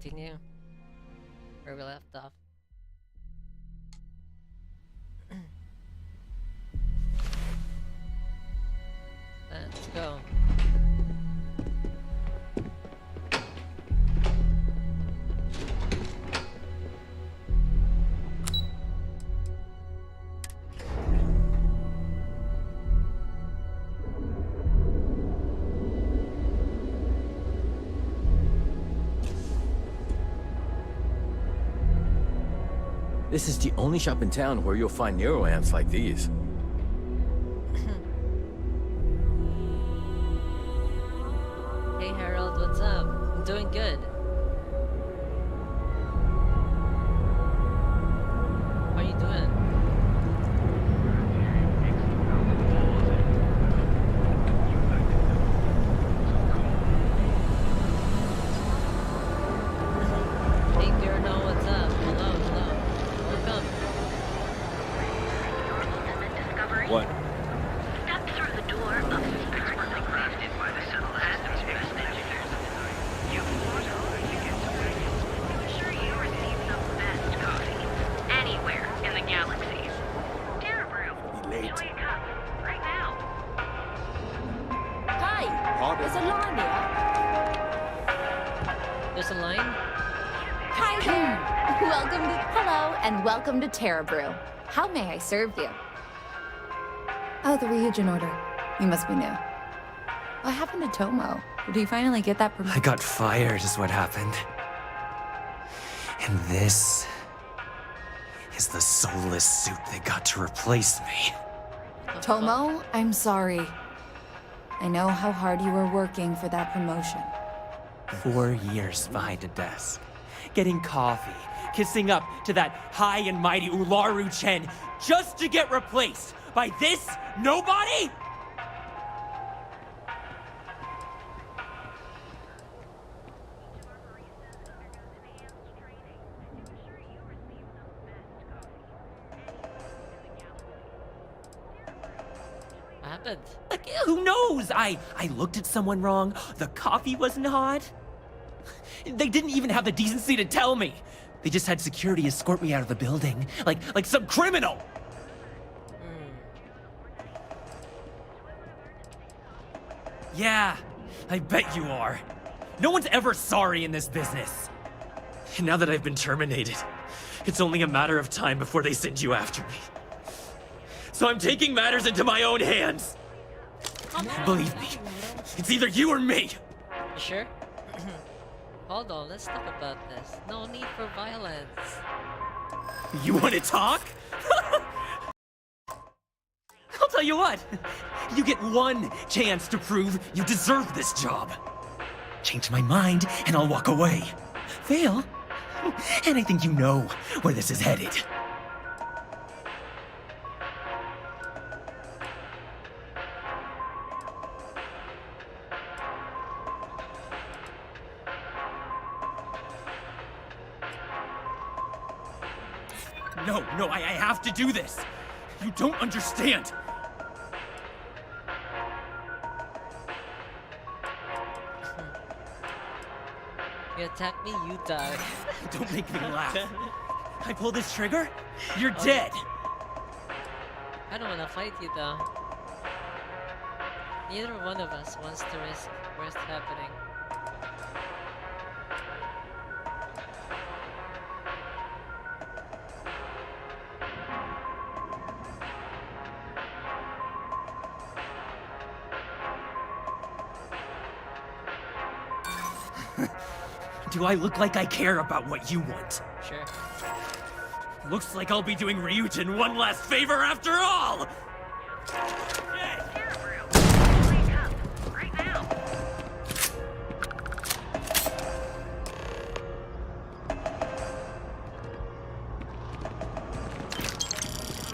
continue where we left off. Let's go. This is the only shop in town where you'll find Nero amps like these. Hey Harold, what's up? I'm doing good. How are you doing? Hey Gurno, what's up? Hello, hello. Welcome. What? Step through the door of expertly crafted by the Subtle Atoms best engineers. You assure you receive the best coffee anywhere in the galaxy. Terra Brew. Enjoy a cup right now. Hey, there's a line here. There's a line? Hi there. Hello, and welcome to Terra Brew. How may I serve you? Oh, the Ryujin order. You must be new. What happened to Tomo? Did he finally get that promotion? I got fired is what happened. And this is the soulless suit they got to replace me. Tomo, I'm sorry. I know how hard you were working for that promotion. 4 years behind a desk, getting coffee, kissing up to that high and mighty Ularu Chen just to get replaced by this nobody? What happened? Like, who knows? I looked at someone wrong. The coffee wasn't hot. They didn't even have the decency to tell me. They just had security escort me out of the building, like some criminal. Yeah, I bet you are. No one's ever sorry in this business. And now that I've been terminated, it's only a matter of time before they send you after me. So I'm taking matters into my own hands. Believe me, it's either you or me. You sure? Hold on, let's talk about this. No need for violence. You want to talk? I'll tell you what. You get one chance to prove you deserve this job. Change my mind, and I'll walk away. Fail, and I think you know where this is headed. No, I have to do this. You don't understand. You attack me, you die. Don't make me laugh. I pull this trigger, you're dead. I don't want to fight you though. Neither one of us wants to risk worst happening. Do I look like I care about what you want? Sure. Looks like I'll be doing Ryujin one last favor after all! Terra Brew. Enjoy a cup right now.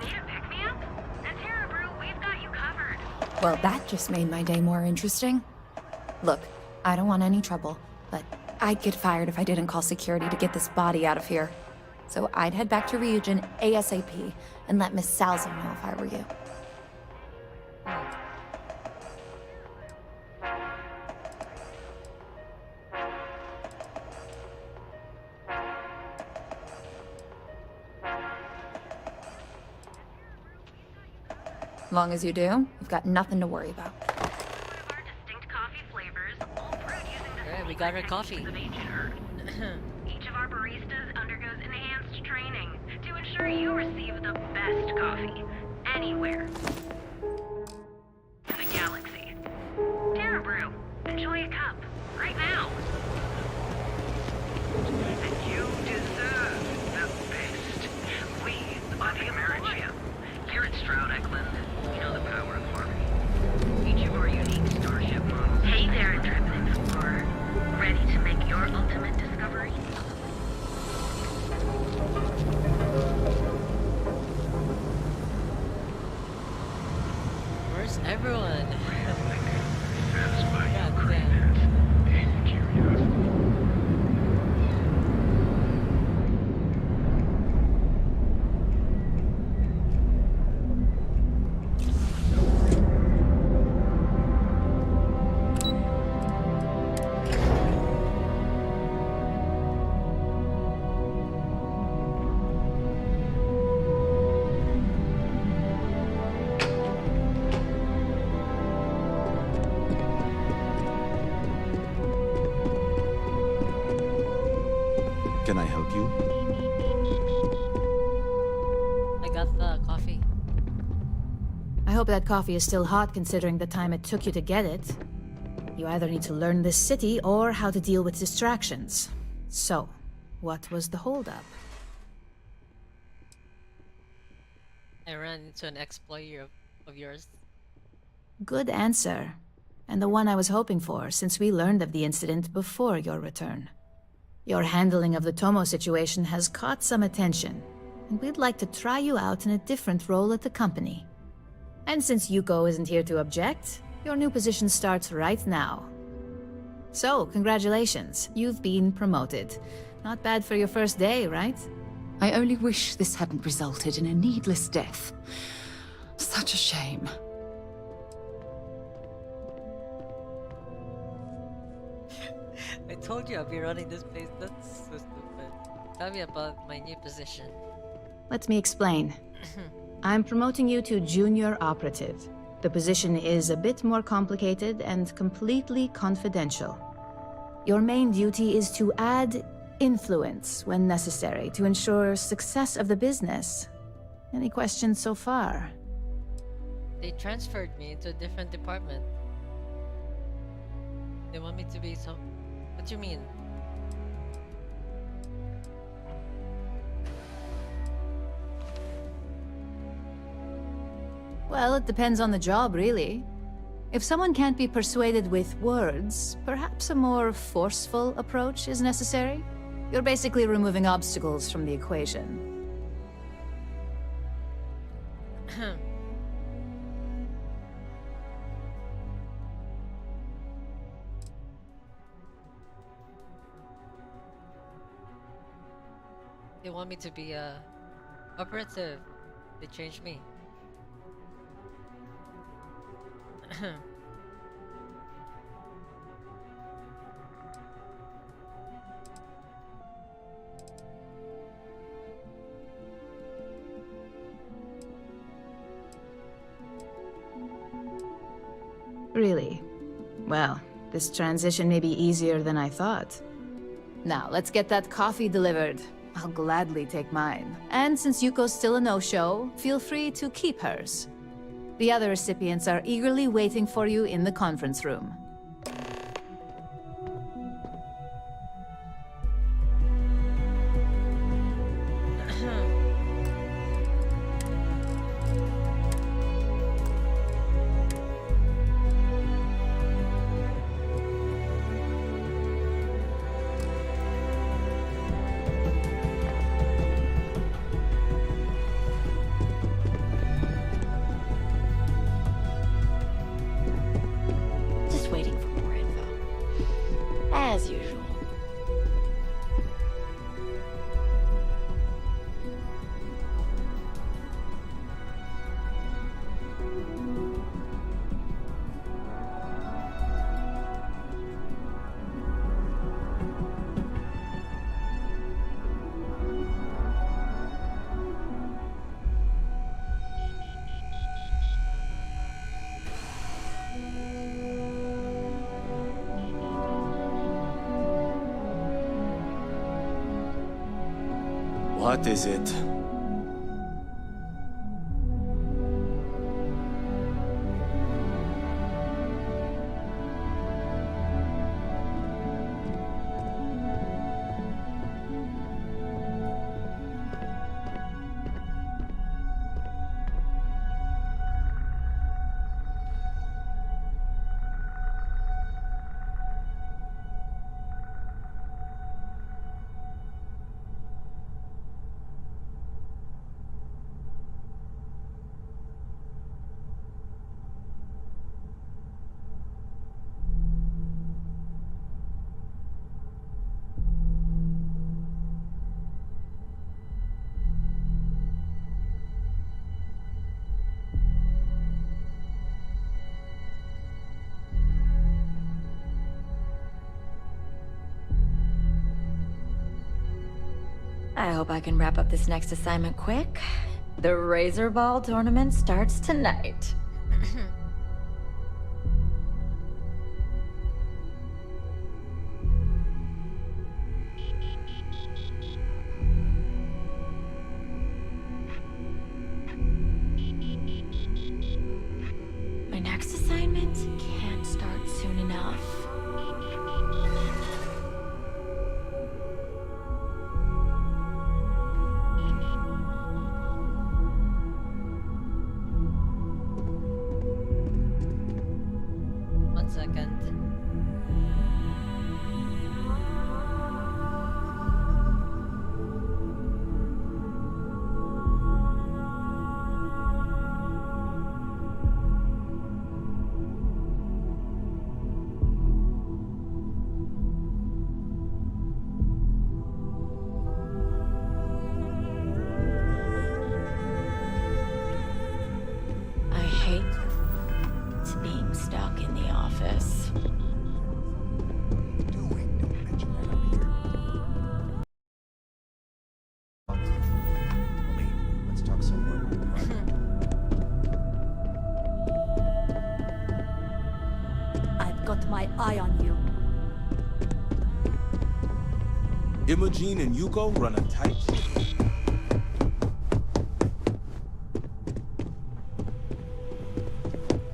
Need a pick-me-up? At Terra Brew, we've got you covered. Well, that just made my day more interesting. Look, I don't want any trouble, but I'd get fired if I didn't call security to get this body out of here. So I'd head back to Ryujin ASAP and let Miss Salzo know if I were you. long as you do, you've got nothing to worry about. One of our distinct coffee flavors, all brewed using the Alright, we got our coffee. techniques of ancient herbs. Each of our baristas undergoes enhanced training to ensure you receive the best coffee anywhere in the galaxy. Terra Brew, enjoy a cup right now. And you deserve the best. We are the American. Here at Stroud Eklund, you know the power of harmony. Each of our unique starship models. Hey there, Intrepid Explorer. Ready to make your ultimate discovery? Where's everyone? Satisfy your God cravings and curiosity. Can I help you? I got the coffee. I hope that coffee is still hot considering the time it took you to get it. You either need to learn this city or how to deal with distractions. So, what was the holdup? I ran into an ex-employer of yours. Good answer. And the one I was hoping for, since we learned of the incident before your return. Your handling of the Tomo situation has caught some attention, and we'd like to try you out in a different role at the company. And since Yuko isn't here to object, your new position starts right now. So, congratulations, you've been promoted. Not bad for your first day, right? I only wish this hadn't resulted in a needless death. Such a shame. I told you I'll be running this place. That's so stupid. Tell me about my new position. Let me explain. I'm promoting you to Junior Operative. The position is a bit more complicated and completely confidential. Your main duty is to add influence when necessary to ensure success of the business. Any questions so far? They transferred me into a different department. They want me to be some... What do you mean? Well, it depends on the job, really. If someone can't be persuaded with words, perhaps a more forceful approach is necessary. You're basically removing obstacles from the equation. They want me to be a operative. They changed me. Really? Well, this transition may be easier than I thought. Now, let's get that coffee delivered. I'll gladly take mine. And since Yuko's still a no-show, feel free to keep hers. The other recipients are eagerly waiting for you in the conference room. What is it? I hope I can wrap up this next assignment quick. The Razor Ball tournament starts tonight. My next assignment can't start soon enough. One second. I hate being stuck in the office. Let's talk somewhere. I've got my eye on you. Imogene and Yuko run a tight ship.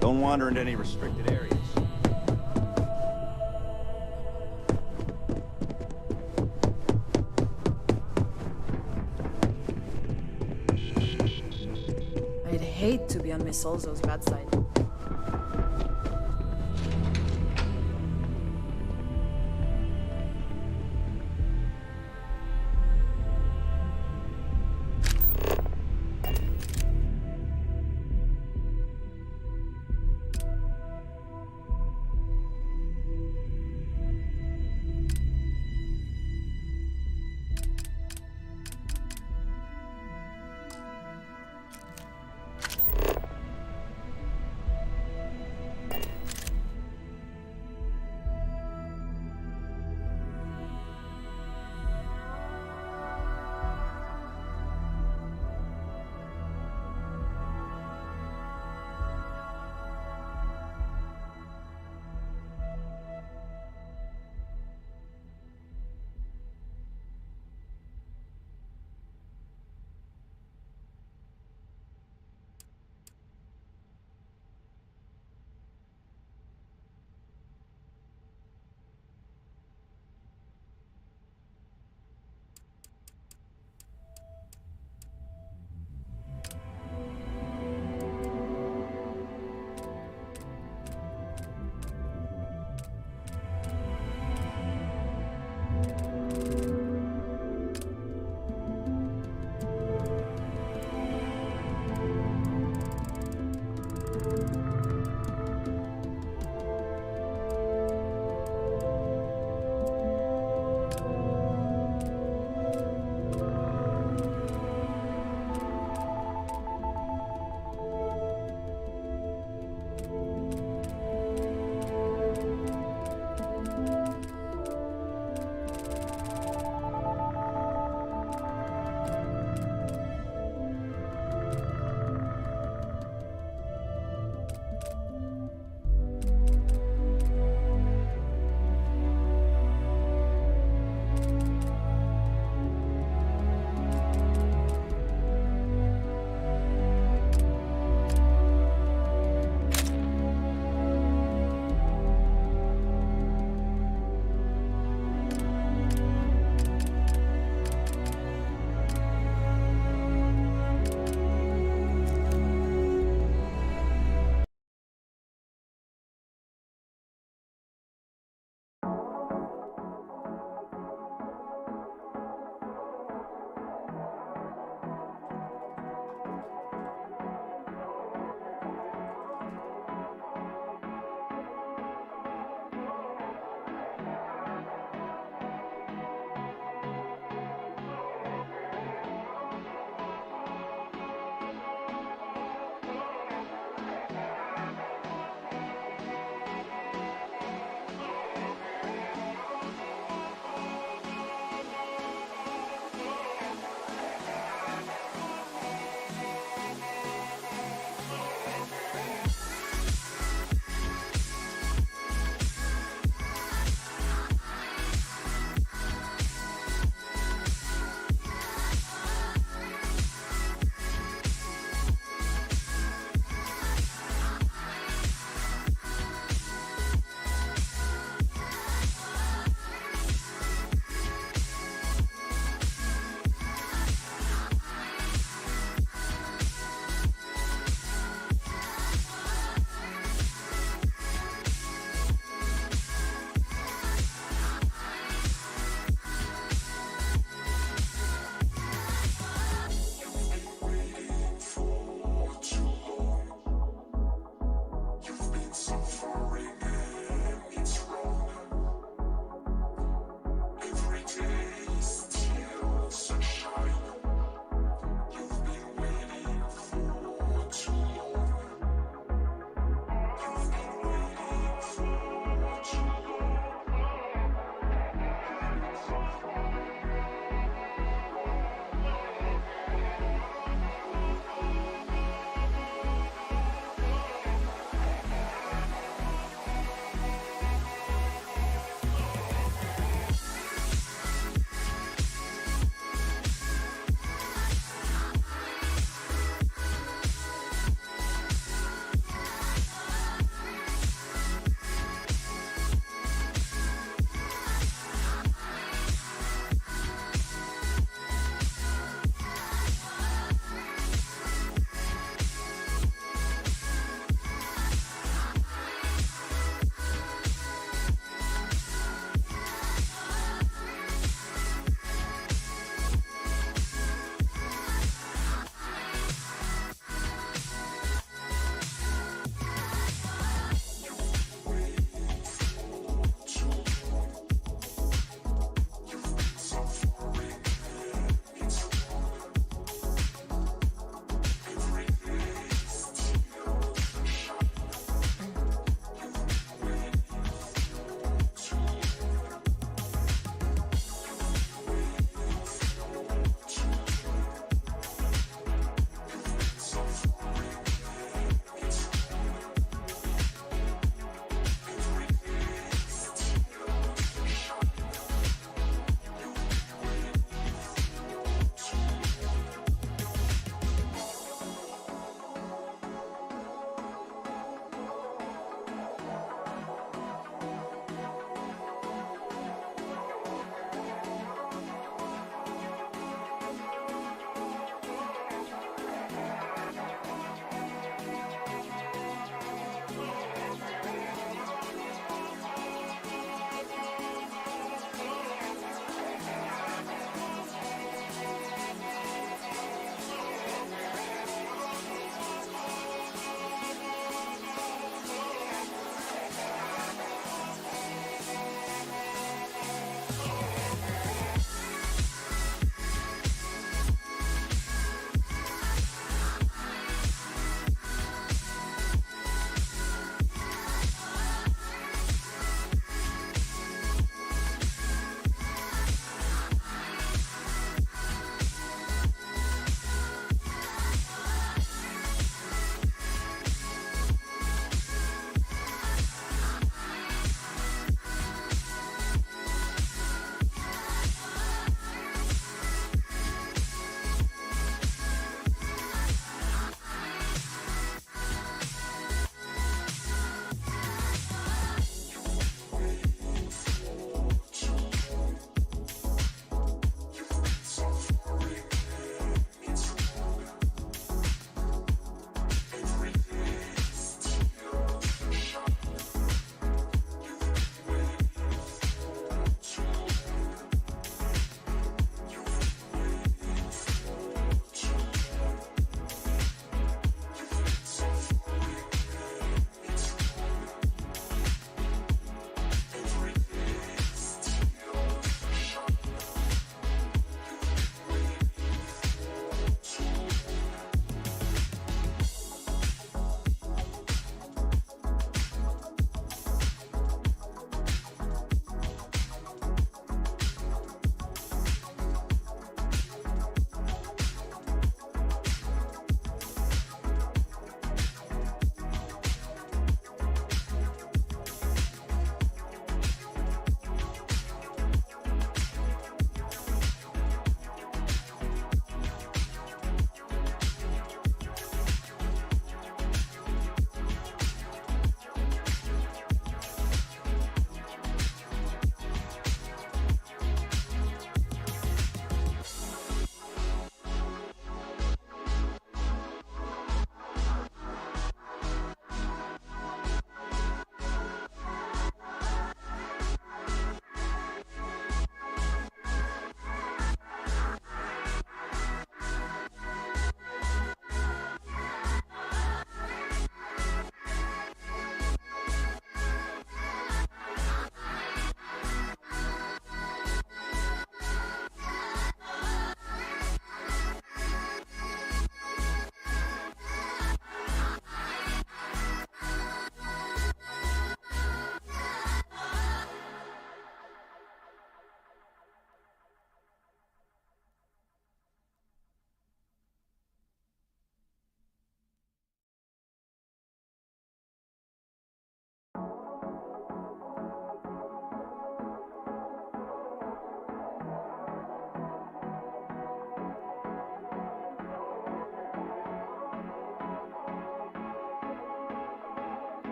Don't wander into any restricted areas. I'd hate to be on Miss Olzo's bad side.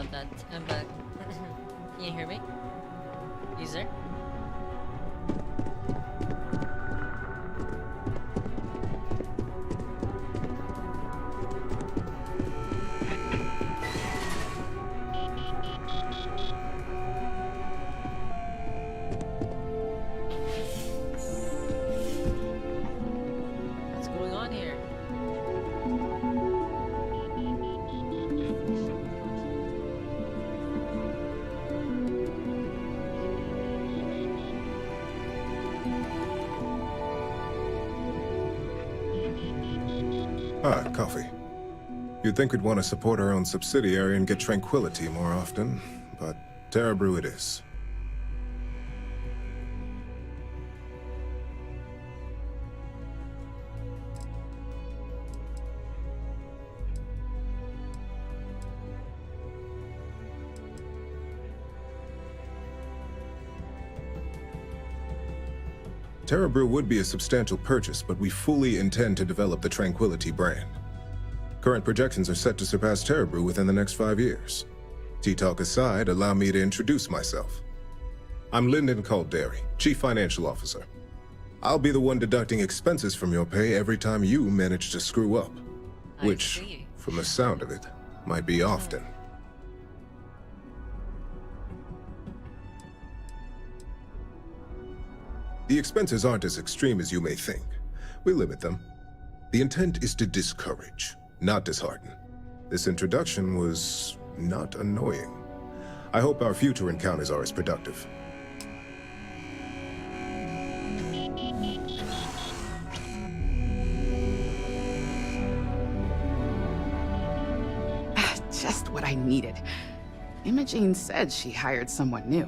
about that. I'm back. Can you hear me? User? What's going on here? Ah, coffee. You'd think we'd want to support our own subsidiary and get tranquility more often, but Terra Brew it is. Terra Brew would be a substantial purchase, but we fully intend to develop the Tranquility brand. Current projections are set to surpass Terra Brew within the next 5 years. Tea-talk aside, allow me to introduce myself. I'm Lyndon Calderi, Chief Financial Officer. I'll be the one deducting expenses from your pay every time you manage to screw up. Which, from the sound of it, might be often. The expenses aren't as extreme as you may think. We limit them. The intent is to discourage, not dishearten. This introduction was not annoying. I hope our future encounters are as productive. Just what I needed. Imogene said she hired someone new.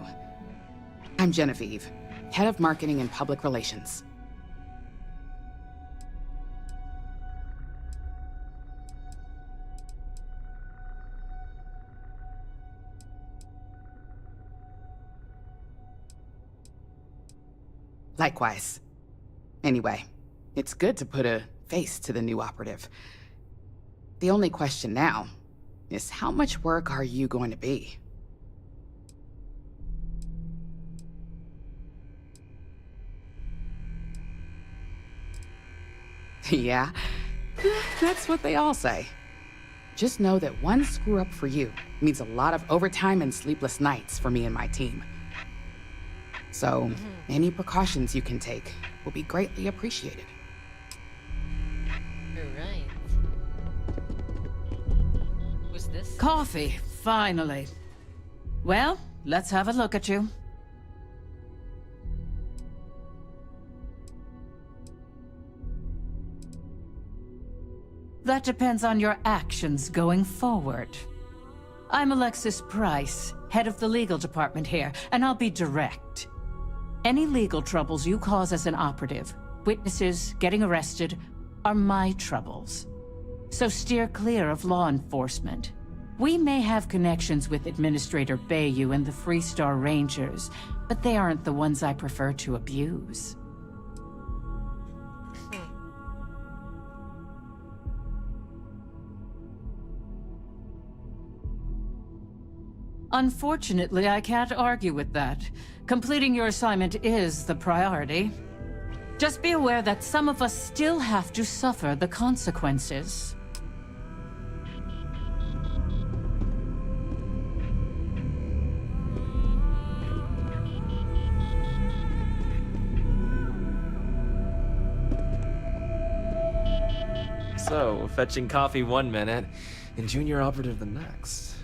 I'm Genevieve, Head of Marketing and Public Relations. Likewise. Anyway, it's good to put a face to the new operative. The only question now is how much work are you going to be? Yeah, that's what they all say. Just know that one screw up for you means a lot of overtime and sleepless nights for me and my team. So, any precautions you can take will be greatly appreciated. Alright. Who's this? Coffee, finally. Well, let's have a look at you. That depends on your actions going forward. I'm Alexis Price, head of the legal department here, and I'll be direct. Any legal troubles you cause as an operative, witnesses, getting arrested, are my troubles. So steer clear of law enforcement. We may have connections with Administrator Bayou and the Freestar Rangers, but they aren't the ones I prefer to abuse. Unfortunately, I can't argue with that. Completing your assignment is the priority. Just be aware that some of us still have to suffer the consequences. So, fetching coffee 1 minute, and junior operative the next.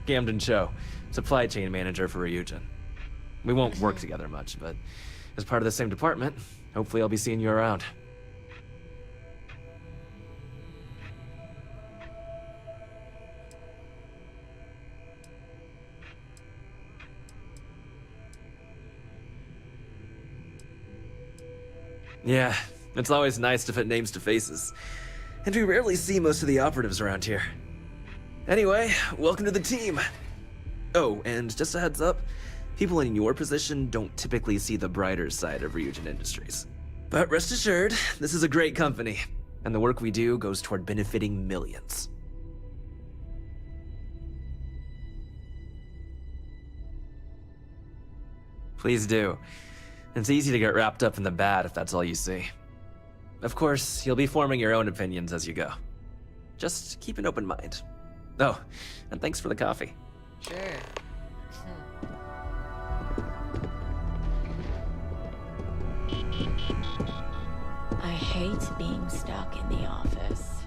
Gamden Cho, supply chain manager for Ryujin. We won't work together much, but as part of the same department, hopefully I'll be seeing you around. Yeah, it's always nice to put names to faces. And we rarely see most of the operatives around here. Anyway, welcome to the team. Oh, and just a heads up, people in your position don't typically see the brighter side of Ryujin Industries. But rest assured, this is a great company, and the work we do goes toward benefiting millions. Please do. It's easy to get wrapped up in the bad if that's all you see. Of course, you'll be forming your own opinions as you go. Just keep an open mind. Oh, and thanks for the coffee. Sure. I hate being stuck in the office.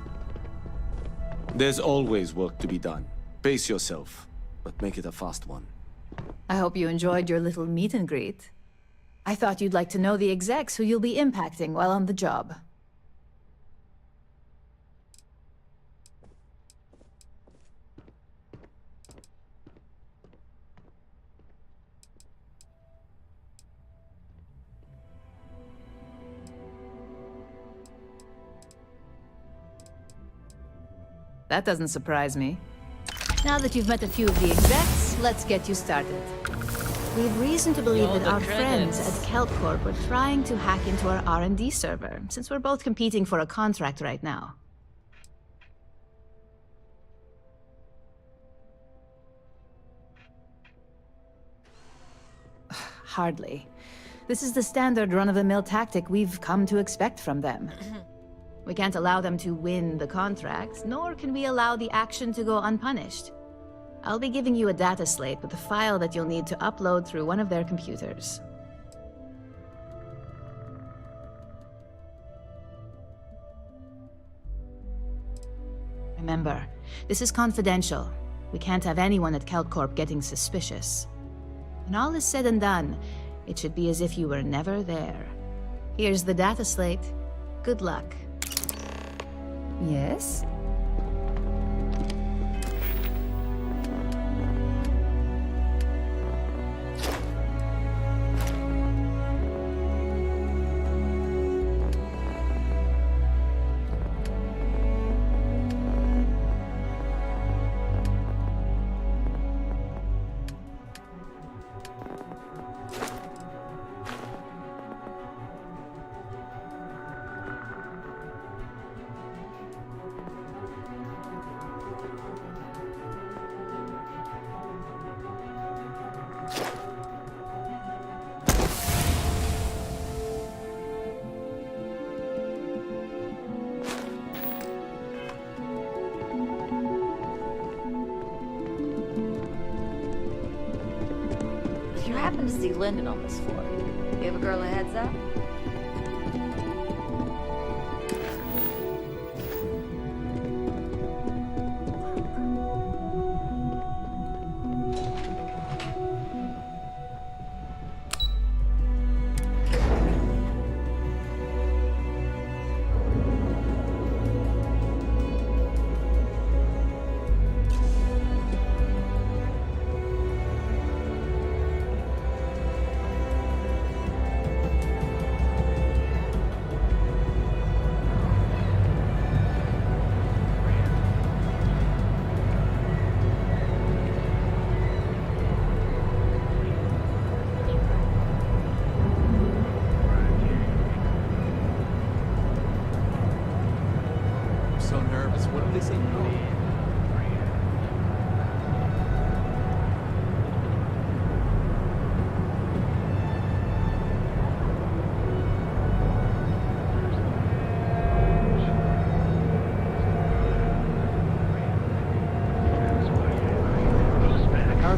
There's always work to be done. Pace yourself, but make it a fast one. I hope you enjoyed your little meet and greet. I thought you'd like to know the execs who you'll be impacting while on the job. That doesn't surprise me. Now that you've met a few of the execs, let's get you started. We have reason to believe that our friends at KelpCorp were trying to hack into our R&D server, since we're both competing for a contract right now. Hardly. This is the standard run-of-the-mill tactic we've come to expect from them. We can't allow them to win the contract, nor can we allow the action to go unpunished. I'll be giving you a data slate with a file that you'll need to upload through one of their computers. Remember, this is confidential. We can't have anyone at KelpCorp getting suspicious. When all is said and done, it should be as if you were never there. Here's the data slate. Good luck. Yes? If you happen to see Lyndon on this floor, give a girl a heads up.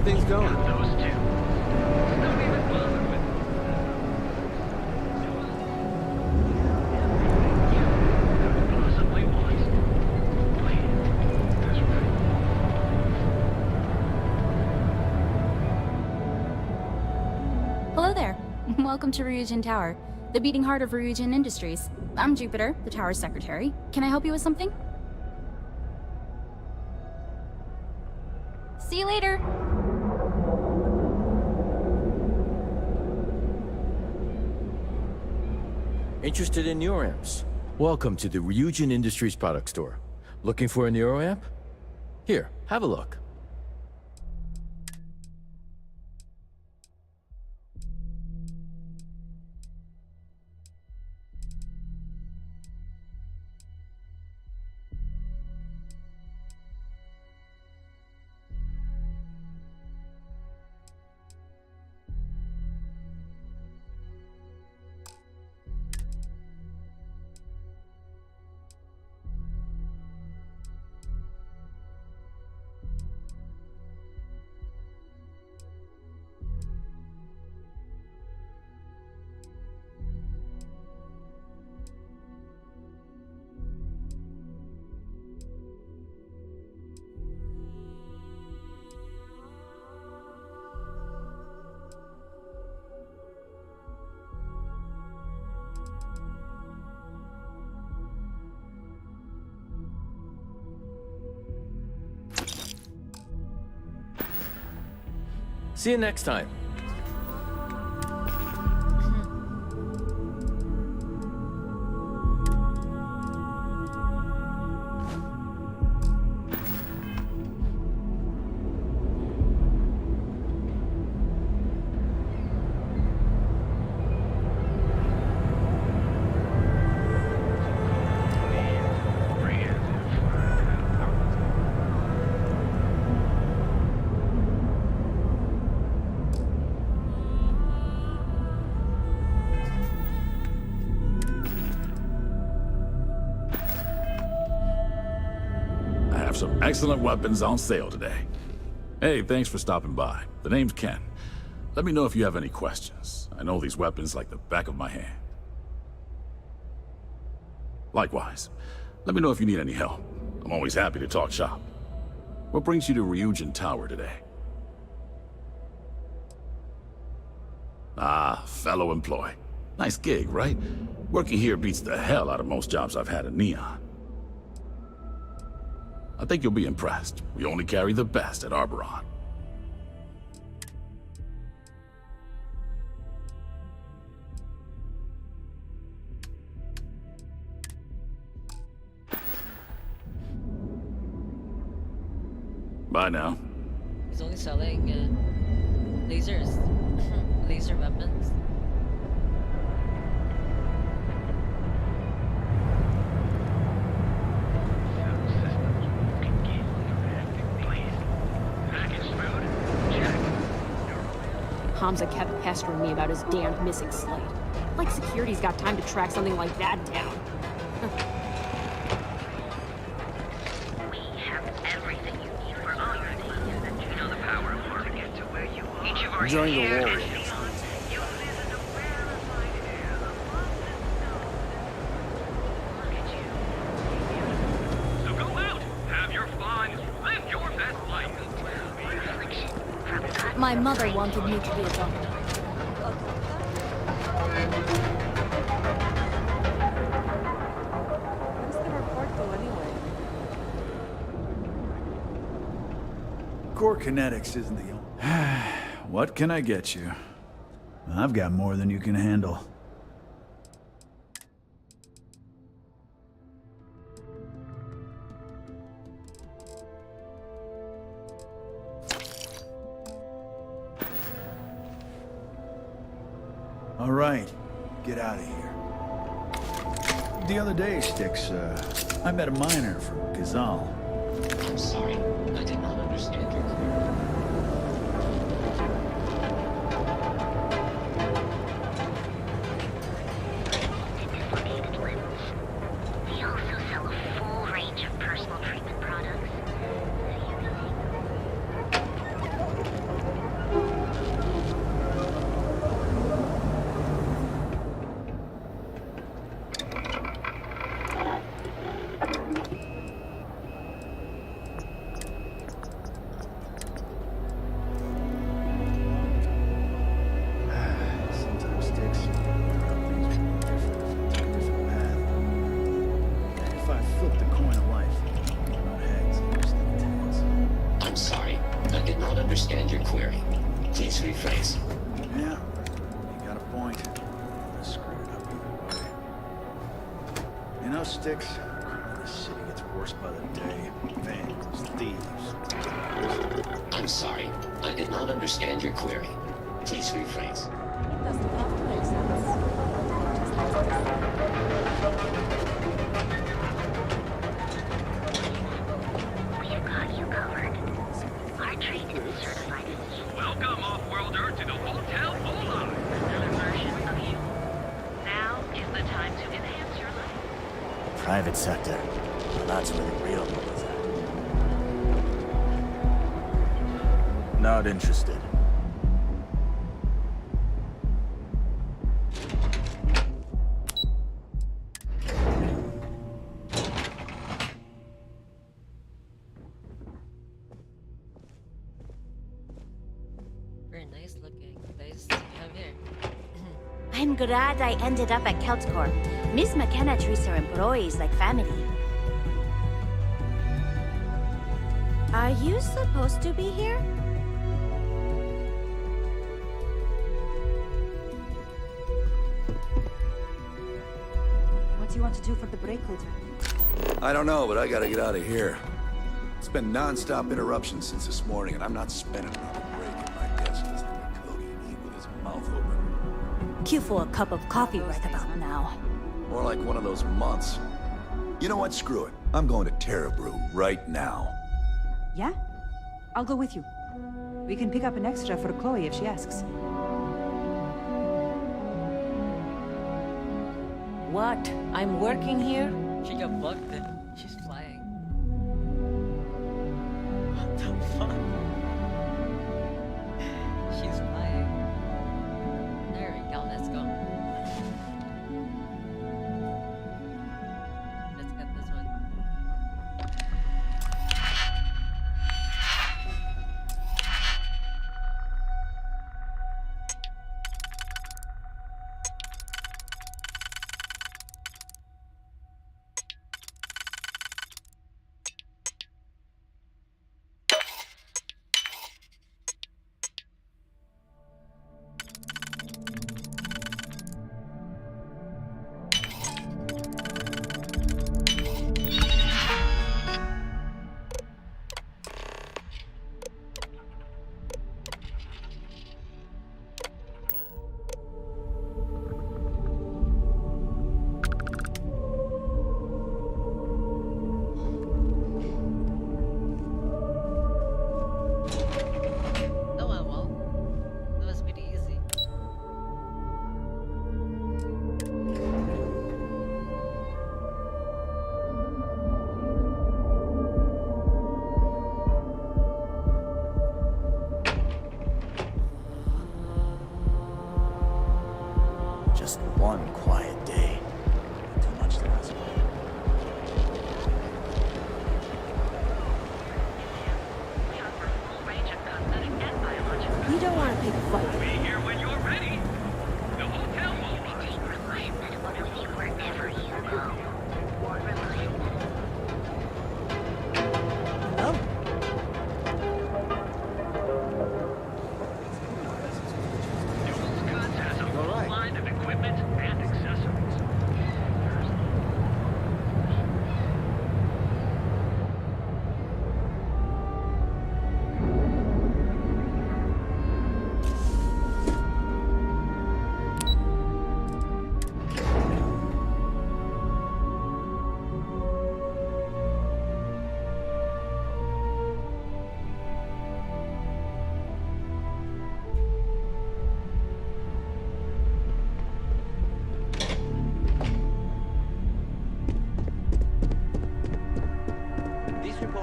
Things going? Those two. Don't even bother with possibly want. That's right. Hello there. Welcome to Ryujin Tower, the beating heart of Ryujin Industries. I'm Jupiter, the tower's secretary. Can I help you with something? See you later. Interested in NeuroAmps? Welcome to the Ryujin Industries product store. Looking for a NeuroAmp? Here, have a look. See you next time. Some excellent weapons on sale today. Hey, thanks for stopping by. The name's Ken. Let me know if you have any questions. I know these weapons like the back of my hand. Likewise, let me know if you need any help. I'm always happy to talk shop. What brings you to Ryujin Tower today? Ah, fellow employee. Nice gig, right? Working here beats the hell out of most jobs I've had in Neon. I think you'll be impressed. We only carry the best at Arboron. Bye now. He's only selling lasers, laser weapons. Hamza kept pestering me about his damned missing slate. Like security's got time to track something like that down. We have everything you need for all your needs. You know the power of hard to get to where you are. Each of our Join the warriors. So go out, have your fun, live your best life. My mother wanted me to be a doctor. What does the report go anyway? Core kinetics isn't the only... What can I get you? I've got more than you can handle. All right, get out of here. The other day, Stix, I met a miner from Gazal. I'm sorry, I did not understand your query. We also sell a full range of personal treatment products. Sometimes Stix, things would be different if I took a different path. If I flipped the coin of life, not heads, just like tails. I'm sorry, I did not understand your query. Please rephrase. Yeah, you got a point. I screwed it up either way. You know, Stix, this city gets worse by the day. Vandals, thieves. I'm sorry, I did not understand your query. Please rephrase. Doesn't have to make sense. We've got you covered. Our Trident is certified. Welcome, off-worlder, to the Hotel Hola. Another version of you. Now is the time to enhance your life. Private sector. Well, that's where the real deal is at. Not interested. Very nice looking. Nice to have here. I'm glad I ended up at KeltCorp. Miss McKenna treats her employees like family. Are you supposed to be here? do you want to do for the break later? I don't know, but I gotta get out of here. It's been non-stop interruptions since this morning, and I'm not spending another break at my desk listening to Cody eat with his mouth open. Cue for a cup of coffee right about now. More like one of those months. You know what? Screw it. I'm going to Terra Brew right now. Yeah? I'll go with you. We can pick up an extra for Chloe if she asks. What? I'm working here? She got bugged. She's flying. What the fuck? She's flying. There we go. Let's go. Let's get this one. Just one quiet day. Too much to ask for. We don't want to pick a fight. Be here when you're ready. The hotel will be wherever you go. Line of equipment and accessories.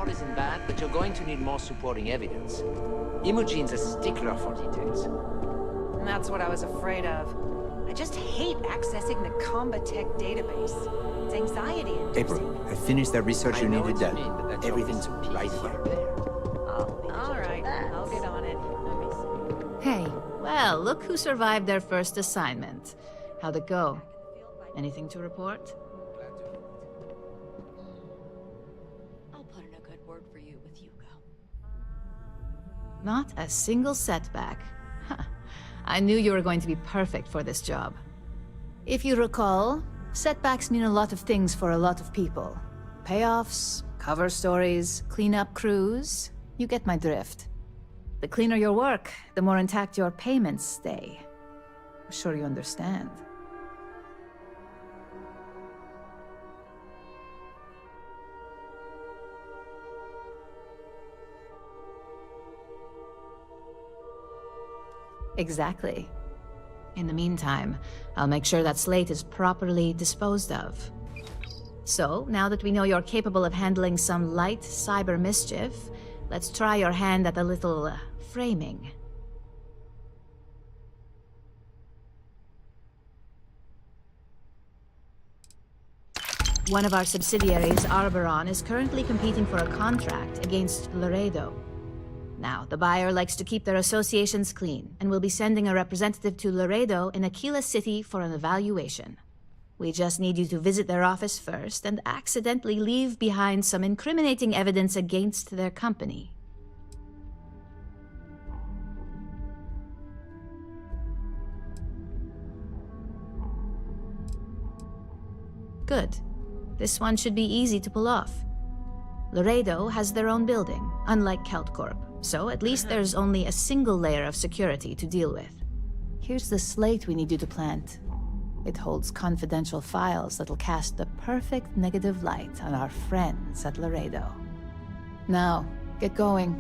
Isn't bad, but you're going to need more supporting evidence. Imogene's a stickler for details. And that's what I was afraid of. I just hate accessing the Combatech database. It's anxiety inducing. April, I finished that research you needed done. Everything's right here. All right, I'll get on it. Hey, well, look who survived their first assignment. How'd it go? Anything to report? Not a single setback. Huh. I knew you were going to be perfect for this job. If you recall, setbacks mean a lot of things for a lot of people. Payoffs, cover stories, cleanup crews. You get my drift. The cleaner your work, the more intact your payments stay. I'm sure you understand. Exactly. In the meantime, I'll make sure that slate is properly disposed of. So, now that we know you're capable of handling some light cyber mischief, let's try your hand at a little framing. One of our subsidiaries, Arboron, is currently competing for a contract against Laredo. Now, the buyer likes to keep their associations clean, and will be sending a representative to Laredo in Aquila City for an evaluation. We just need you to visit their office first and accidentally leave behind some incriminating evidence against their company. Good. This one should be easy to pull off. Laredo has their own building, unlike Keltcorp, so at least there's only a single layer of security to deal with. Here's the slate we need you to plant. It holds confidential files that'll cast the perfect negative light on our friends at Laredo. Now, get going.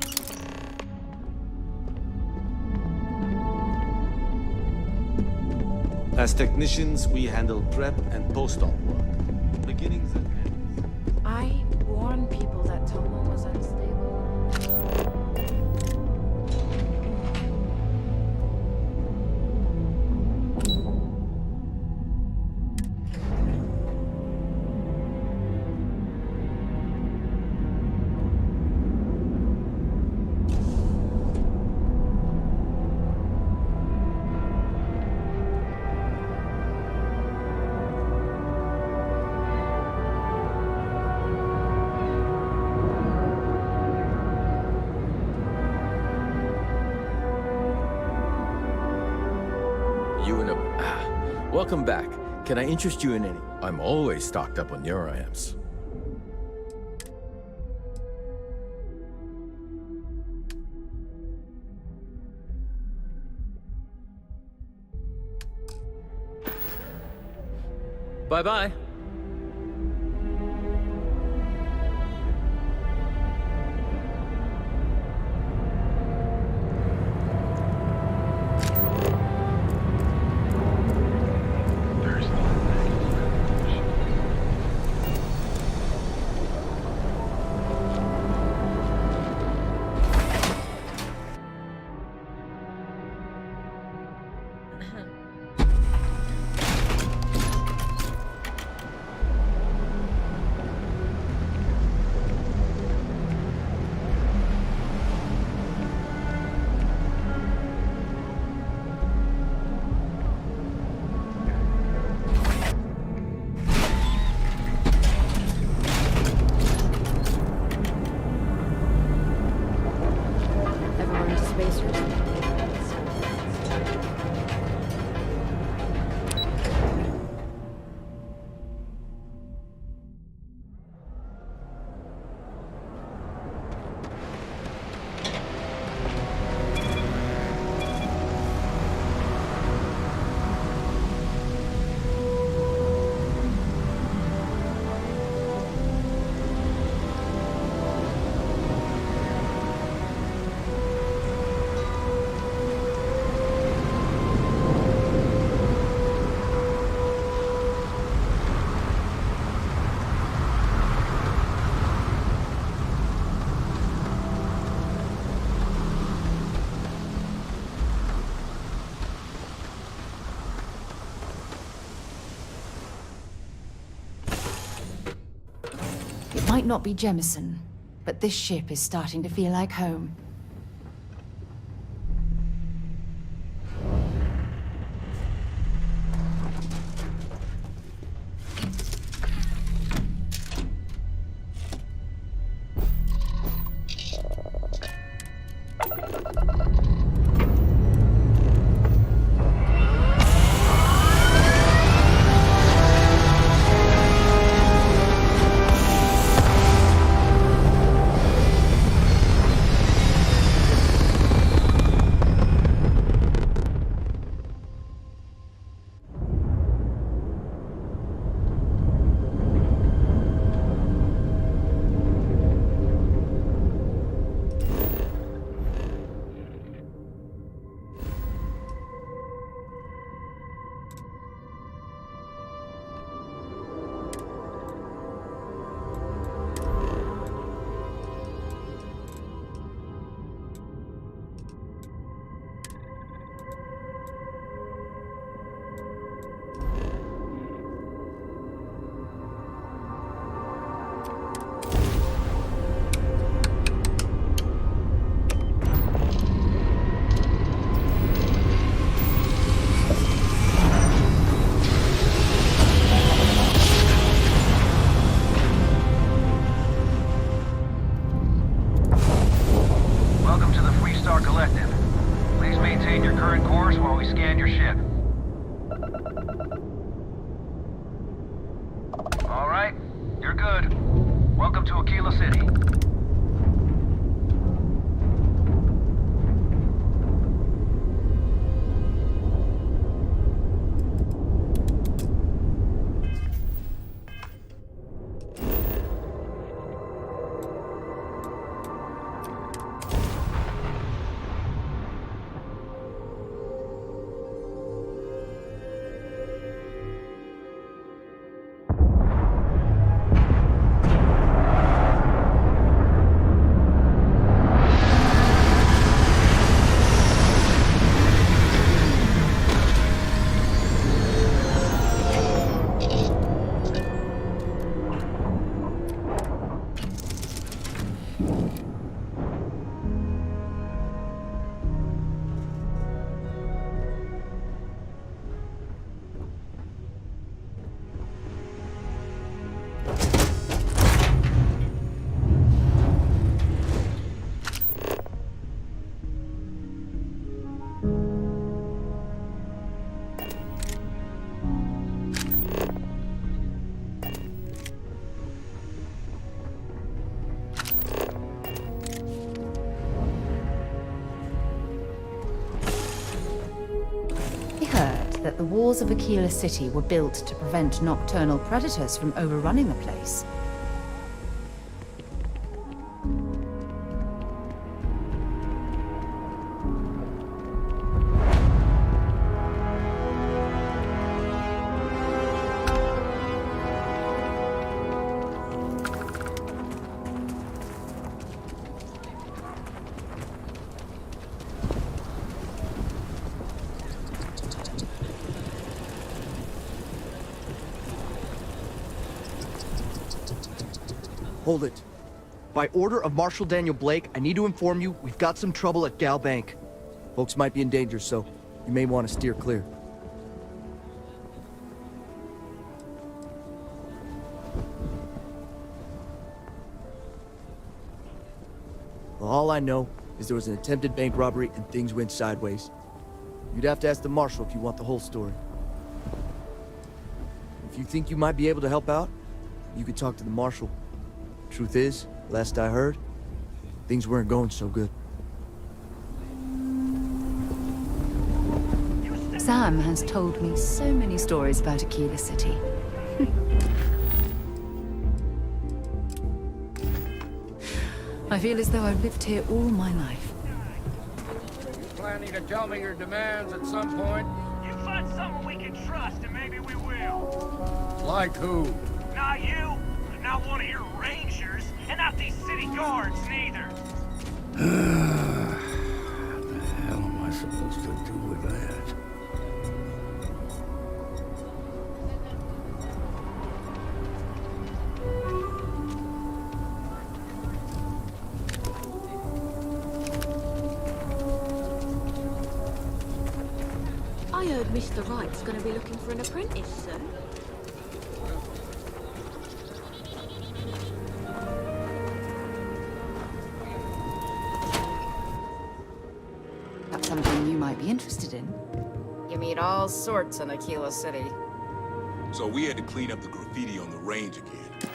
As technicians, we handle prep and post-op work. Beginnings and ends. I warned people that Tomo was unstable. Welcome back. Can I interest you in any? I'm always stocked up on neuroamps. Bye-bye. Might not be Jemison, but this ship is starting to feel like home. Kilo City. That the walls of Aquila City were built to prevent nocturnal predators from overrunning the place. Hold it. By order of Marshal Daniel Blake, I need to inform you we've got some trouble at Gal Bank. Folks might be in danger, so you may want to steer clear. Well, all I know is there was an attempted bank robbery and things went sideways. You'd have to ask the Marshal if you want the whole story. If you think you might be able to help out, you could talk to the Marshal. Truth is, last I heard, things weren't going so good. Sam has told me so many stories about Aquila City. I feel as though I've lived here all my life. You planning to tell me your demands at some point? You find someone we can trust and maybe we will. Like who? Not you, not one of your rangers, and not these city guards neither. What the hell am I supposed to do with that? I heard Mr. Wright's gonna be looking for an apprentice soon. That's something you might be interested in. You meet all sorts in Aquila City. So we had to clean up the graffiti on the range again.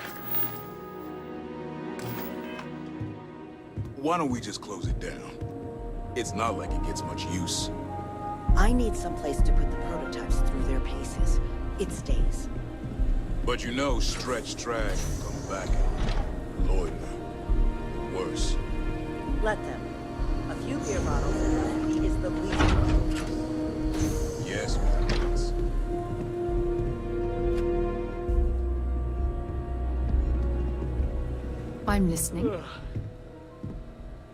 Why don't we just close it down? It's not like it gets much use. I need someplace to put the prototypes through their paces. It stays. But you know Stretch Track will come back and loiter. Worse. Let them. A few beer bottles and graffiti is the least. Yes, Miss. I'm listening.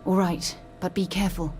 All right, but be careful.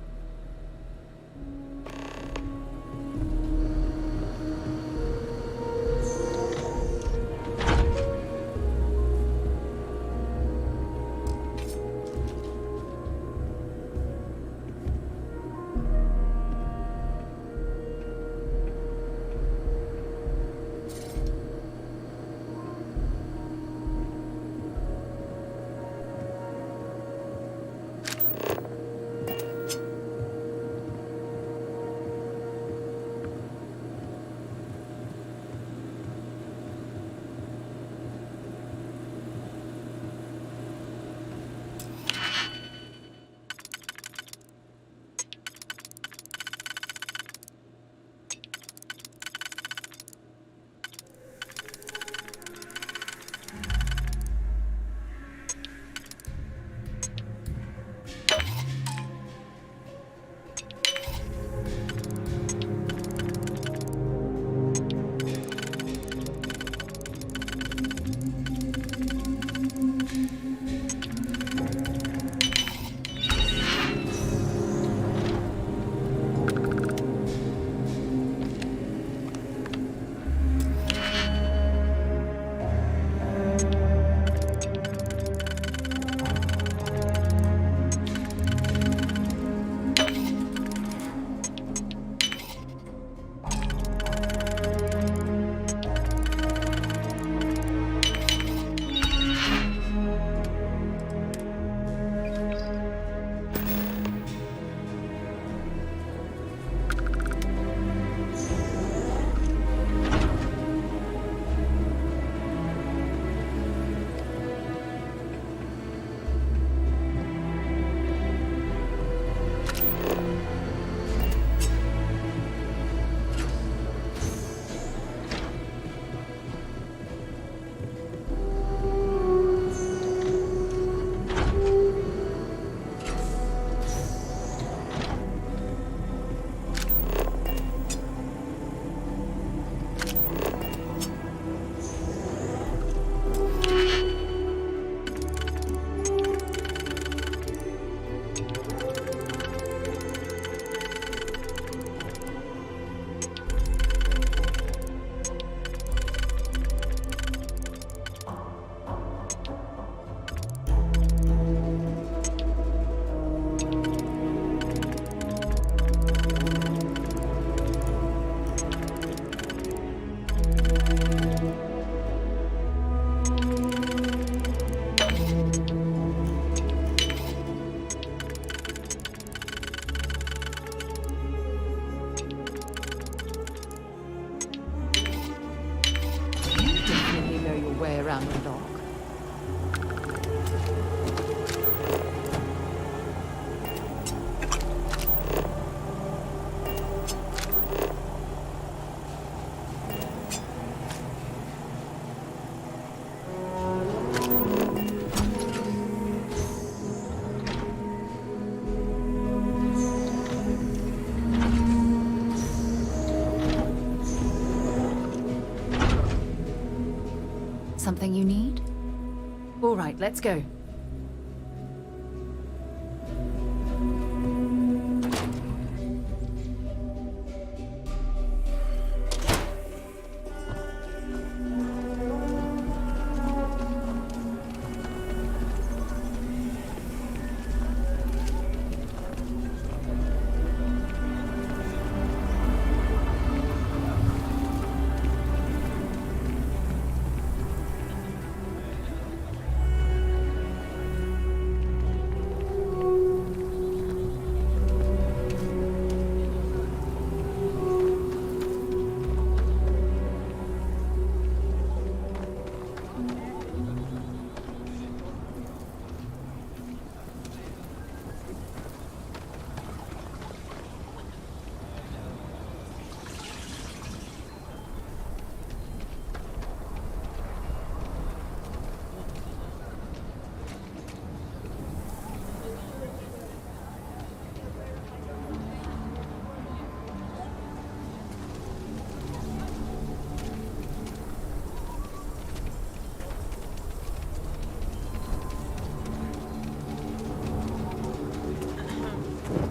way around the lock. Something you need? All right, let's go.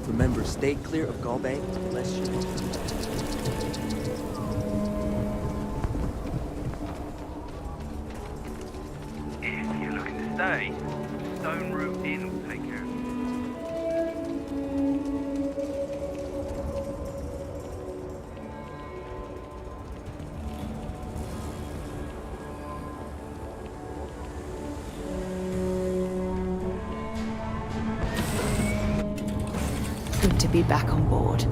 Remember, stay clear of Gallbank unless you... If you're looking to stay, Stone Route Inn will take care of you. Good to be back on board.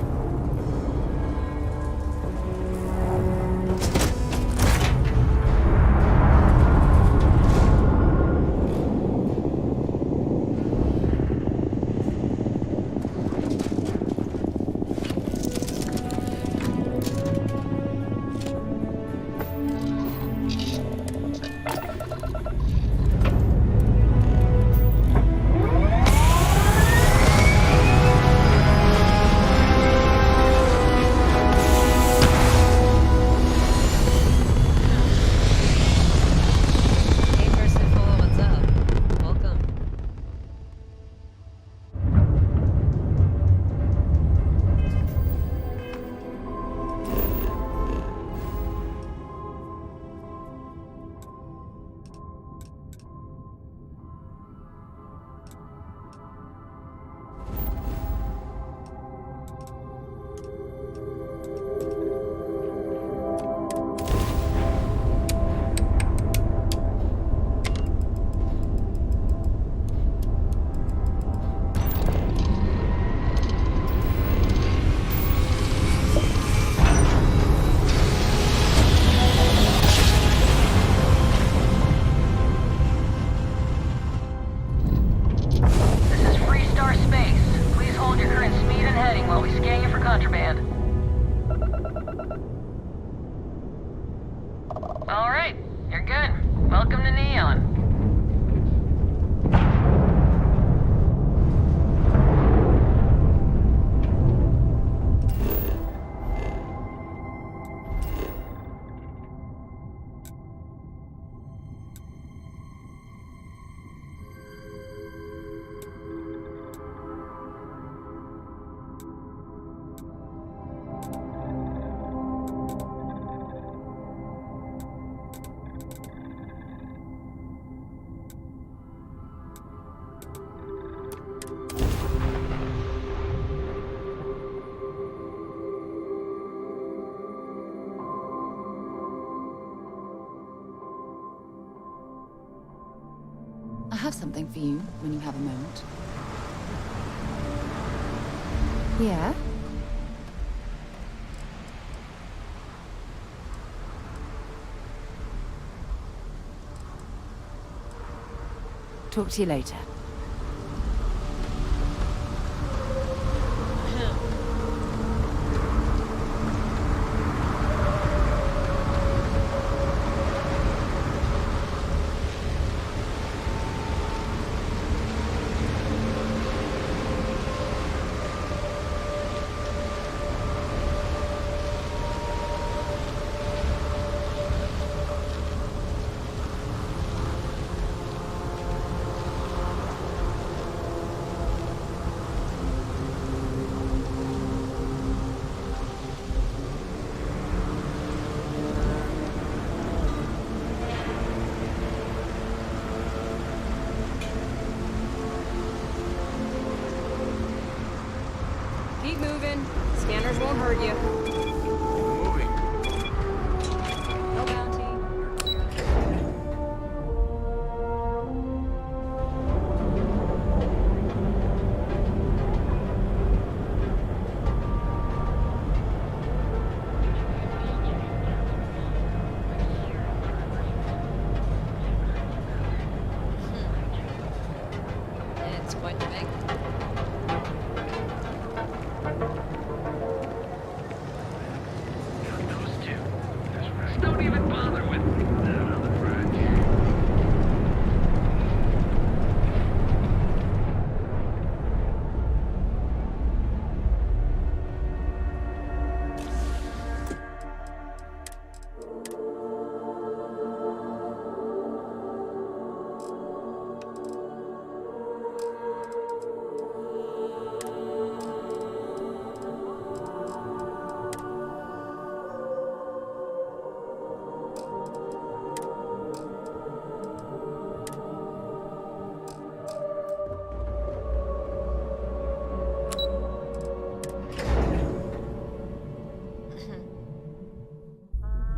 I have something for you when you have a moment. Yeah? Talk to you later. Keep moving. Scanners won't hurt you. Moving. No bounty. It's quite big. Don't even bother with that on the bridge.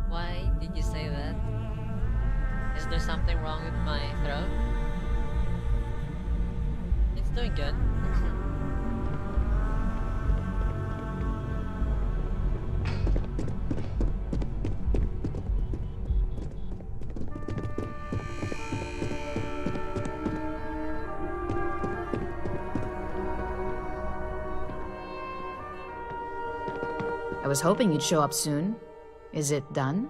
Why did you say that? Is there something wrong with my throat? It's doing good. I was hoping you'd show up soon. Is it done?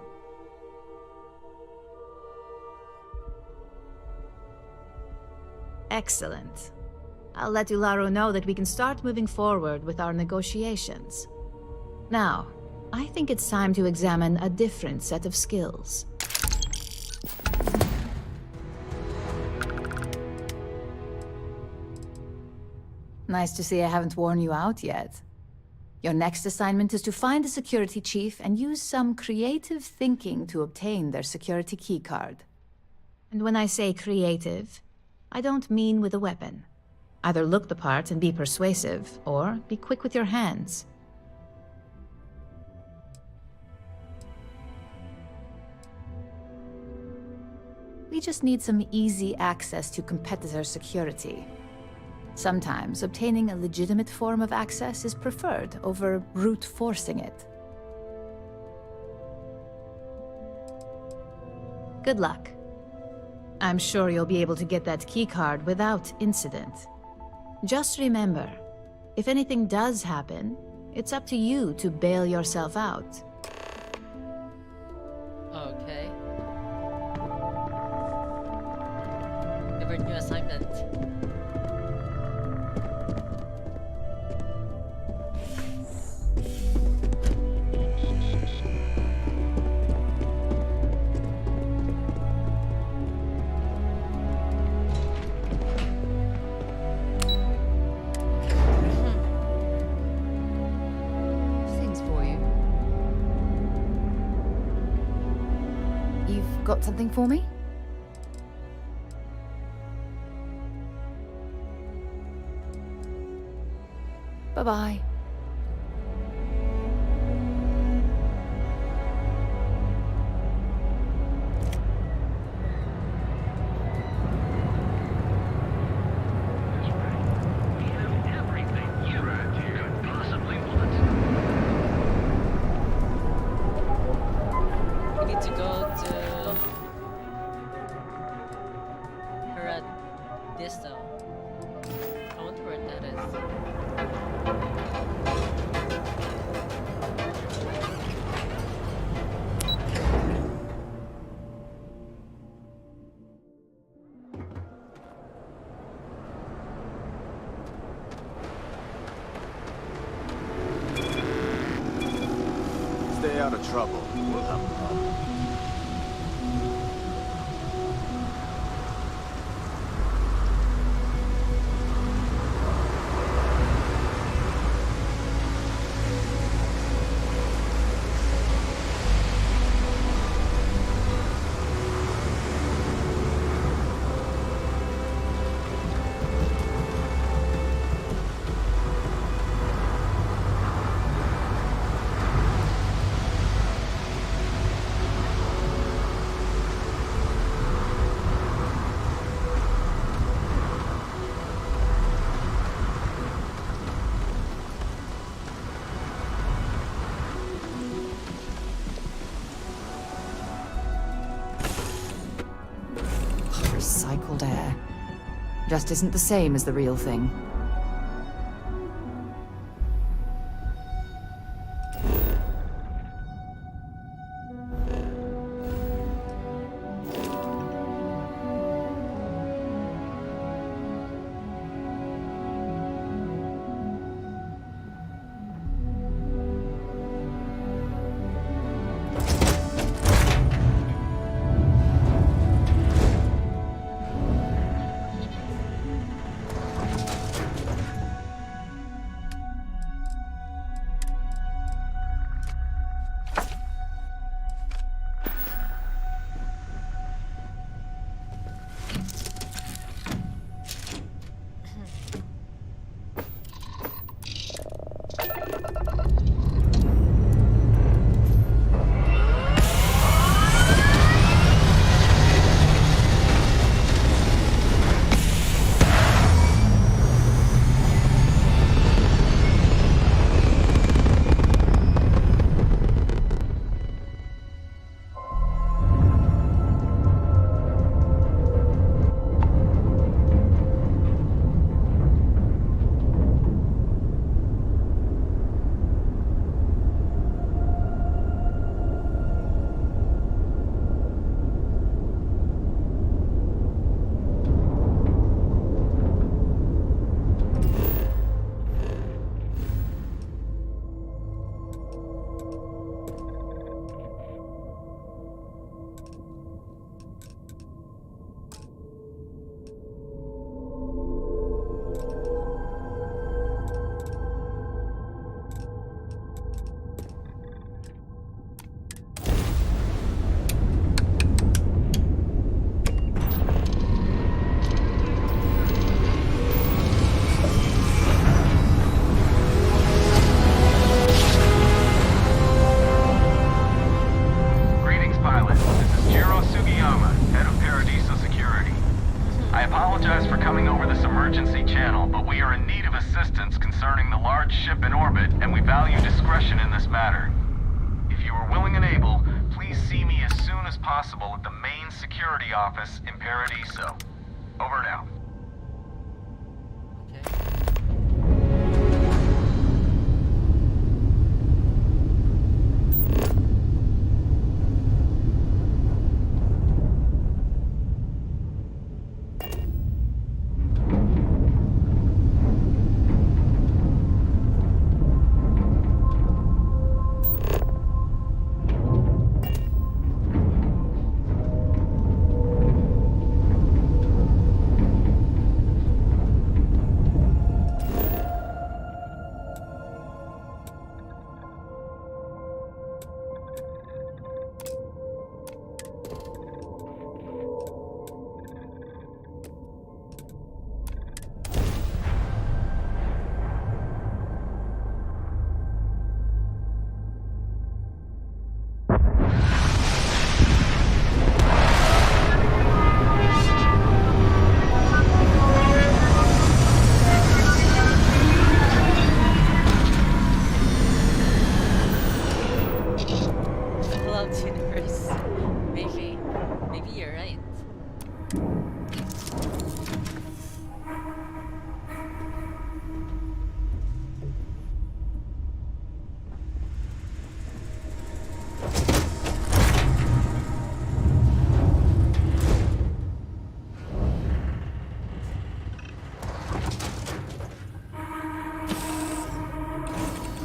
Excellent. I'll let Ularo know that we can start moving forward with our negotiations. Now, I think it's time to examine a different set of skills. Nice to see I haven't worn you out yet. Your next assignment is to find the security chief and use some creative thinking to obtain their security keycard. And when I say creative, I don't mean with a weapon. Either look the part and be persuasive, or be quick with your hands. We just need some easy access to competitor security. Sometimes obtaining a legitimate form of access is preferred over brute forcing it. Good luck. I'm sure you'll be able to get that keycard without incident. Just remember, if anything does happen, it's up to you to bail yourself out. Okay. Never new assignment. Got something for me? Bye-bye. out of trouble, we'll help them out. Recycled air. Just isn't the same as the real thing.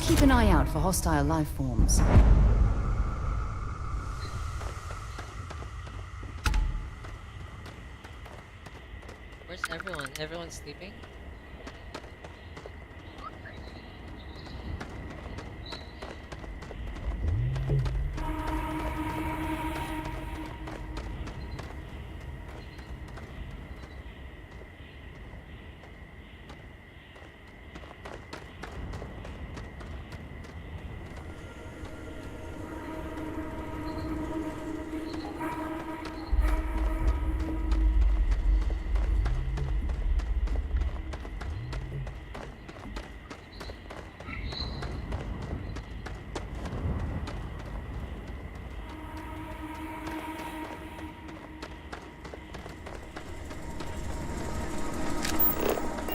Keep an eye out for hostile life forms. Where's everyone? Everyone's sleeping?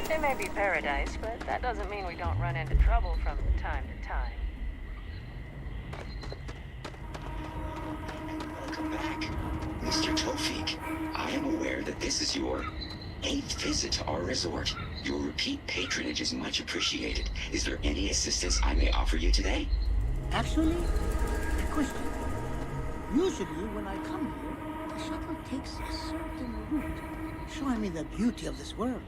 It may be paradise, but that doesn't mean we don't run into trouble from time to time. Welcome back. Mr. Tofik, I am aware that this is your 8th visit to our resort. Your repeat patronage is much appreciated. Is there any assistance I may offer you today? Actually, a question. Usually when I come here, the shuttle takes a certain route, showing me the beauty of this world.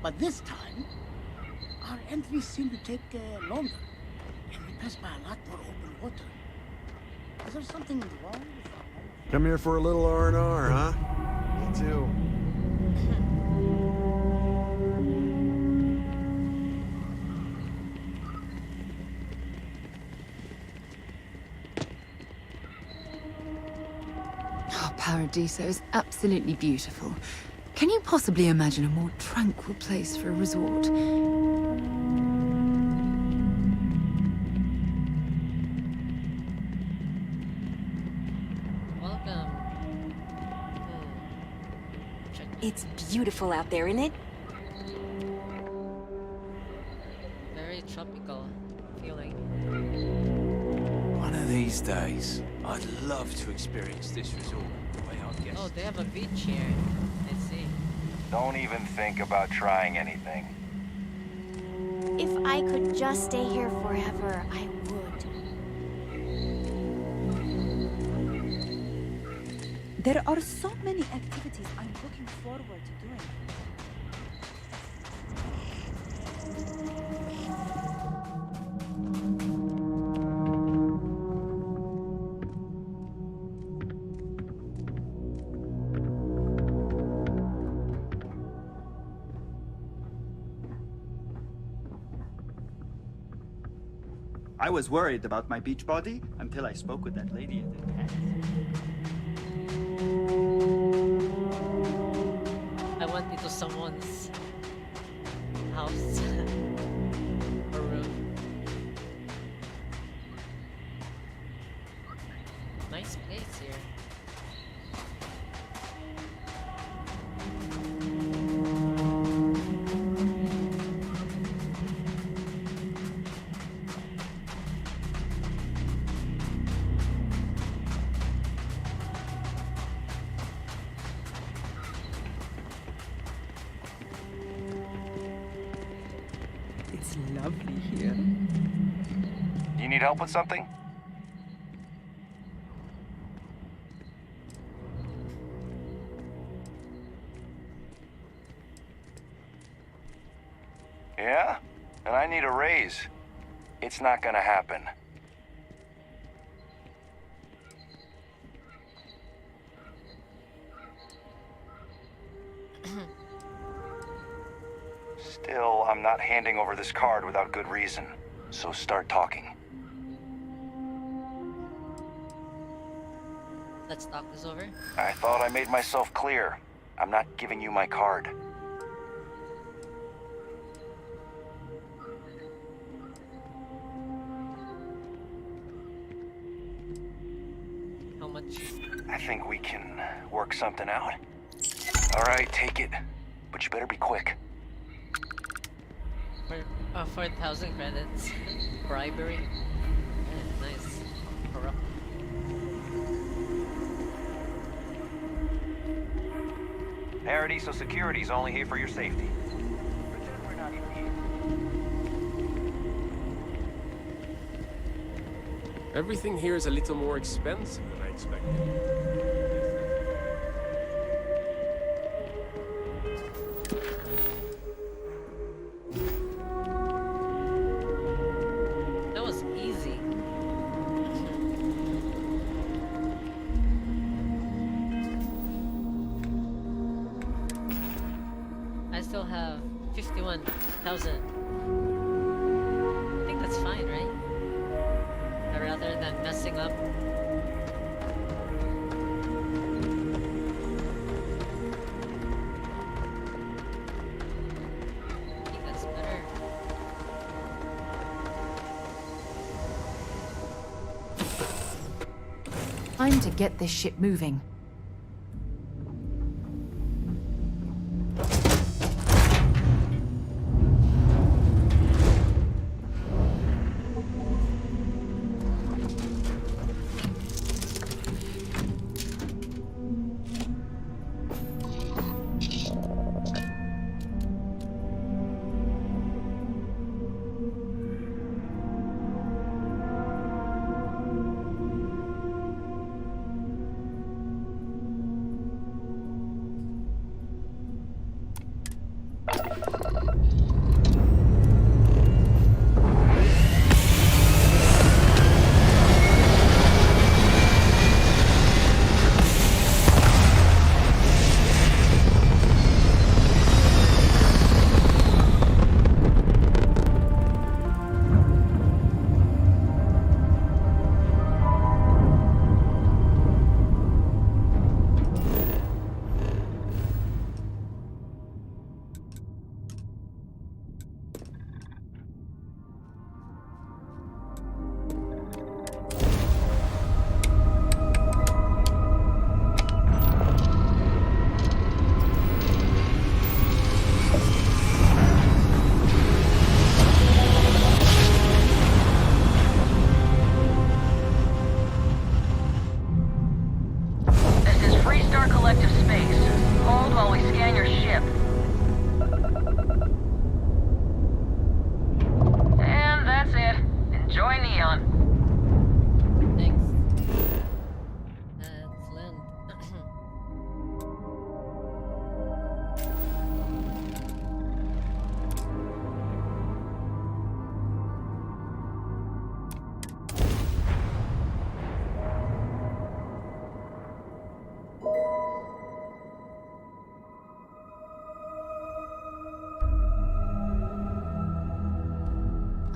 But this time, our entries seem to take longer, and we pass by a lot more open water. Is there something wrong with our... Come here for a little R&R, huh? Me too. Oh, Paradiso is absolutely beautiful. Can you possibly imagine a more tranquil place for a resort? Welcome. It's beautiful out there, isn't it? Very tropical feeling. One of these days, I'd love to experience this resort the way our guests. Oh, they have a beach here. Let's see. Don't even think about trying anything. If I could just stay here forever, I would. There are so many activities I'm looking forward to doing. I was worried about my beach body until I spoke with that lady at the tent. I went into someone's house or room. Nice place here. Lovely here. You need help with something? Yeah? And I need a raise. It's not gonna happen. Still, I'm not handing over this card without good reason. So start talking. Let's talk this over. I thought I made myself clear. I'm not giving you my card. How much? I think we can work something out. All right, take it. But you better be quick. For 4,000 credits. Bribery. Yeah, nice. Corrupt. Paradiso Security's only here for your safety. Pretend we're not even here. Everything here is a little more expensive than I expected. still have 51,000. I think that's fine, right? Rather than messing up. I think that's better. Time to get this ship moving.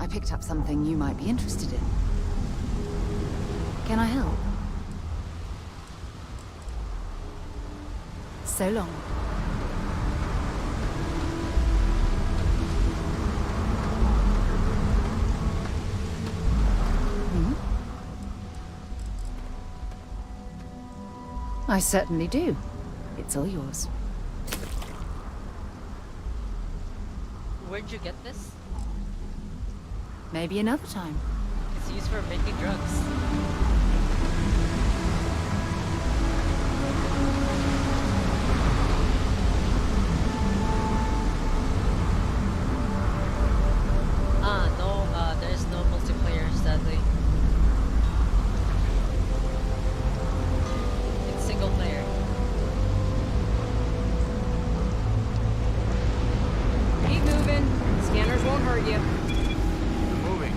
I picked up something you might be interested in. Can I help? So long. I certainly do. It's all yours. Where'd you get this? Maybe another time. It's used for making drugs. No, there's no multiplayer, sadly. It's single player. Keep moving. Scanners won't hurt you. Moving.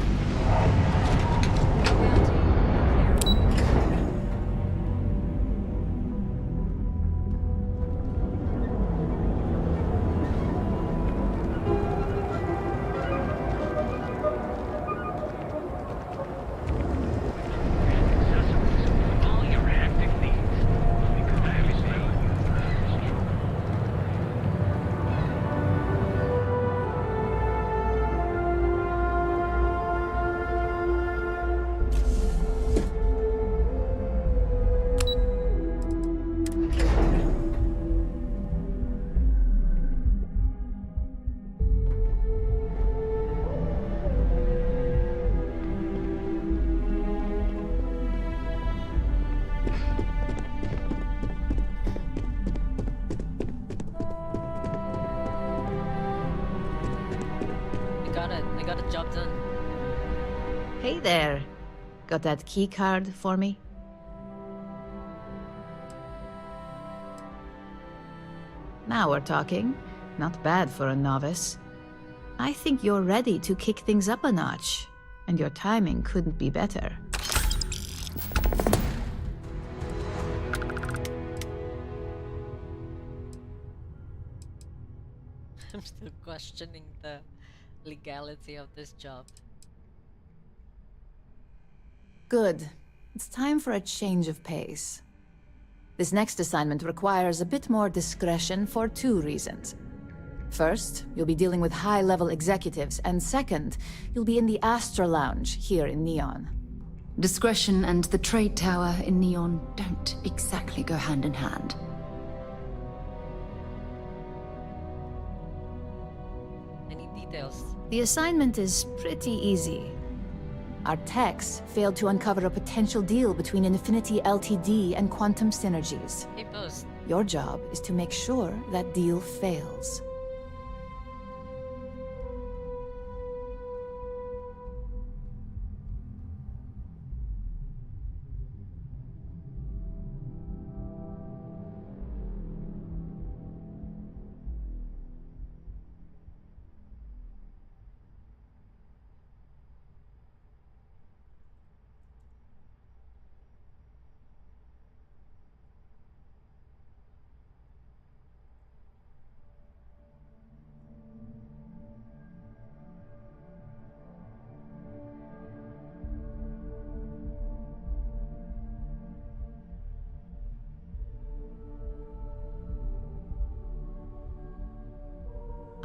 I got a job done. Hey there. Got that key card for me? Now we're talking. Not bad for a novice. I think you're ready to kick things up a notch, and your timing couldn't be better. I'm still questioning the legality of this job. Good. It's time for a change of pace. This next assignment requires a bit more discretion for 2 reasons. First, you'll be dealing with high-level executives, and second, you'll be in the Astra Lounge here in Neon. Discretion and the trade tower in Neon don't exactly go hand in hand. Any details? The assignment is pretty easy. Our techs failed to uncover a potential deal between Infinity Ltd and Quantum Synergies. Hey, boss. Your job is to make sure that deal fails.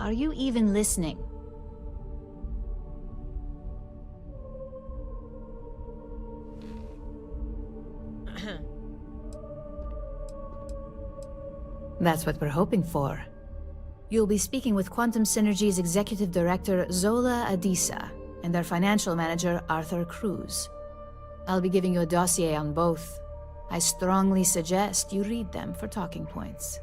Are you even listening? That's what we're hoping for. You'll be speaking with Quantum Synergy's Executive Director Zola Adisa and their Financial Manager Arthur Cruz. I'll be giving you a dossier on both. I strongly suggest you read them for talking points.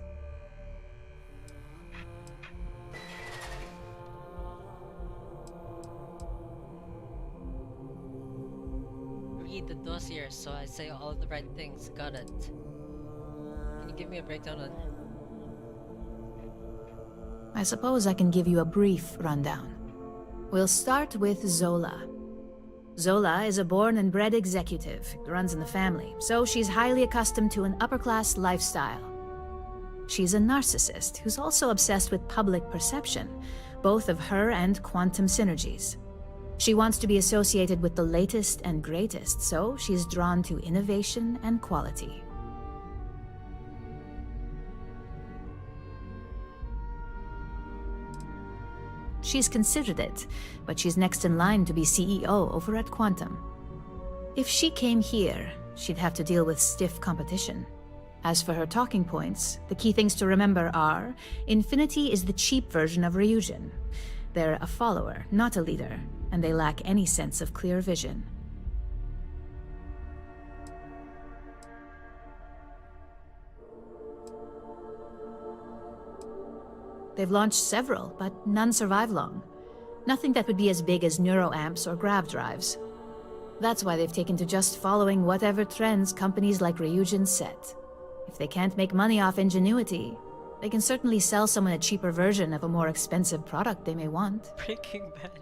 Read the dossier so I say all the right things. Got it. Can you give me a breakdown on... I suppose I can give you a brief rundown. We'll start with Zola. Zola is a born and bred executive. It runs in the family, so she's highly accustomed to an upper-class lifestyle. She's a narcissist who's also obsessed with public perception, both of her and Quantum Synergies. She wants to be associated with the latest and greatest, so she's drawn to innovation and quality. She's considered it, but she's next in line to be CEO over at Quantum. If she came here, she'd have to deal with stiff competition. As for her talking points, the key things to remember are: Infinity is the cheap version of Ryujin. They're a follower, not a leader, and they lack any sense of clear vision. They've launched several, but none survive long. Nothing that would be as big as neuroamps or grav drives. That's why they've taken to just following whatever trends companies like Ryujin set. If they can't make money off ingenuity, they can certainly sell someone a cheaper version of a more expensive product they may want. Breaking Bad.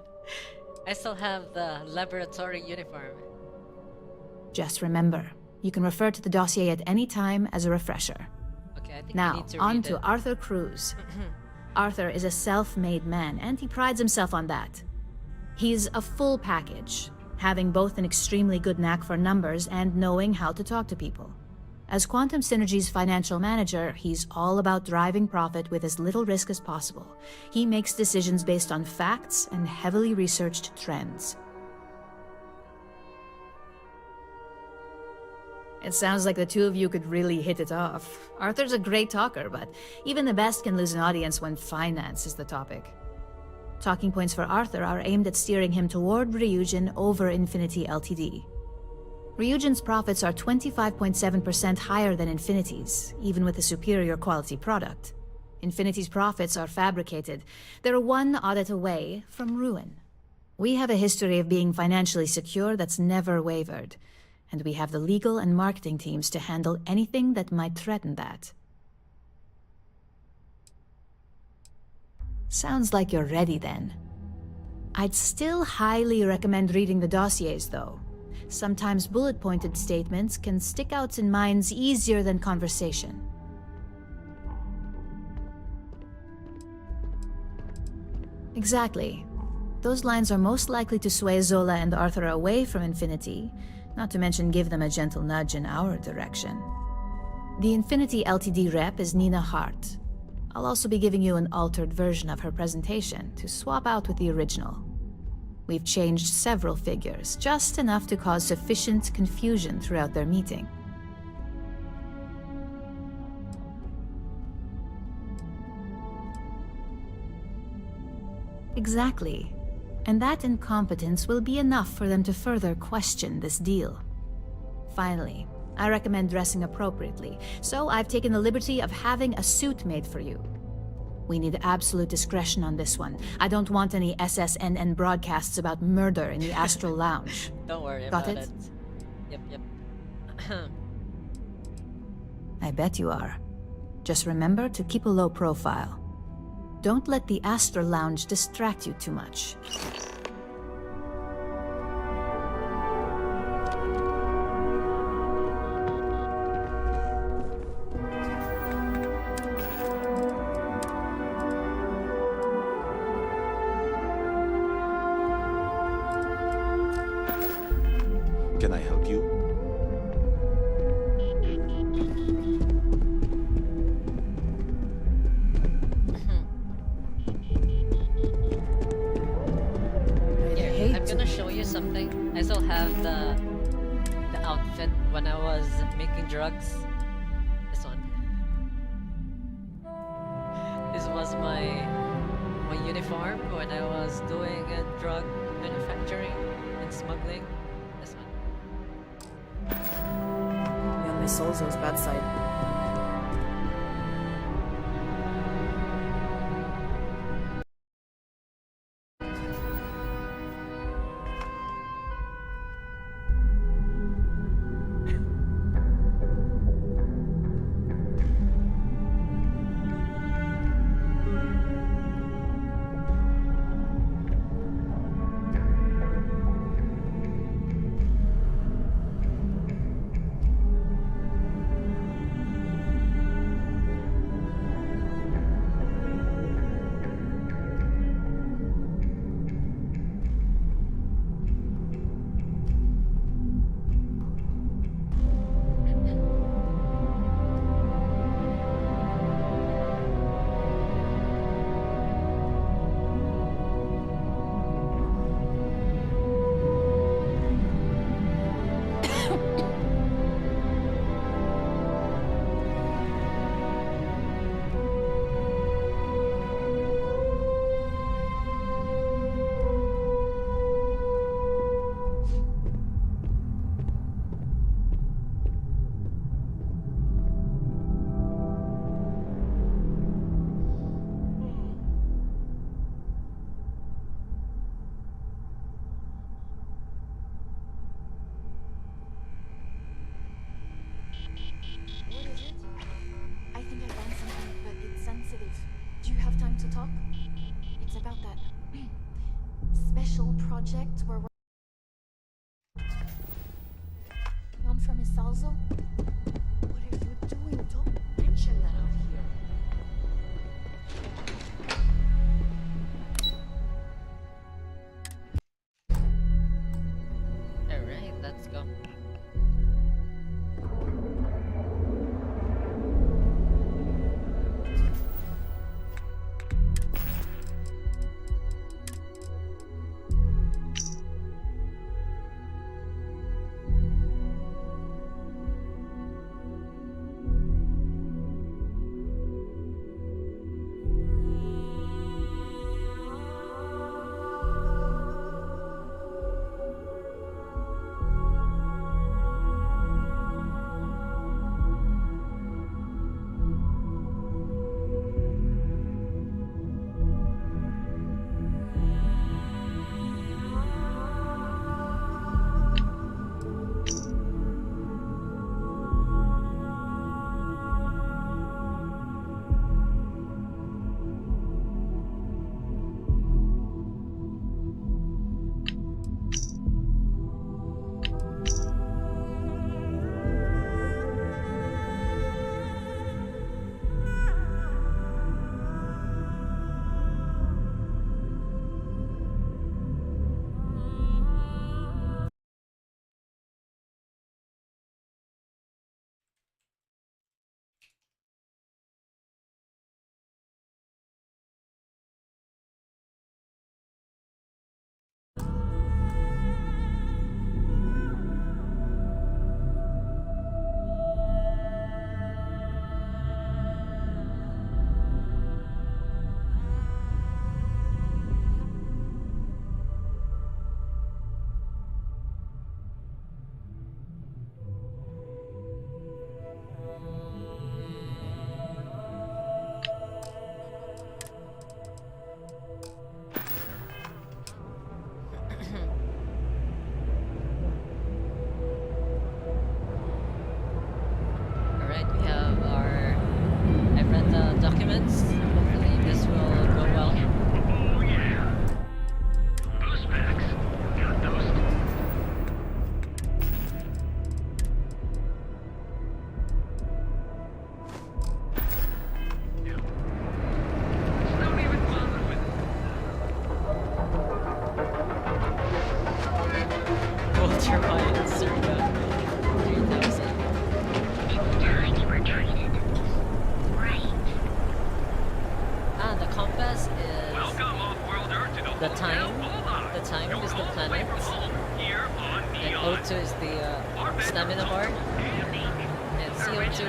I still have the laboratory uniform. Just remember, you can refer to the dossier at any time as a refresher. Okay, I think now, we need to on read to it. Arthur Cruz. Arthur is a self-made man, and he prides himself on that. He's a full package, having both an extremely good knack for numbers and knowing how to talk to people. As Quantum Synergy's financial manager, he's all about driving profit with as little risk as possible. He makes decisions based on facts and heavily researched trends. It sounds like the two of you could really hit it off. Arthur's a great talker, but even the best can lose an audience when finance is the topic. Talking points for Arthur are aimed at steering him toward Ryujin over Infinity Ltd. Ryujin's profits are 25.7% higher than Infinity's, even with a superior quality product. Infinity's profits are fabricated. They're one audit away from ruin. We have a history of being financially secure that's never wavered, and we have the legal and marketing teams to handle anything that might threaten that. Sounds like you're ready then. I'd still highly recommend reading the dossiers, though. Sometimes bullet-pointed statements can stick out in minds easier than conversation. Exactly. Those lines are most likely to sway Zola and Arthur away from Infinity, not to mention give them a gentle nudge in our direction. The Infinity LTD rep is Nina Hart. I'll also be giving you an altered version of her presentation to swap out with the original. We've changed several figures, just enough to cause sufficient confusion throughout their meeting. Exactly. And that incompetence will be enough for them to further question this deal. Finally, I recommend dressing appropriately, so I've taken the liberty of having a suit made for you. We need absolute discretion on this one. I don't want any SSNN broadcasts about murder in the Astral Lounge. Don't worry Got about it? Yep. I bet you are. Just remember to keep a low profile. Don't let the Astral Lounge distract you too much. Can I help you? Here, I'm gonna show you something. I still have the outfit when I was making drugs. This one. This was my uniform when I was doing drug manufacturing and smuggling. This one. Young Miss Solzo's bad side. Project where we're on for Miss Salzo? What are you doing? Don't mention that out here. Alright, let's go.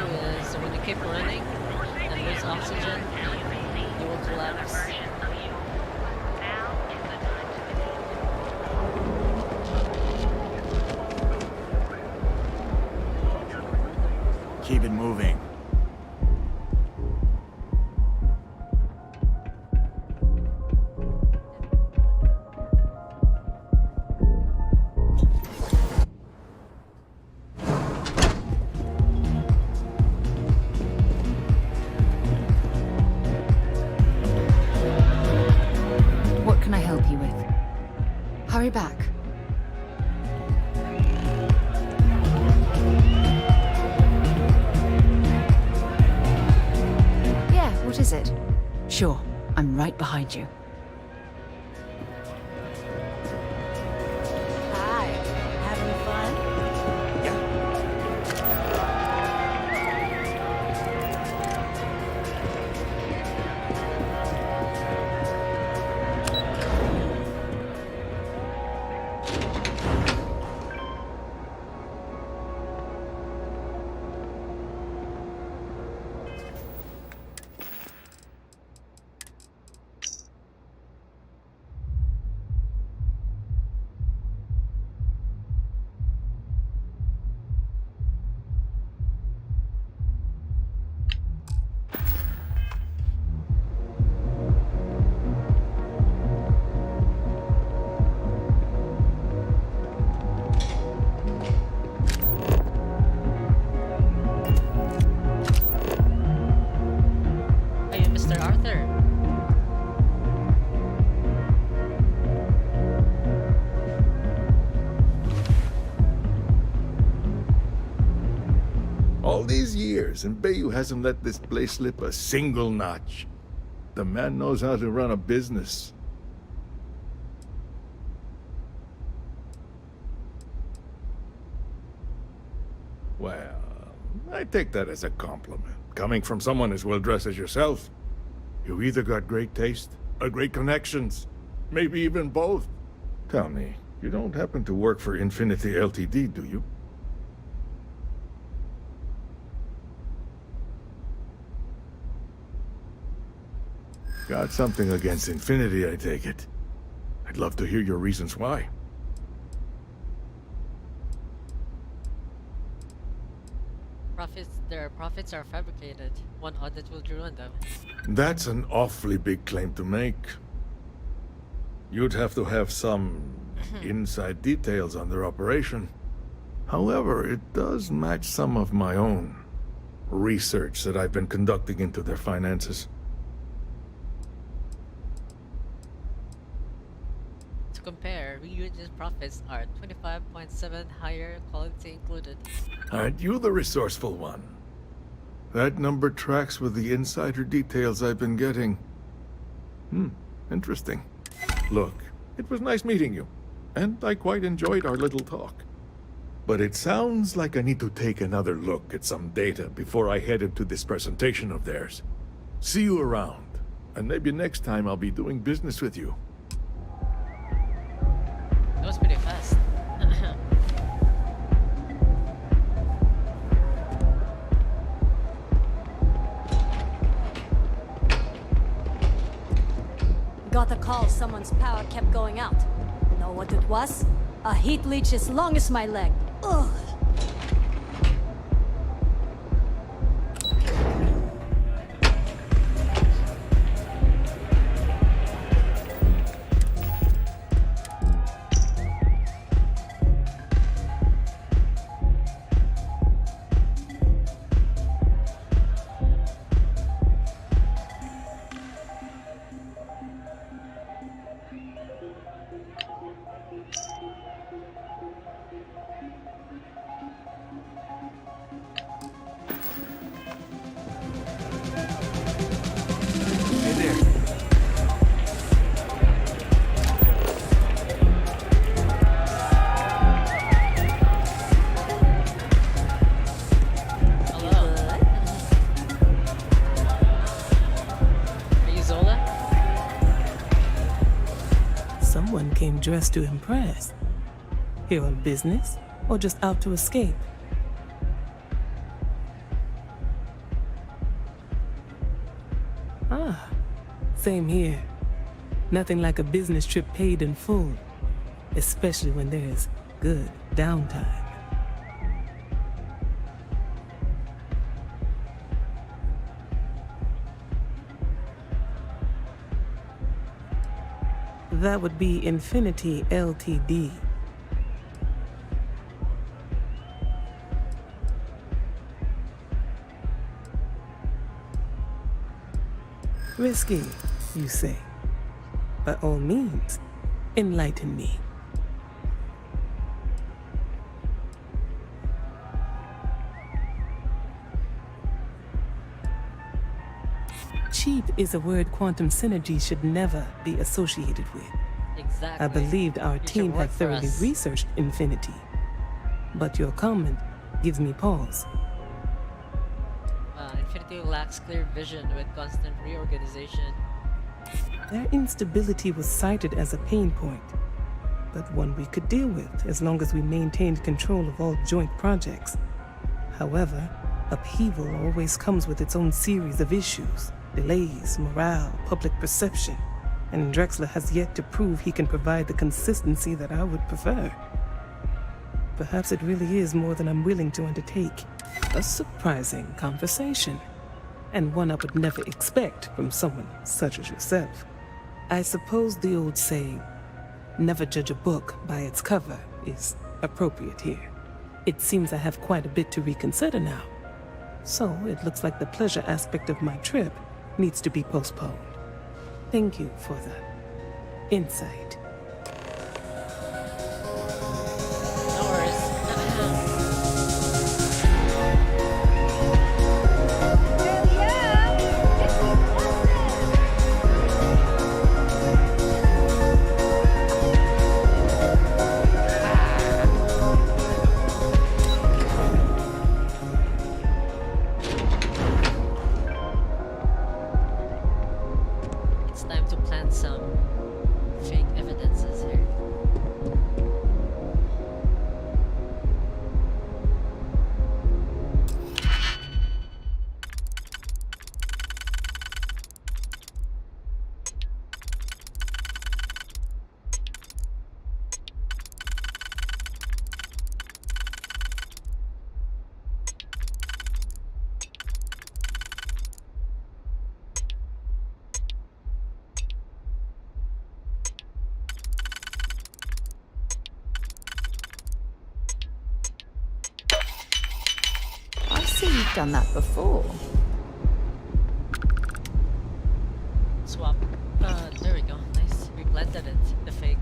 is when you keep running and lose oxygen, you will collapse. Keep it moving. What can I help you with? Hurry back. What is it? Sure, I'm right behind you. Hi, having fun? All these years, and Bayou hasn't let this place slip a single notch. The man knows how to run a business. Well, I take that as a compliment. Coming from someone as well-dressed as yourself. You either got great taste, or great connections. Maybe even both. Tell me, you don't happen to work for Infinity Ltd, do you? Got something against Infinity, I take it. I'd love to hear your reasons why. Their profits are fabricated. One audit will ruin them. That's an awfully big claim to make. You'd have to have some inside details on their operation. However, it does match some of my own research that I've been conducting into their finances. To compare, Ryujin's profits are 25.7 higher, quality included. Aren't you the resourceful one? That number tracks with the insider details I've been getting. Interesting. Look, it was nice meeting you, and I quite enjoyed our little talk. But it sounds like I need to take another look at some data before I head into this presentation of theirs. See you around, and maybe next time I'll be doing business with you. That was pretty fast. Got a call, someone's power kept going out. Know what it was? A heat leech as long as my leg. Ugh. Dressed to impress. Here on business, or just out to escape? Ah, same here. Nothing like a business trip paid in full, especially when there's good downtime. That would be Infinity Ltd. Risky, you say? By all means, enlighten me. Cheap is a word quantum synergy should never be associated with. Exactly. I believed our team had thoroughly researched Infinity, but your comment gives me pause. Infinity lacks clear vision with constant reorganization. Their instability was cited as a pain point, but one we could deal with as long as we maintained control of all joint projects. However, upheaval always comes with its own series of issues. Delays, morale, public perception, and Drexler has yet to prove he can provide the consistency that I would prefer. Perhaps it really is more than I'm willing to undertake. A surprising conversation, and one I would never expect from someone such as yourself. I suppose the old saying, never judge a book by its cover, is appropriate here. It seems I have quite a bit to reconsider now. So it looks like the pleasure aspect of my trip needs to be postponed. Thank you for the insight. No worries. It's time to plant some fake evidences here. I see you've done that before. Swap. There we go. Nice. We planted it. The fake.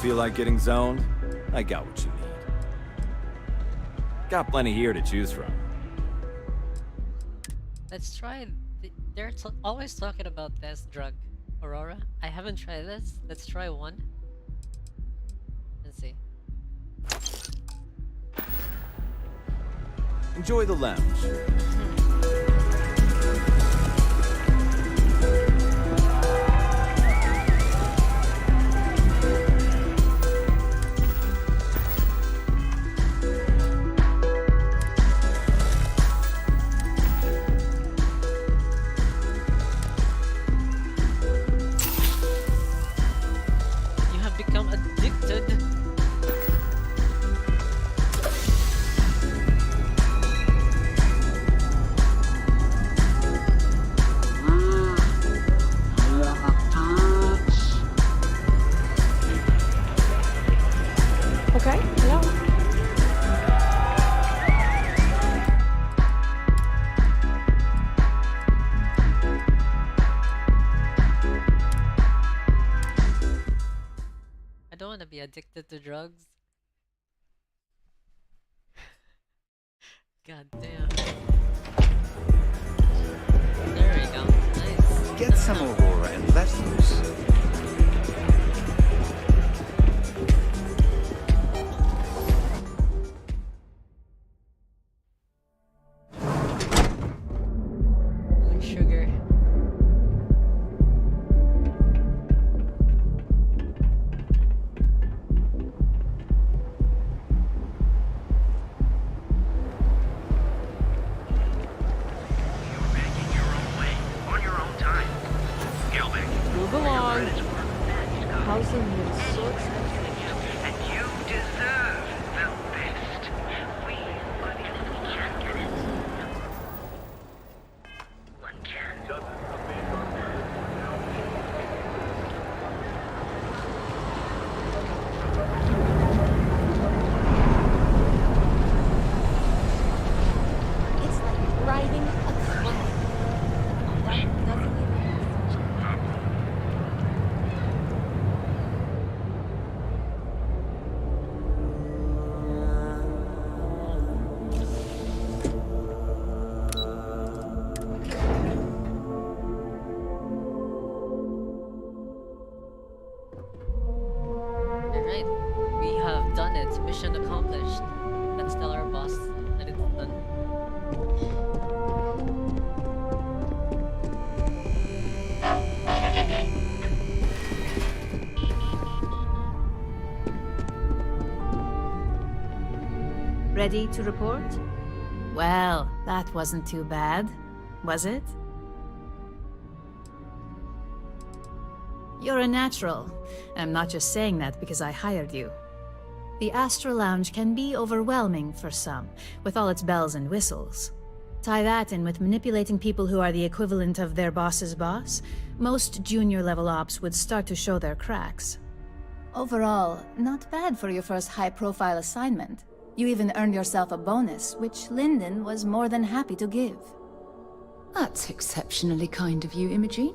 Feel like getting zoned? I got what you need. Got plenty here to choose from. Let's try. They're always talking about this drug, Aurora. I haven't tried this. Let's try one. Let's see. Enjoy the lounge. addicted to drugs. God damn. There we go. Nice. Get some Aurora and let loose. Sugar. Move along. Housing is so expensive. And you deserve the best. But if we can't get it, one can. It's like riding a cloud. That doesn't even Alright, we have done it. Mission accomplished. Let's tell our boss that it's done. Ready to report? Well, that wasn't too bad, was it? You're a natural. I'm not just saying that because I hired you. The Astra Lounge can be overwhelming for some, with all its bells and whistles. Tie that in with manipulating people who are the equivalent of their boss's boss, most junior-level ops would start to show their cracks. Overall, not bad for your first high-profile assignment. You even earned yourself a bonus, which Lyndon was more than happy to give. That's exceptionally kind of you, Imogen.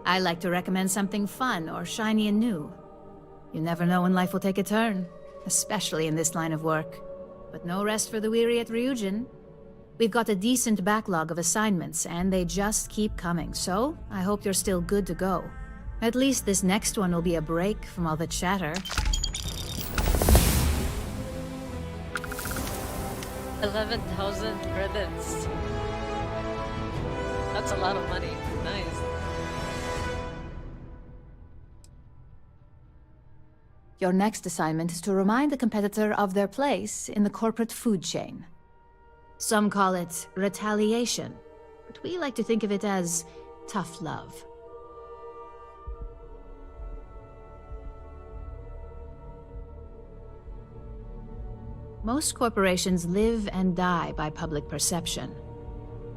I like to recommend something fun or shiny and new. You never know when life will take a turn, especially in this line of work. But no rest for the weary at Ryujin. We've got a decent backlog of assignments, and they just keep coming, so I hope you're still good to go. At least this next one will be a break from all the chatter. 11,000 credits. That's a lot of money. Nice. Your next assignment is to remind the competitor of their place in the corporate food chain. Some call it retaliation, but we like to think of it as tough love. Most corporations live and die by public perception.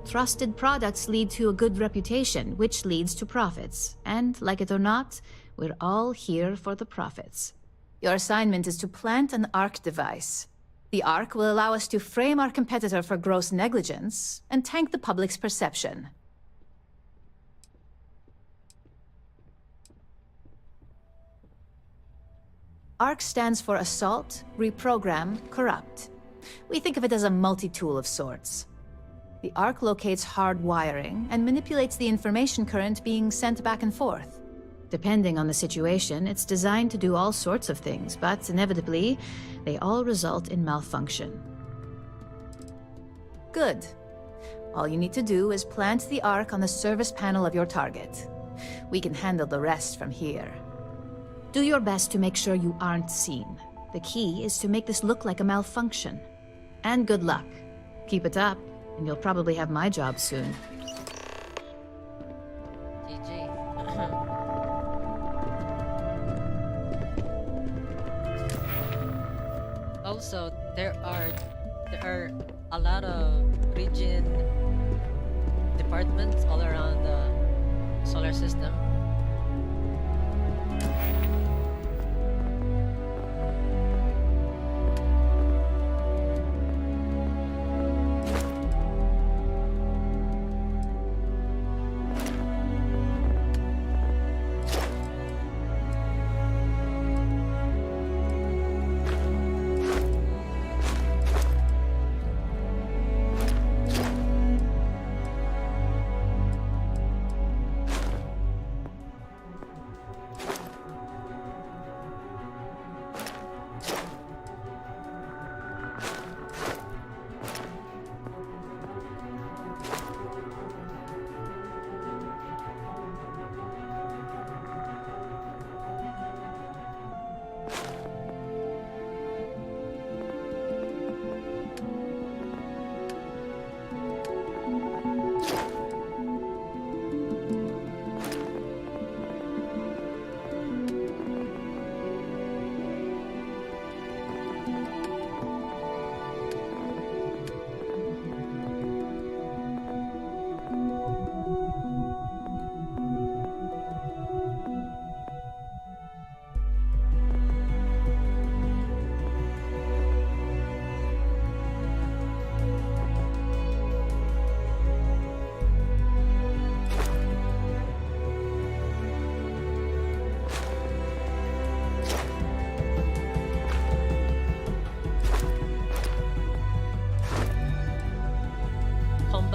Trusted products lead to a good reputation, which leads to profits. And, like it or not, we're all here for the profits. Your assignment is to plant an ARC device. The ARC will allow us to frame our competitor for gross negligence and tank the public's perception. ARC stands for Assault, Reprogram, Corrupt. We think of it as a multi-tool of sorts. The ARC locates hard wiring and manipulates the information current being sent back and forth. Depending on the situation, it's designed to do all sorts of things, but inevitably, they all result in malfunction. Good. All you need to do is plant the ARC on the service panel of your target. We can handle the rest from here. Do your best to make sure you aren't seen. The key is to make this look like a malfunction. And good luck. Keep it up, and you'll probably have my job soon. GG. Also, there are a lot of region departments all around the solar system.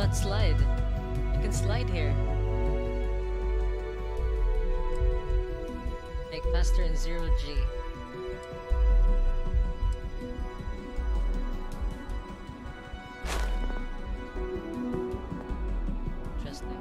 not slide. You can slide here. Make faster in 0G. Interesting.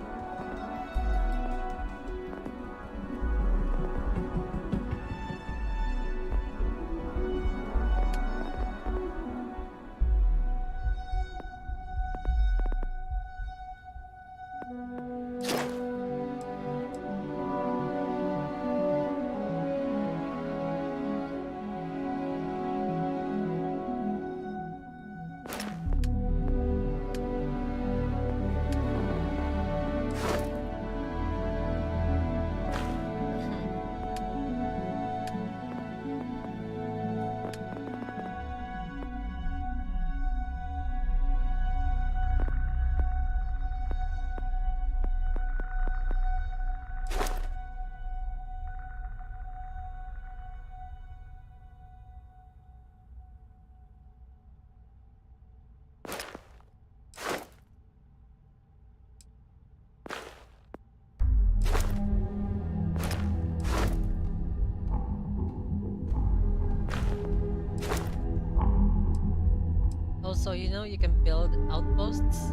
Also, you know, you can build outposts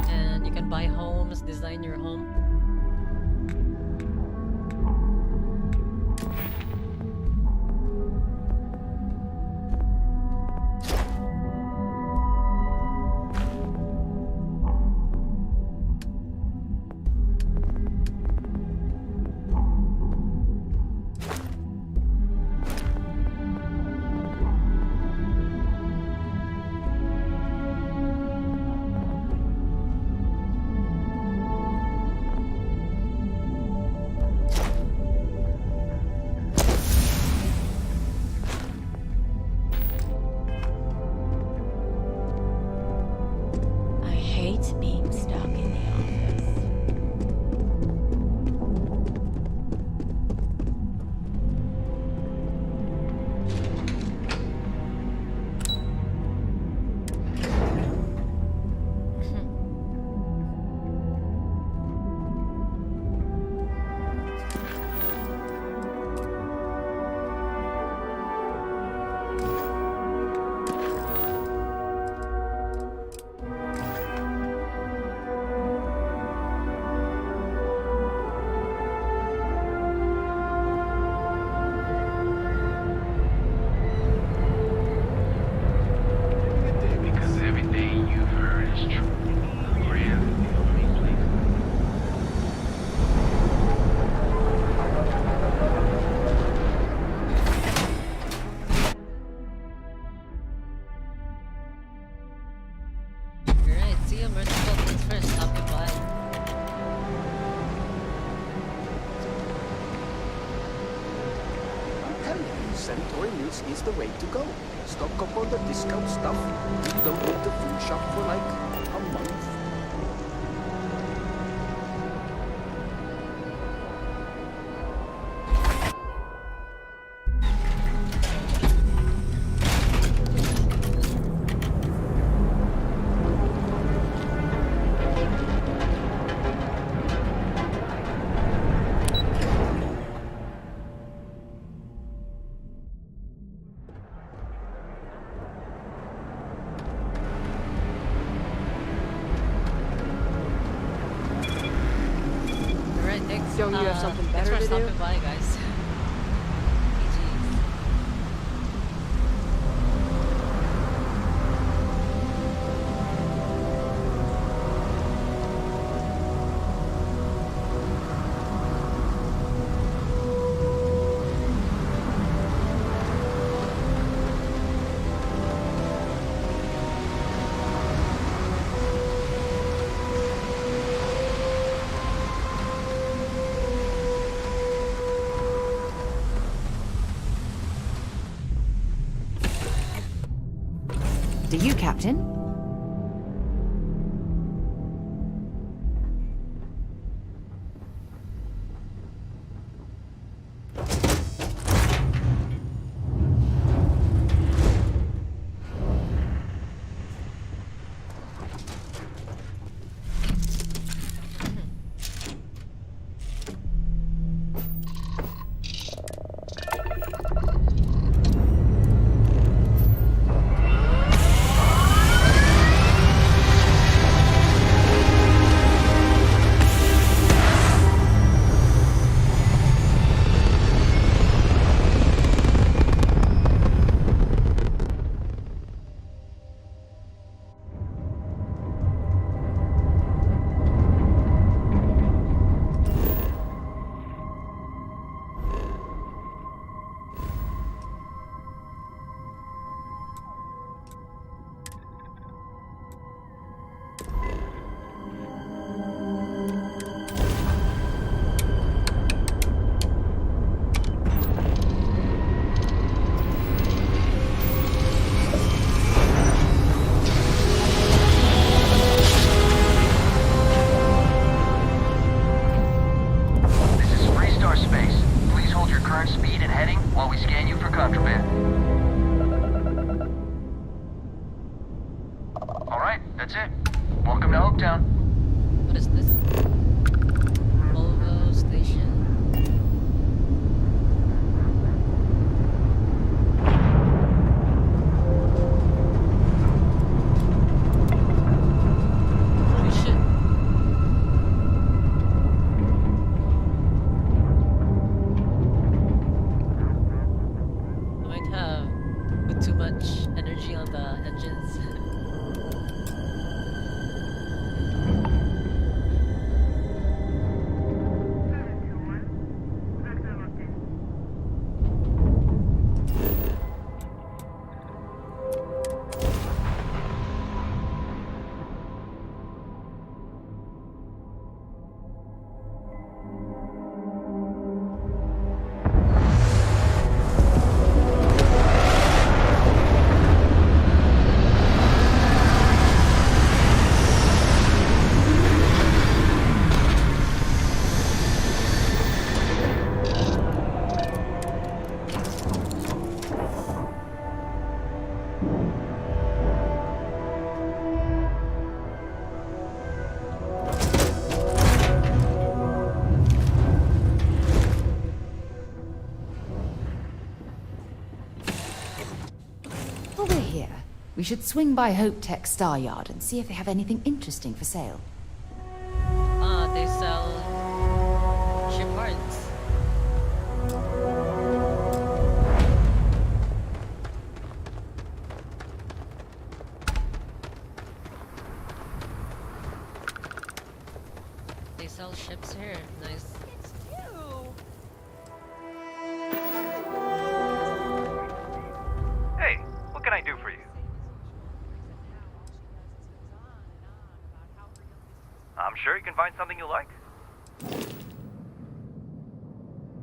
and you can buy homes, design your home. Is the way to go. Stock up on the discount stuff. You don't need the food shop for like a month. Don't you have something better to do? Thanks for stopping by, guys. Do you, Captain? contraband. Alright, that's it. Welcome to Oaktown. What is this? Volvo station. Holy shit. I might have put too much energy on the engines. While we're here, we should swing by Hope Tech Star Yard and see if they have anything interesting for sale. Ah, they sell ship parts. They sell ships here. Nice. Hey, what can I do for you? I'm sure you can find something you like.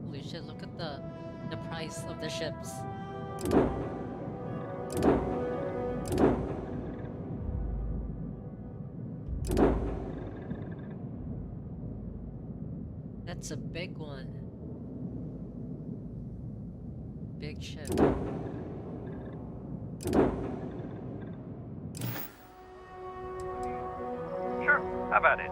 Holy shit, look at the price of the ships. That's a big one. Big ship. Sure, how about it?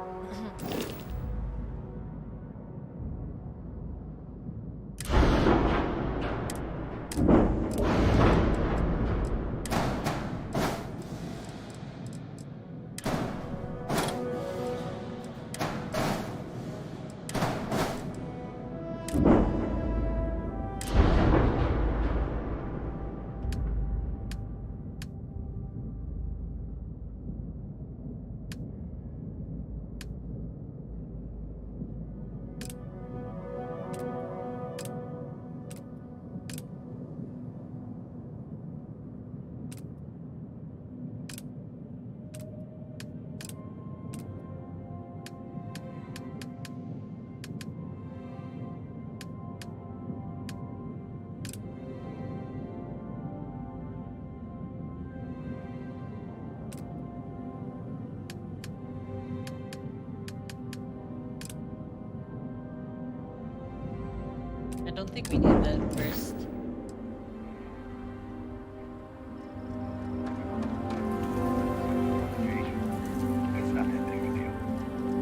I don't think we need that first.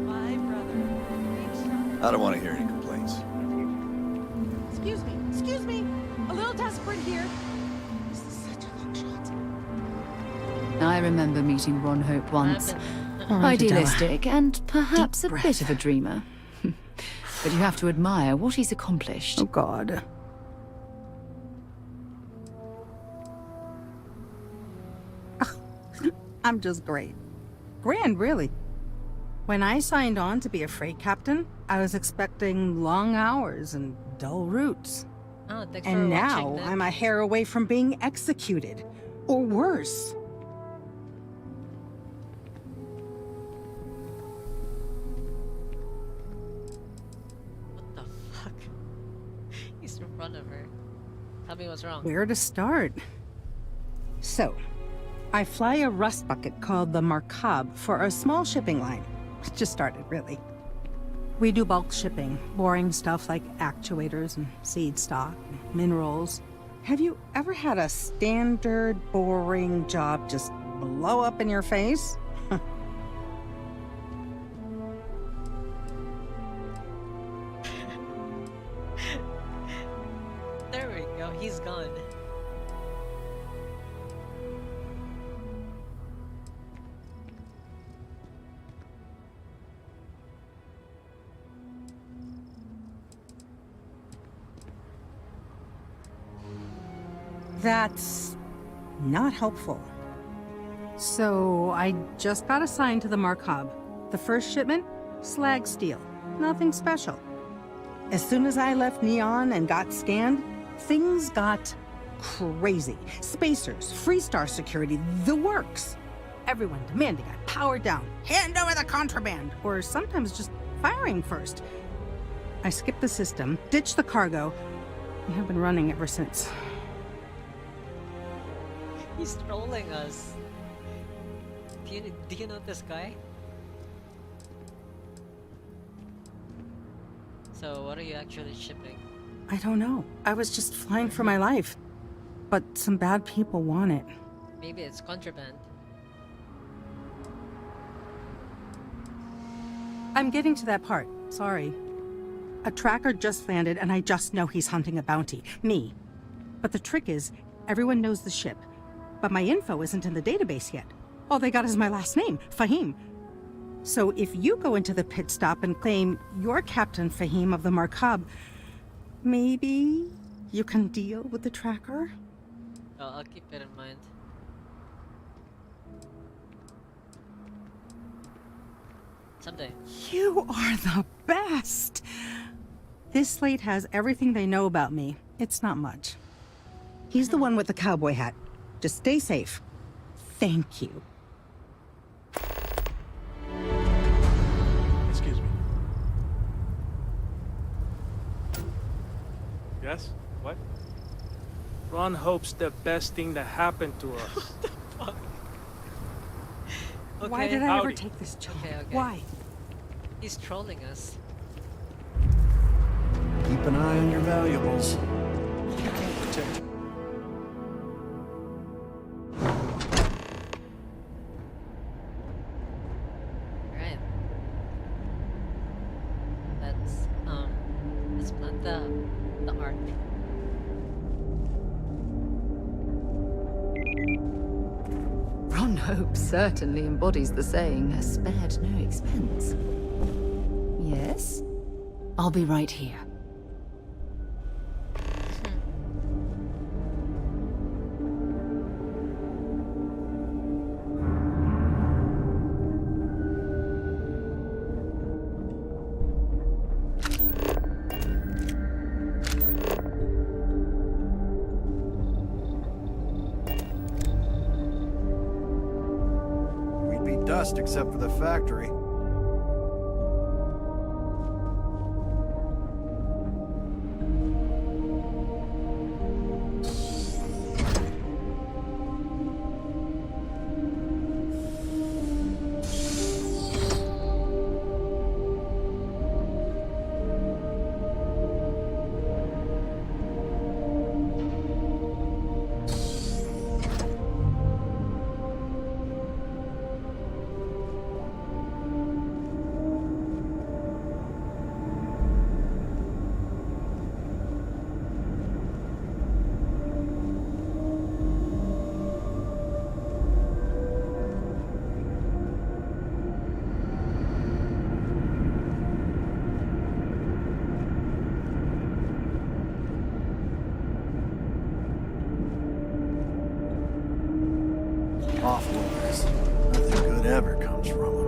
My brother. I don't want to hear any complaints. Excuse me. A little desperate here. This is such a long shot. I remember meeting Ron Hope once. Alright, Idealistic and perhaps Deep a bit of a dreamer. But you have to admire what he's accomplished. Oh God. I'm just great. Grand, really. When I signed on to be a freight captain, I was expecting long hours and dull routes. Oh, thanks for And watching, now Nick. I'm a hair away from being executed. Or worse. What the fuck? He's in front of her. Tell me what's wrong. Where to start? So, I fly a rust bucket called the Markab for a small shipping line. It just started, really. We do bulk shipping, boring stuff like actuators and seed stock, and minerals. Have you ever had a standard, boring job just blow up in your face? There we go, he's gone. That's not helpful. So I just got assigned to the Markov. The first shipment, slag steel. Nothing special. As soon as I left Neon and got scanned, things got crazy. Spacers, Freestar security, the works. Everyone demanding I power down, hand over the contraband, or sometimes just firing first. I skipped the system, ditched the cargo, and have been running ever since. He's trolling us. Do you know this guy? So what are you actually shipping? I don't know. I was just flying for my life. But some bad people want it. Maybe it's contraband. I'm getting to that part. Sorry. A tracker just landed and I just know he's hunting a bounty. Me. But the trick is, everyone knows the ship. But my info isn't in the database yet. All they got is my last name, Fahim. So if you go into the pit stop and claim you're Captain Fahim of the Markab, maybe you can deal with the tracker? Oh, I'll keep it in mind. Someday. You are the best! This slate has everything they know about me. It's not much. He's the one with the cowboy hat. Just stay safe. Thank you. Excuse me. Yes? What? Ron hopes the best thing that happened to us. Okay. Why did I ever Howdy. take this job? Okay. Why? He's trolling us. Keep an eye on your valuables. You can't protect. Right. Let's plant the arc. Ron Hope certainly embodies the saying, spared no expense. Yes? I'll be right here. We'd be dust except for the factory. Off-worlders. Nothing good ever comes from them.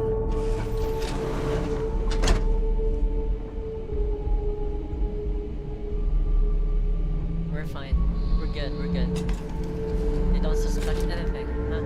We're fine. We're good. We're good. They don't suspect anything, huh?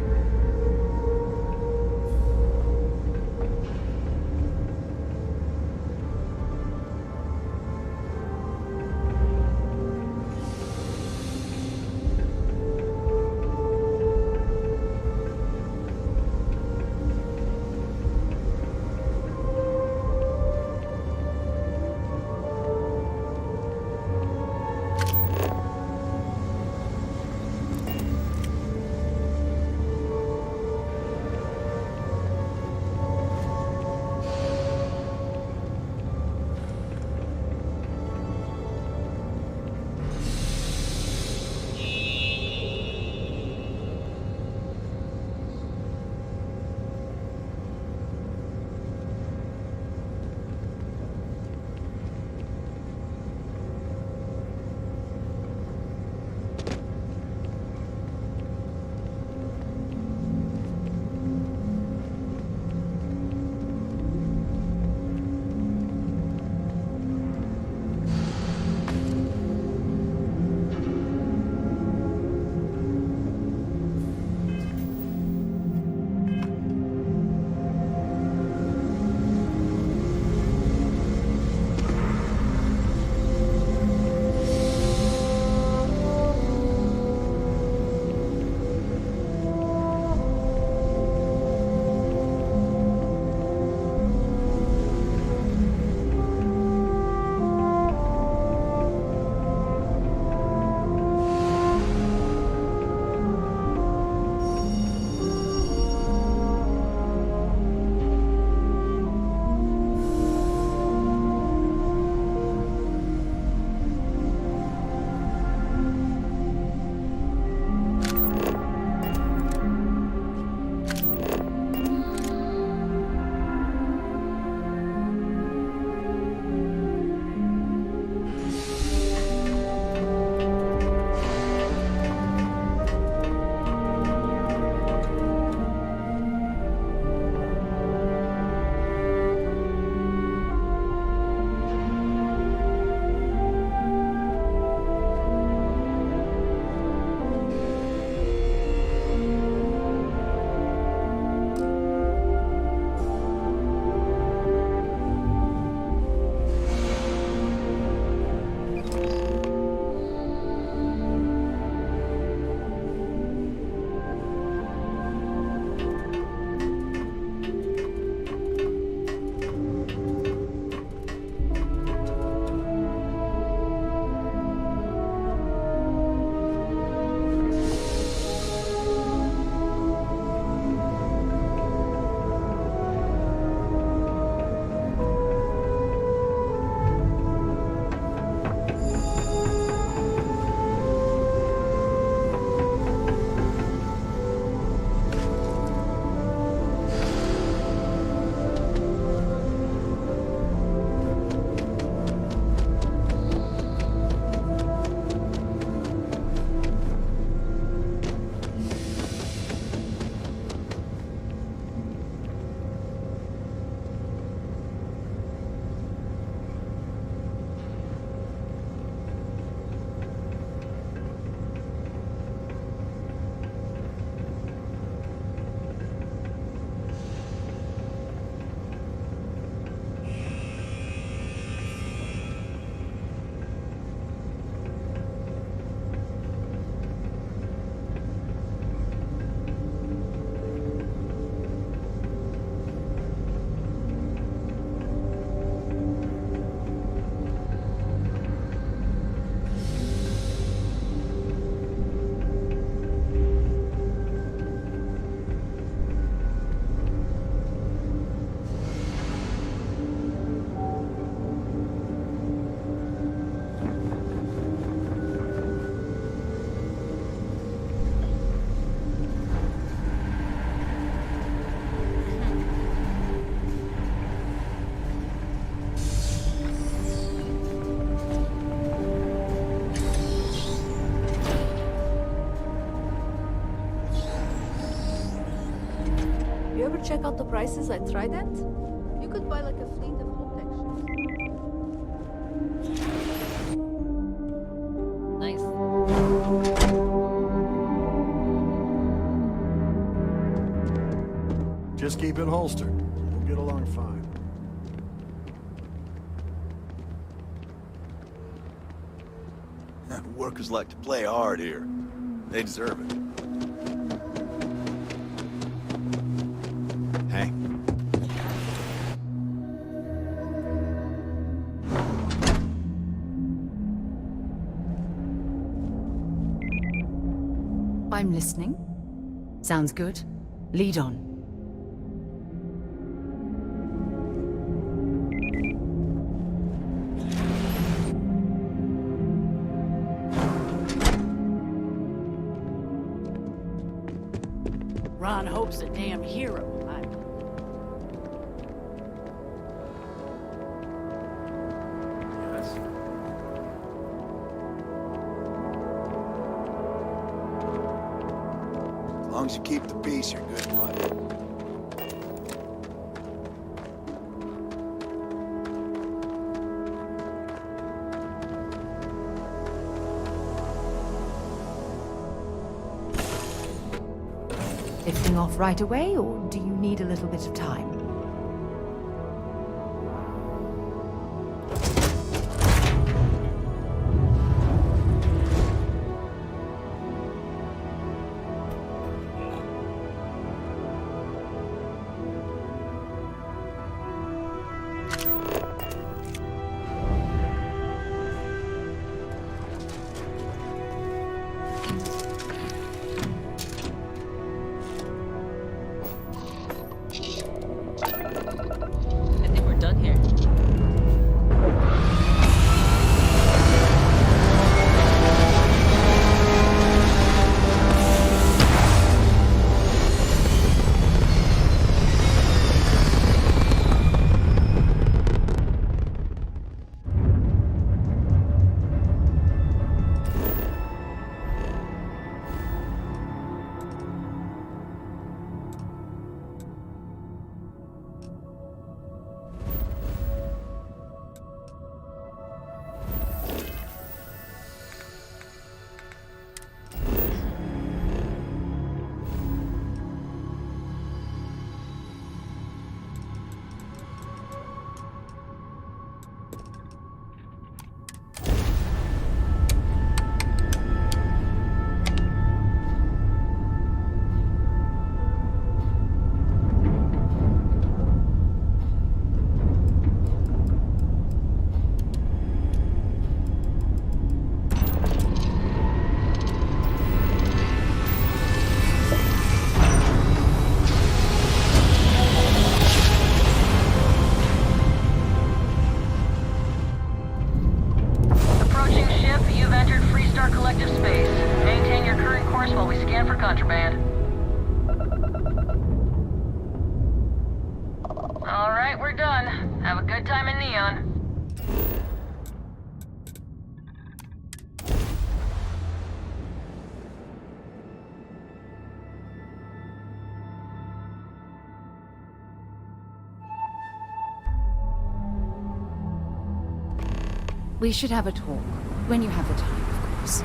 check out the prices at Trident? You could buy like a fleet of home tech Nice. Just keep it holstered. We'll get along fine. Workers like to play hard here. They deserve it. Hey. I'm listening. Sounds good. Lead on. Ron Hope's a damn hero. Yes. As long as you keep the peace, you're good, bud. Lifting off right away, or do you need a little bit of time? I think we're done here. contraband. Alright, we're done. Have a good time in Neon. We should have a talk, when you have the time, of course.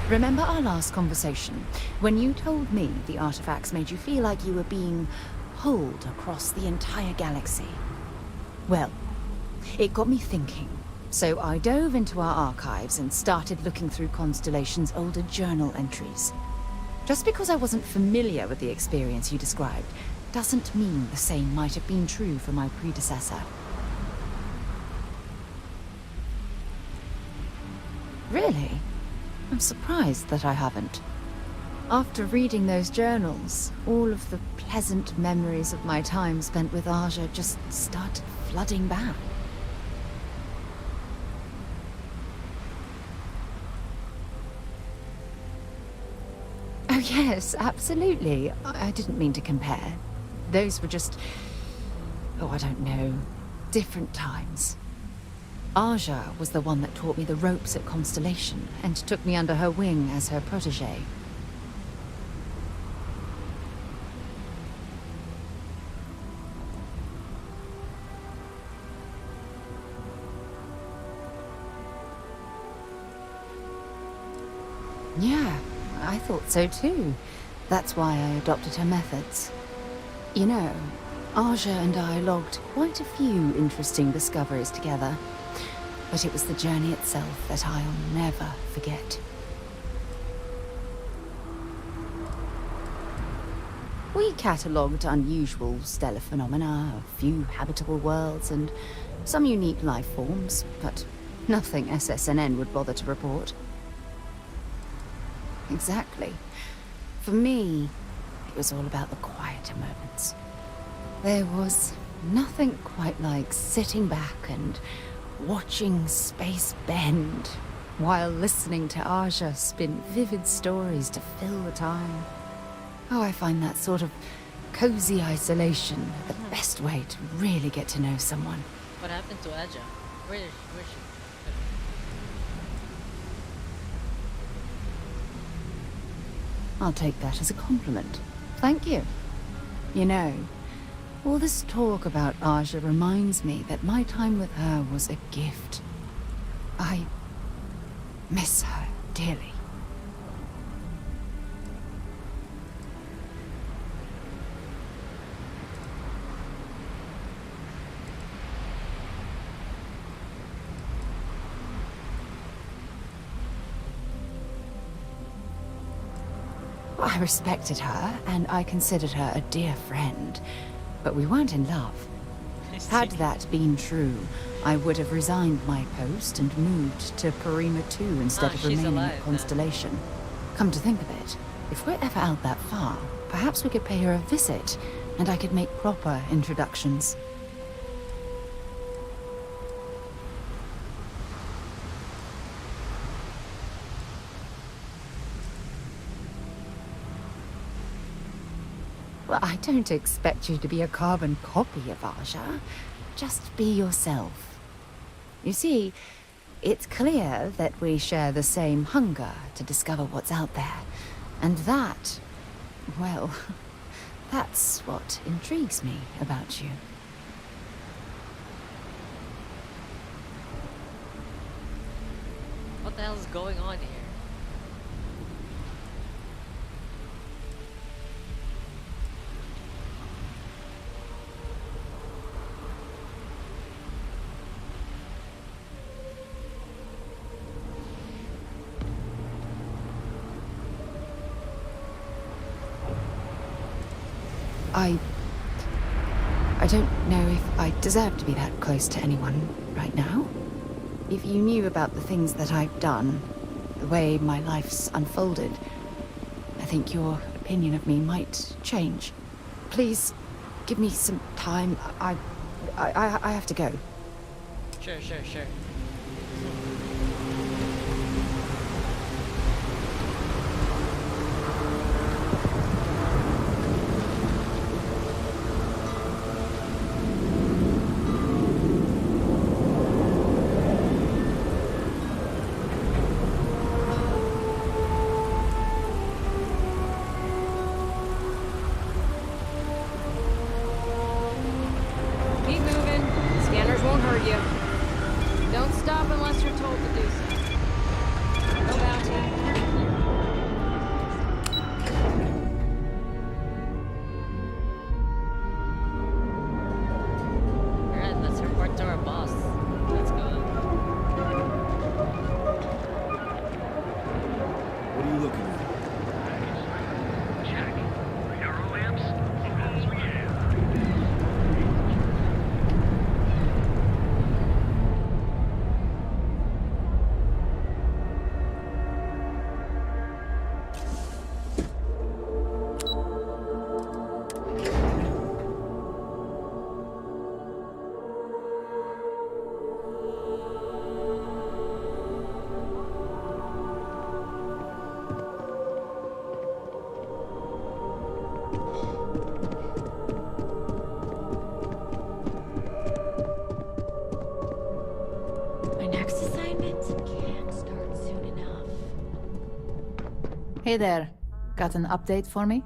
Remember our last conversation, when you told me the artifacts made you feel like you were being pulled across the entire galaxy? Well, it got me thinking, so I dove into our archives and started looking through Constellation's older journal entries. Just because I wasn't familiar with the experience you described, doesn't mean the same might have been true for my predecessor. Really? I'm surprised that I haven't. After reading those journals, all of the pleasant memories of my time spent with Asia just started flooding back. Oh yes, absolutely. I didn't mean to compare. Those were just... oh, I don't know. Different times. Aja was the one that taught me the ropes at Constellation and took me under her wing as her protégé. Yeah, I thought so too. That's why I adopted her methods. You know, Aja and I logged quite a few interesting discoveries together. But it was the journey itself that I'll never forget. We catalogued unusual stellar phenomena, a few habitable worlds, and some unique life forms, but nothing SSNN would bother to report. Exactly. For me, it was all about the quieter moments. There was nothing quite like sitting back and watching space bend while listening to Aja spin vivid stories to fill the time. Oh, I find that sort of cozy isolation the best way to really get to know someone. What happened to Aja? Where is she? I'll take that as a compliment. Thank you. You know, all this talk about Aja reminds me that my time with her was a gift. I miss her dearly. I respected her, and I considered her a dear friend, but we weren't in love. Had that been true, I would have resigned my post and moved to Parima 2 instead of remaining at Constellation. Come to think of it, if we're ever out that far, perhaps we could pay her a visit, and I could make proper introductions. Well, I don't expect you to be a carbon copy of Aja. Just be yourself. You see, it's clear that we share the same hunger to discover what's out there. And that, well, that's what intrigues me about you. What the hell's going on here? I don't know if I deserve to be that close to anyone right now. If you knew about the things that I've done, the way my life's unfolded, I think your opinion of me might change. Please, give me some time. I have to go. Sure. Keep moving. Scanners won't hurt you. Don't stop unless you're told to do so. No bounty. Alright, let's report to our boss. Let's go. What are you looking at? My next assignment can't start soon enough. Hey there. Got an update for me?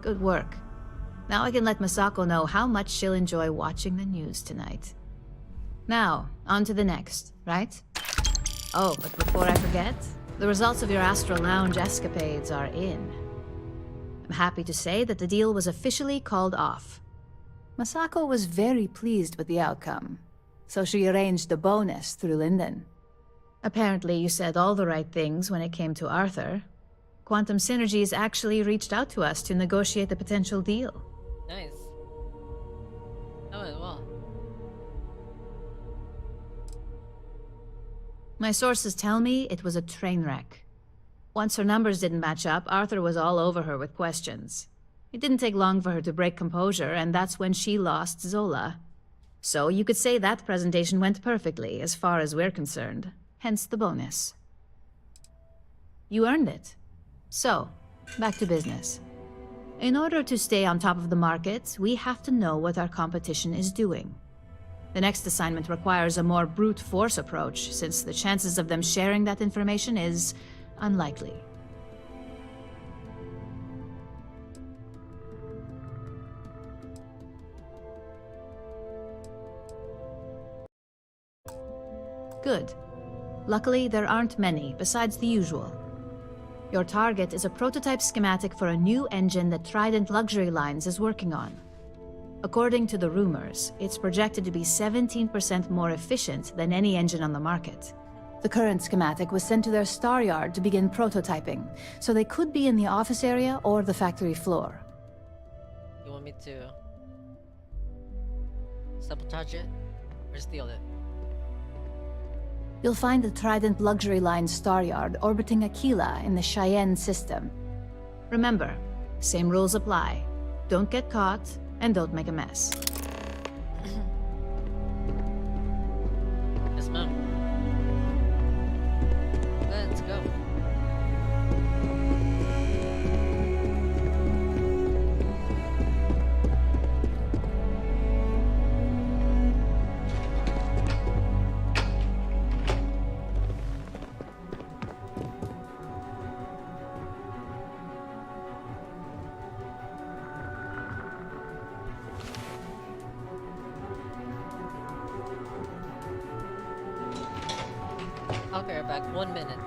Good work. Now I can let Masako know how much she'll enjoy watching the news tonight. Now, on to the next, right? Oh, but before I forget, the results of your Astral Lounge escapades are in. I'm happy to say that the deal was officially called off. Masako was very pleased with the outcome, so she arranged a bonus through Linden. Apparently you said all the right things when it came to Arthur. Quantum Synergies actually reached out to us to negotiate the potential deal. Nice. That went well. My sources tell me it was a train wreck. Once her numbers didn't match up, Arthur was all over her with questions. It didn't take long for her to break composure, and that's when she lost Zola. So you could say that presentation went perfectly, as far as we're concerned. Hence the bonus. You earned it. So, back to business. In order to stay on top of the market, we have to know what our competition is doing. The next assignment requires a more brute force approach, since the chances of them sharing that information is unlikely. Good. Luckily, there aren't many, besides the usual. Your target is a prototype schematic for a new engine that Trident Luxury Lines is working on. According to the rumors, it's projected to be 17% more efficient than any engine on the market. The current schematic was sent to their star yard to begin prototyping, so they could be in the office area or the factory floor. You want me to sabotage it or steal it? You'll find the Trident Luxury Line star yard orbiting Aquila in the Cheyenne system. Remember, same rules apply. Don't get caught, and don't make a mess. Yes, ma'am. Let's go. I'll be right back. 1 minute.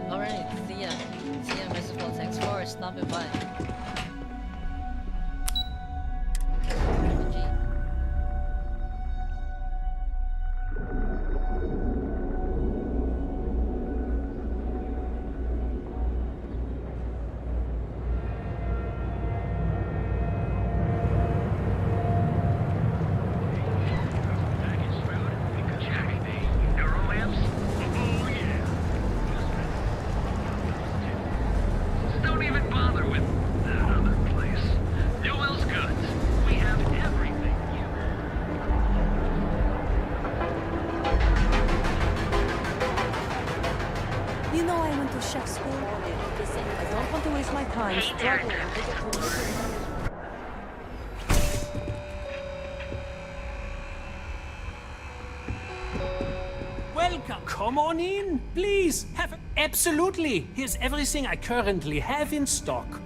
Alright, see ya. See ya, Mr. Thanks for stopping by. GG. went to chef school. I don't want to waste my time struggling to get to Welcome. Come on in, please. Absolutely. Here's everything I currently have in stock.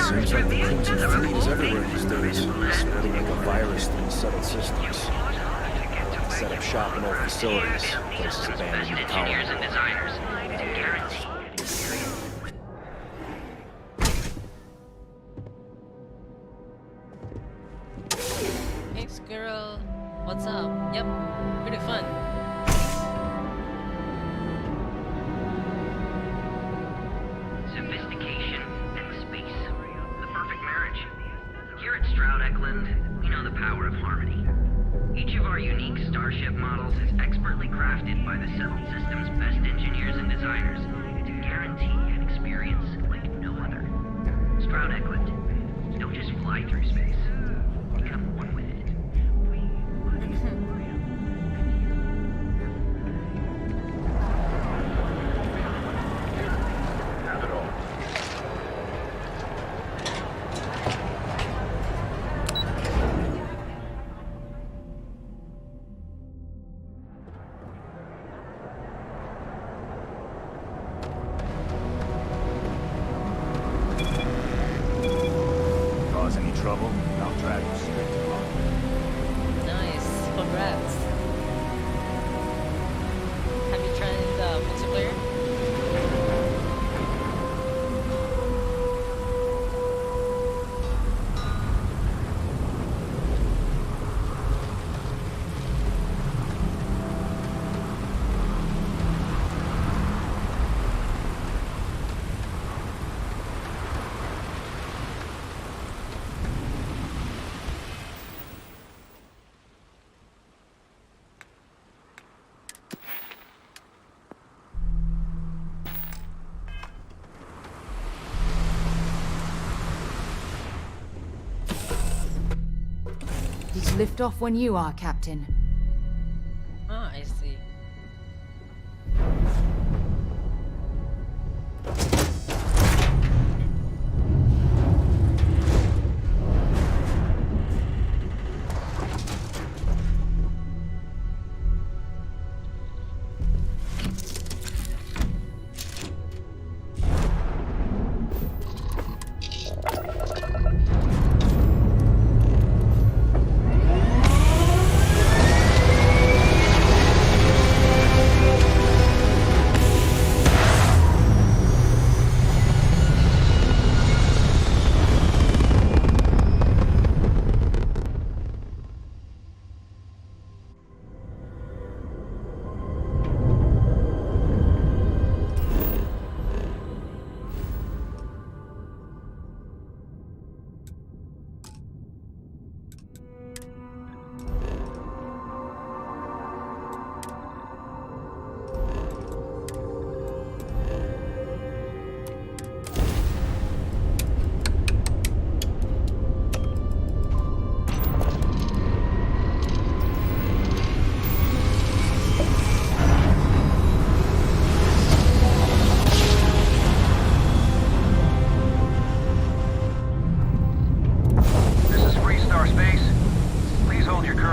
Seems like the Crimson Fleet is everywhere these days, spreading like a virus through settled systems. Set up shop in old facilities, places abandoned in power. Hey, squirrel. What's up? Yep, pretty fun. Sophistication and space. The perfect marriage. Here at Stroud Eklund, we know the power of harmony. Each of our unique Starship models is expertly crafted by the settled system's best engineers and designers to guarantee an experience like no other. Stroud Eklund, don't just fly through space. Become one with it. Trouble, I'll drag you straight to home. Nice, congrats. Have you tried multiplayer? Lift off when you are, Captain. Ah, I see.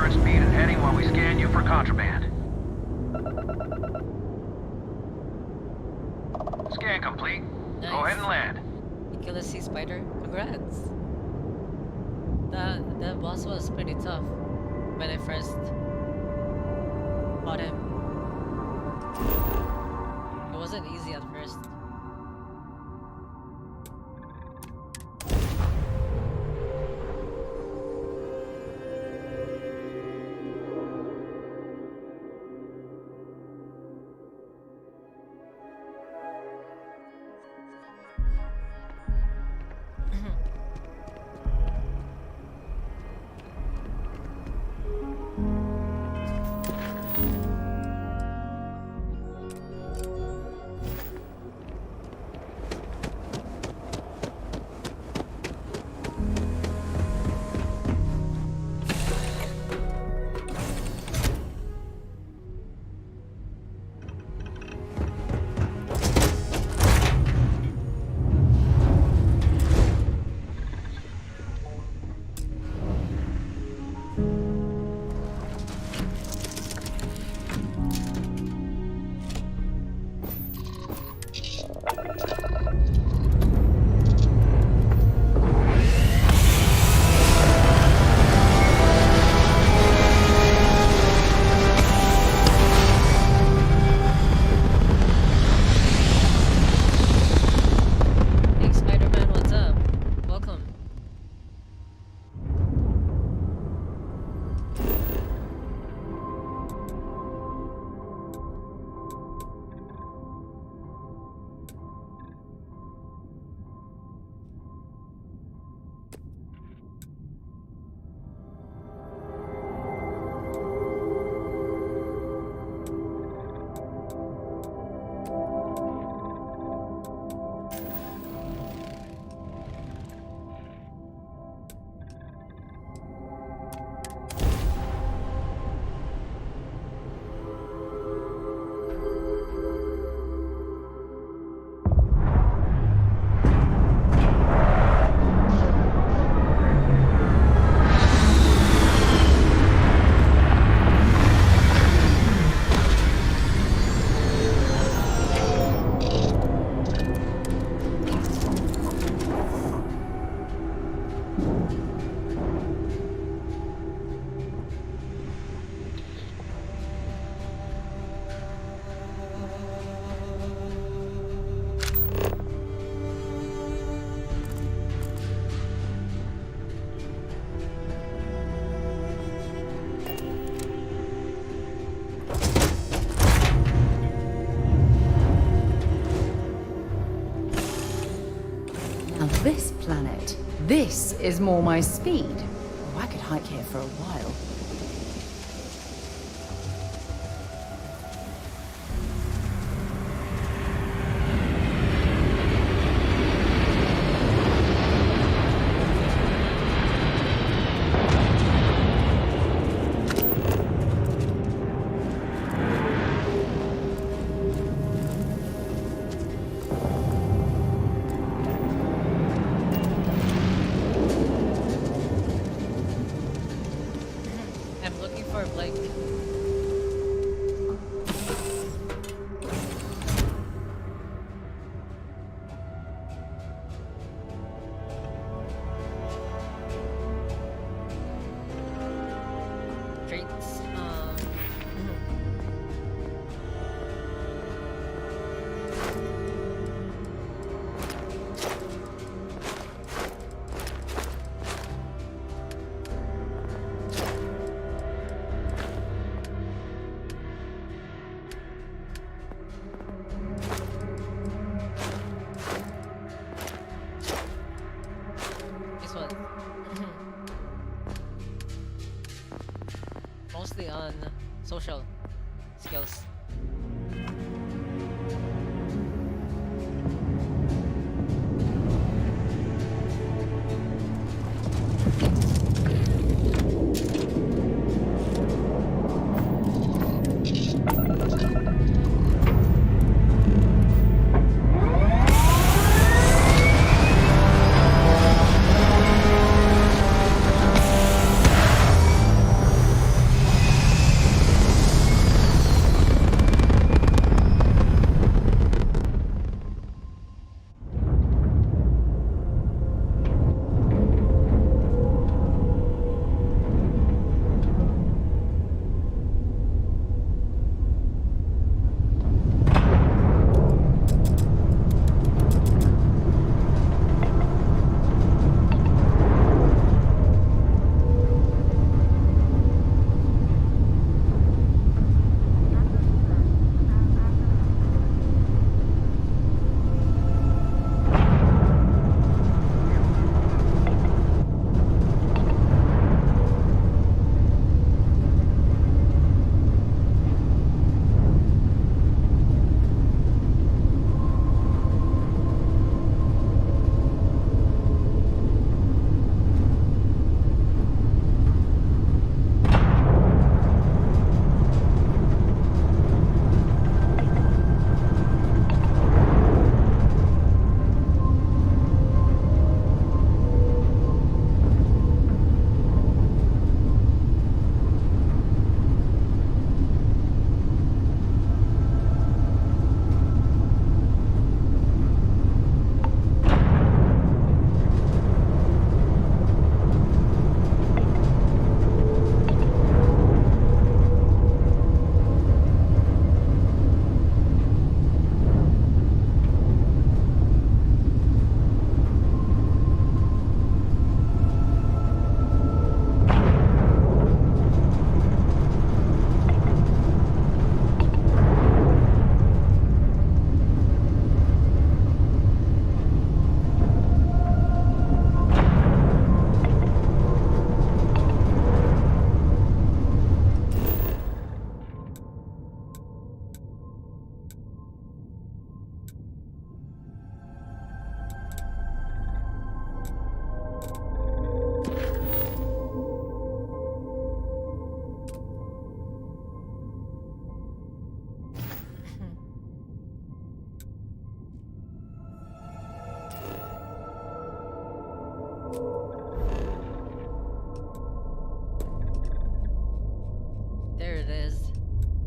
turret speed and heading while we scan you for contraband. Scan complete. Nice. Go ahead and land. You kill a sea spider? Congrats! The boss was pretty tough when I first fought him. It wasn't easy at first. This planet. This is more my speed. Oh, I could hike here for a while. Mostly on social skills.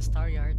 Star Yard.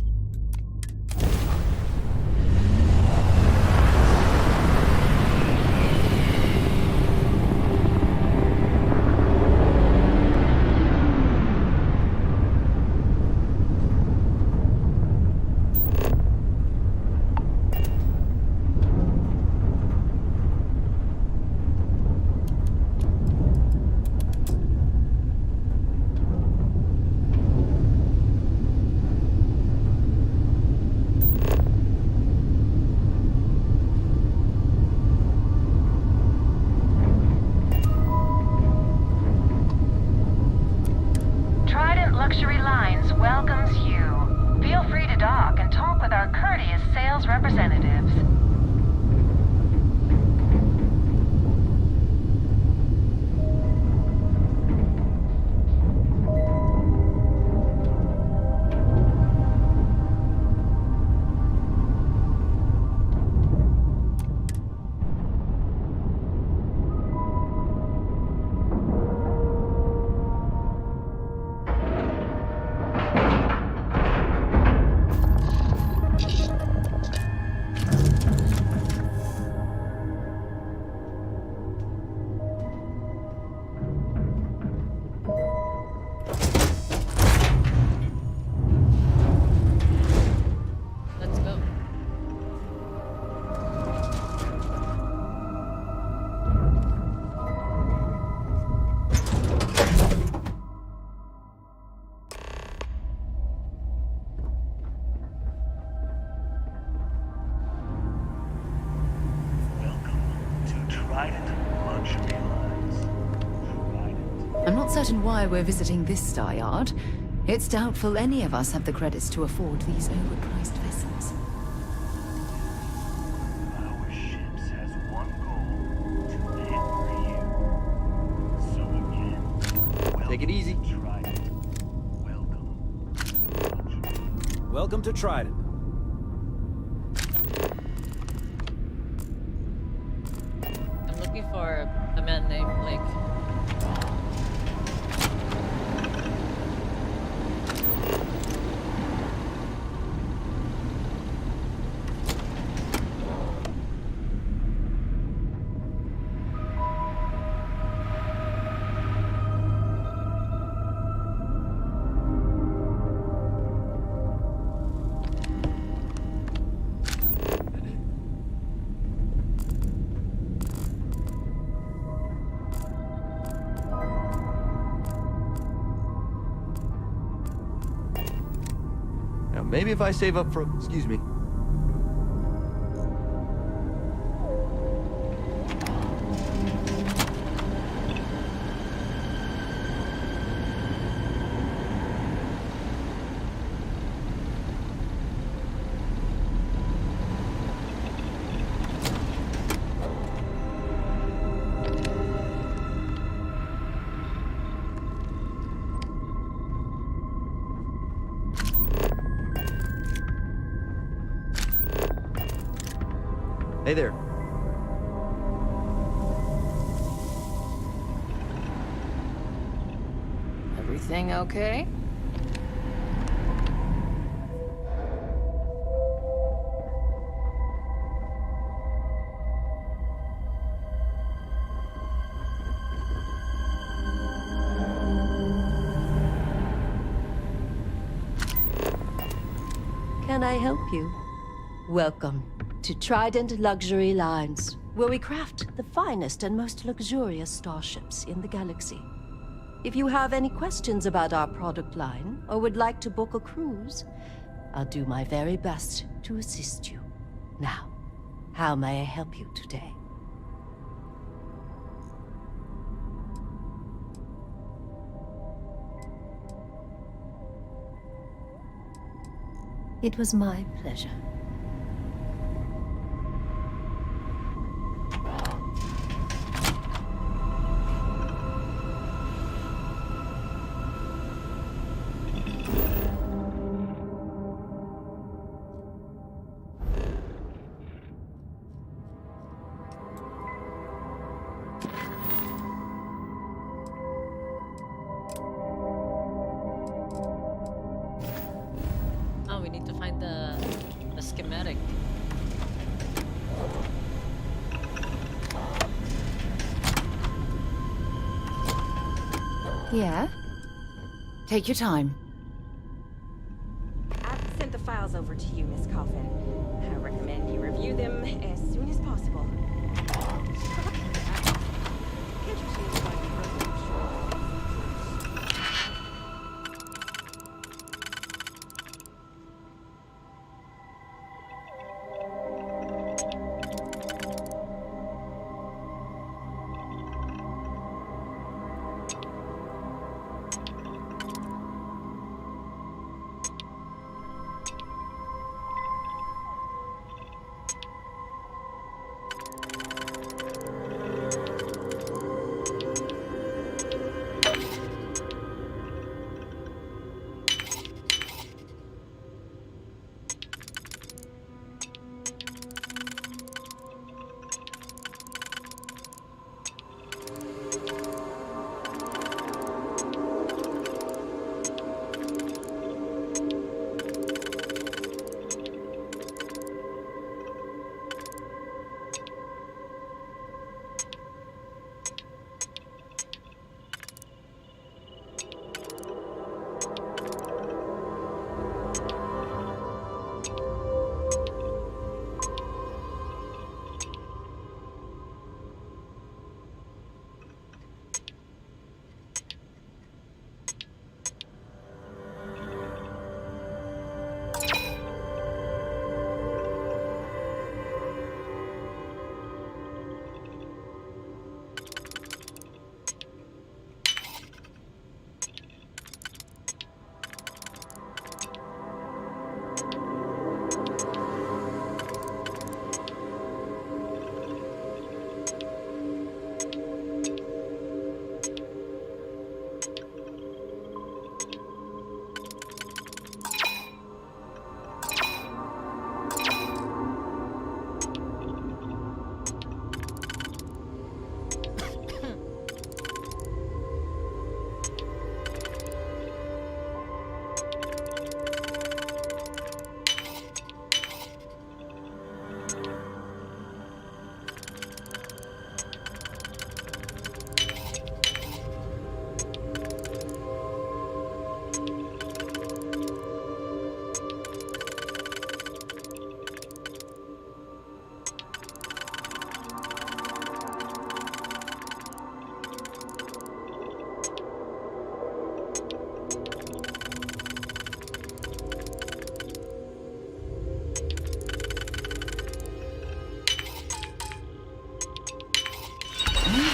Trident Luxury Lines welcomes you. Feel free to dock and talk with our courteous sales representatives. Let's go. I'm not certain why we're visiting this star yard. It's doubtful any of us have the credits to afford these overpriced vessels. Our ships has one goal, to live for you. So again, Take it easy. Trident. Welcome to Trident. I'm looking for a man named Blake. Now, maybe if I save up for... Excuse me. Hey there. Everything okay? Can I help you? Welcome to Trident Luxury Lines, where we craft the finest and most luxurious starships in the galaxy. If you have any questions about our product line or would like to book a cruise, I'll do my very best to assist you. Now, how may I help you today? It was my pleasure. now we need to find the schematic. Yeah? Take your time. I've sent the files over to you, Miss Coffin. I recommend you review them as soon as possible. Can't you see it's going to be perfectly sure?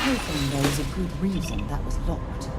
hoping there was a good reason that was locked.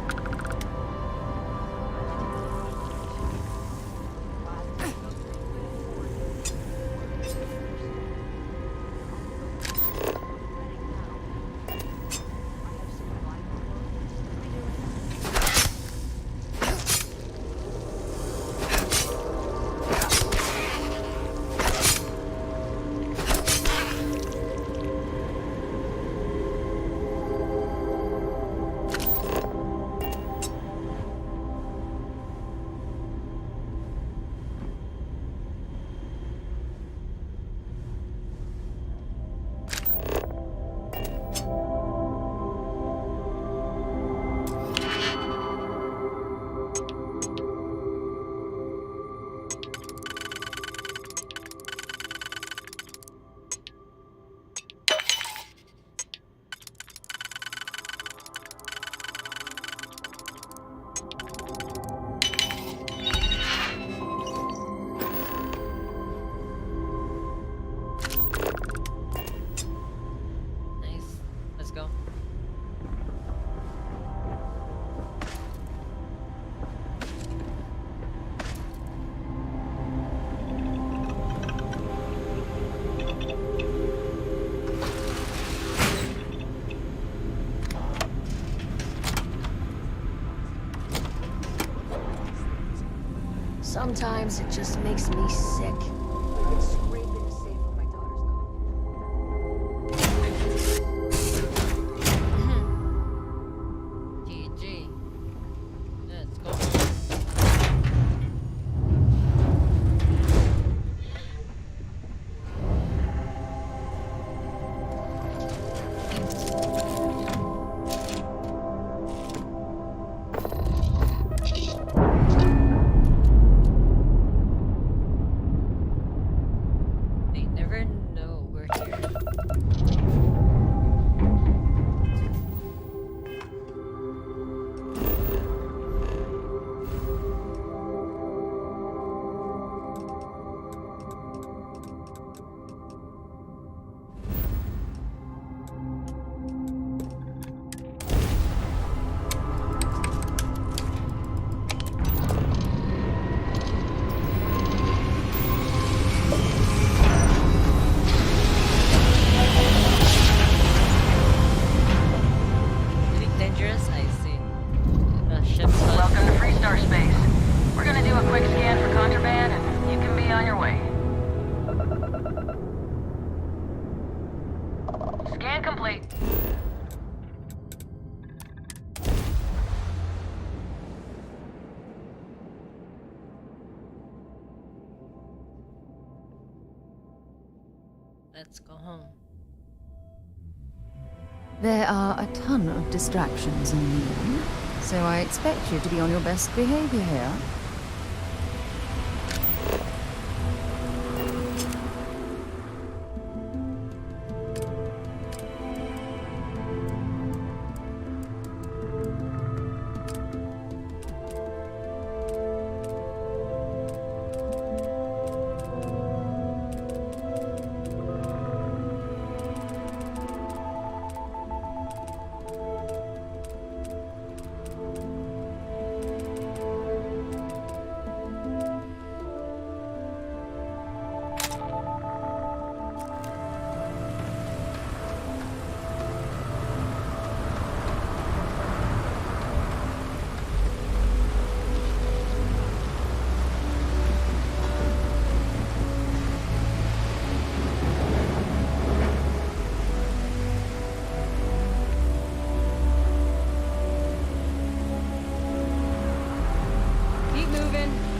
Sometimes it just makes me sick. GG. Let's go. hyperspace. We're gonna do a quick scan for contraband, and you can be on your way. Scan complete. Let's go home. There are a ton of distractions in Neon, so I expect you to be on your best behavior here.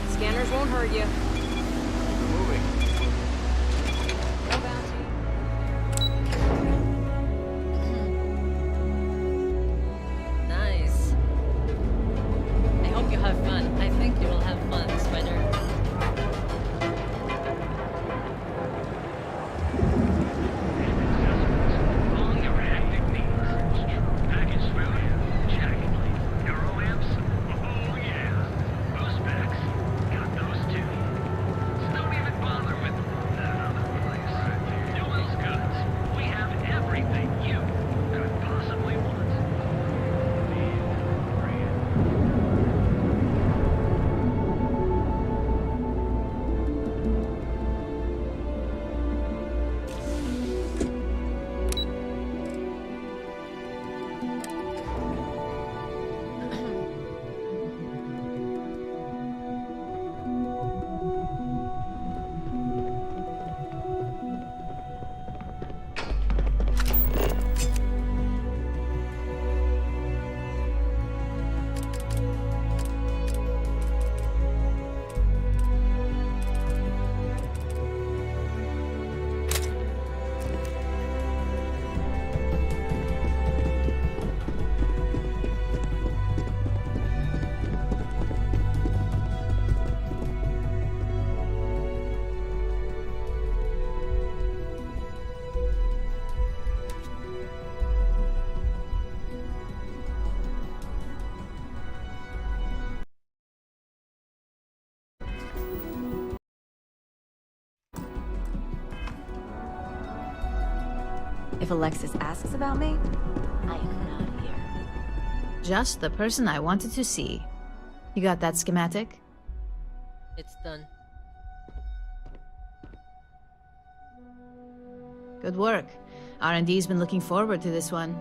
Scanners won't hurt you. Moving. No bounty. Nice. I hope you have fun. I think you will have fun, Spider. All your hectic needs. Package food? Check. Euro amps? Oh yeah. Boost packs? Got those too. So don't even bother with that other place. Newell's Goods. We have everything you could possibly want. If Alexis asks about me, I am not here. Just the person I wanted to see. You got that schematic? It's done. Good work. R&D's been looking forward to this one.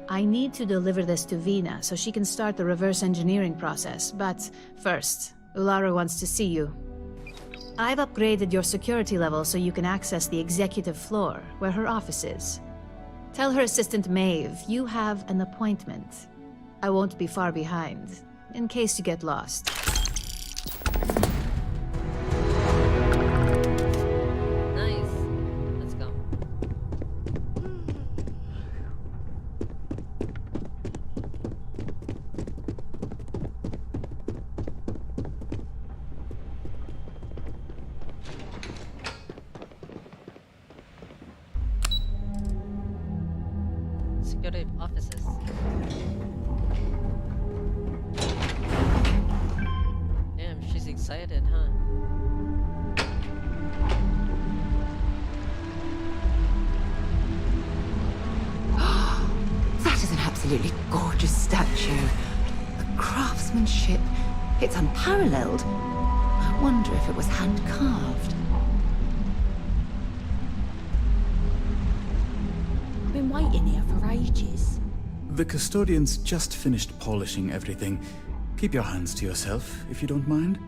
I need to deliver this to Vina so she can start the reverse engineering process, but first, Ulara wants to see you. I've upgraded your security level so you can access the executive floor, where her office is. Tell her assistant Maeve you have an appointment. I won't be far behind, in case you get lost. Nice. Let's go. Security offices. Damn, she's excited, huh? That is an absolutely gorgeous statue. The craftsmanship, it's unparalleled. I wonder if it was hand-carved. I've been waiting here for ages. The custodians just finished polishing everything. Keep your hands to yourself, if you don't mind.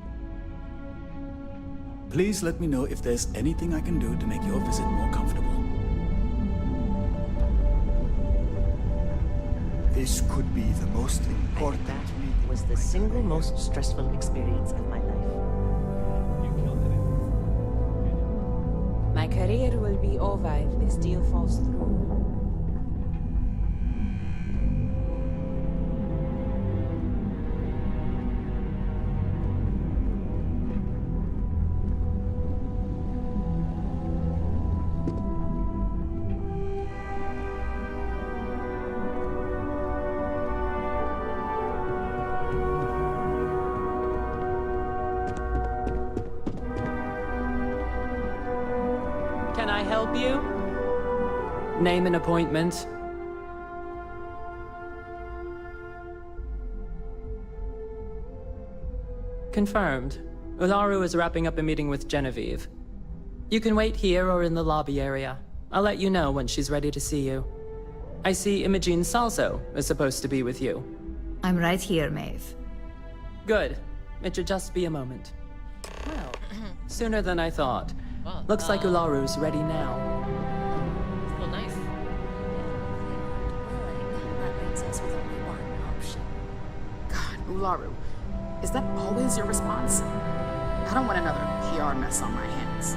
Please let me know if there's anything I can do to make your visit more comfortable. This could be the most important. That was the single most stressful experience of my life. My career will be over if this deal falls through. Can I help you? Name an appointment. Confirmed. Ularu is wrapping up a meeting with Genevieve. You can wait here or in the lobby area. I'll let you know when she's ready to see you. I see Imogene Salso is supposed to be with you. I'm right here, Maeve. Good. It should just be a moment. Well, sooner than I thought. Looks like Ularu's ready now. Oh, nice. That leaves us with only one option. God, Ularu, is that always your response? I don't want another PR mess on my hands.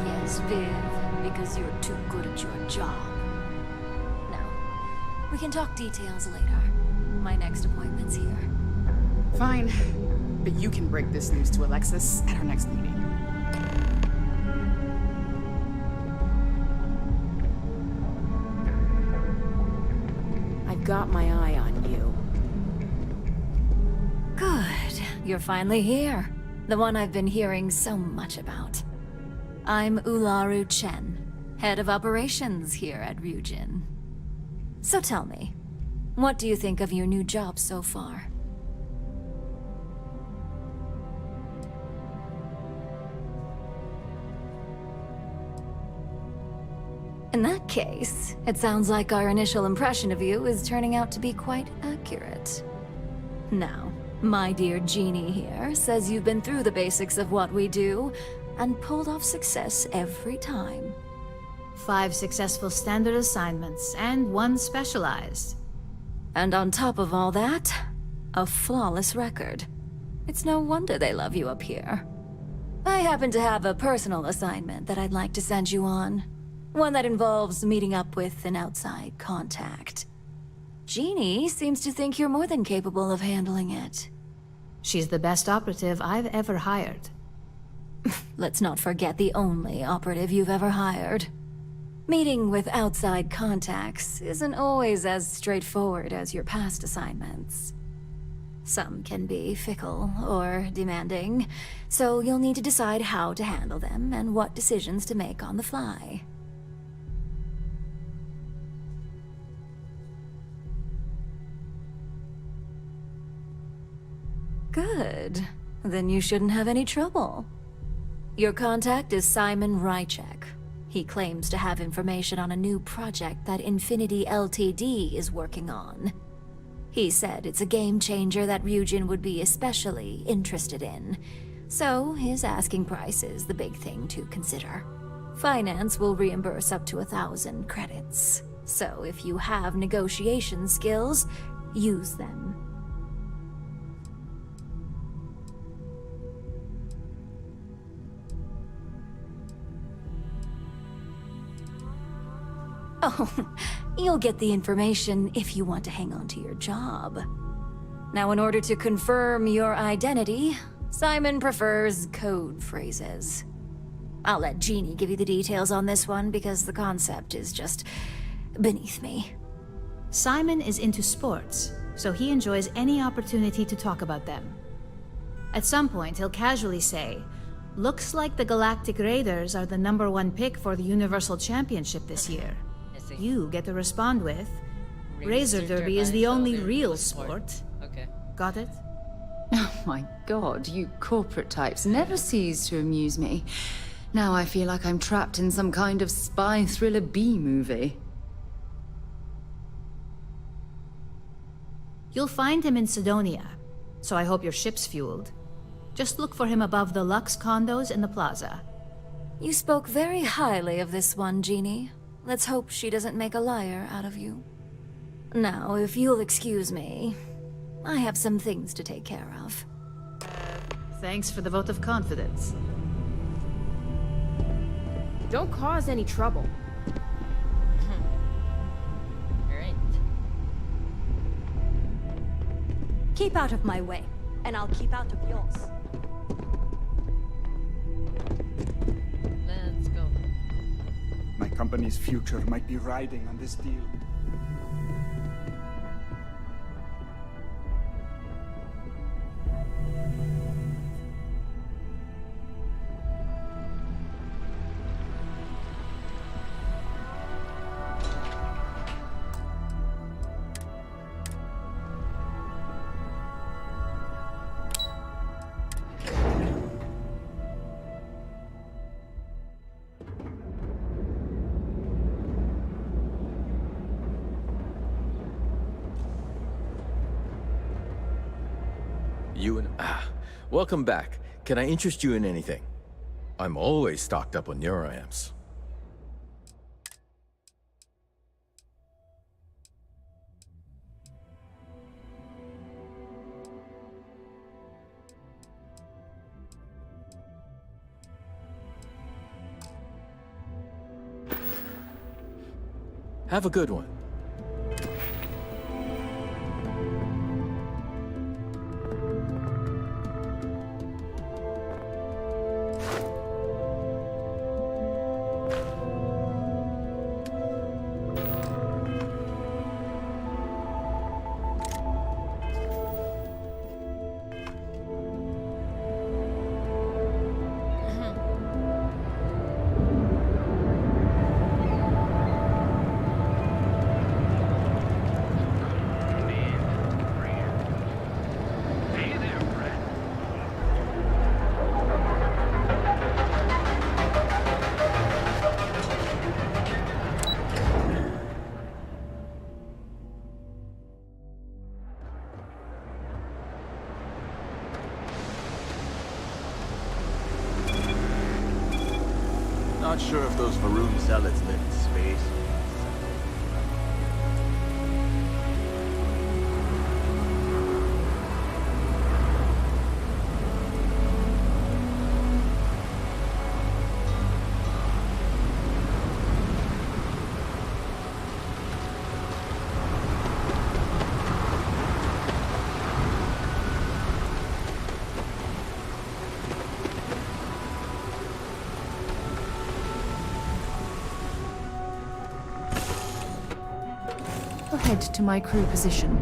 Yes, Viv, because you're too good at your job. Now, we can talk details later. My next appointment's here. Fine, but you can break this news to Alexis at our next meeting. I've got my eye on you. Good. You're finally here. The one I've been hearing so much about. I'm Ularu Chen, head of operations here at Ryujin. So tell me, what do you think of your new job so far? In that case, it sounds like our initial impression of you is turning out to be quite accurate. Now, my dear Jeannie here says you've been through the basics of what we do and pulled off success every time. 5 successful standard assignments and 1 specialized. And on top of all that, a flawless record. It's no wonder they love you up here. I happen to have a personal assignment that I'd like to send you on. One that involves meeting up with an outside contact. Jeannie seems to think you're more than capable of handling it. She's the best operative I've ever hired. Let's not forget the only operative you've ever hired. Meeting with outside contacts isn't always as straightforward as your past assignments. Some can be fickle or demanding, so you'll need to decide how to handle them and what decisions to make on the fly. Good. Then you shouldn't have any trouble. Your contact is Simon Rychek. He claims to have information on a new project that Infinity Ltd is working on. He said it's a game changer that Ryujin would be especially interested in. So his asking price is the big thing to consider. Finance will reimburse up to 1,000 credits. So if you have negotiation skills, use them. Oh, you'll get the information if you want to hang on to your job. Now, in order to confirm your identity, Simon prefers code phrases. I'll let Jeannie give you the details on this one because the concept is just beneath me. Simon is into sports, so he enjoys any opportunity to talk about them. At some point, he'll casually say, "Looks like the Galactic Raiders are the #1 pick for the Universal Championship this year." You get to respond with, "Razor Derby is the only real sport." Okay. Got it? Oh my god, you corporate types never cease to amuse me. Now I feel like I'm trapped in some kind of spy thriller B-movie. You'll find him in Sidonia. so I hope your ship's fueled. Just look for him above the Lux condos in the plaza. You spoke very highly of this one, Jeannie. Let's hope she doesn't make a liar out of you. Now, if you'll excuse me, I have some things to take care of. Thanks for the vote of confidence. Don't cause any trouble. Alright. Keep out of my way, and I'll keep out of yours. Let's go. My company's future might be riding on this deal. Welcome back. Can I interest you in anything? I'm always stocked up on neuroamps. Have a good one. Not sure if those Varun zealots live in space. Head to my crew position.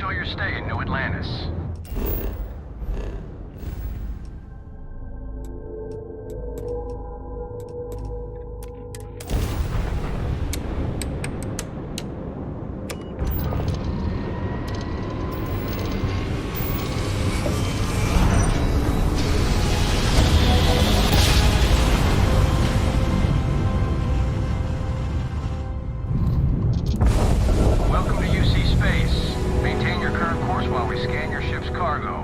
enjoy your stay in New Atlantis. Welcome to UC Space. Maintain your current course while we scan your ship's cargo.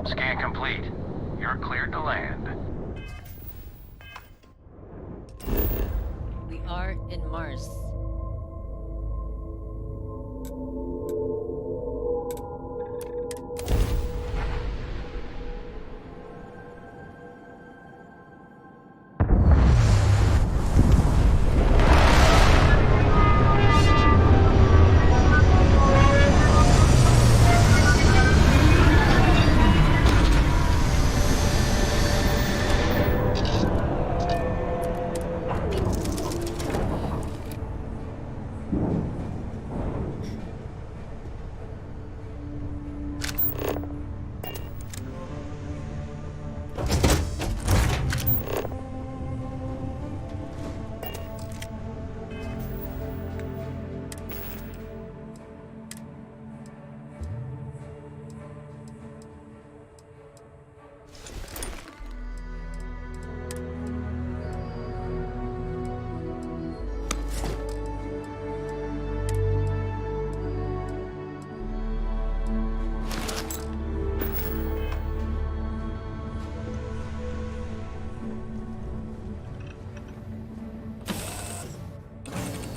Scan complete. You're cleared to land. We are in Mars.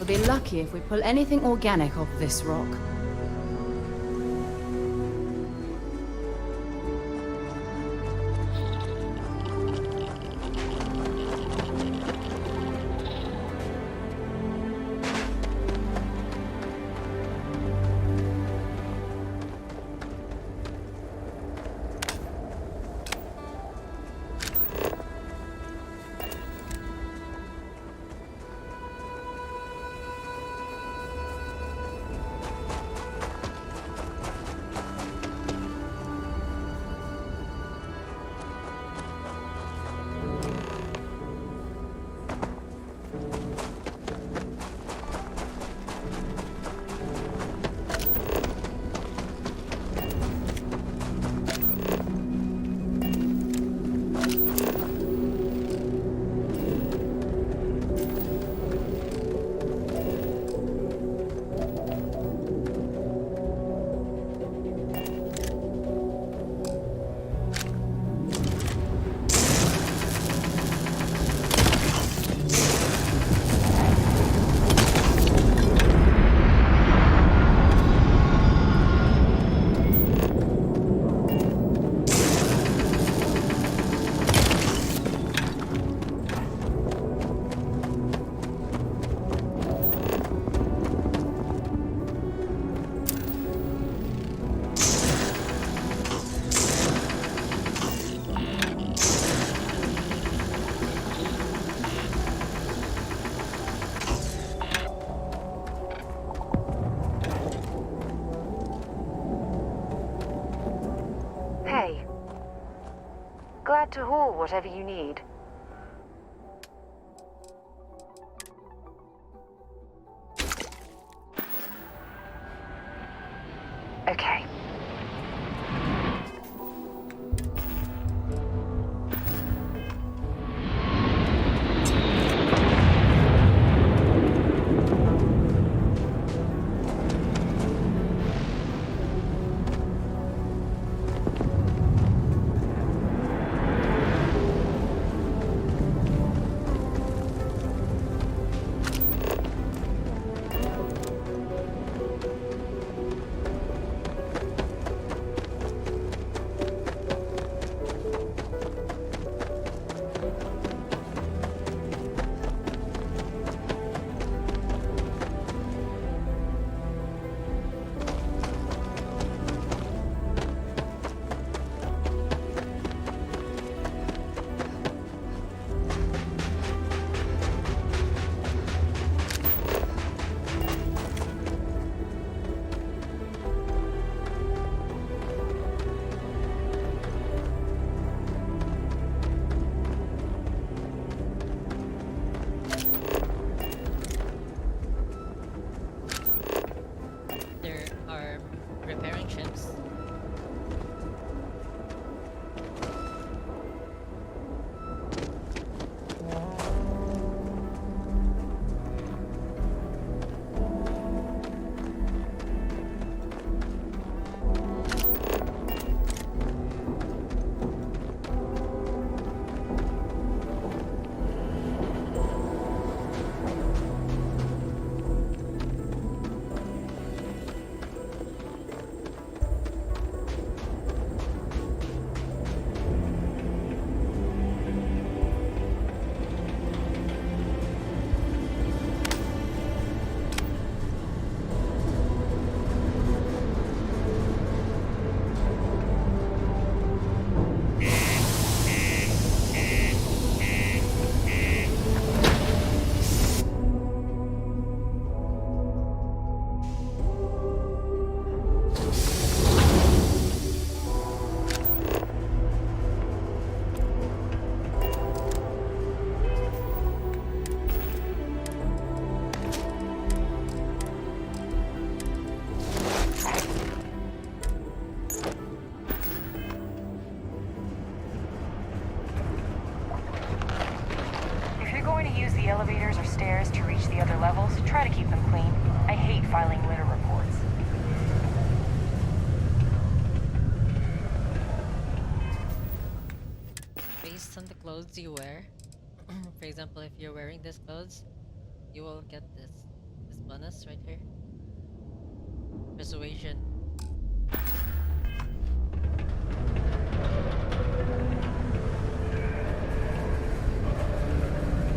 We'll be lucky if we pull anything organic off this rock. Glad to haul whatever you need. Okay. repairing ships. the elevators or stairs to reach the other levels, try to keep them clean. I hate filing litter reports. Based on the clothes you wear, for example, if you're wearing this clothes, you will get this bonus right here. Persuasion.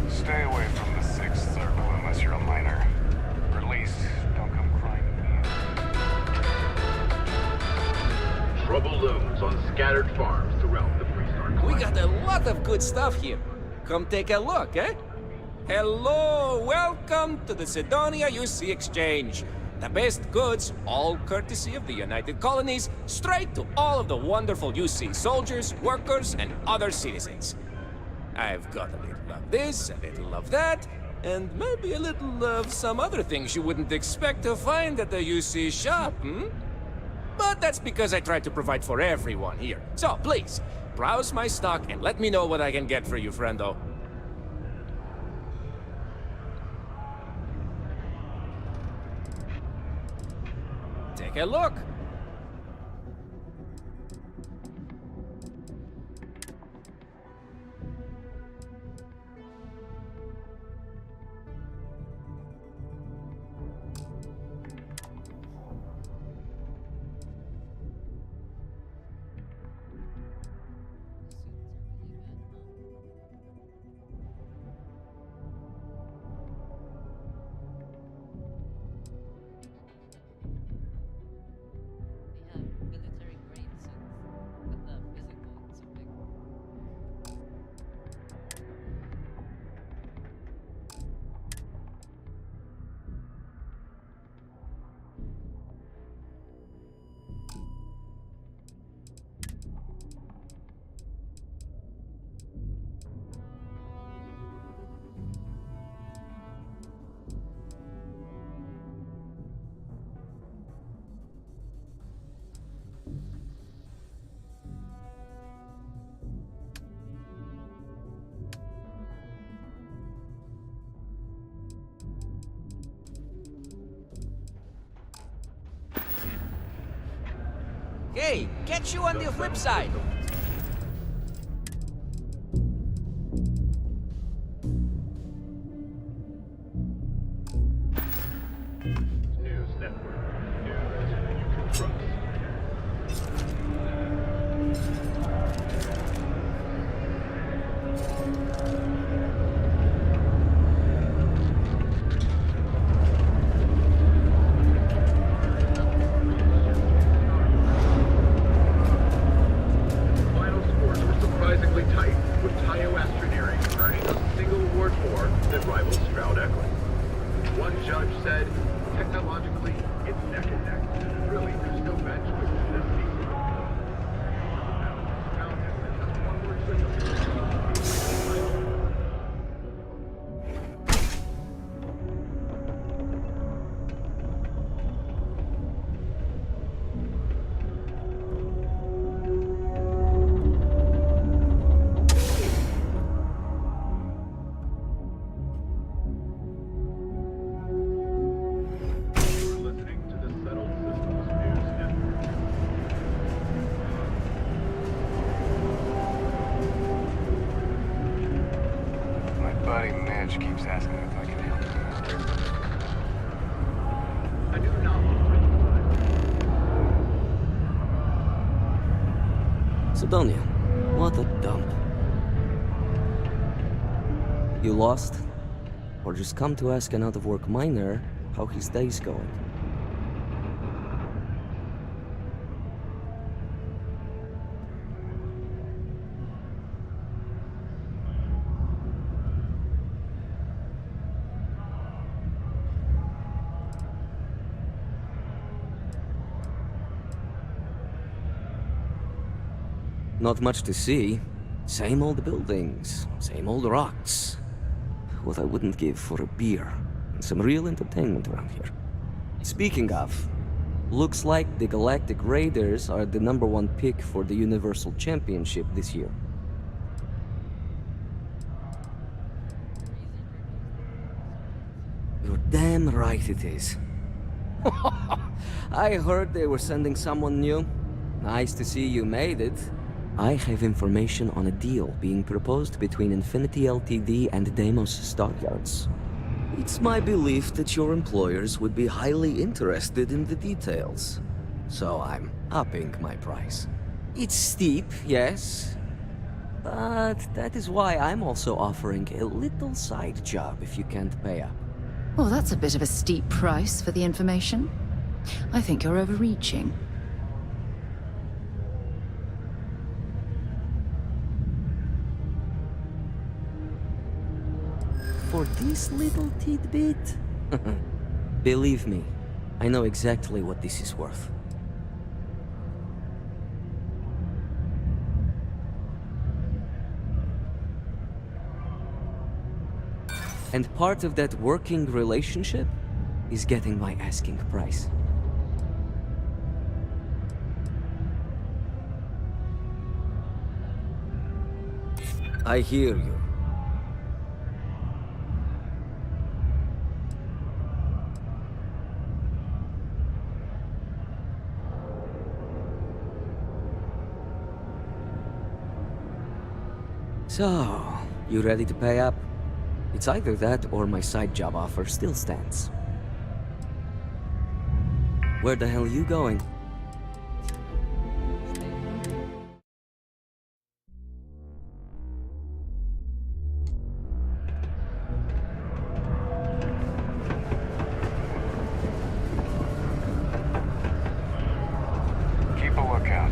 Stay away from the sixth circle unless you're a miner. Or at least, don't come crying to me. Trouble looms on scattered farms throughout the Freestar. We got a lot of good stuff here. Come take a look, eh? Hello, welcome to the Sidonia UC Exchange. The best goods, all courtesy of the United Colonies, straight to all of the wonderful UC soldiers, workers, and other citizens. I've got a little of this, a little of that, and maybe a little of some other things you wouldn't expect to find at the UC shop, But that's because I try to provide for everyone here. So please, browse my stock and let me know what I can get for you, friendo. Take a look. Hey, catch you on the flip side. News Network. News you can trust. She keeps asking if I can help her. A new novel. Sidonia, what a dump. You lost? Or just come to ask an out-of-work miner how his day's going? Not much to see. Same old buildings, same old rocks. What I wouldn't give for a beer and some real entertainment around here. Speaking of, looks like the Galactic Raiders are the #1 pick for the Universal Championship this year. You're damn right it is. I heard they were sending someone new. Nice to see you made it. I have information on a deal being proposed between Infinity Ltd and Deimos Stockyards. It's my belief that your employers would be highly interested in the details. So I'm upping my price. It's steep, yes. But that is why I'm also offering a little side job if you can't pay up. Well, that's a bit of a steep price for the information. I think you're overreaching. For this little tidbit? Believe me, I know exactly what this is worth. And part of that working relationship is getting my asking price. I hear you. So, you ready to pay up? It's either that or my side job offer still stands. Where the hell are you going? Keep a lookout.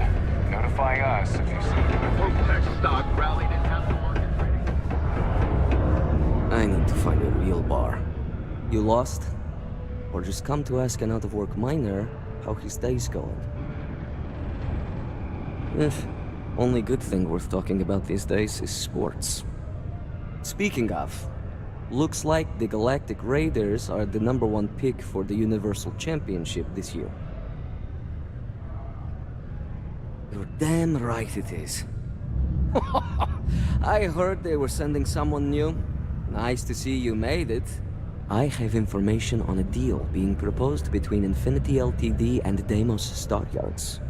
Notify us if you see Logitech stock rallied in aftermarket trading. I need to find a real bar. You lost? Or just come to ask an out-of-work miner how his day's going? Only good thing worth talking about these days is sports. Speaking of, looks like the Galactic Raiders are the #1 pick for the Universal Championship this year. You're damn right it is. I heard they were sending someone new. Nice to see you made it. I have information on a deal being proposed between Infinity Ltd and Deimos Stockyards.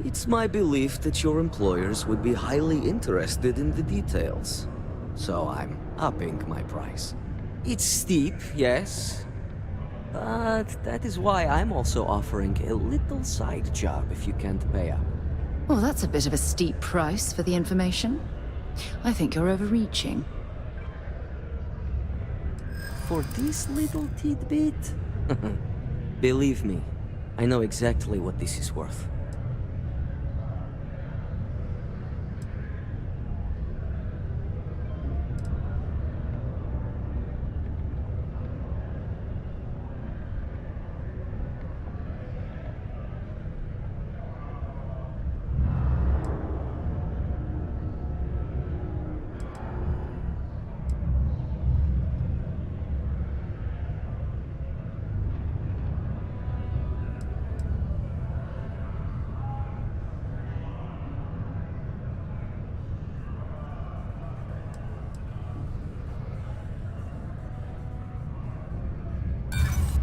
It's my belief that your employers would be highly interested in the details. So I'm upping my price. It's steep, yes. But that is why I'm also offering a little side job if you can't pay up. Well, that's a bit of a steep price for the information. I think you're overreaching. For this little tidbit? Believe me, I know exactly what this is worth.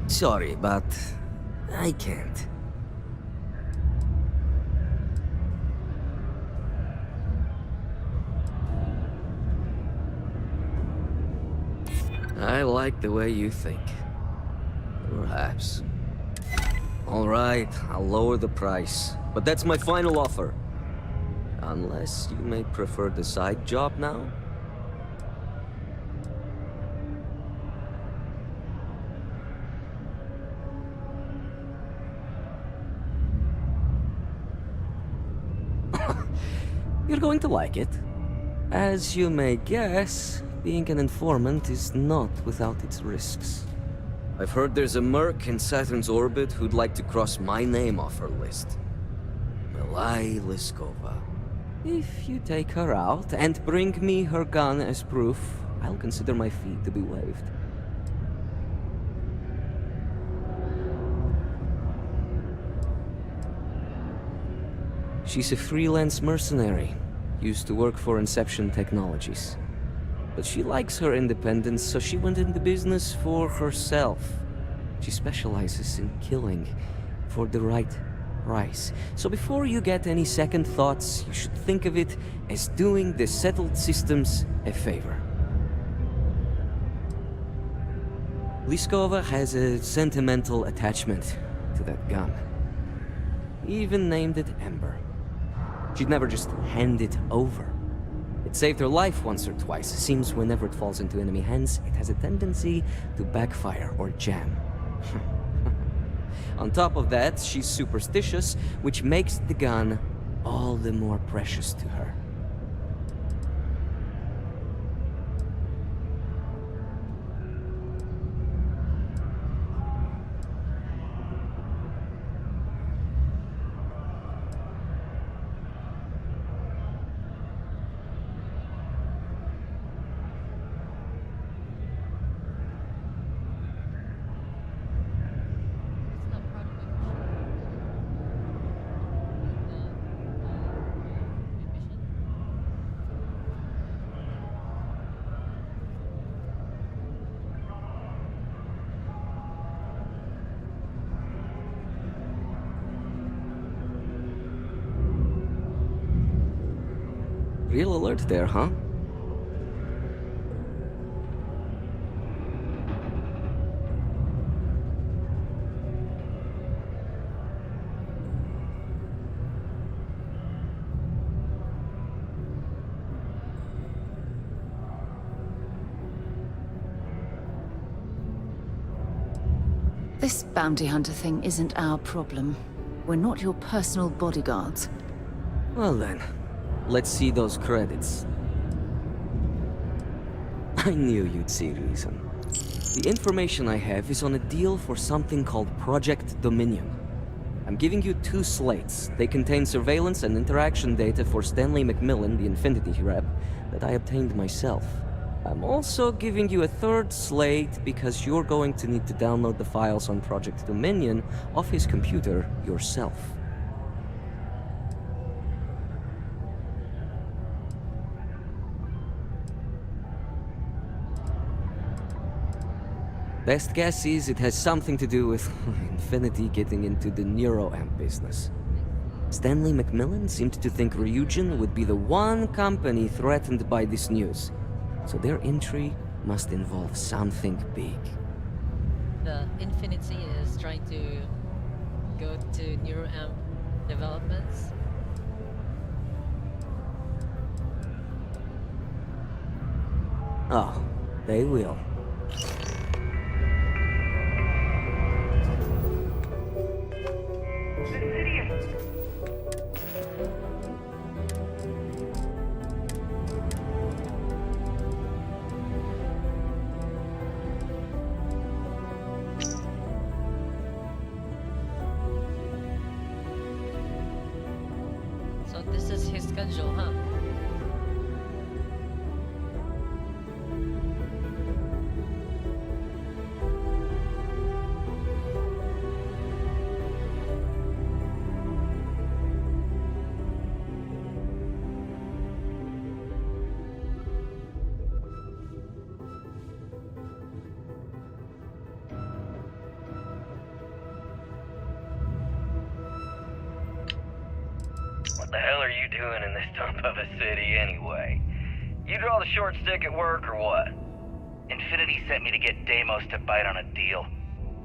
Sorry, but I can't. I like the way you think. Perhaps. Alright, I'll lower the price. But that's my final offer. Unless you may prefer the side job now? You're going to like it. As you may guess, being an informant is not without its risks. I've heard there's a merc in Saturn's orbit who'd like to cross my name off her list. Milai Liskova. If you take her out and bring me her gun as proof, I'll consider my fee to be waived. She's a freelance mercenary, used to work for Inception Technologies. But she likes her independence, so she went into business for herself. She specializes in killing for the right price. So before you get any second thoughts, you should think of it as doing the settled systems a favor. Liskova has a sentimental attachment to that gun. Even named it Ember. She'd never just hand it over. It saved her life once or twice. Seems whenever it falls into enemy hands, it has a tendency to backfire or jam. On top of that, she's superstitious, which makes the gun all the more precious to her. Real alert there, huh? This bounty hunter thing isn't our problem. We're not your personal bodyguards. Well then. Let's see those credits. I knew you'd see reason. The information I have is on a deal for something called Project Dominion. I'm giving you 2 slates. They contain surveillance and interaction data for Stanley McMillan, the Infinity rep, that I obtained myself. I'm also giving you a 3rd slate because you're going to need to download the files on Project Dominion off his computer yourself. Best guess is it has something to do with Infinity getting into the NeuroAmp business. Stanley McMillan seemed to think Ryujin would be the one company threatened by this news. So their entry must involve something big. The Infinity is trying to go to NeuroAmp developments. Oh, they will. So this is his schedule, huh? What the hell are you doing in this dump of a city anyway? You draw the short stick at work or what? In Infinity sent me to get Deimos to bite on a deal.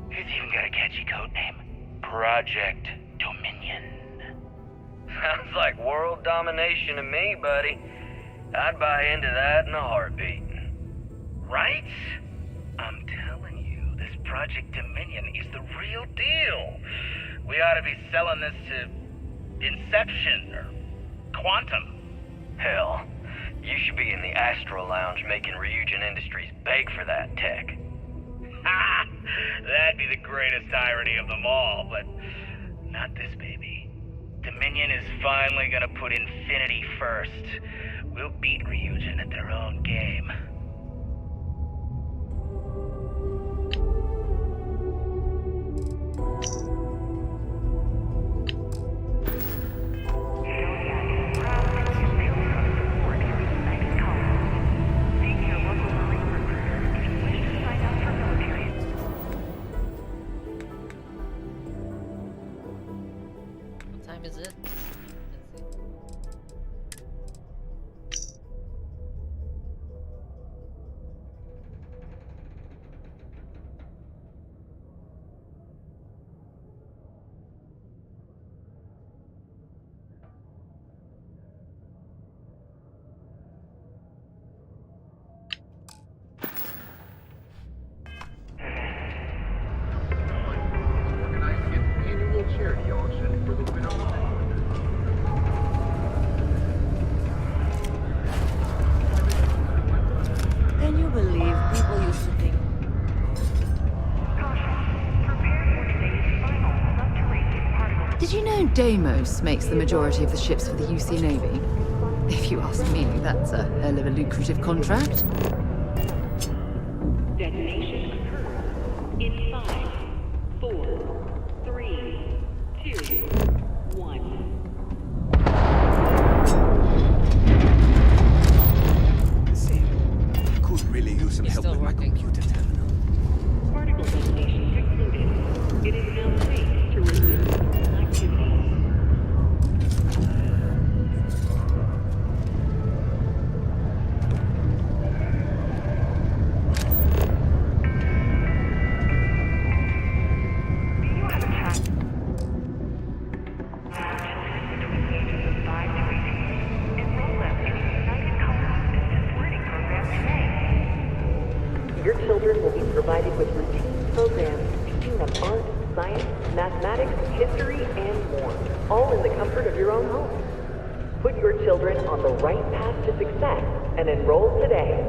He's even got a catchy code name. Project Dominion. Sounds like world domination to me, buddy. I'd buy into that in a heartbeat. Right? I'm telling you, this Project Dominion is the real deal. We ought to be selling this to Inception or Quantum. Hell, you should be in the Astro Lounge making Ryujin Industries beg for that tech. Ha! That'd be the greatest irony of them all, but not this baby. Dominion is finally gonna put Infinity first. We'll beat Ryujin at their own game. What time is it? Annual charity auction for the winner of Can you believe people used to think? Did you know Deimos makes the majority of the ships for the UC Navy? If you ask me, that's a hell of a lucrative contract. Detonation occurs in 5, 4, 3, 2, 1. Could really use some help with my computer terminal. Particle detonation concluded. It is now safe to resume activity. Your children will be provided with routine programs teaching them art, science, mathematics, history, and more, all in the comfort of your own home. Put your children on the right path to success and enroll today.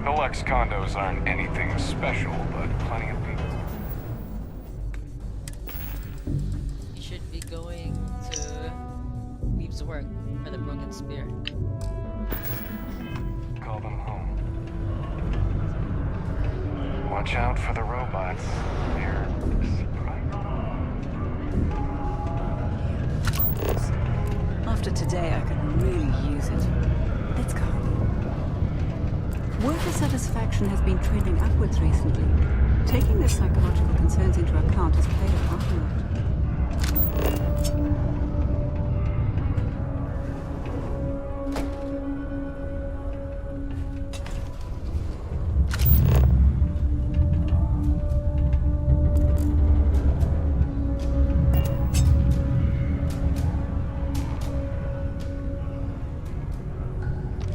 The Lex condos aren't anything special, but plenty of people. You should be going to Leave's work for the broken spear. Call them home. Watch out for the robots. They're After today, I could really use it. Let's go. Worker satisfaction has been trending upwards recently. Taking their psychological concerns into account has played a part in that.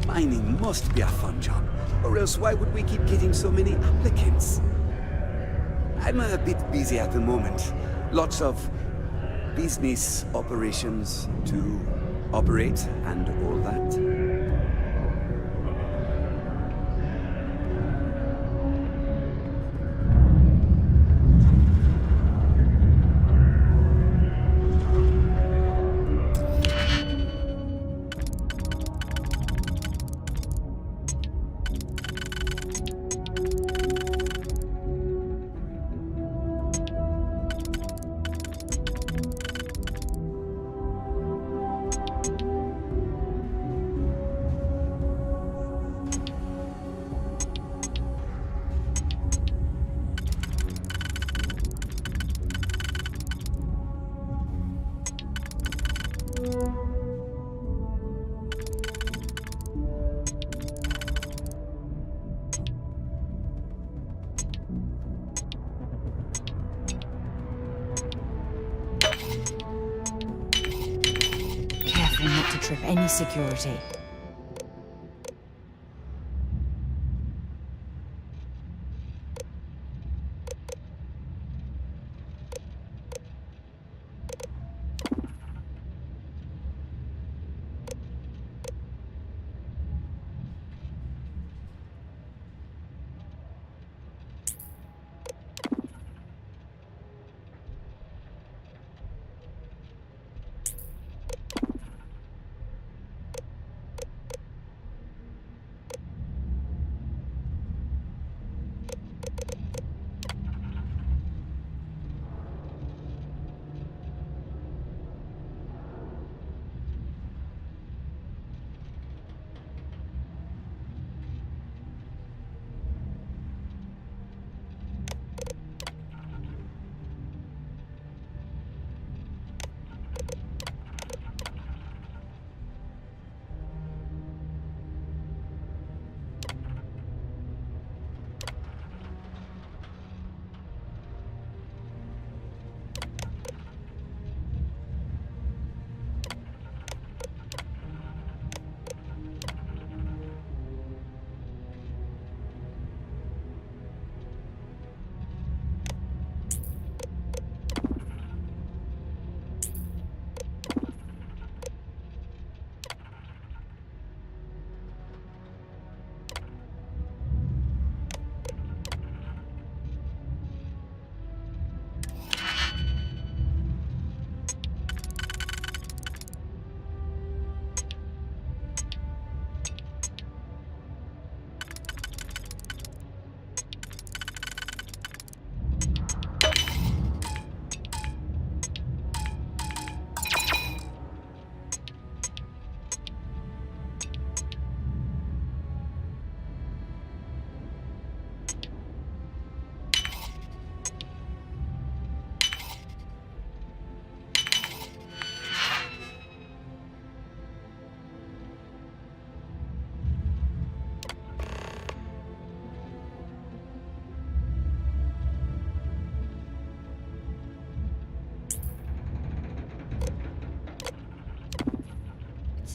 Mining must be a fun job, or else why would we keep getting so many applicants? I'm a bit busy at the moment. Lots of business operations to operate and all that. careful not to trip any security.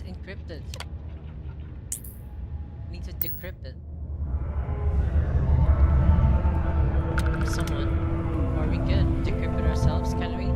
Encrypted. Need to decrypt it. Someone. Or we could decrypt it ourselves, can we?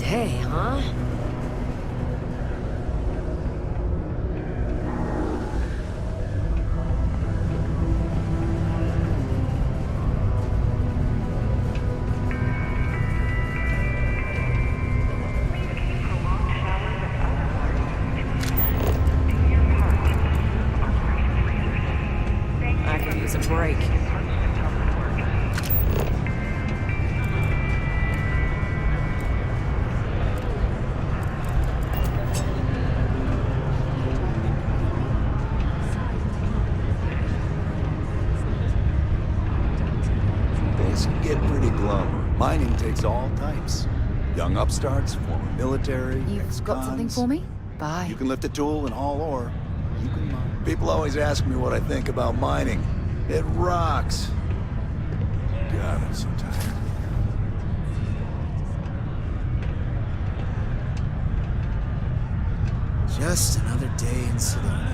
Hey, huh? I could use a break. Mining takes all types. Young upstarts, former military, You've got something for me? Bye. You can lift a tool and haul ore. You can mine. People always ask me what I think about mining. It rocks. God, I'm so tired. Just another day in Sidonia.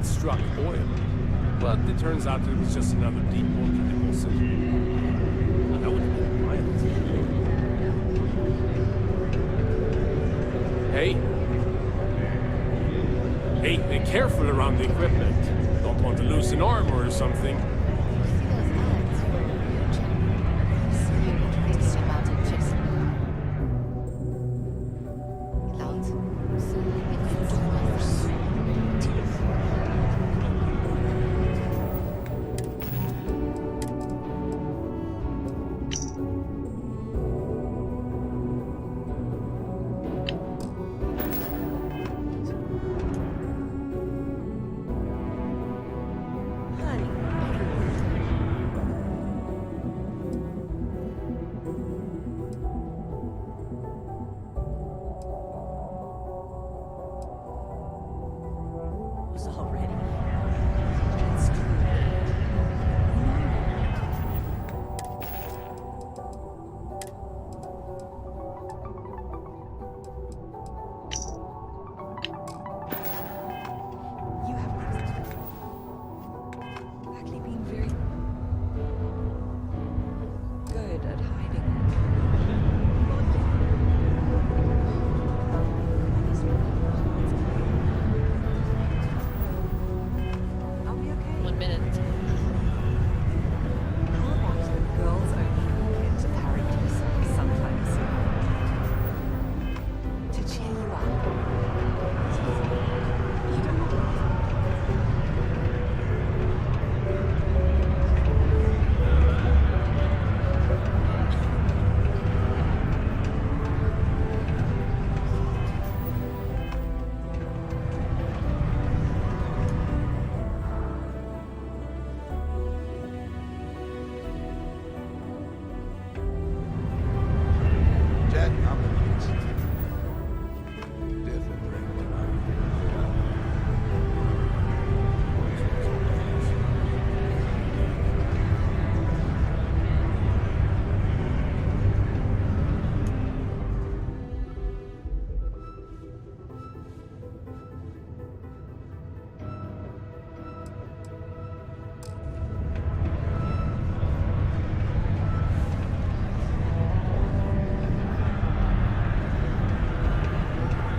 Struck oil, but it turns out it was just another deep water deposit. That would have been wild. Hey, be careful around the equipment. Don't want to lose an arm or something.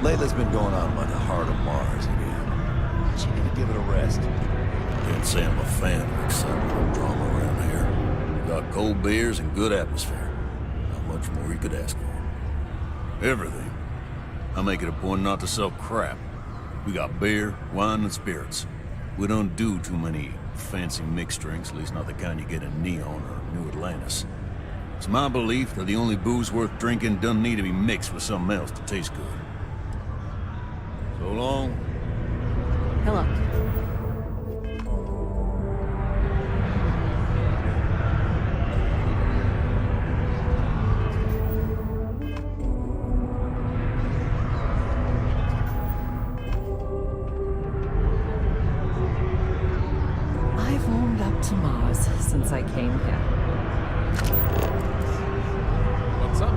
Layla's been going on about the heart of Mars again. She need to give it a rest. Can't say I'm a fan of excitement drama around here. We got cold beers and good atmosphere. Not much more you could ask for. Everything. I make it a point not to sell crap. We got beer, wine, and spirits. We don't do too many fancy mixed drinks, at least not the kind you get in Neon or New Atlantis. It's my belief that the only booze worth drinking doesn't need to be mixed with something else to taste good. So long. Hello. I've warmed up to Mars since I came here. What's up?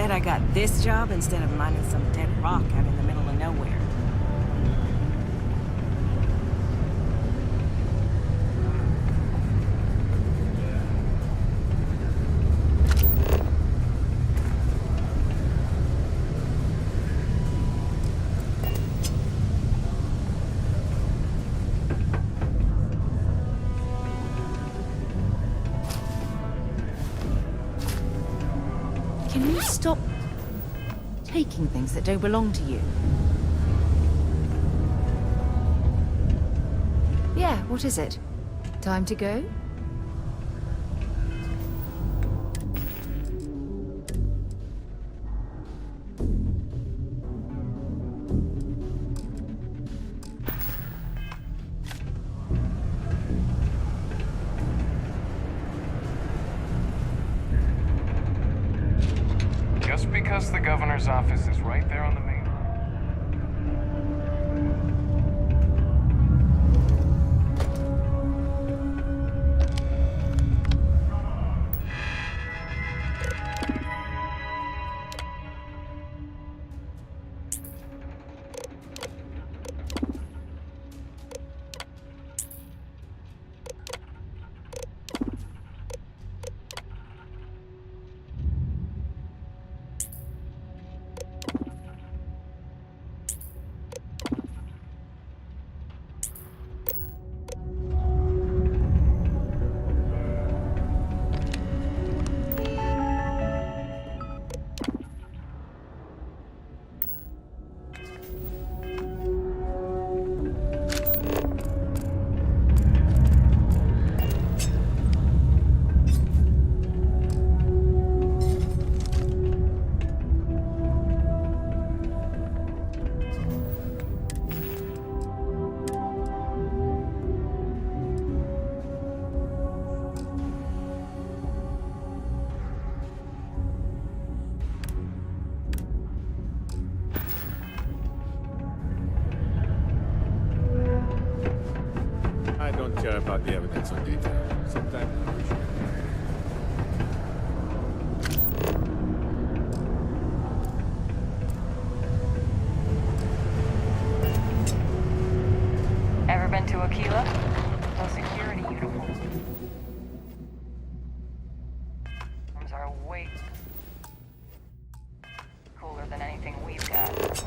I got this job instead of mining some dead rock out in the middle of nowhere. Can you stop taking things that don't belong to you? Yeah, what is it? Time to go? Just because the governor's office is right there on the main. care about the evidence or detail. Sometimes I wish I Ever been to Aquila? No security uniform. Arms are way cooler than anything we've got.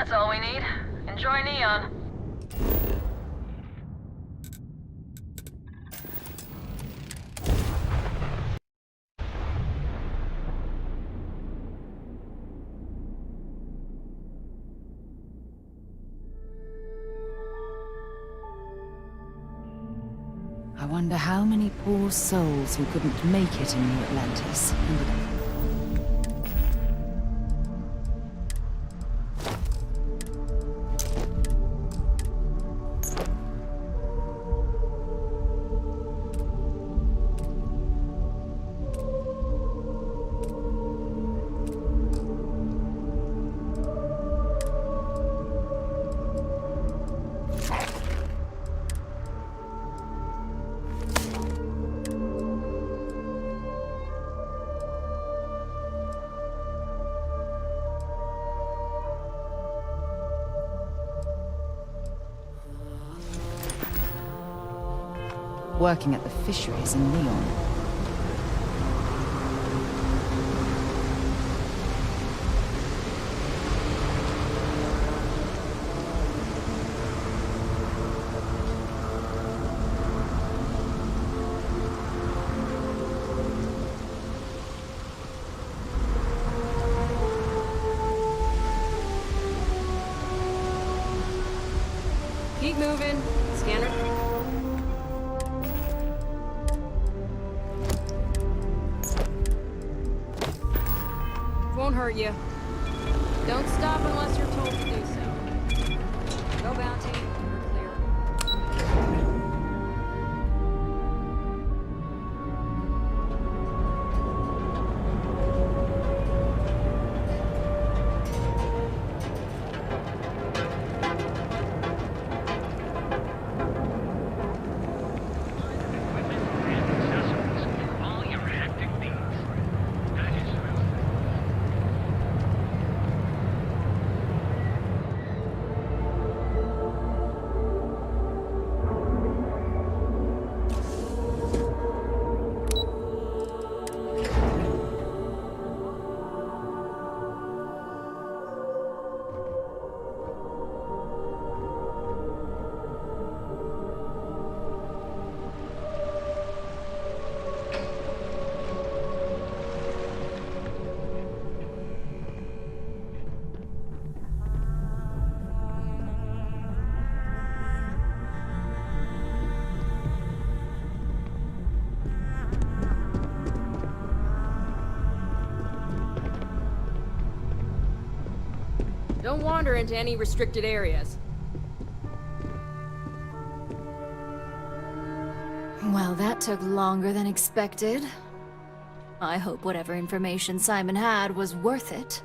That's all we need. Enjoy Neon. I wonder how many poor souls who couldn't make it in New Atlantis ended up. Working at the fisheries in Leon. Keep moving. Scanner. Won't hurt you. Don't stop unless you're told to do so. Go bounty. You're clear. All your hectic needs. That is Don't wander into any restricted areas. Well, that took longer than expected. I hope whatever information Simon had was worth it.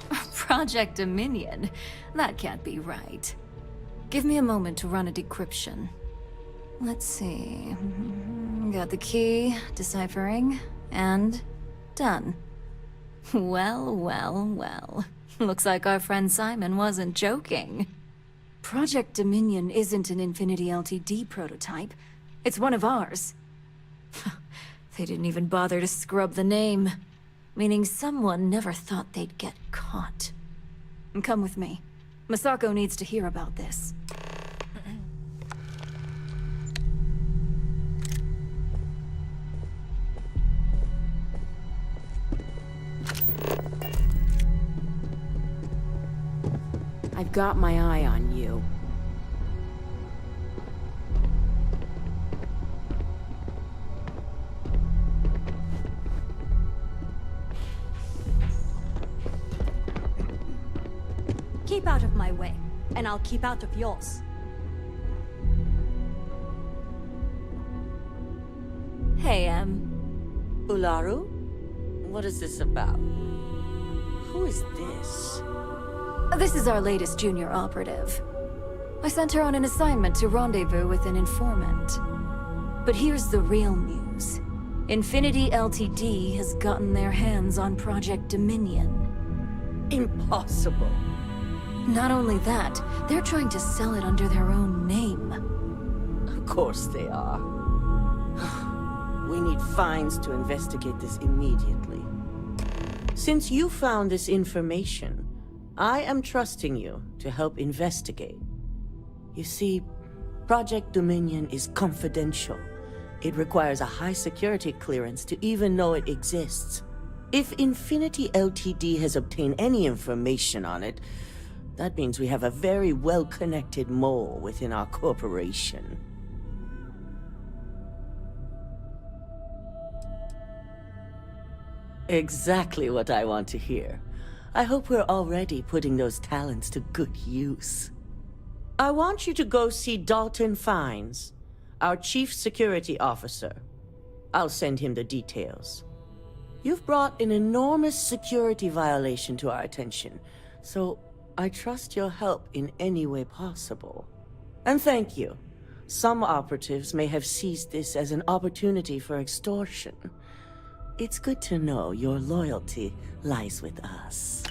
Project Dominion? That can't be right. Give me a moment to run a decryption. Let's see. Got the key, deciphering, and done. Well, well, well. Looks like our friend Simon wasn't joking. Project Dominion isn't an Infinity LTD prototype. It's one of ours. They didn't even bother to scrub the name. Meaning someone never thought they'd get caught. Come with me. Masako needs to hear about this. I've got my eye on you. Keep out of my way, and I'll keep out of yours. Hey, Ularu? What is this about? Who is this? This is our latest junior operative. I sent her on an assignment to rendezvous with an informant. But here's the real news. Infinity LTD has gotten their hands on Project Dominion. Impossible. Not only that, they're trying to sell it under their own name. Of course they are. We need Fines to investigate this immediately. Since you found this information, I am trusting you to help investigate. You see, Project Dominion is confidential. It requires a high security clearance to even know it exists. If Infinity Ltd has obtained any information on it, that means we have a very well-connected mole within our corporation. Exactly what I want to hear. I hope we're already putting those talents to good use. I want you to go see Dalton Fines, our Chief Security Officer. I'll send him the details. You've brought an enormous security violation to our attention, so I trust your help in any way possible. And thank you. Some operatives may have seized this as an opportunity for extortion. It's good to know your loyalty lies with us.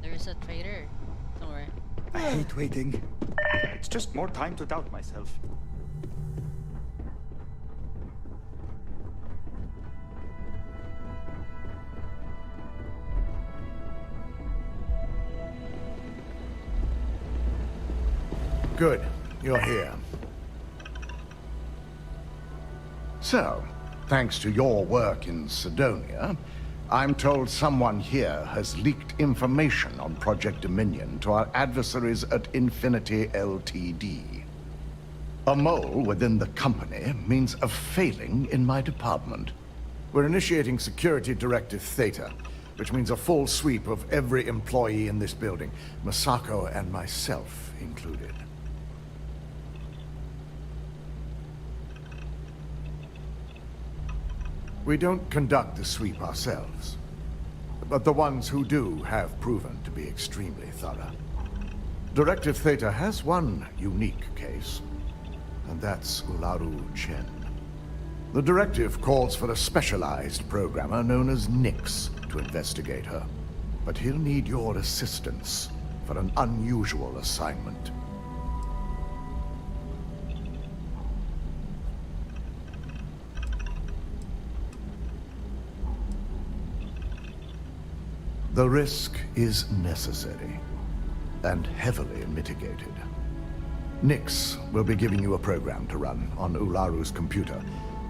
There's a traitor. Don't worry. I hate waiting. It's just more time to doubt myself. Good. You're here. So, thanks to your work in Sidonia, I'm told someone here has leaked information on Project Dominion to our adversaries at Infinity Ltd. A mole within the company means a failing in my department. We're initiating Security Directive Theta, which means a full sweep of every employee in this building, Masako and myself included. We don't conduct the sweep ourselves, but the ones who do have proven to be extremely thorough. Directive Theta has one unique case, and that's Ularu Chen. The directive calls for a specialized programmer known as Nix to investigate her, but he'll need your assistance for an unusual assignment. The risk is necessary and heavily mitigated. Nix will be giving you a program to run on Ularu's computer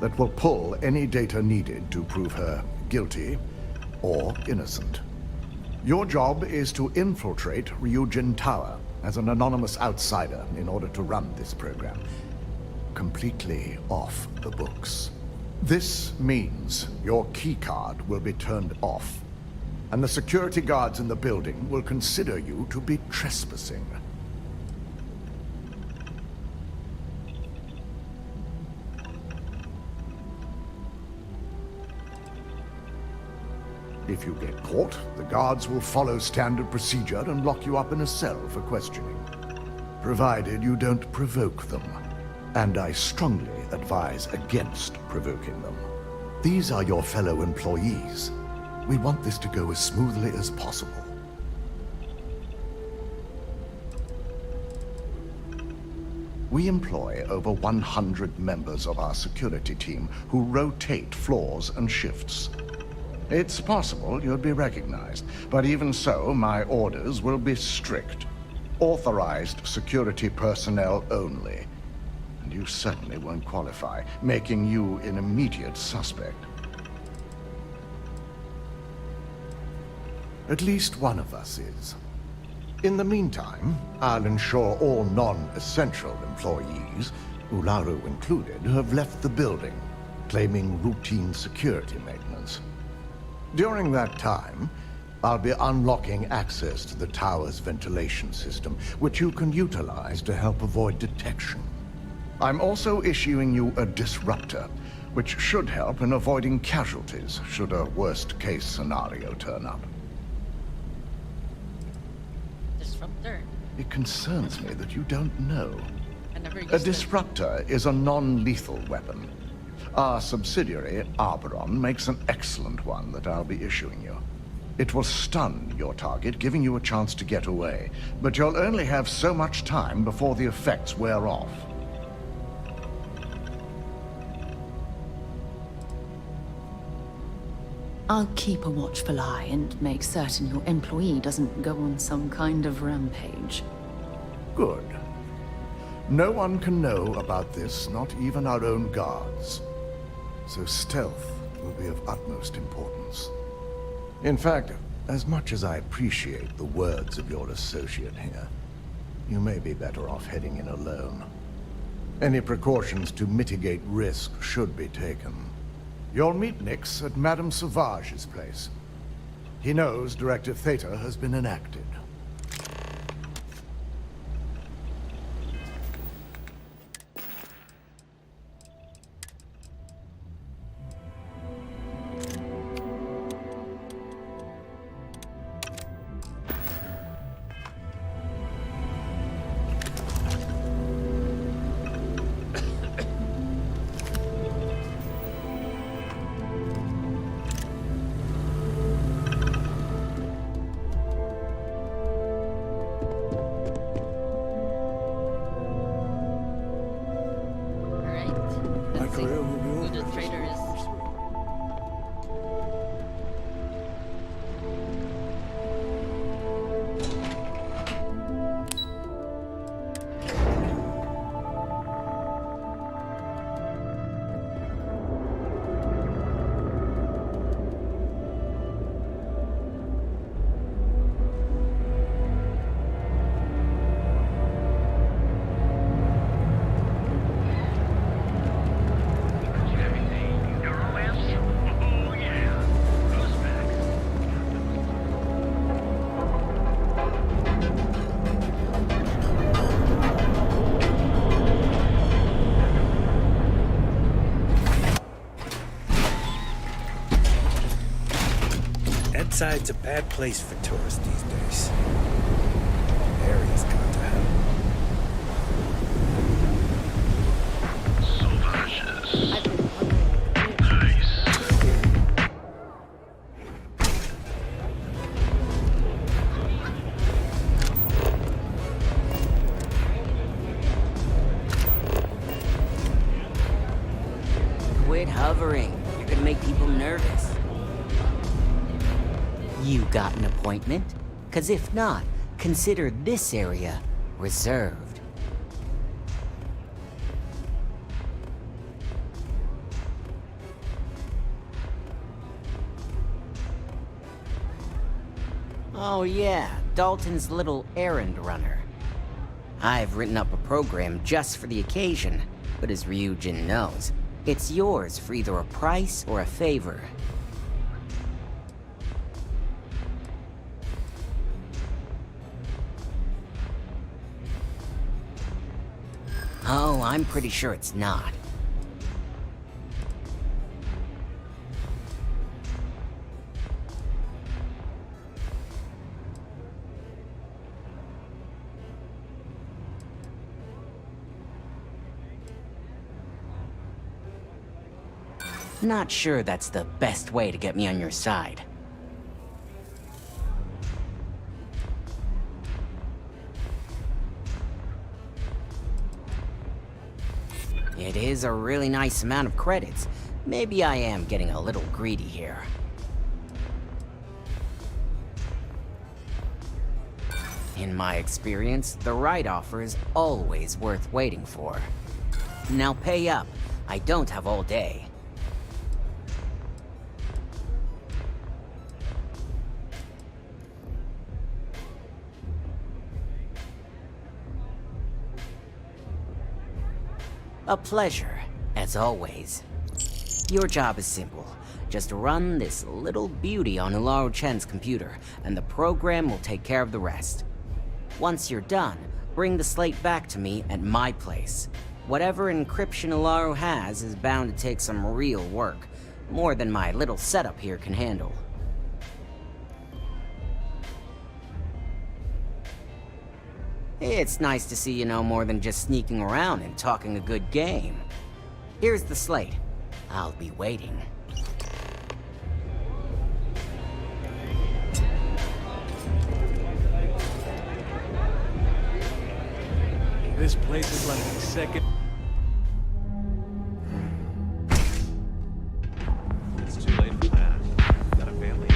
that will pull any data needed to prove her guilty or innocent. Your job is to infiltrate Ryujin Tower as an anonymous outsider in order to run this program, completely off the books. This means your keycard will be turned off, and the security guards in the building will consider you to be trespassing. If you get caught, the guards will follow standard procedure and lock you up in a cell for questioning, provided you don't provoke them. And I strongly advise against provoking them. These are your fellow employees. We want this to go as smoothly as possible. We employ over 100 members of our security team who rotate floors and shifts. It's possible you'll be recognized, but even so, my orders will be strict. Authorized security personnel only. And you certainly won't qualify, making you an immediate suspect. At least one of us is. In the meantime, I'll ensure all non-essential employees, Ularu included, have left the building, claiming routine security maintenance. During that time, I'll be unlocking access to the tower's ventilation system, which you can utilize to help avoid detection. I'm also issuing you a disruptor, which should help in avoiding casualties should a worst-case scenario turn up. Disruptor? It concerns me that you don't know. I never used A disruptor is a non-lethal weapon. Our subsidiary, Arboron, makes an excellent one that I'll be issuing you. It will stun your target, giving you a chance to get away. But you'll only have so much time before the effects wear off. I'll keep a watchful eye and make certain your employee doesn't go on some kind of rampage. Good. No one can know about this, not even our own guards. So stealth will be of utmost importance. In fact, as much as I appreciate the words of your associate here, you may be better off heading in alone. Any precautions to mitigate risk should be taken. You'll meet Nix at Madame Sauvage's place. He knows Directive Theta has been enacted. Side's a bad place for tourists these days. Area's got to have. Sauvages. Nice. Quit hovering. You're gonna make people nervous. You got an appointment? 'Cause if not, consider this area reserved. Oh yeah, Dalton's little errand runner. I've written up a program just for the occasion, but as Ryujin knows, it's yours for either a price or a favor. Oh, I'm pretty sure it's not. Not sure that's the best way to get me on your side. It is a really nice amount of credits. Maybe I am getting a little greedy here. In my experience, the right offer is always worth waiting for. Now pay up. I don't have all day. A pleasure, as always. Your job is simple. Just run this little beauty on Ularu Chen's computer, and the program will take care of the rest. Once you're done, bring the slate back to me at my place. Whatever encryption Ularu has is bound to take some real work, more than my little setup here can handle. It's nice to see you know more than just sneaking around and talking a good game. Here's the slate. I'll be waiting. This place is like the second. It's too late for that. Got a family.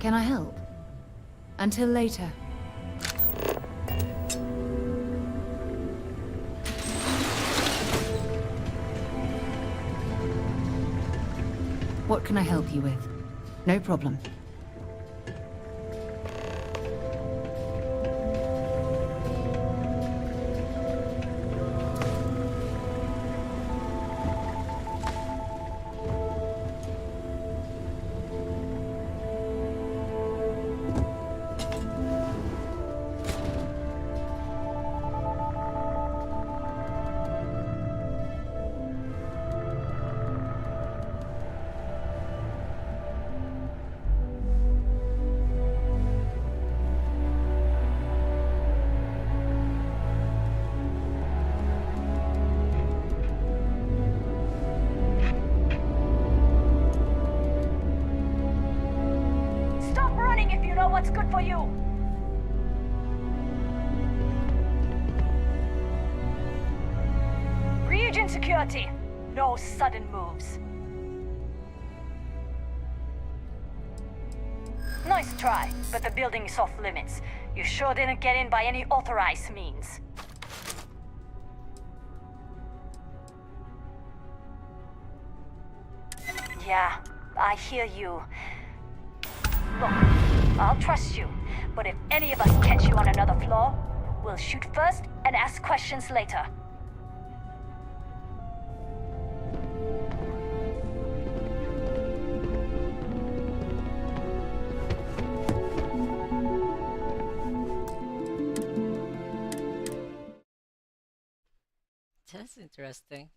Can I help? Until later. What can I help you with? No problem. What's good for you? Ryujin security. No sudden moves. Nice try, but the building is off limits. You sure didn't get in by any authorized means. Yeah, I hear you. Look, I'll trust you, but if any of us catch you on another floor, we'll shoot first and ask questions later. That's interesting.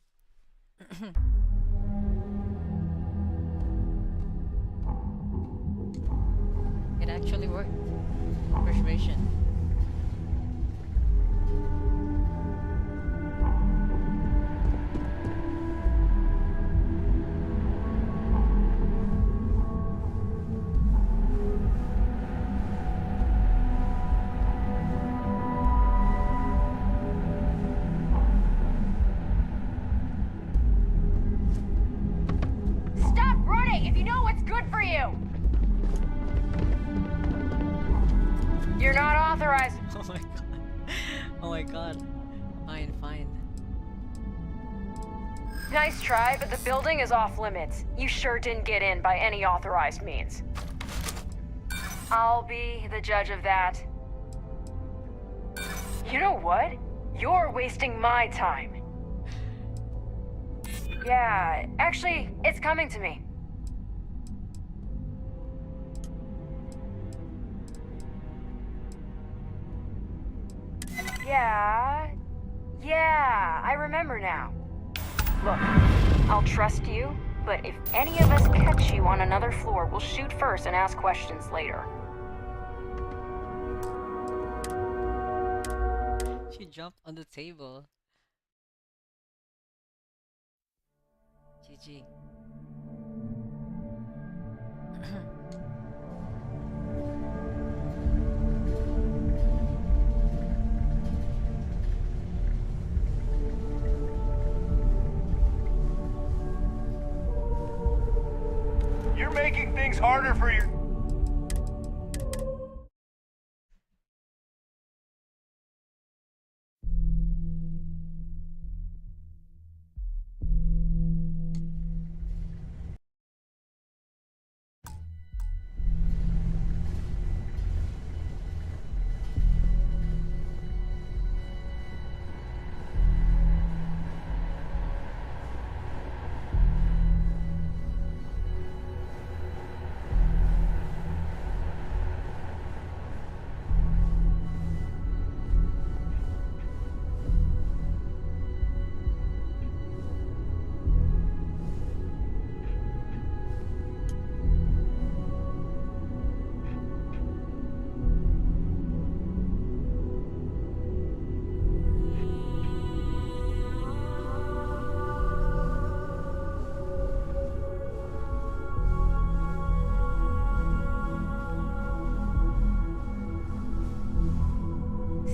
It actually worked. Persuasion. Stop running if you know what's good for you! You're not authorized. Oh my god. Oh my god. Fine, fine. Nice try, but the building is off limits. You sure didn't get in by any authorized means. I'll be the judge of that. You know what? You're wasting my time. Yeah, actually, it's coming to me. Yeah, I remember now. Look, I'll trust you, but if any of us catch you on another floor, we'll shoot first and ask questions later. She jumped on the table. GG. You're making things harder for your...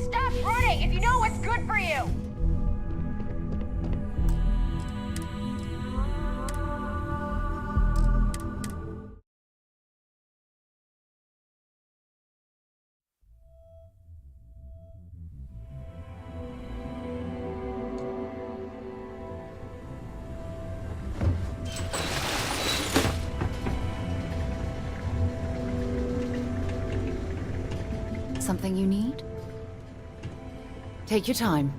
Stop running if you know what's good for you! something you need? Take your time.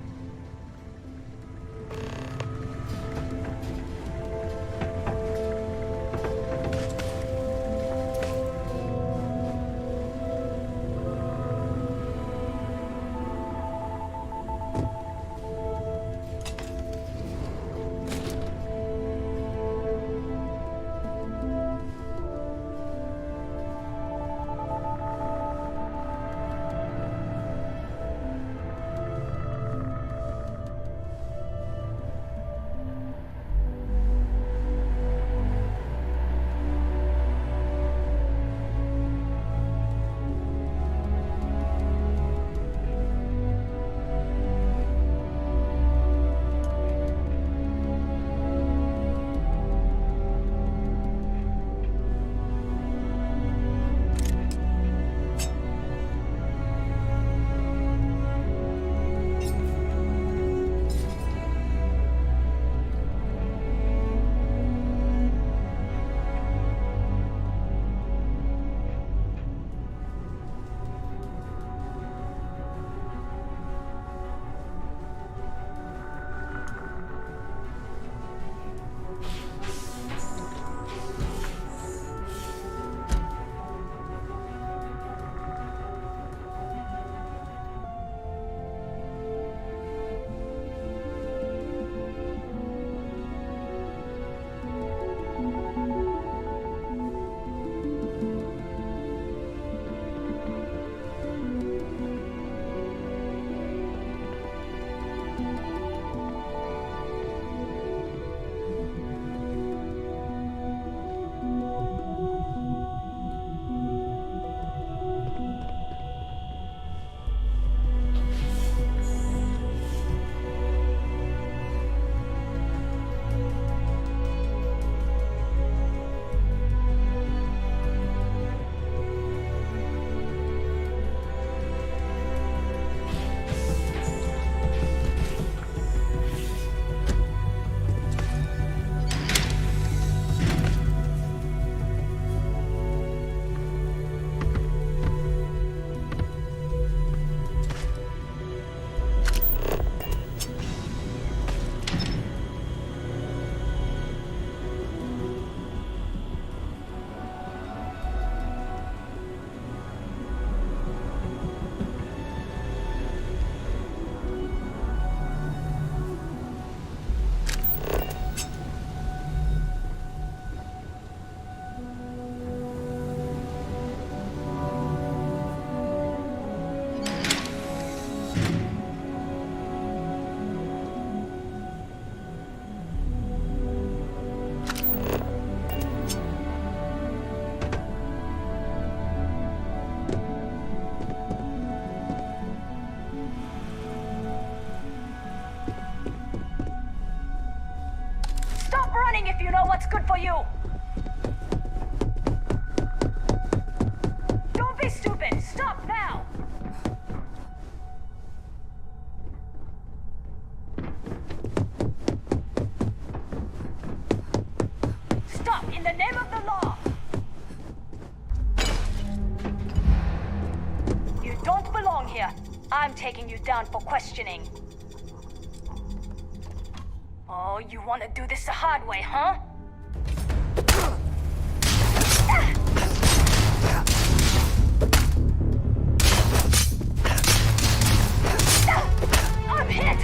If you know what's good for you. Don't be stupid. Stop now. Stop in the name of the law. You don't belong here. I'm taking you down for questioning. Oh, you want to do this the hard way, huh? I'm hit!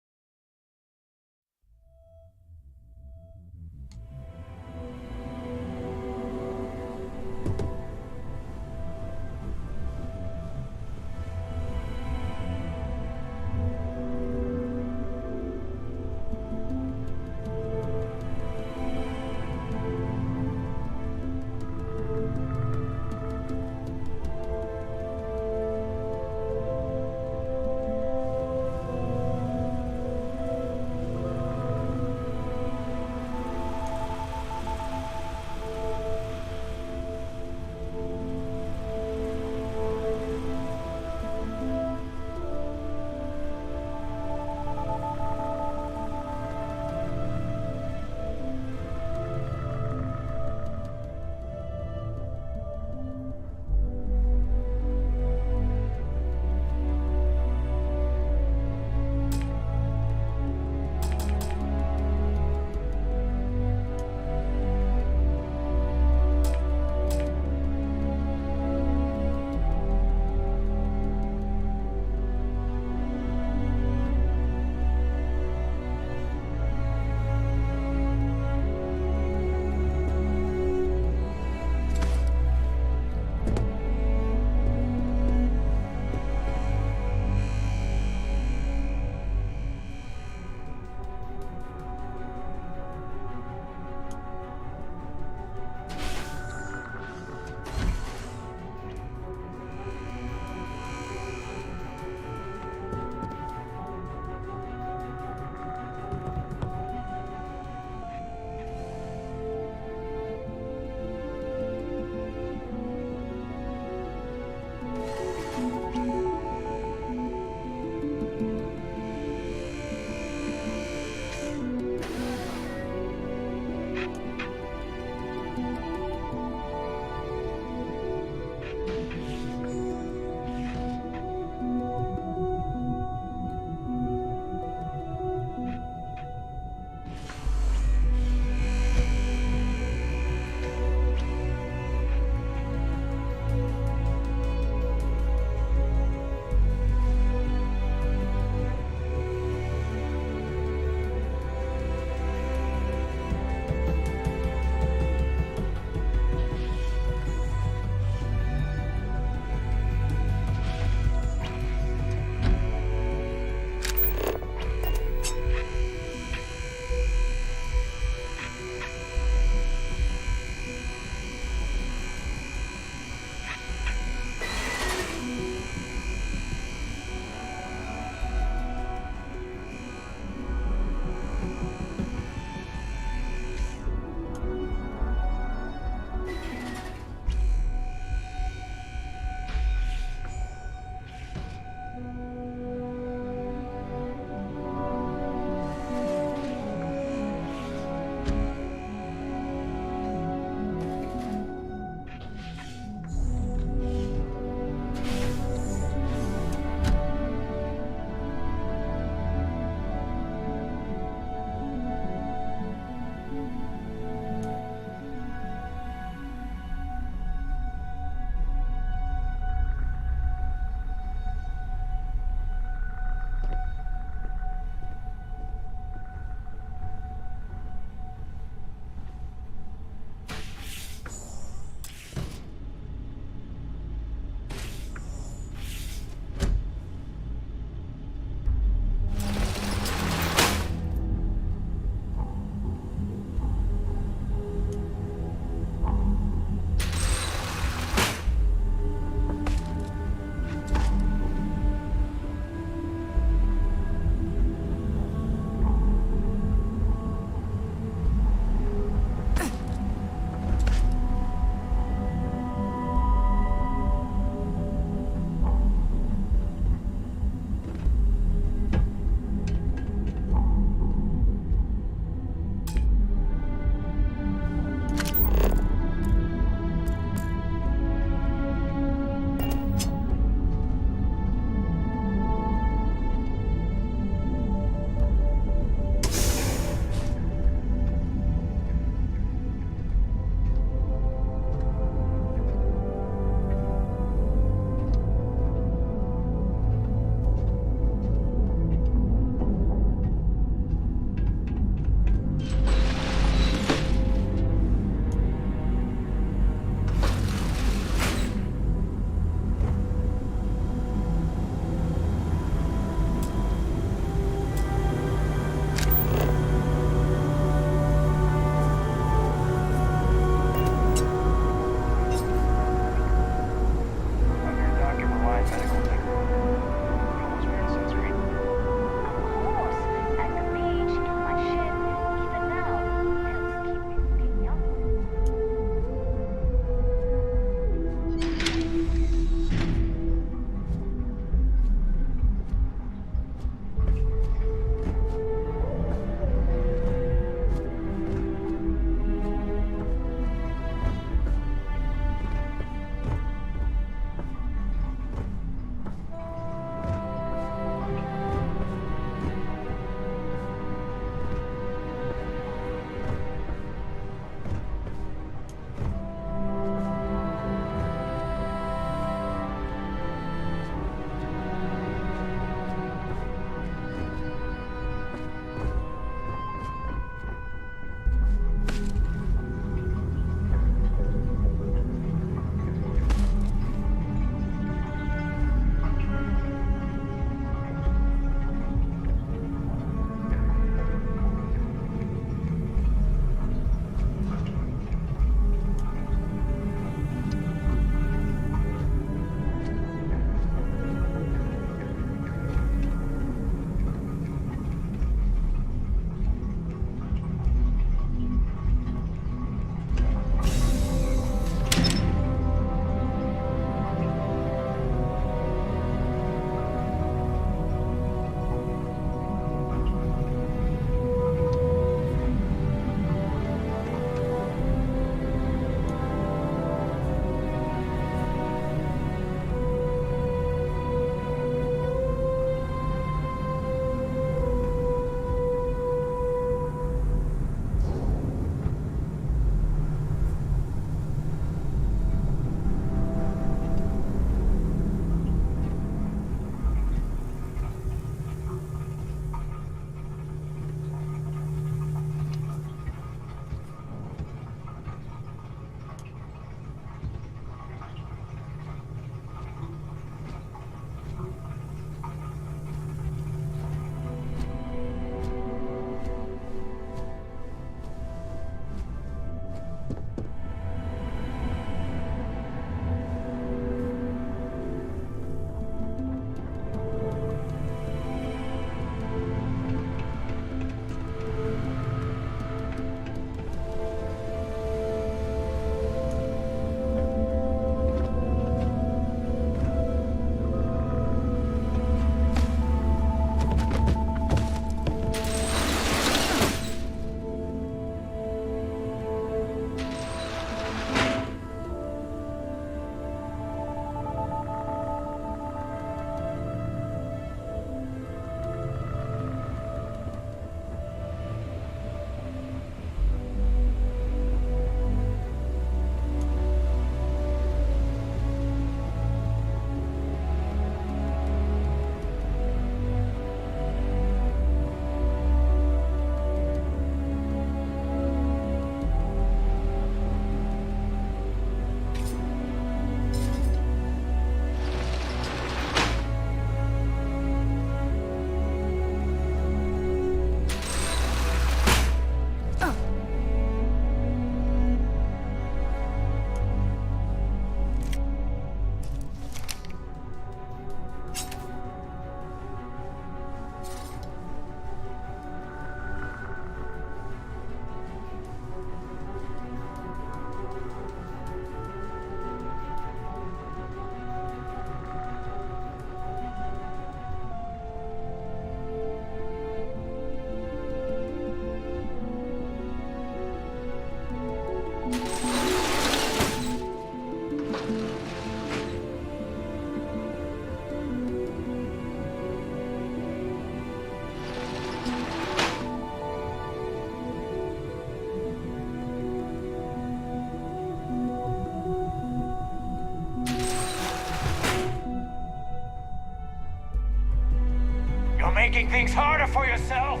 making things harder for yourself!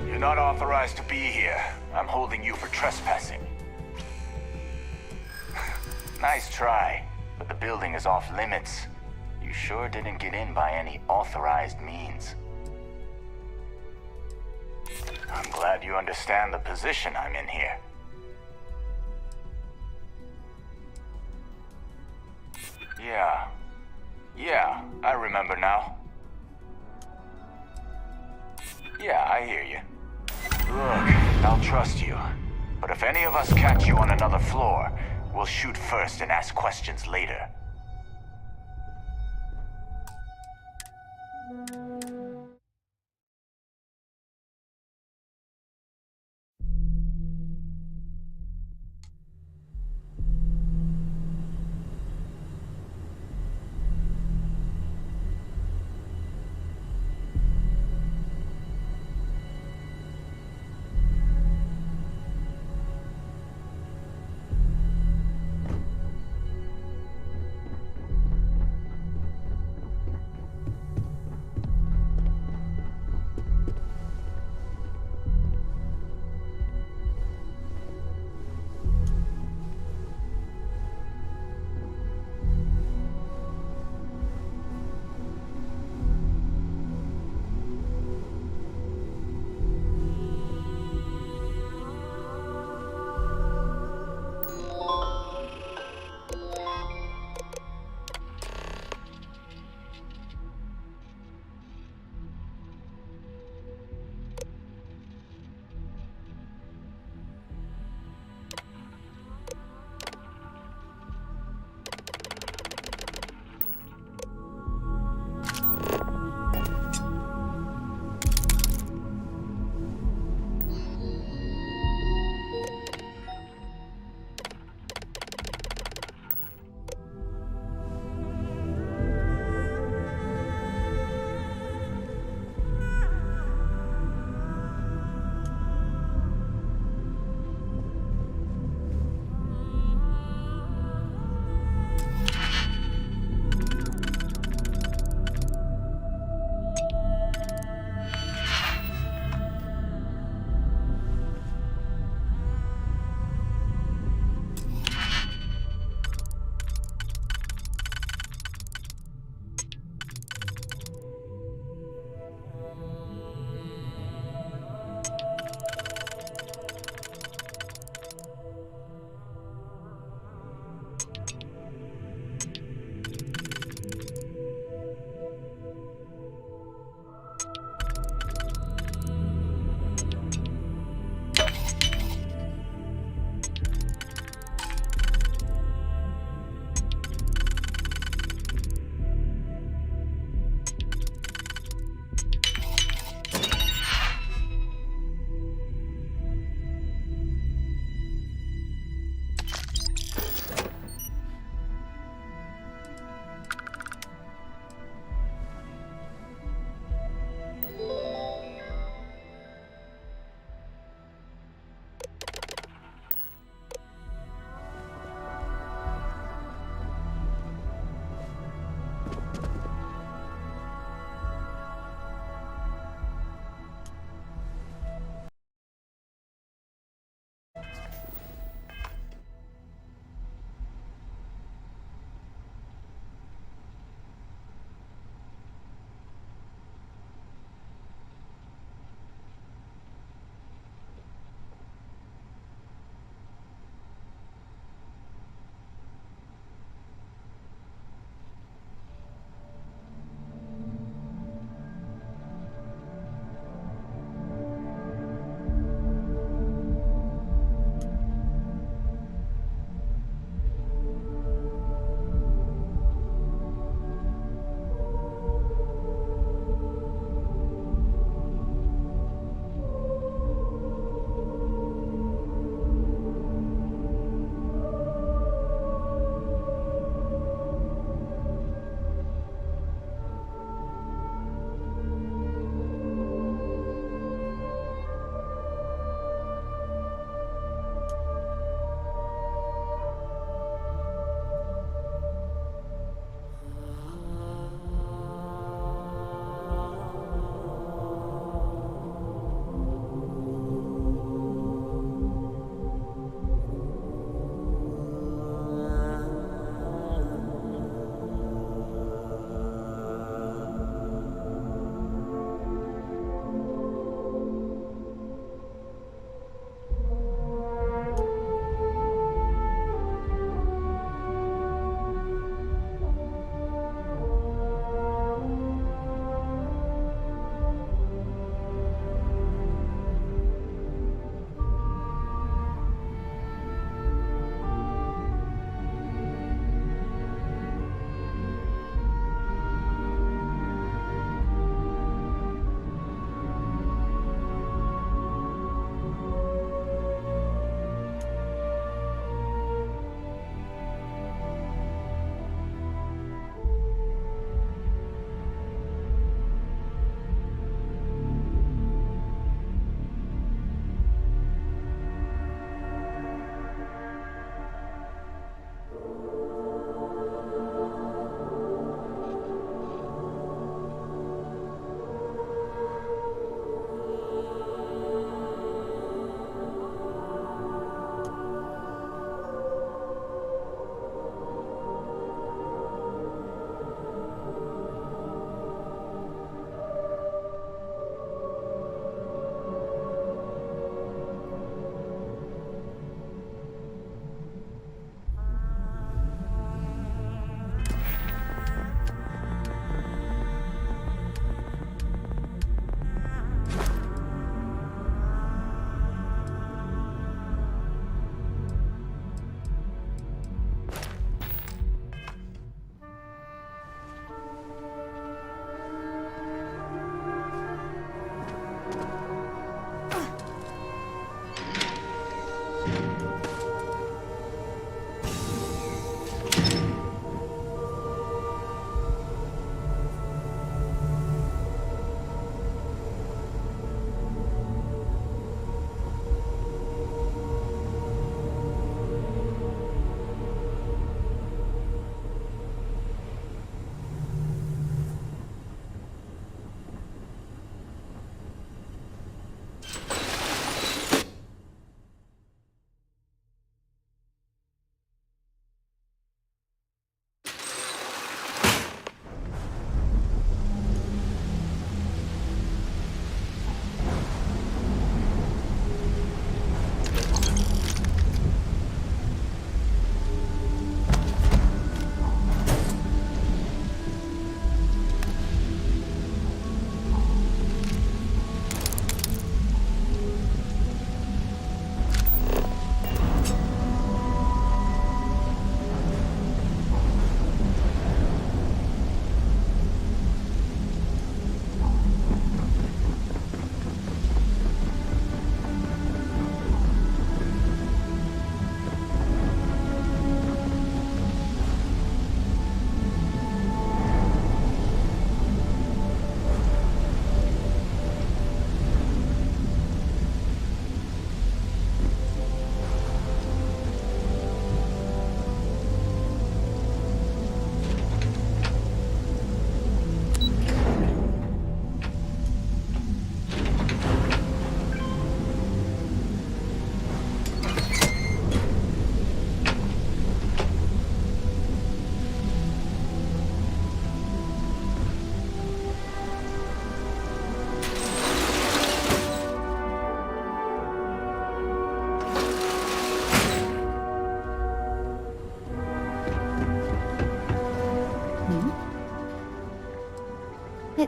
You're not authorized to be here. I'm holding you for trespassing. Nice try, but the building is off limits. You sure didn't get in by any authorized means. I'm glad you understand the position I'm in here. Yeah, I remember now. Yeah, I hear you. Look, I'll trust you. But if any of us catch you on another floor, we'll shoot first and ask questions later.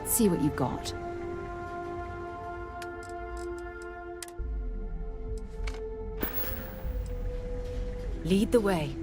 see what you've got. Lead the way.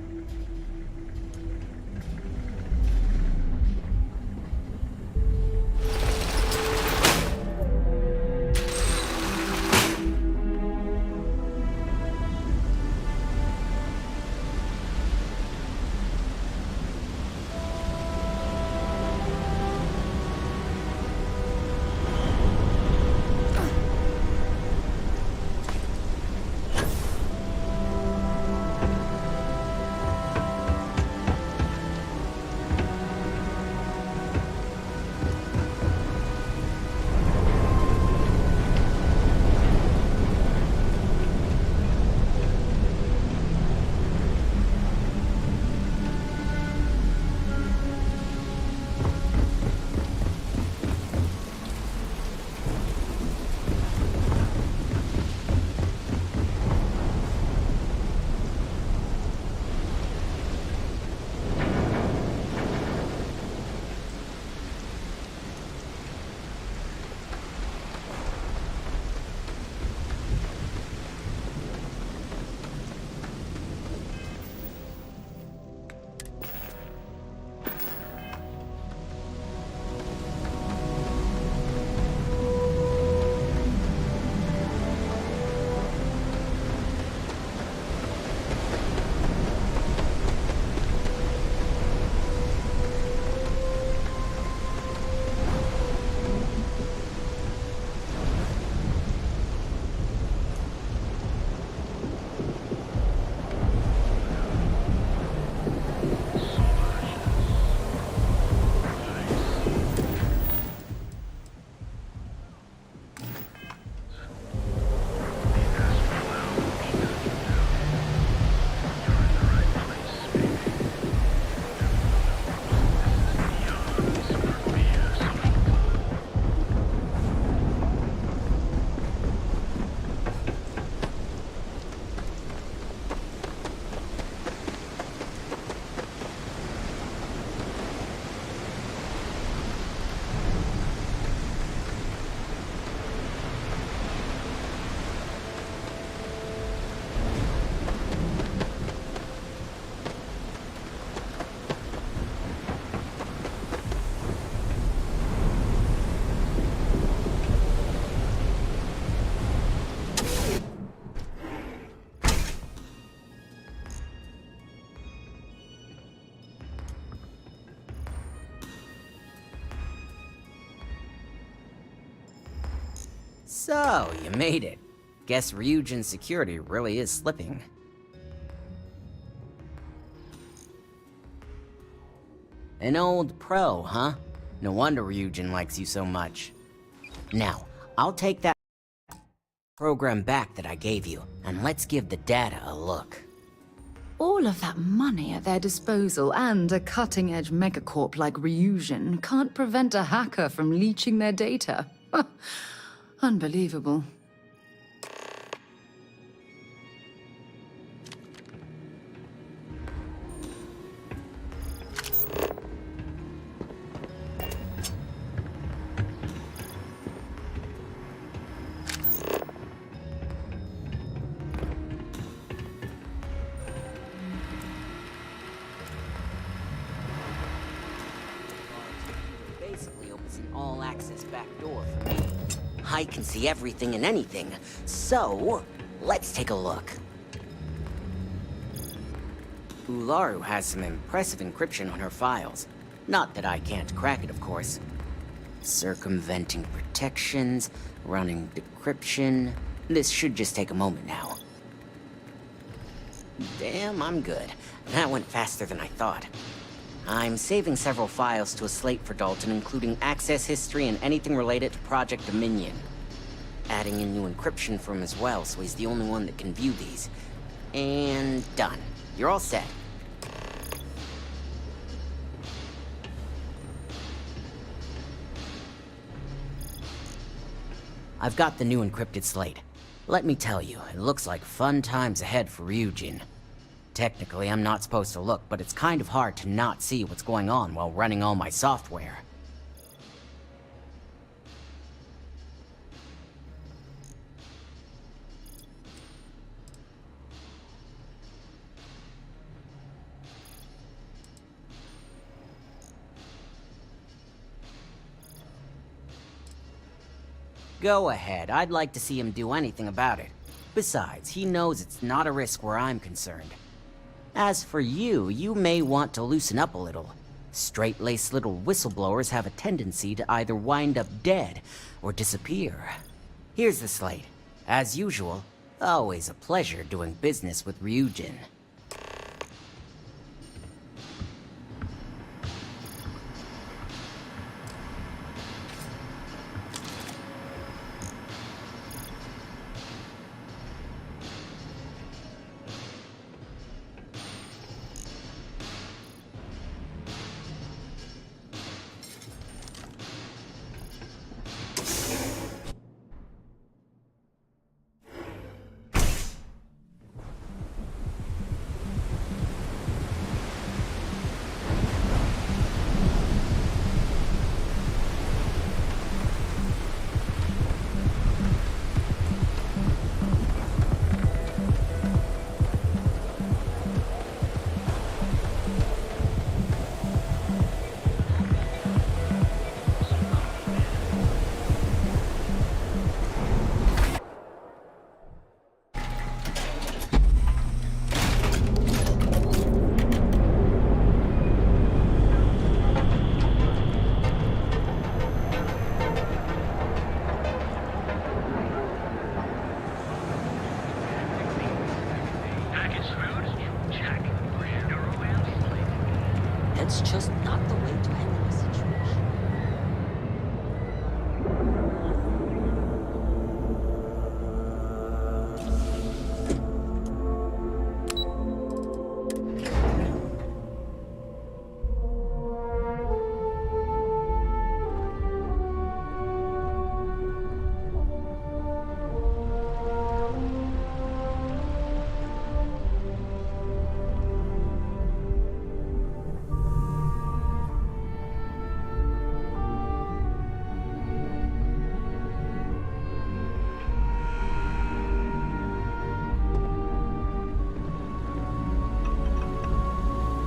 So, you made it. Guess Ryujin's security really is slipping. An old pro, huh? No wonder Ryujin likes you so much. Now, I'll take that program back that I gave you, and let's give the data a look. All of that money at their disposal and a cutting-edge megacorp like Ryujin can't prevent a hacker from leeching their data. Unbelievable. Basically opens an all-access back door for me. I can see everything and anything, so let's take a look. Ularu has some impressive encryption on her files. Not that I can't crack it, of course. Circumventing protections, running decryption. This should just take a moment now. Damn, I'm good. That went faster than I thought. I'm saving several files to a slate for Dalton, including access history and anything related to Project Dominion. Adding in new encryption for him as well, so he's the only one that can view these. And done. You're all set. I've got the new encrypted slate. Let me tell you, it looks like fun times ahead for Ryujin. Technically, I'm not supposed to look, but it's kind of hard to not see what's going on while running all my software. Go ahead, I'd like to see him do anything about it. Besides, he knows it's not a risk where I'm concerned. As for you, you may want to loosen up a little. Straight-laced little whistleblowers have a tendency to either wind up dead or disappear. Here's the slate. As usual, always a pleasure doing business with Ryujin. It's just not the way to handle the situation.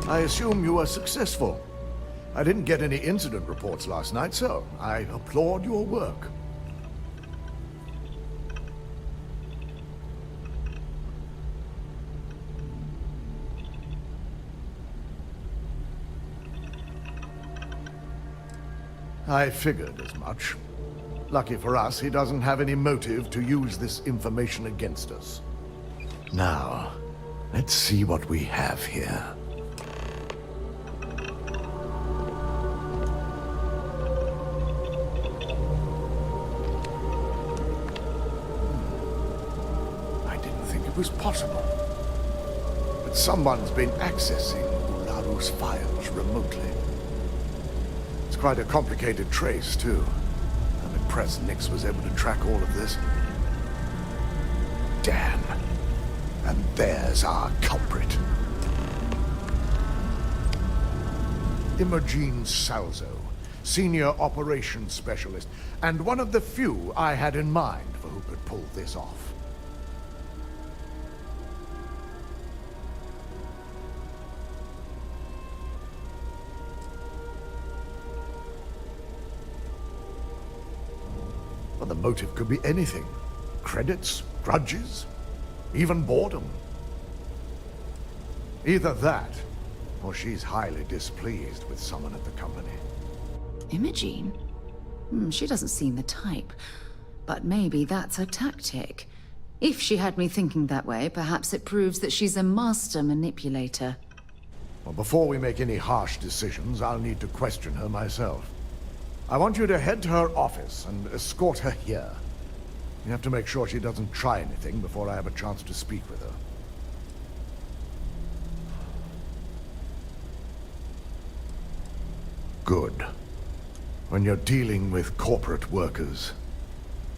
I assume you were successful. I didn't get any incident reports last night, so I applaud your work. I figured as much. Lucky for us, he doesn't have any motive to use this information against us. Now, let's see what we have here. Was possible. But someone's been accessing Ularu's files remotely. It's quite a complicated trace, too. I'm impressed Nix was able to track all of this. Damn. And there's our culprit. Imogen Salzo, Senior Operations Specialist, and one of the few I had in mind for who could pull this off. The motive could be anything. Credits, grudges, even boredom. Either that, or she's highly displeased with someone at the company. Imogen? She doesn't seem the type. But maybe that's her tactic. If she had me thinking that way, perhaps it proves that she's a master manipulator. Well, before we make any harsh decisions, I'll need to question her myself. I want you to head to her office and escort her here. You have to make sure she doesn't try anything before I have a chance to speak with her. Good. When you're dealing with corporate workers,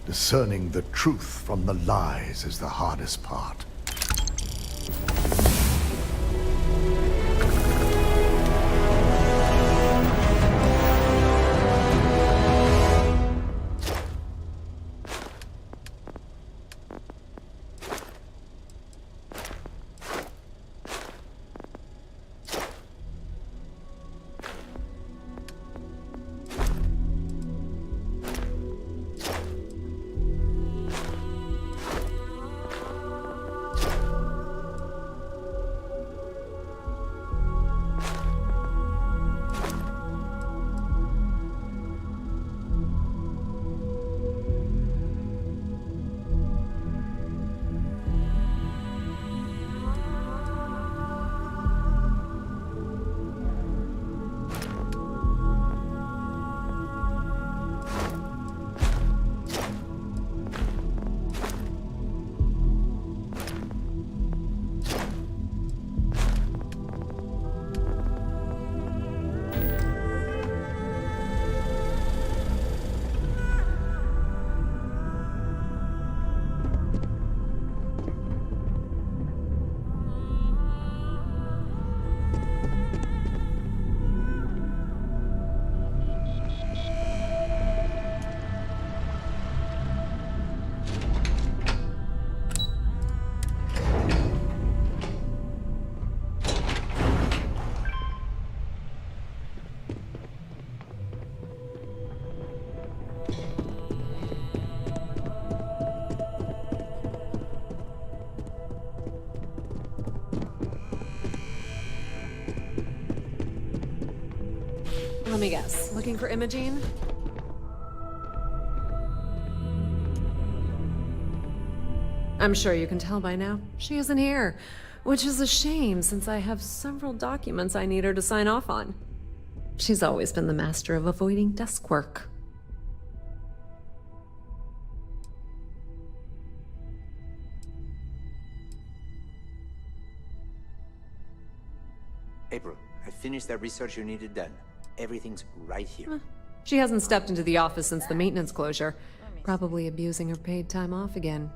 discerning the truth from the lies is the hardest part. Let me guess. Looking for Imogene? I'm sure you can tell by now. She isn't here, which is a shame since I have several documents I need her to sign off on. She's always been the master of avoiding desk work. April, I finished that research you needed done. Everything's right here. She hasn't stepped into the office since the maintenance closure, probably abusing her paid time off again.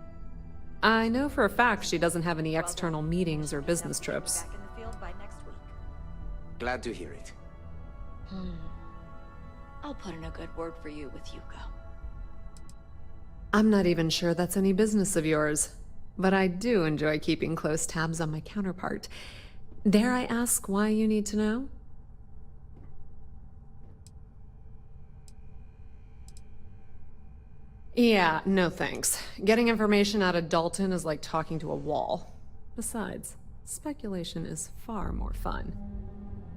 I know for a fact she doesn't have any external meetings or business trips. Glad to hear it. I'll put in a good word for you with Hugo. I'm not even sure that's any business of yours, but I do enjoy keeping close tabs on my counterpart. Dare I ask why you need to know? Yeah, no thanks. Getting information out of Dalton is like talking to a wall. Besides, speculation is far more fun.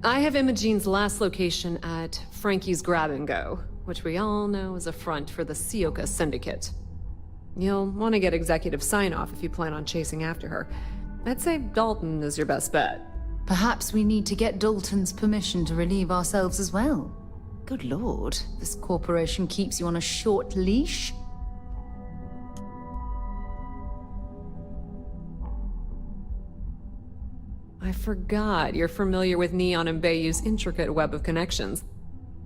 I have Imogene's last location at Frankie's Grab and Go, which we all know is a front for the Sioka Syndicate. You'll want to get executive sign-off if you plan on chasing after her. I'd say Dalton is your best bet. Perhaps we need to get Dalton's permission to relieve ourselves as well. Good lord, this corporation keeps you on a short leash. I forgot you're familiar with Neon and Bayou's intricate web of connections.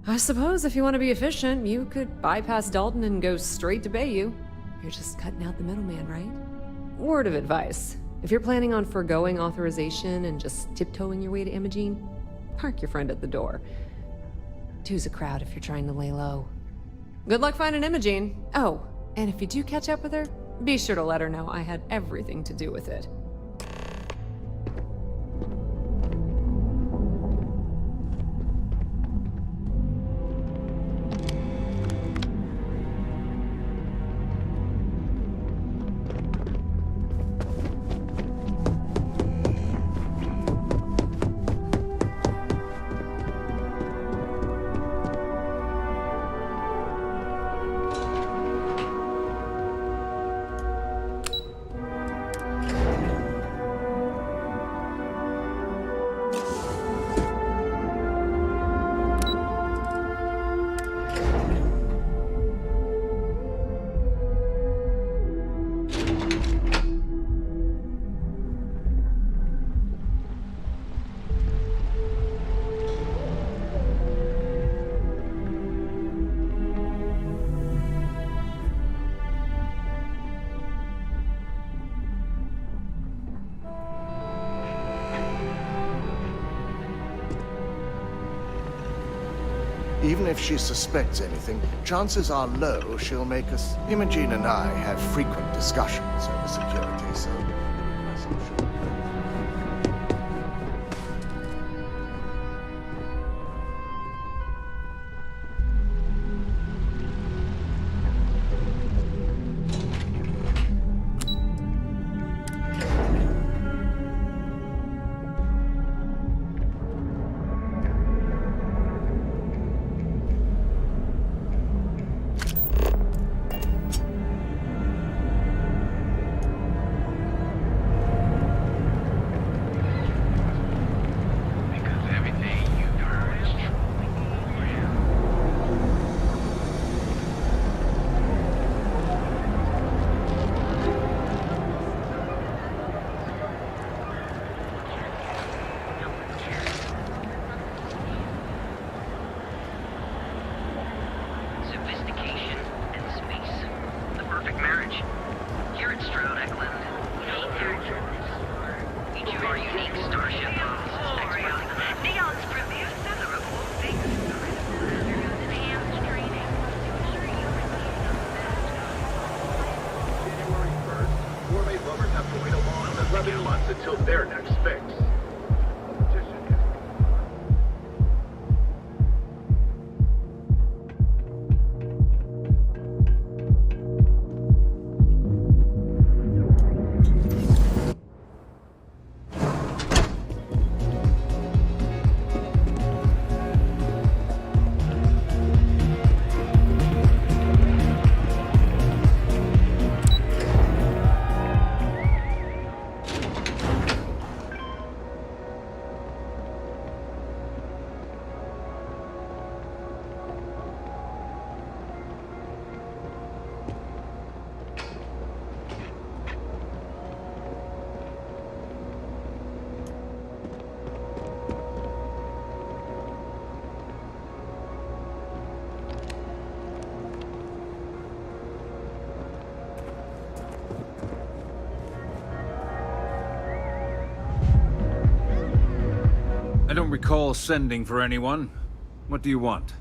I suppose if you want to be efficient, you could bypass Dalton and go straight to Bayou. You're just cutting out the middleman, right? Word of advice. If you're planning on foregoing authorization and just tiptoeing your way to Imogene, park your friend at the door. Two's a crowd if you're trying to lay low. Good luck finding Imogene. Oh, and if you do catch up with her, be sure to let her know I had everything to do with it. Even if she suspects anything, chances are low she'll make us. Imogene and I have frequent discussions over security, so until their next fix. I don't recall sending for anyone. What do you want?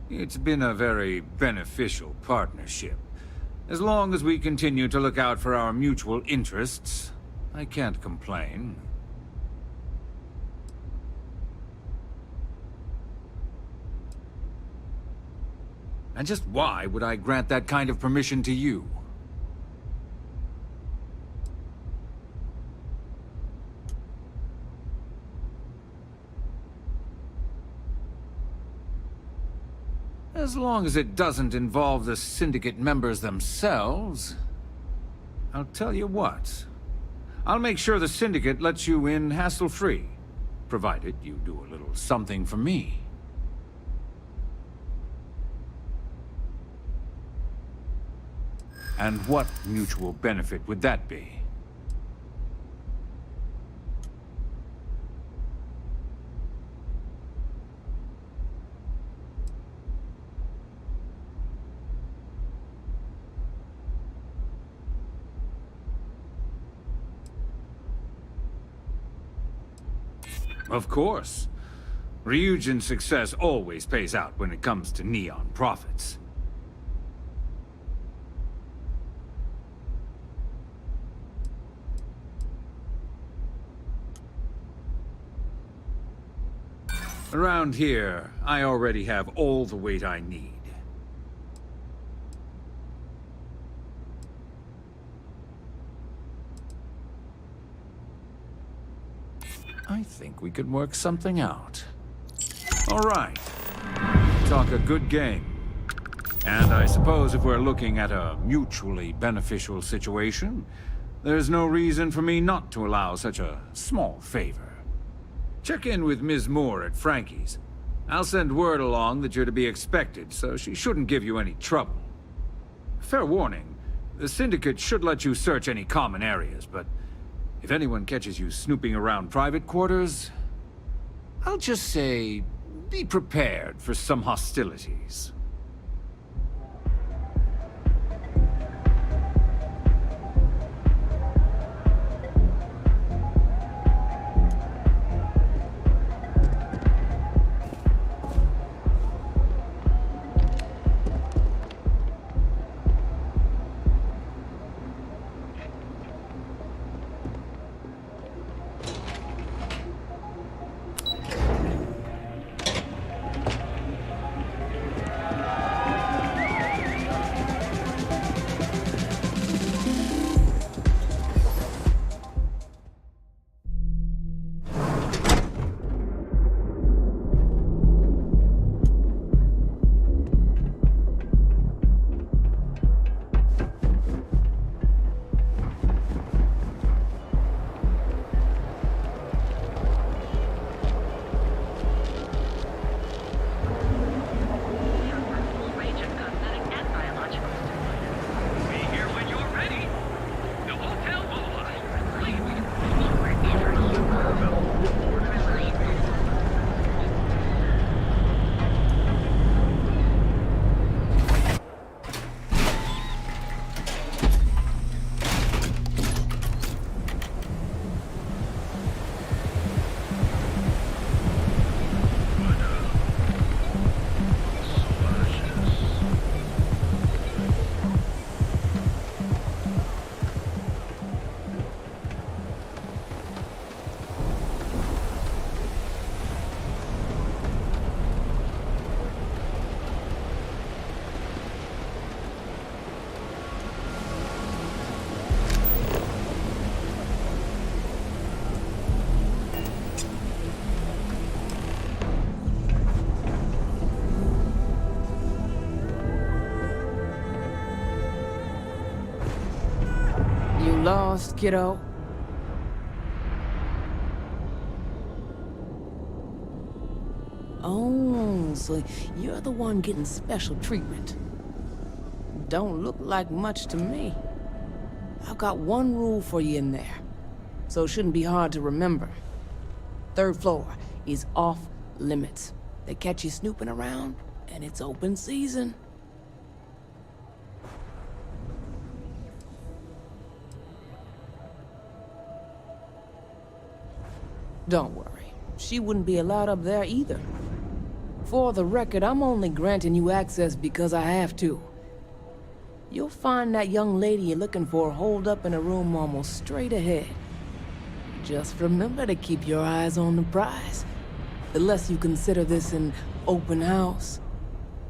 It's been a very beneficial partnership. As long as we continue to look out for our mutual interests, I can't complain. And just why would I grant that kind of permission to you? As long as it doesn't involve the Syndicate members themselves. I'll tell you what. I'll make sure the Syndicate lets you in hassle-free, provided you do a little something for me. And what mutual benefit would that be? Of course. Ryujin's success always pays out when it comes to Neon profits. Around here, I already have all the weight I need. I think we could work something out. All right. Talk a good game. And I suppose if we're looking at a mutually beneficial situation, there's no reason for me not to allow such a small favor. Check in with Ms. Moore at Frankie's. I'll send word along that you're to be expected, so she shouldn't give you any trouble. Fair warning, the Syndicate should let you search any common areas, but if anyone catches you snooping around private quarters, I'll just say, be prepared for some hostilities. Lost, kiddo? Oh, so you're the one getting special treatment. Don't look like much to me. I've got one rule for you in there, so it shouldn't be hard to remember. 3rd floor is off limits. They catch you snooping around, and it's open season. Don't worry, she wouldn't be allowed up there either. For the record, I'm only granting you access because I have to. You'll find that young lady you're looking for holed up in a room almost straight ahead. Just remember to keep your eyes on the prize. The less you consider this an open house,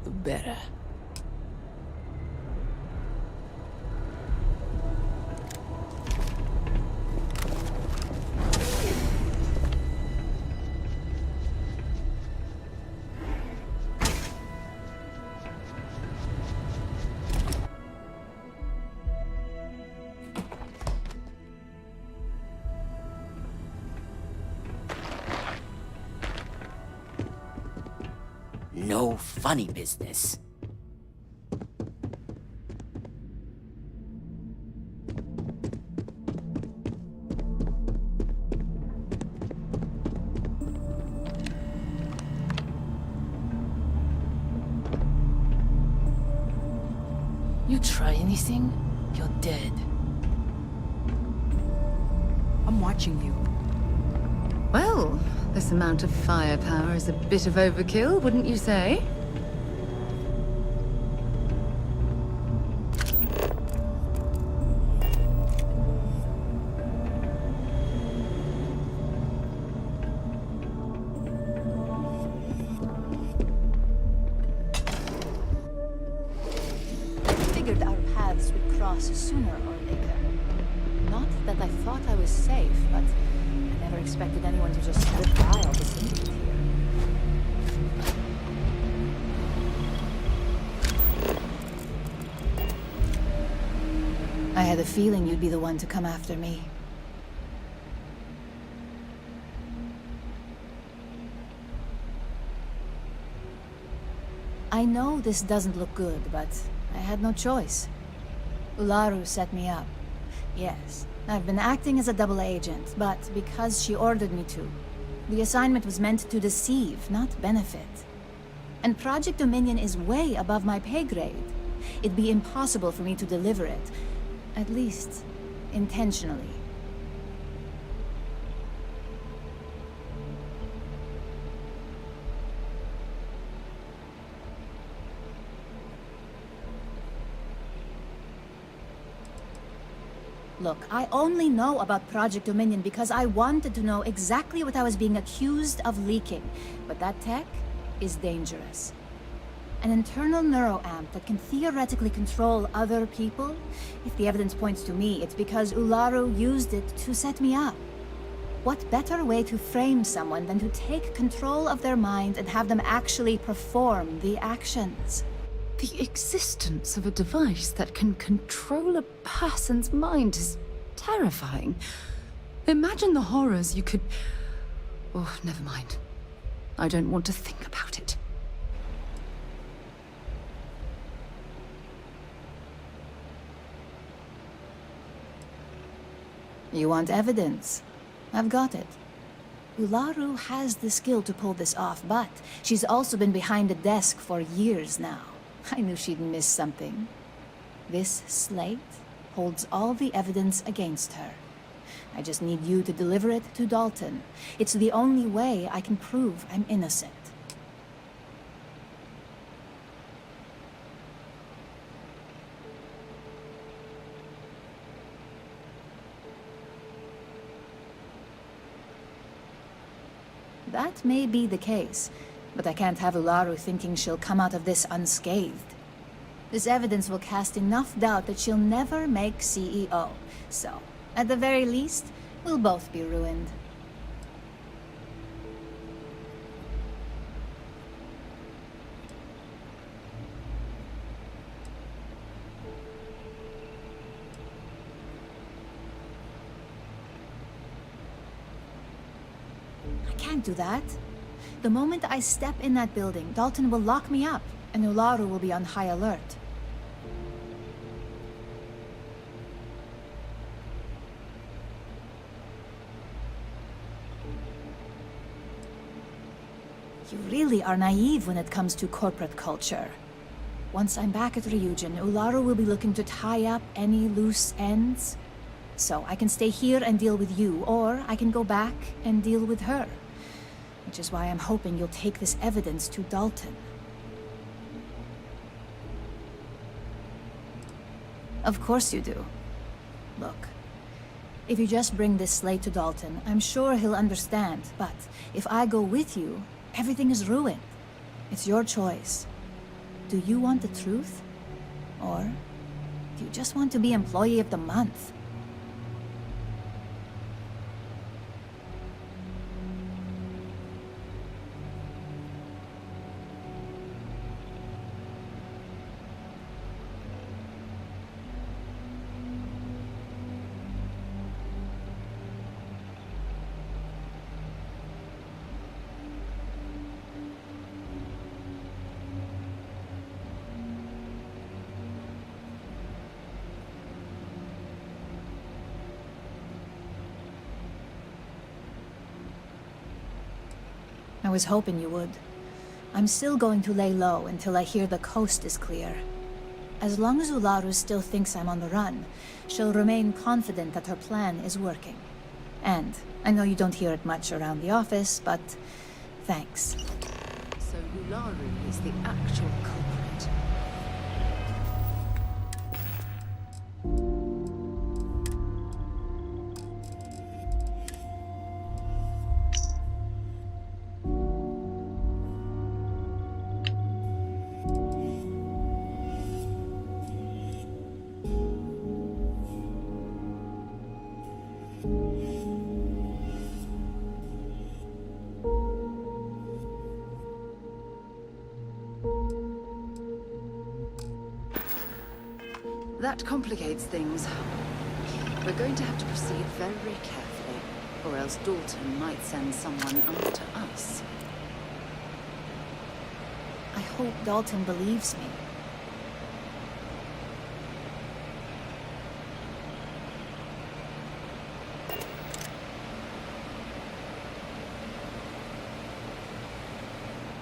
the better. No funny business. You try anything, you're dead. I'm watching you. Well, this amount of firepower is a bit of overkill, wouldn't you say? Figured our paths would cross sooner or later. Not that I thought I was safe, but I never expected anyone to just slip by all this idiot here. I had a feeling you'd be the one to come after me. I know this doesn't look good, but I had no choice. Ularu set me up. Yes, I've been acting as a double agent, but because she ordered me to. The assignment was meant to deceive, not benefit. And Project Dominion is way above my pay grade. It'd be impossible for me to deliver it. At least, intentionally. Look, I only know about Project Dominion because I wanted to know exactly what I was being accused of leaking. But that tech is dangerous. An internal neuroamp that can theoretically control other people? If the evidence points to me, it's because Ularu used it to set me up. What better way to frame someone than to take control of their mind and have them actually perform the actions? The existence of a device that can control a person's mind is terrifying. Imagine the horrors you could... Oh, never mind. I don't want to think about it. You want evidence? I've got it. Ularu has the skill to pull this off, but she's also been behind a desk for years now. I knew she'd miss something. This slate holds all the evidence against her. I just need you to deliver it to Dalton. It's the only way I can prove I'm innocent. That may be the case, but I can't have Ularu thinking she'll come out of this unscathed. This evidence will cast enough doubt that she'll never make CEO. So, at the very least, we'll both be ruined. I can't do that. The moment I step in that building, Dalton will lock me up, and Ularu will be on high alert. You really are naive when it comes to corporate culture. Once I'm back at Ryujin, Ularu will be looking to tie up any loose ends. So I can stay here and deal with you, or I can go back and deal with her. Which is why I'm hoping you'll take this evidence to Dalton. Of course you do. Look, if you just bring this slate to Dalton, I'm sure he'll understand. But if I go with you, everything is ruined. It's your choice. Do you want the truth? Or do you just want to be Employee of the Month? I was hoping you would. I'm still going to lay low until I hear the coast is clear. As long as Ularu still thinks I'm on the run, she'll remain confident that her plan is working. And I know you don't hear it much around the office, but thanks. So Ularu is the actual culprit. That complicates things. We're going to have to proceed very carefully, or else Dalton might send someone after us. I hope Dalton believes me.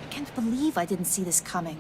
I can't believe I didn't see this coming.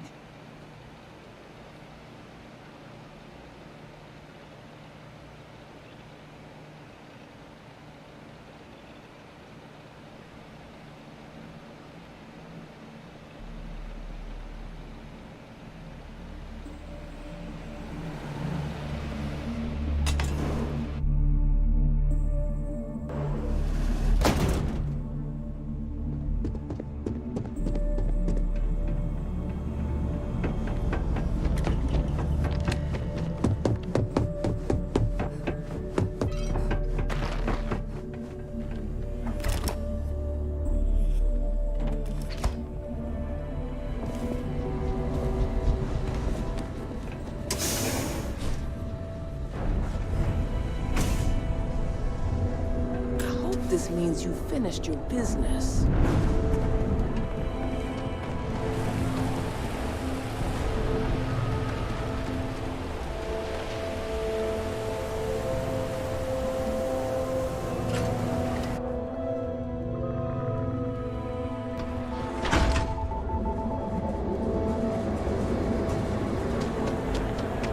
This means you finished your business.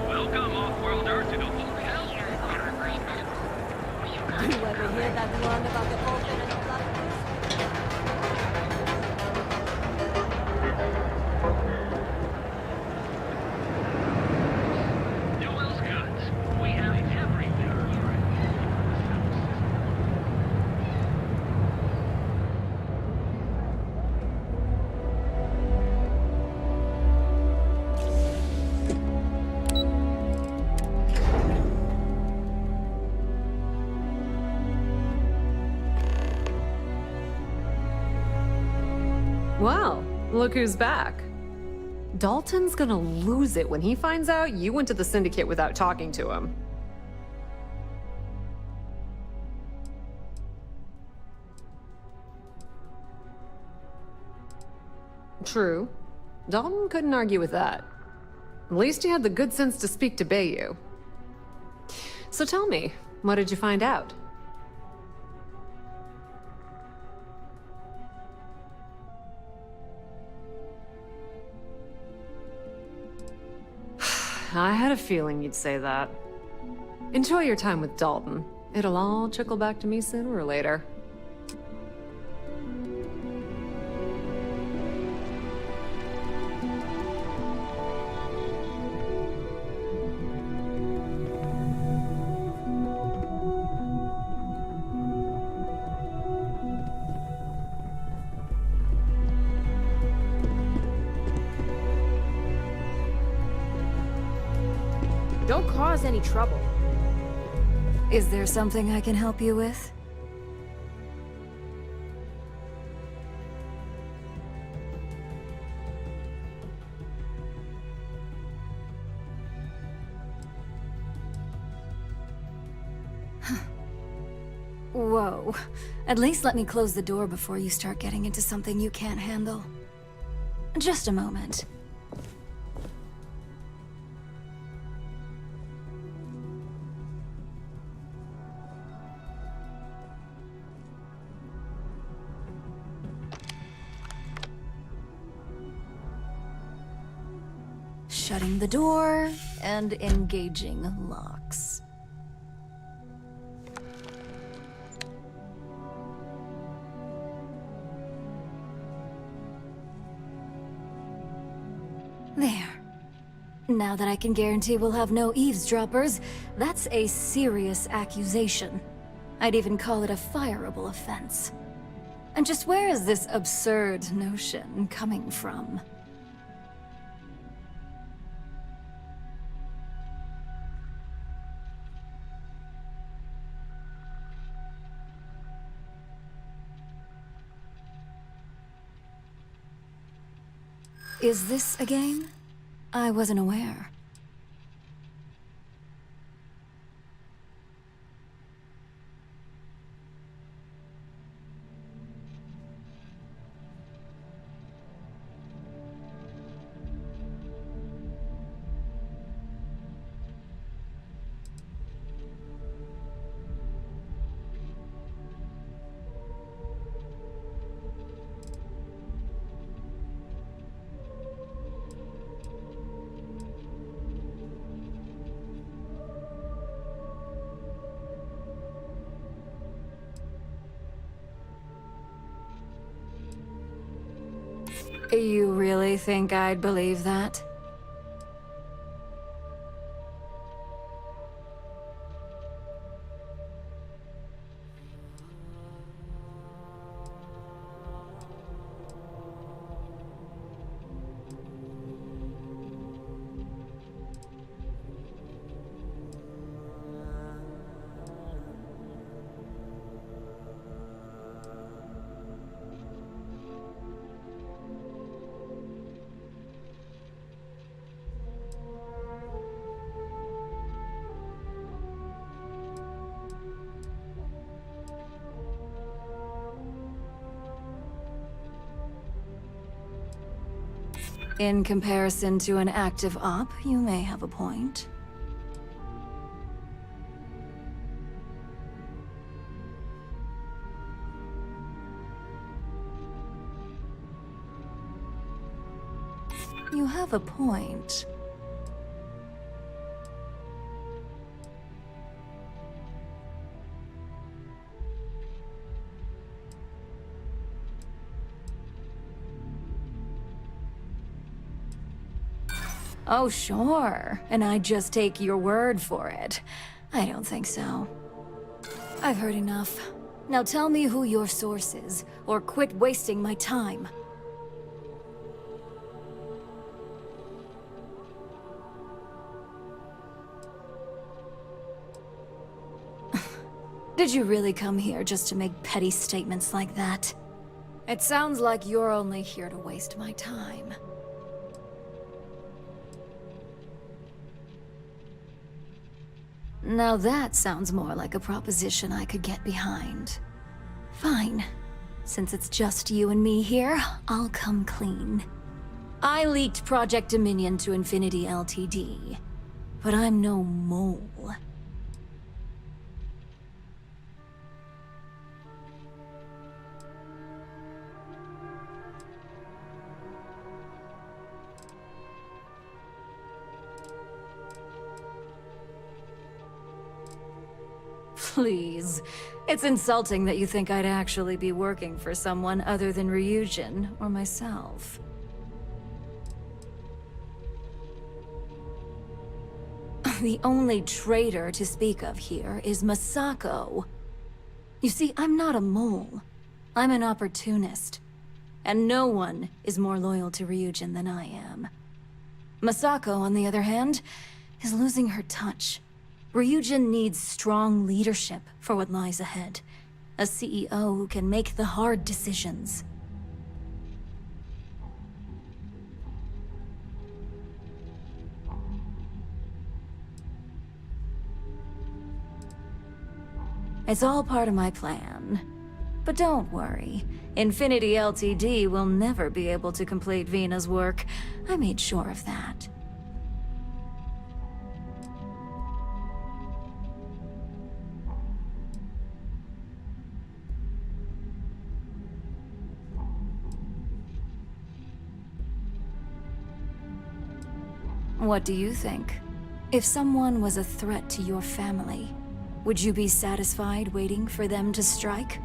Welcome, off-worlder, to the whole hell. You ever hear that one about the open and the blackness? Duel's good. We have everything. Well, look who's back. Dalton's gonna lose it when he finds out you went to the Syndicate without talking to him. True. Dalton couldn't argue with that. At least he had the good sense to speak to Bayou. So tell me, what did you find out? I had a feeling you'd say that. Enjoy your time with Dalton. It'll all trickle back to me sooner or later. Don't cause any trouble. Is there something I can help you with? Whoa. At least let me close the door before you start getting into something you can't handle. Just a moment. Shutting the door and engaging locks. There. Now that I can guarantee we'll have no eavesdroppers, that's a serious accusation. I'd even call it a fireable offense. And just where is this absurd notion coming from? Is this a game? I wasn't aware. You really think I'd believe that? In comparison to an active op, you may have a point. You have a point. Oh, sure. And I'd just take your word for it. I don't think so. I've heard enough. Now tell me who your source is, or quit wasting my time. Did you really come here just to make petty statements like that? It sounds like you're only here to waste my time. Now that sounds more like a proposition I could get behind. Fine. Since it's just you and me here, I'll come clean. I leaked Project Dominion to Infinity Ltd. But I'm no mole. Please. It's insulting that you think I'd actually be working for someone other than Ryujin or myself. The only traitor to speak of here is Masako. You see, I'm not a mole. I'm an opportunist. And no one is more loyal to Ryujin than I am. Masako, on the other hand, is losing her touch. Ryujin needs strong leadership for what lies ahead. A CEO who can make the hard decisions. It's all part of my plan. But don't worry. Infinity Ltd will never be able to complete Vina's work. I made sure of that. What do you think? If someone was a threat to your family, would you be satisfied waiting for them to strike?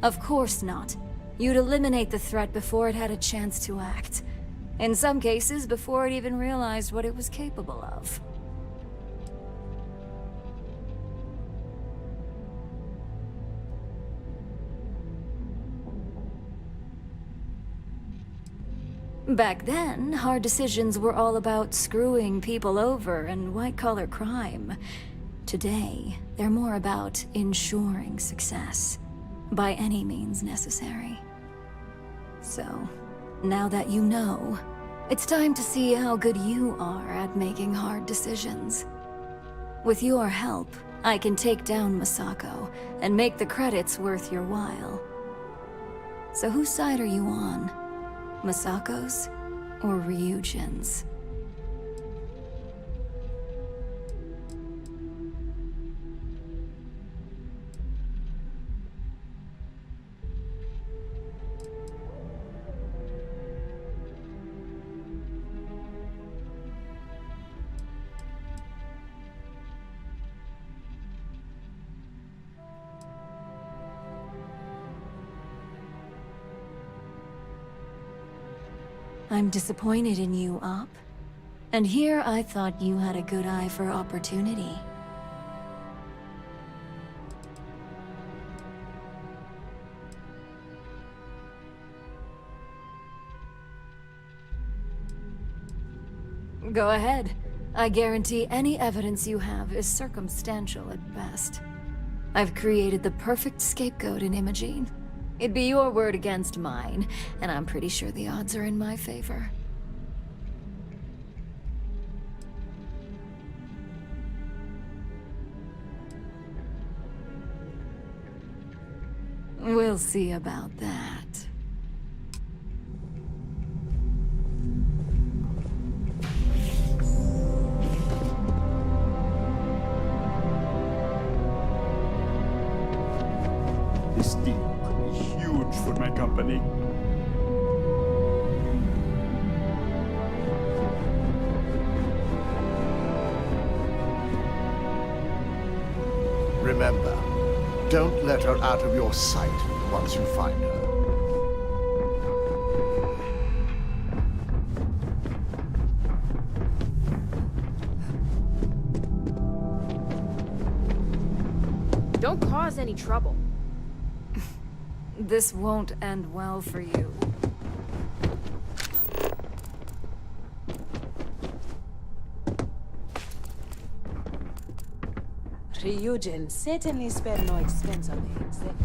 Of course not. You'd eliminate the threat before it had a chance to act. In some cases, before it even realized what it was capable of. Back then, hard decisions were all about screwing people over and white-collar crime. Today, they're more about ensuring success, by any means necessary. So, now that you know, it's time to see how good you are at making hard decisions. With your help, I can take down Masako and make the credits worth your while. So whose side are you on? Masako's or Ryujin's? I'm disappointed in you, Op. And here I thought you had a good eye for opportunity. Go ahead. I guarantee any evidence you have is circumstantial at best. I've created the perfect scapegoat in Imogene. It'd be your word against mine, and I'm pretty sure the odds are in my favor. We'll see about that. This deal could be huge for my company. Remember, don't let her out of your sight once you find her. Don't cause any trouble. This won't end well for you. Ryujin certainly spared no expense on the exec.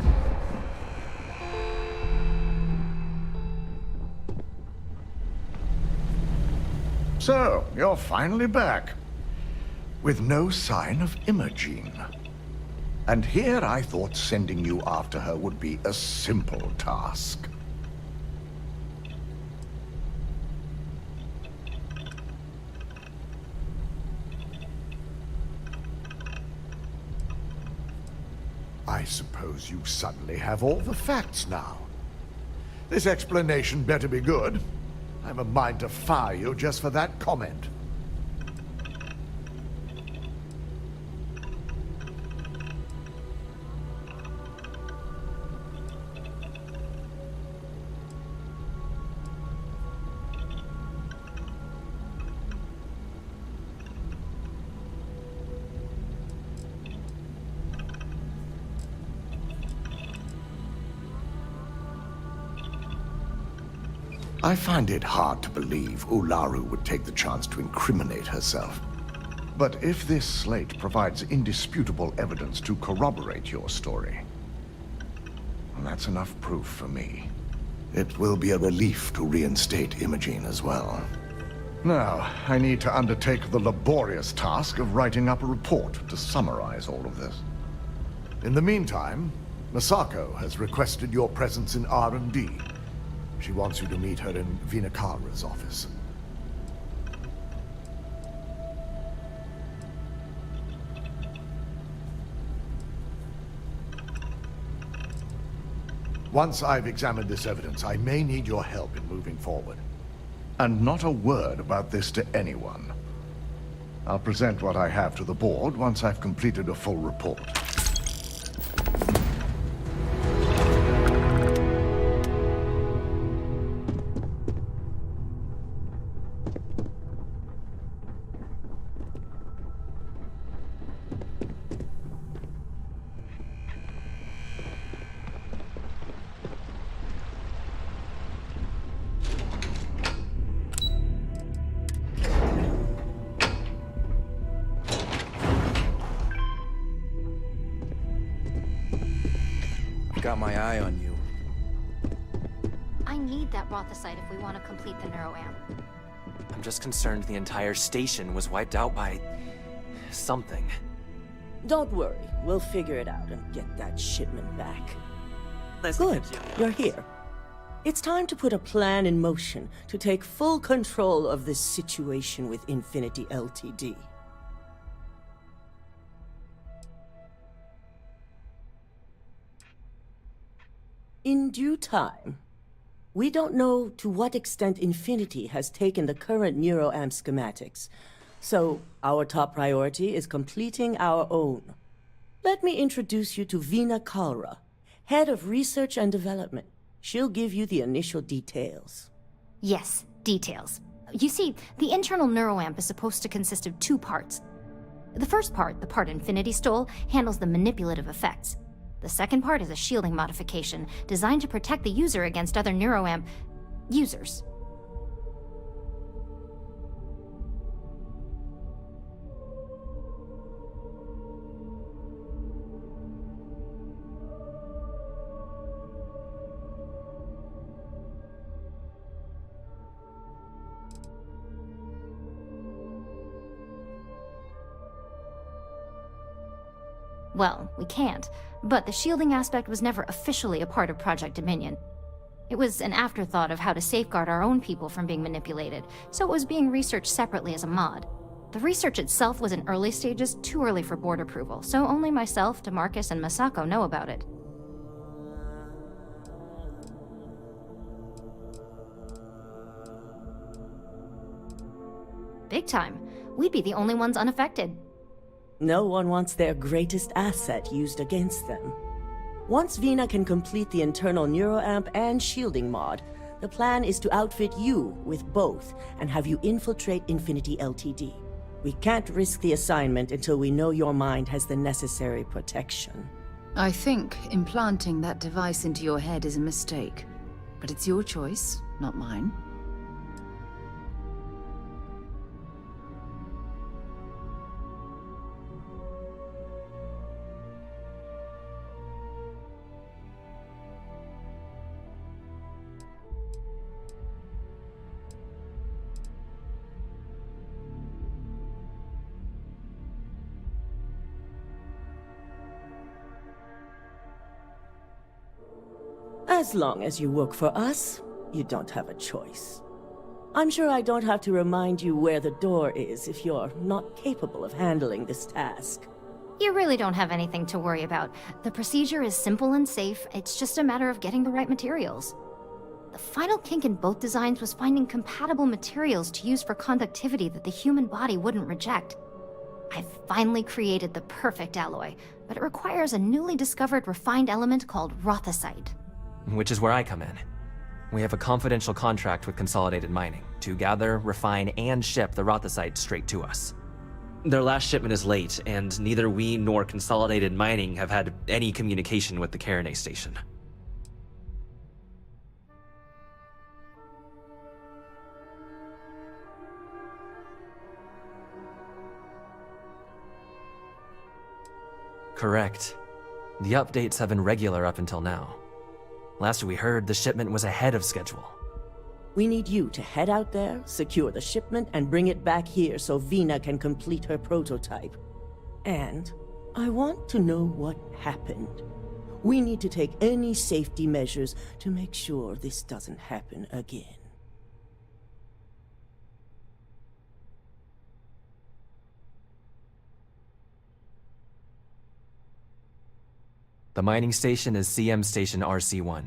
So, you're finally back. With no sign of Imogene. And here I thought sending you after her would be a simple task. I suppose you suddenly have all the facts now. This explanation better be good. I'm a mind to fire you just for that comment. I find it hard to believe Ularu would take the chance to incriminate herself. But if this slate provides indisputable evidence to corroborate your story, well, that's enough proof for me. It will be a relief to reinstate Imogene as well. Now, I need to undertake the laborious task of writing up a report to summarize all of this. In the meantime, Masako has requested your presence in R&D. She wants you to meet her in Vinakara's office. Once I've examined this evidence, I may need your help in moving forward. And not a word about this to anyone. I'll present what I have to the board once I've completed a full report. Got my eye on you. I need that Rothosite if we want to complete the neuroamp. I'm just concerned the entire station was wiped out by... something. Don't worry, we'll figure it out and get that shipment back. Good, you're here. It's time to put a plan in motion to take full control of this situation with Infinity Ltd. In due time. We don't know to what extent Infinity has taken the current neuroamp schematics, so our top priority is completing our own. Let me introduce you to Vina Kalra, Head of Research and Development. She'll give you the initial details. Yes, details. You see, the internal neuroamp is supposed to consist of 2 parts. The first part, the part Infinity stole, handles the manipulative effects. The second part is a shielding modification, designed to protect the user against other neuroamp users. Well, we can't, but the shielding aspect was never officially a part of Project Dominion. It was an afterthought of how to safeguard our own people from being manipulated, so it was being researched separately as a mod. The research itself was in early stages, too early for board approval, so only myself, DeMarcus, and Masako know about it. Big time. We'd be the only ones unaffected. No one wants their greatest asset used against them. Once Vina can complete the internal neuroamp and shielding mod, the plan is to outfit you with both and have you infiltrate Infinity Ltd. We can't risk the assignment until we know your mind has the necessary protection. I think implanting that device into your head is a mistake. But it's your choice, not mine. As long as you work for us, you don't have a choice. I'm sure I don't have to remind you where the door is if you're not capable of handling this task. You really don't have anything to worry about. The procedure is simple and safe, it's just a matter of getting the right materials. The final kink in both designs was finding compatible materials to use for conductivity that the human body wouldn't reject. I've finally created the perfect alloy, but it requires a newly discovered refined element called Rothosite. Which is where I come in. We have a confidential contract with Consolidated Mining to gather, refine, and ship the Rothosite straight to us. Their last shipment is late, and neither we nor Consolidated Mining have had any communication with the Carinae station. correct. The updates have been regular up until now. Last we heard, the shipment was ahead of schedule. We need you to head out there, secure the shipment, and bring it back here so Vina can complete her prototype. And I want to know what happened. We need to take any safety measures to make sure this doesn't happen again. The mining station is CM Station RC-1.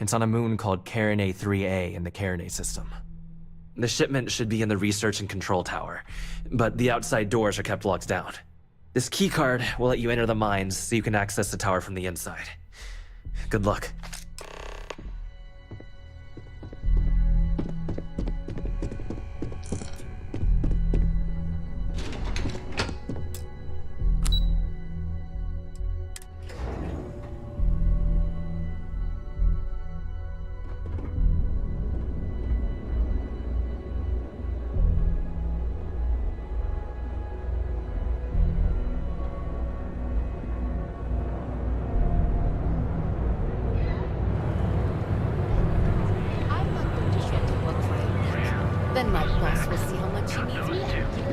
It's on a moon called Carinae 3A in the Carinae system. The shipment should be in the research and control tower, but the outside doors are kept locked down. This keycard will let you enter the mines so you can access the tower from the inside. Good luck. Then my boss will see how much he needs me.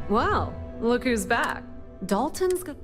Well, look who's back. Dalton's got...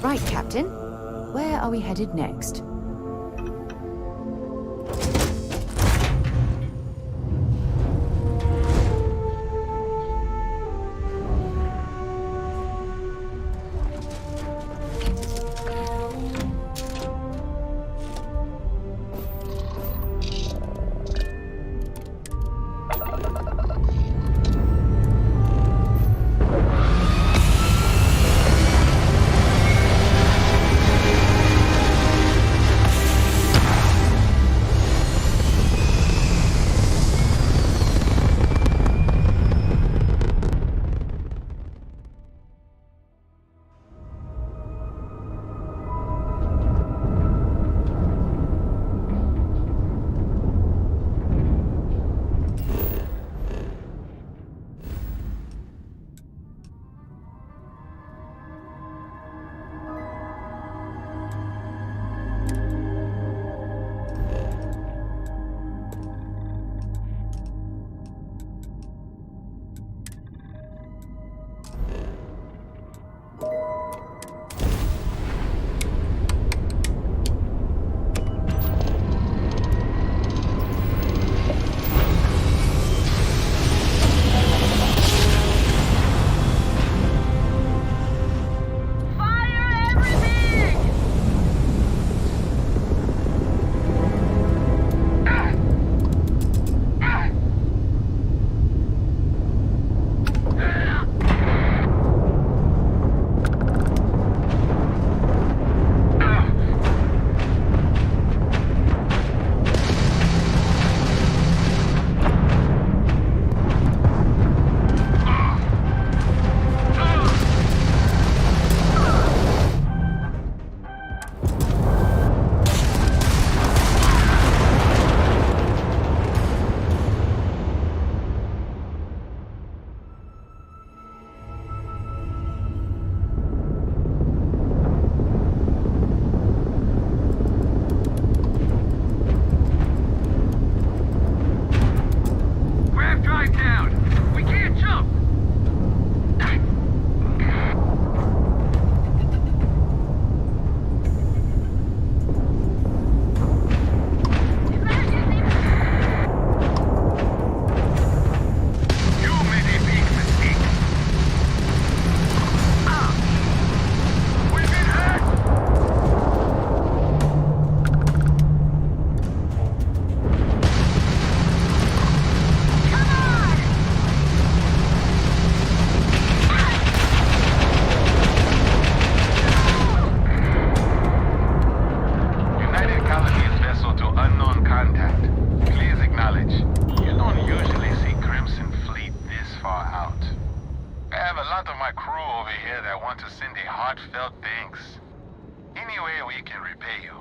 Right, Captain. Where are we headed next? amount of my crew over here that want to send a heartfelt thanks. Any way we can repay you.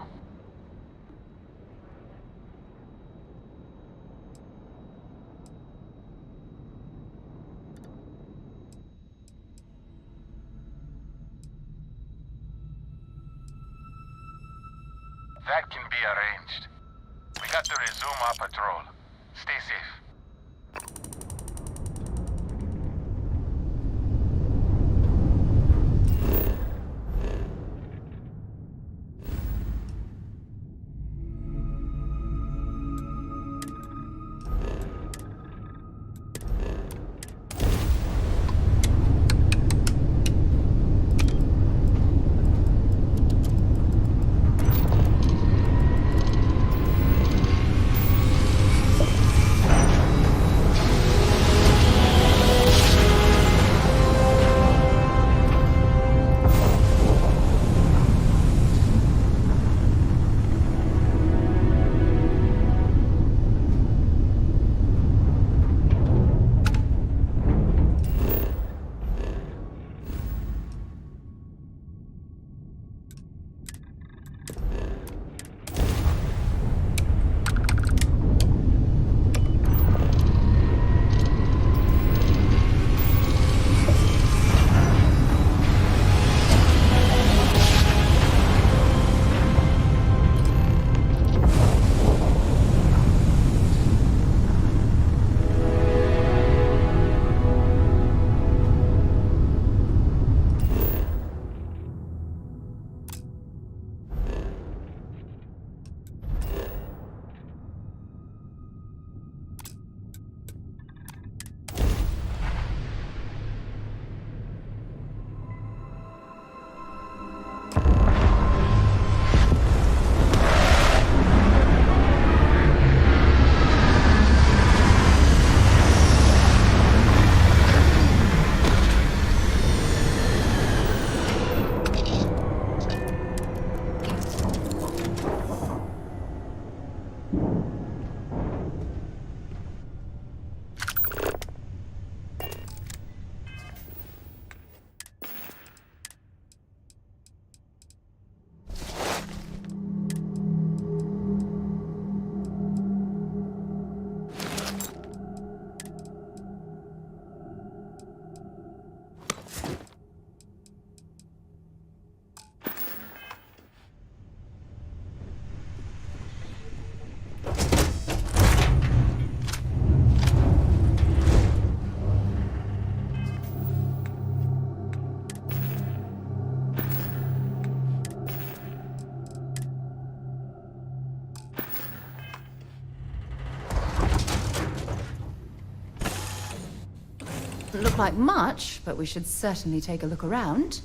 That can be arranged. We got to resume our patrol. Stay safe. Doesn't look like much, but we should certainly take a look around.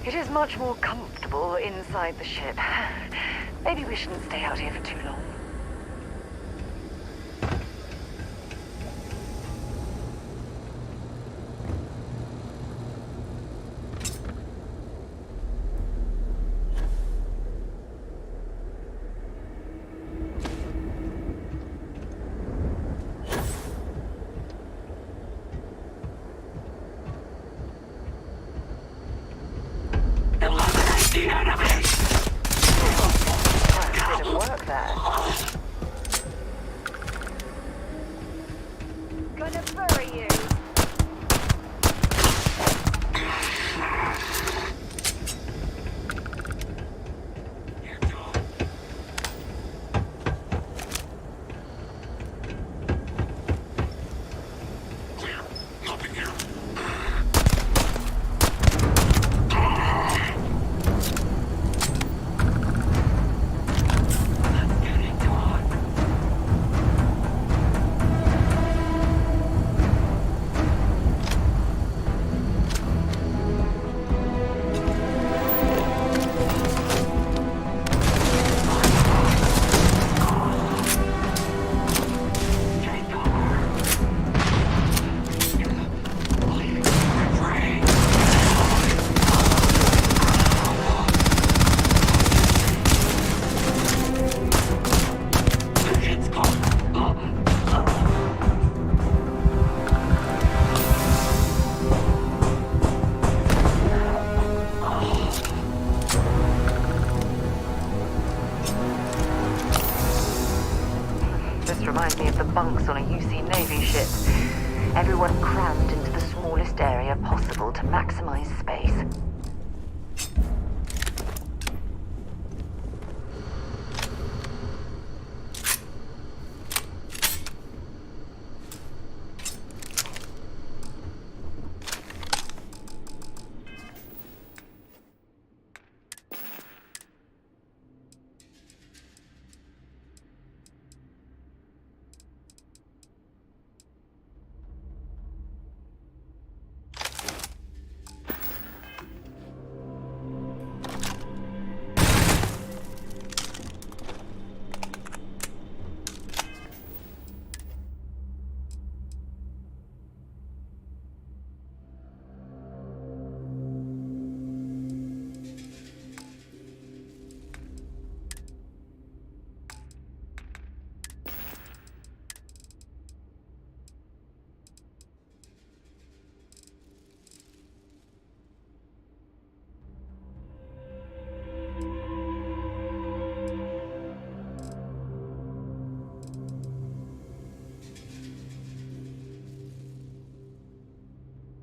It is much more comfortable inside the ship. Maybe we shouldn't stay out here for too long. Reminds me of the bunks on a UC Navy ship. Everyone crammed into the smallest area possible to maximize space.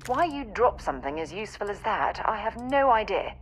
Why you'd drop something as useful as that, I have no idea.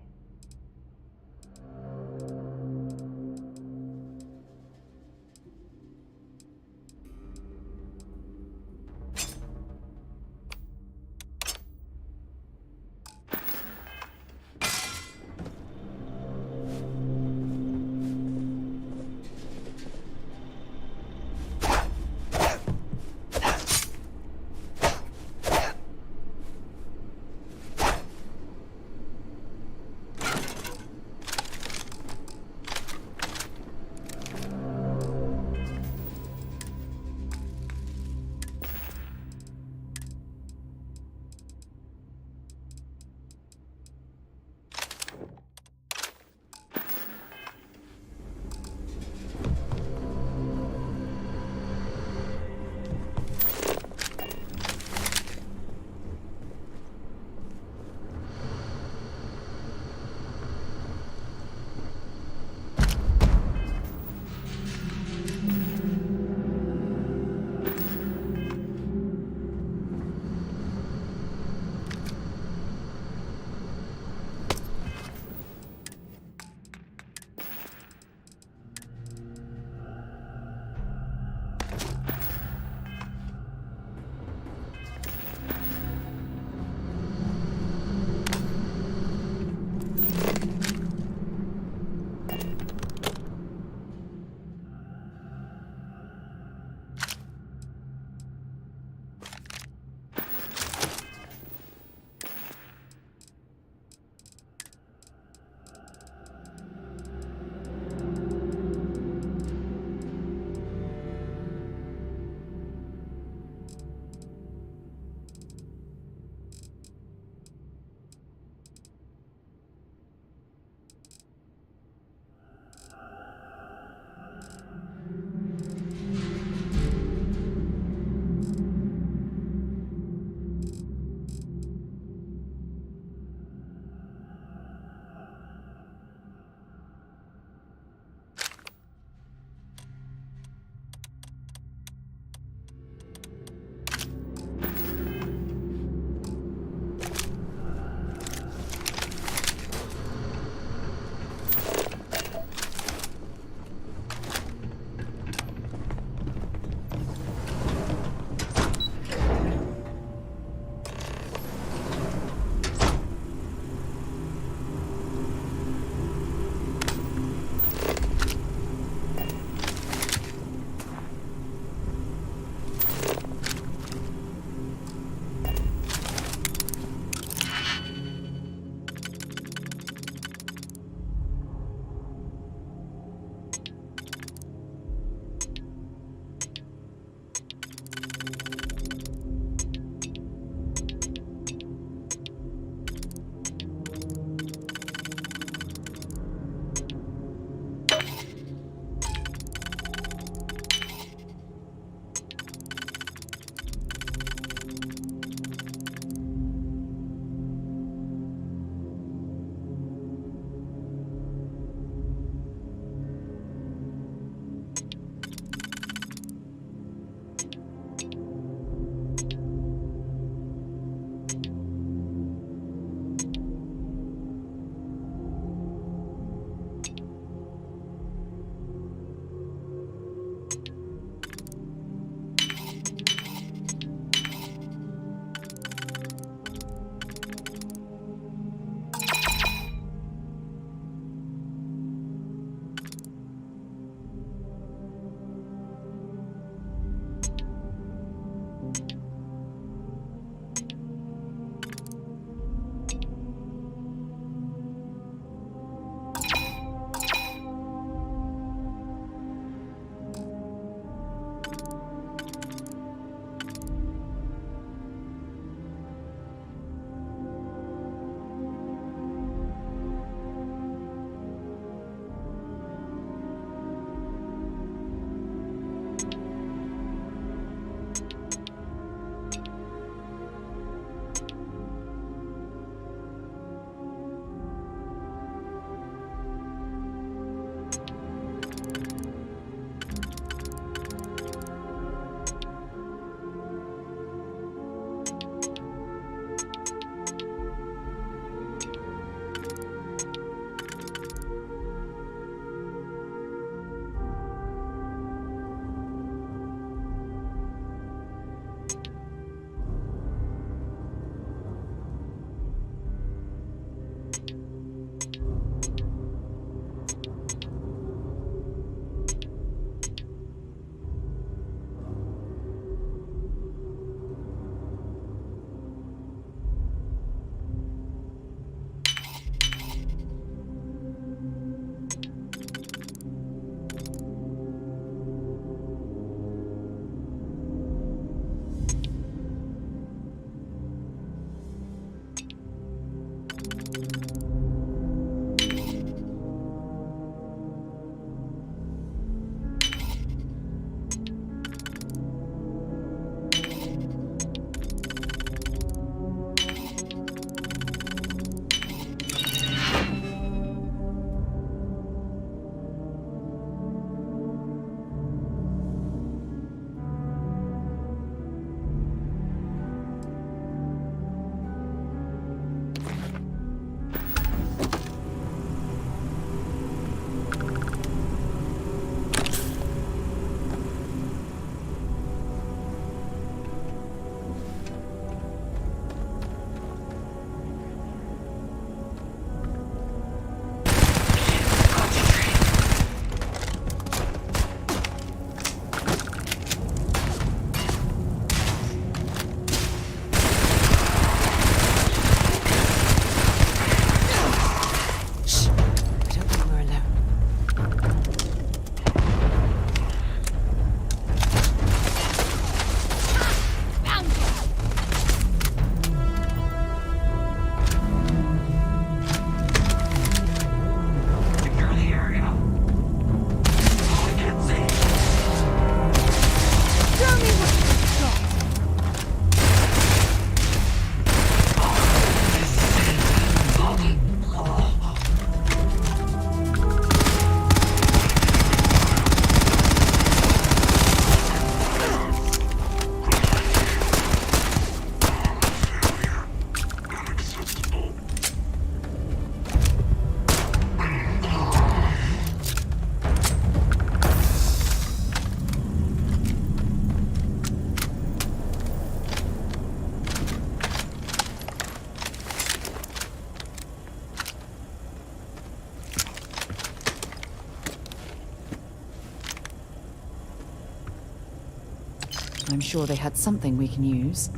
sure they had something we can use.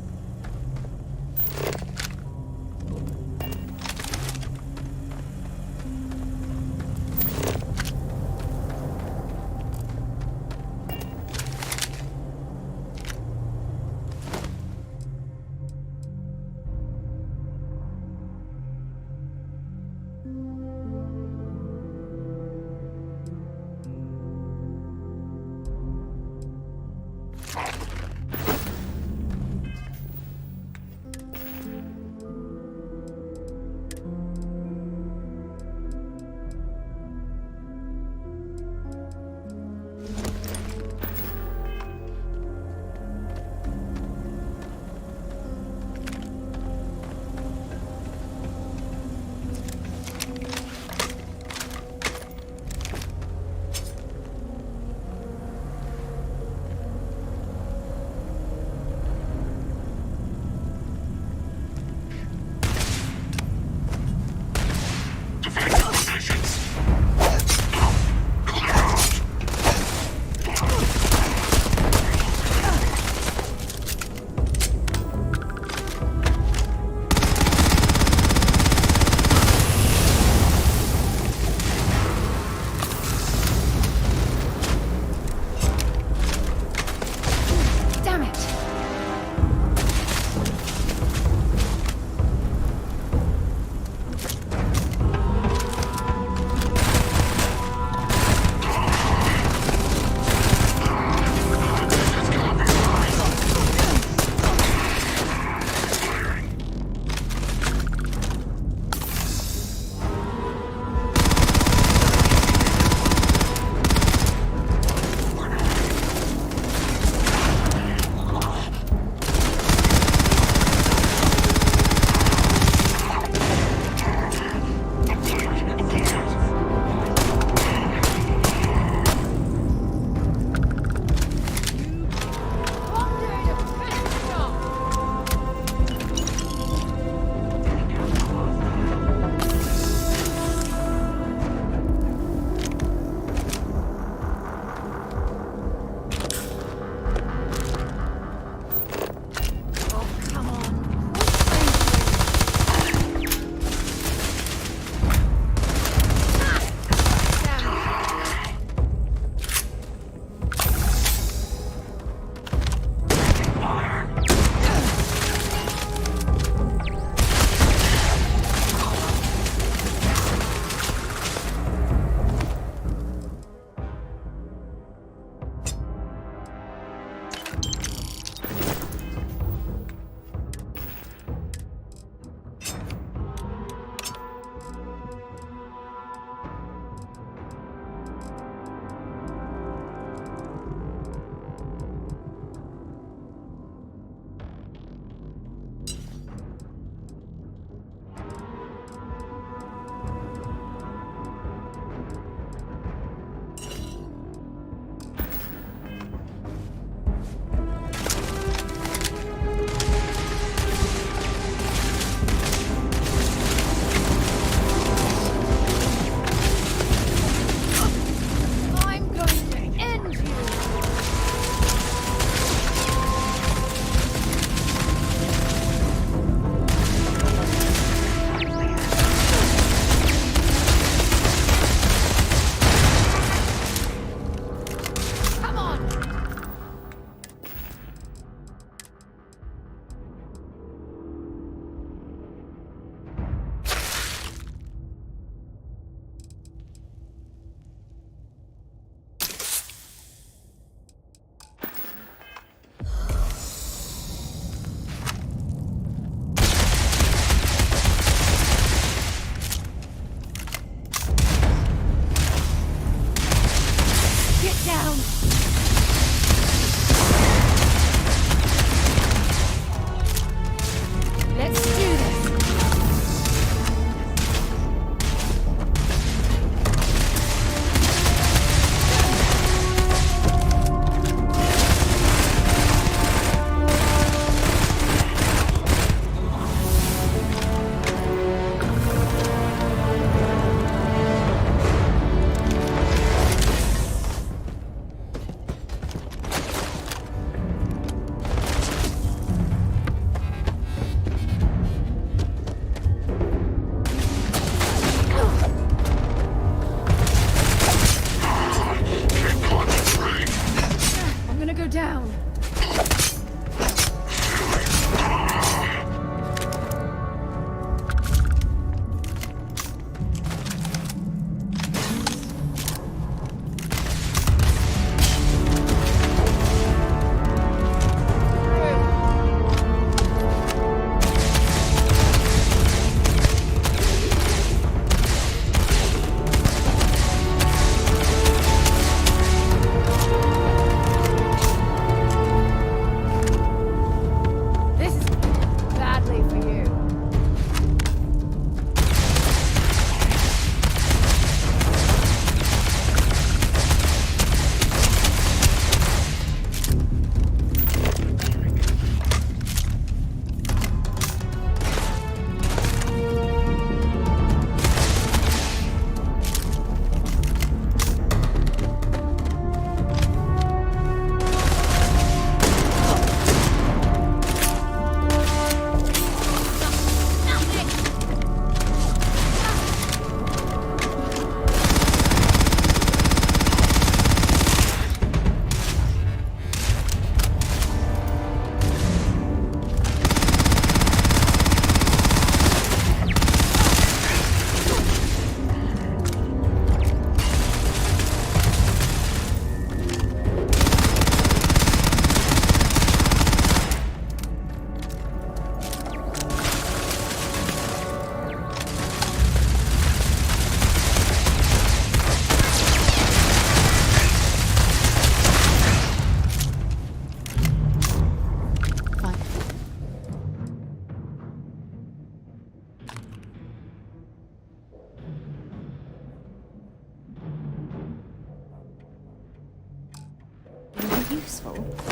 careful.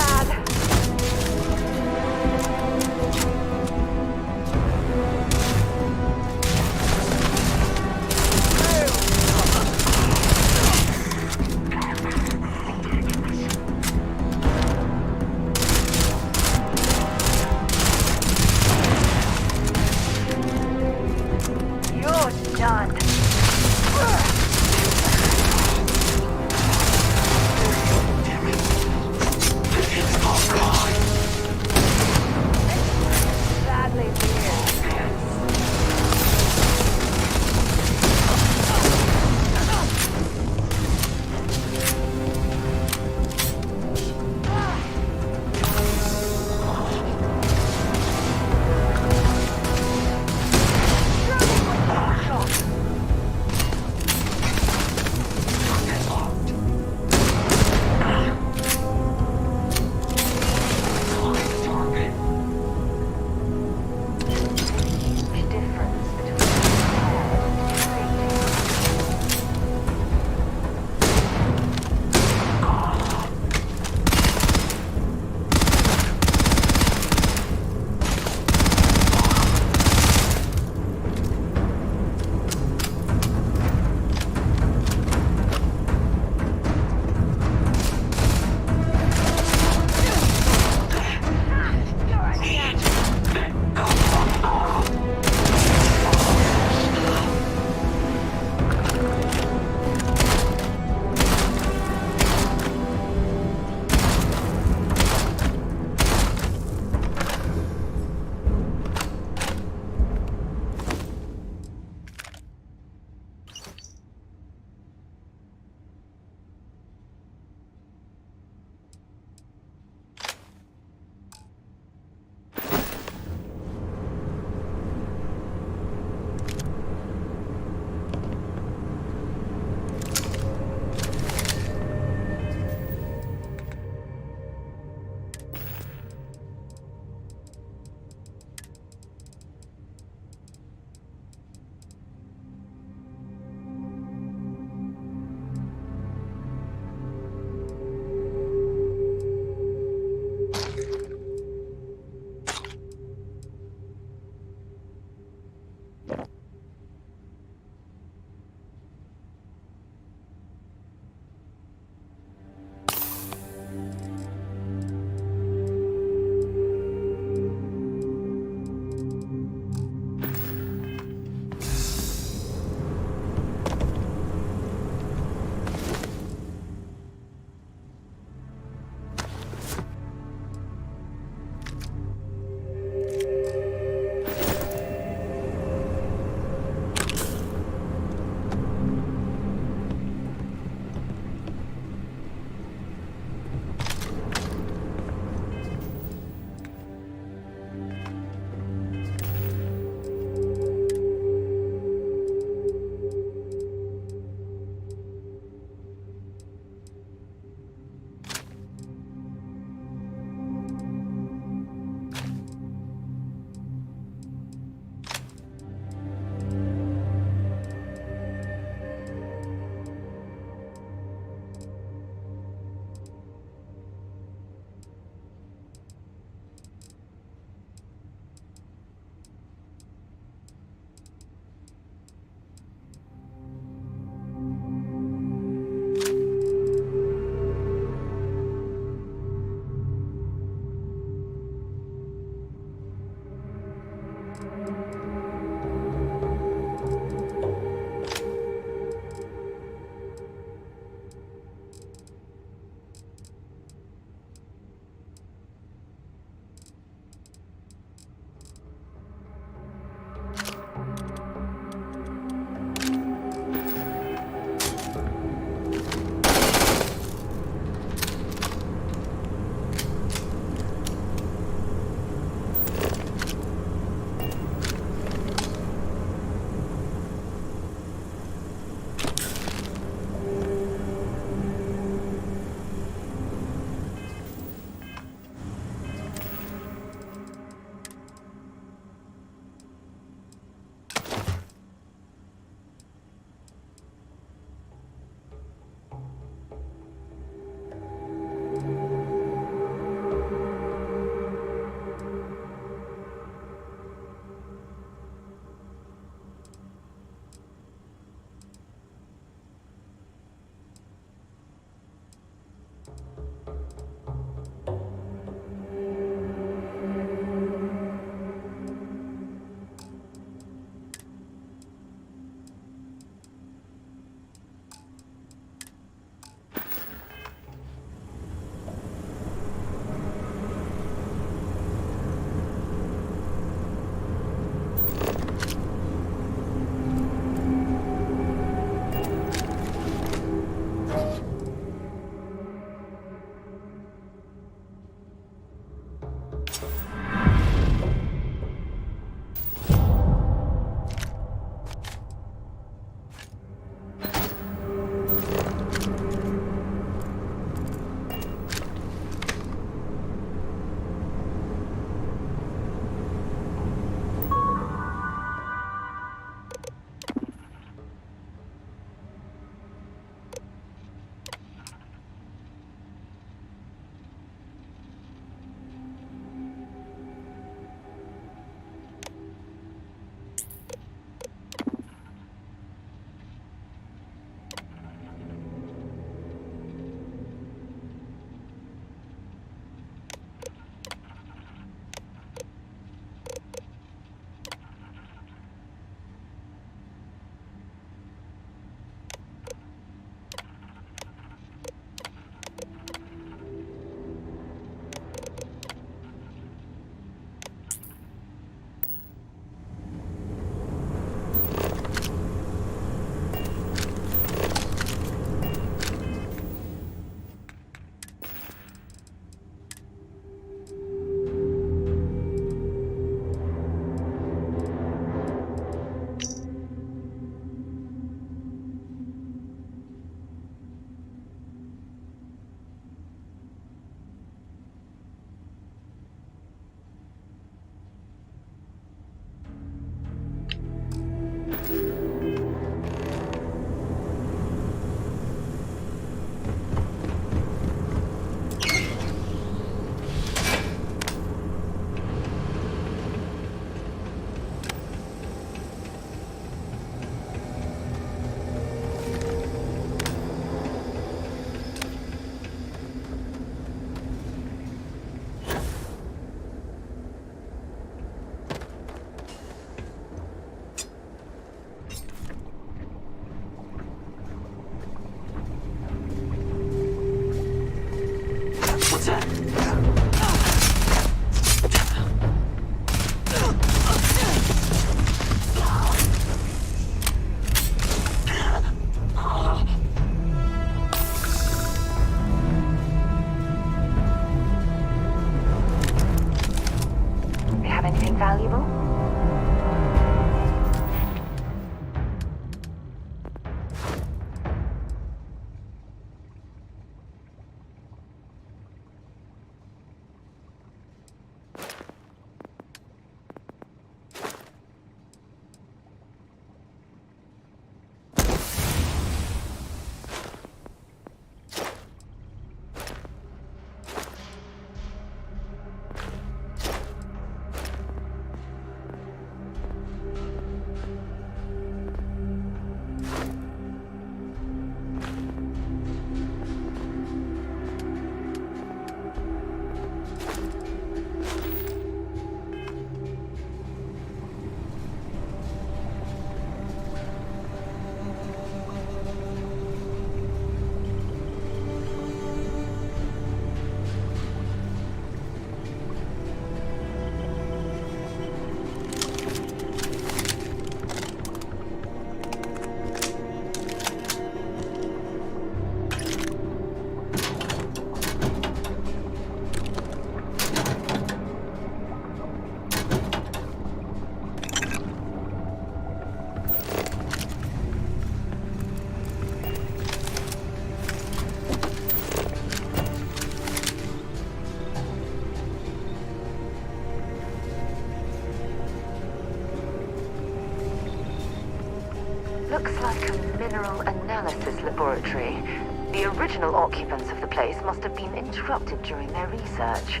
Looks like a mineral analysis laboratory. The original occupants of the place must have been interrupted during their research.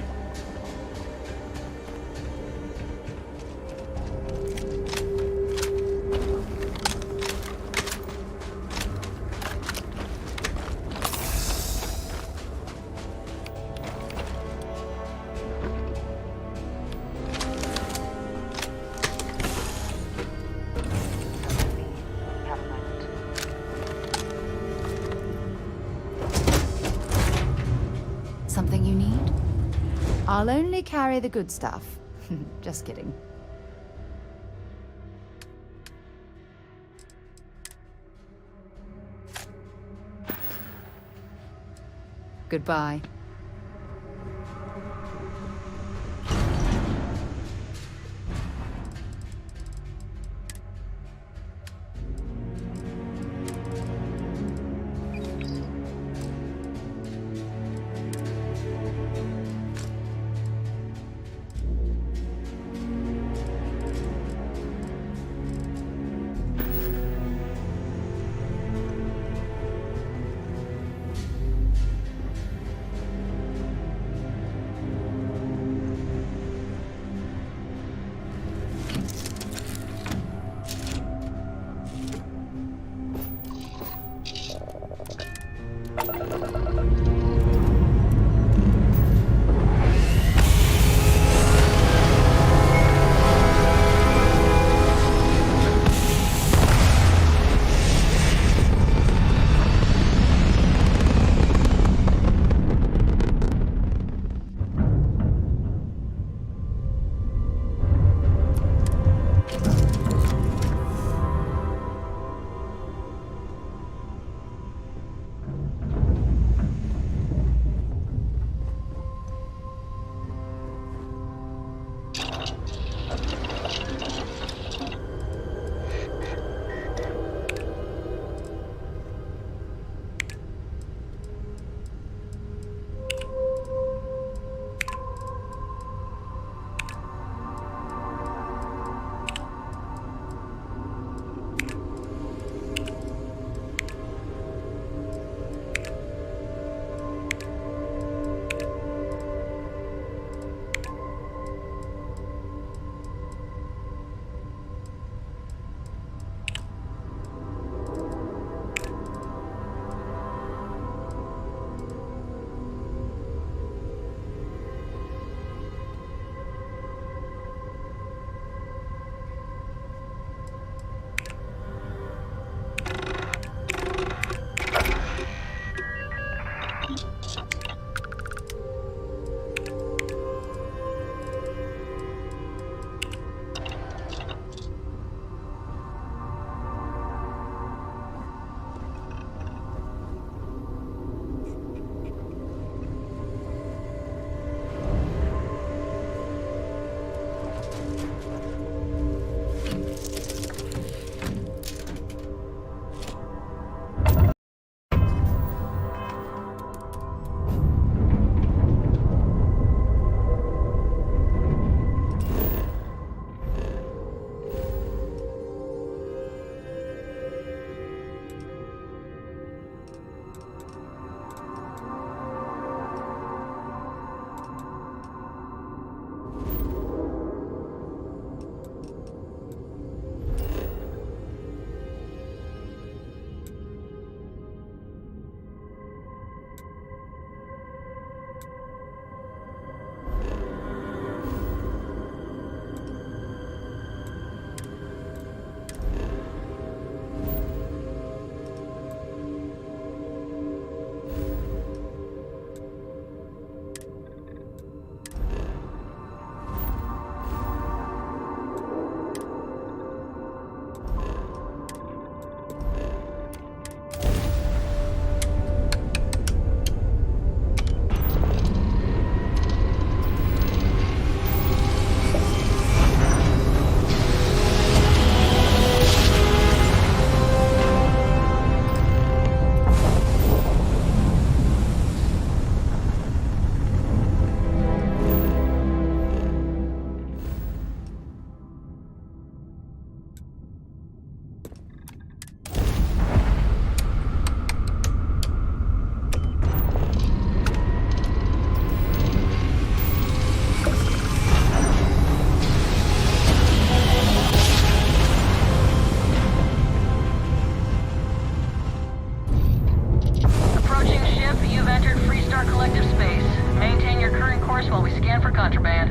Something you need? I'll only carry the good stuff. Just kidding. Goodbye. force while we scan for contraband.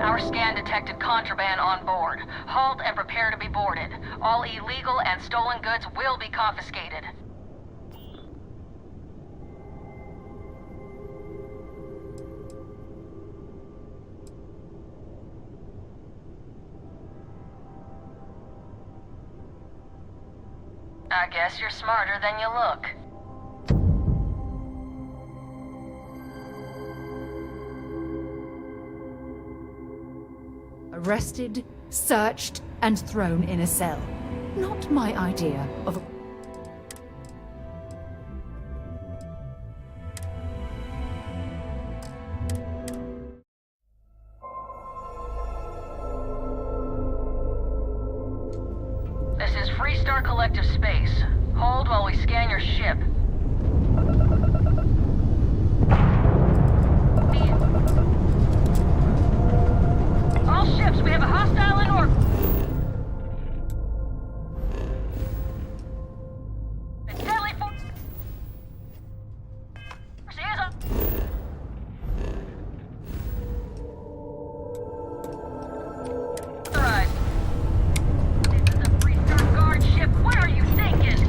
Our scan detected contraband on board. Halt and prepare to be boarded. All illegal and stolen goods will be confiscated. I guess you're smarter than you look. Arrested, searched, and thrown in a cell. Not my idea of a... This is Freestar Collective Space. Hold while we scan your ship. All ships, we have a hostile in orbit. The deadly force is up. Authorized. This is a Freestar Guard ship. What are you thinking?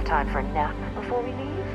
time for a nap before we leave?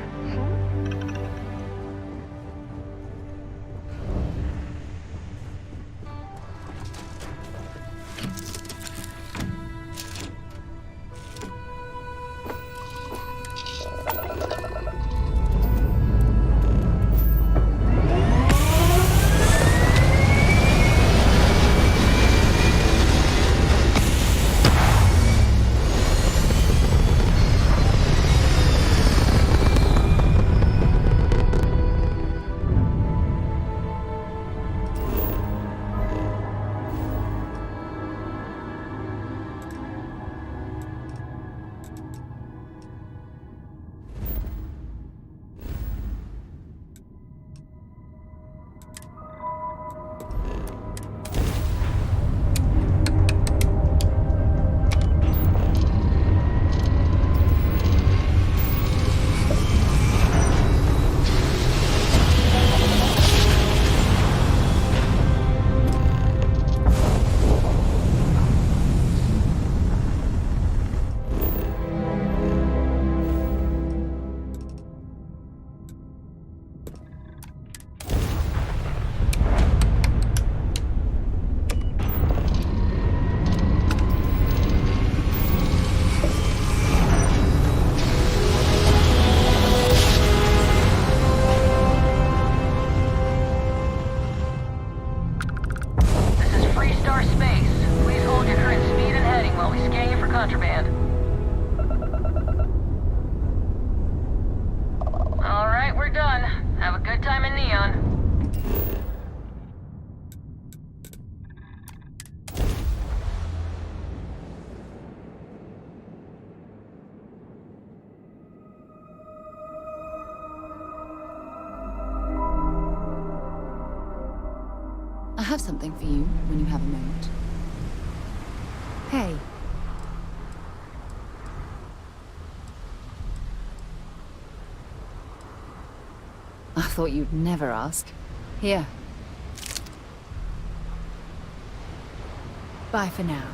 Contraband. Alright, we're done. Have a good time in Neon. I have something for you when you have a moment. Hey. I thought you'd never ask. Here. Bye for now.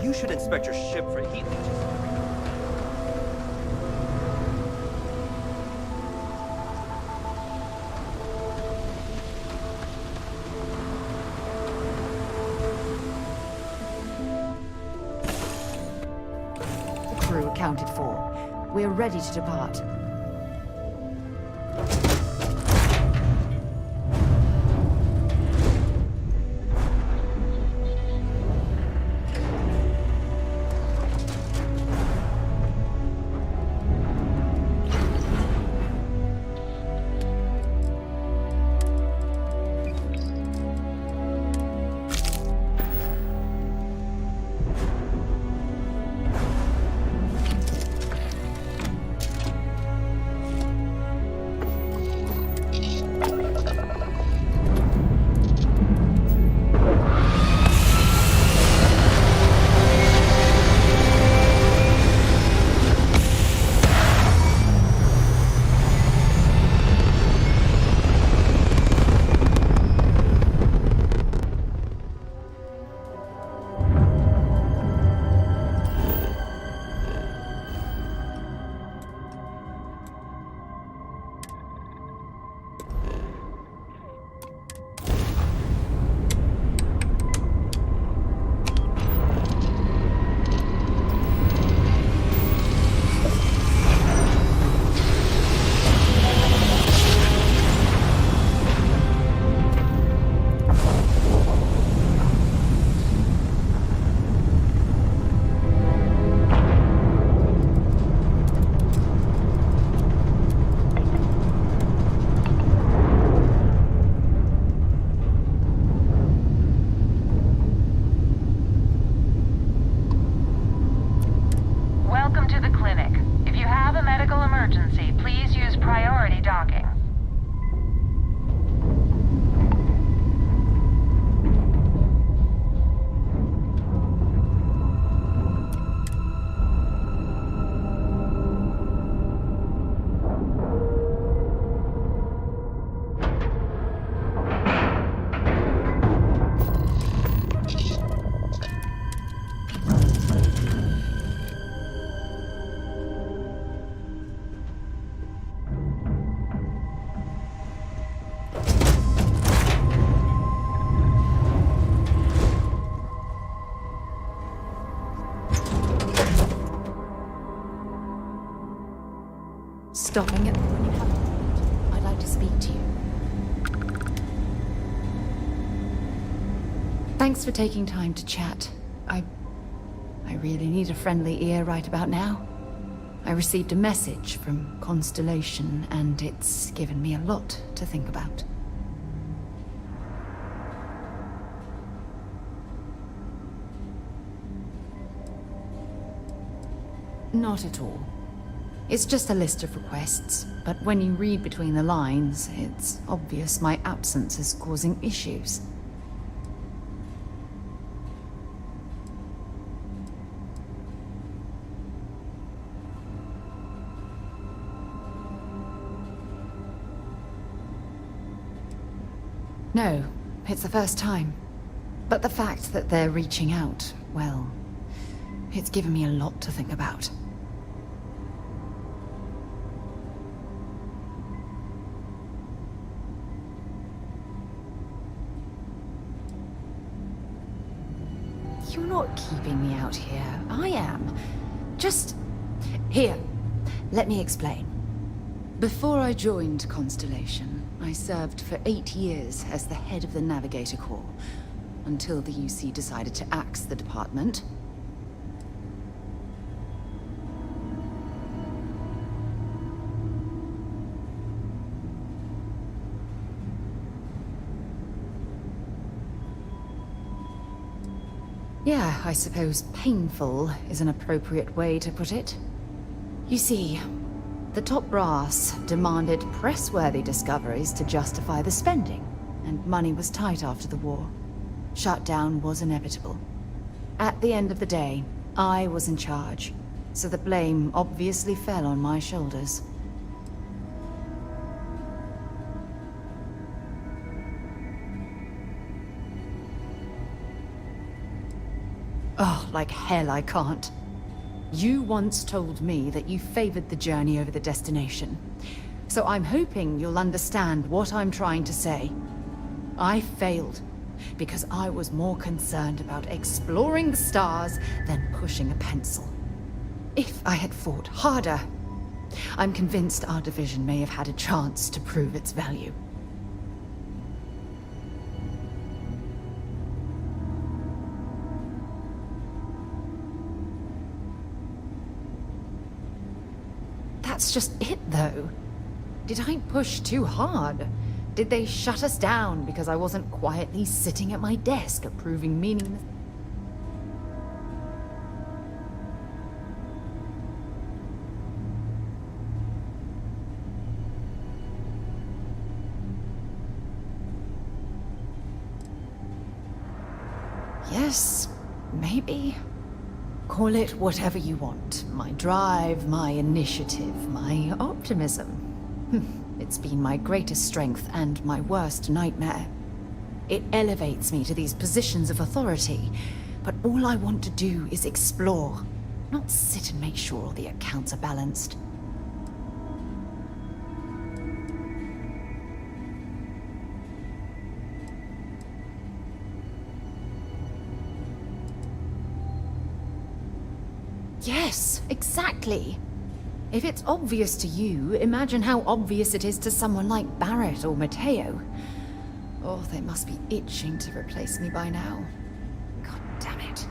You should inspect your ship for heat leeches. The crew accounted for. We're ready to depart. Stopping at the point. I'd like to speak to you. Thanks for taking time to chat. I really need a friendly ear right about now. I received a message from Constellation, and it's given me a lot to think about. Not at all. It's just a list of requests, but when you read between the lines, it's obvious my absence is causing issues. No, it's the first time. But the fact that they're reaching out, well, it's given me a lot to think about. You're not keeping me out here. I am. Just... Here, let me explain. Before I joined Constellation, I served for 8 years as the head of the Navigator Corps, until the UC decided to axe the department. Yeah, I suppose painful is an appropriate way to put it. You see, the top brass demanded press-worthy discoveries to justify the spending, and money was tight after the war. Shutdown was inevitable. At the end of the day, I was in charge, so the blame obviously fell on my shoulders. Oh, like hell I can't. You once told me that you favored the journey over the destination. So I'm hoping you'll understand what I'm trying to say. I failed because I was more concerned about exploring the stars than pushing a pencil. If I had fought harder, I'm convinced our division may have had a chance to prove its value. That's just it, though. Did I push too hard? Did they shut us down because I wasn't quietly sitting at my desk approving meaningless... Yes, maybe. Call it whatever you want. My drive, my initiative, my optimism. It's been my greatest strength and my worst nightmare. It elevates me to these positions of authority, but all I want to do is explore, not sit and make sure all the accounts are balanced. Yes, exactly. If it's obvious to you, imagine how obvious it is to someone like Barrett or Mateo. Oh, they must be itching to replace me by now. God damn it.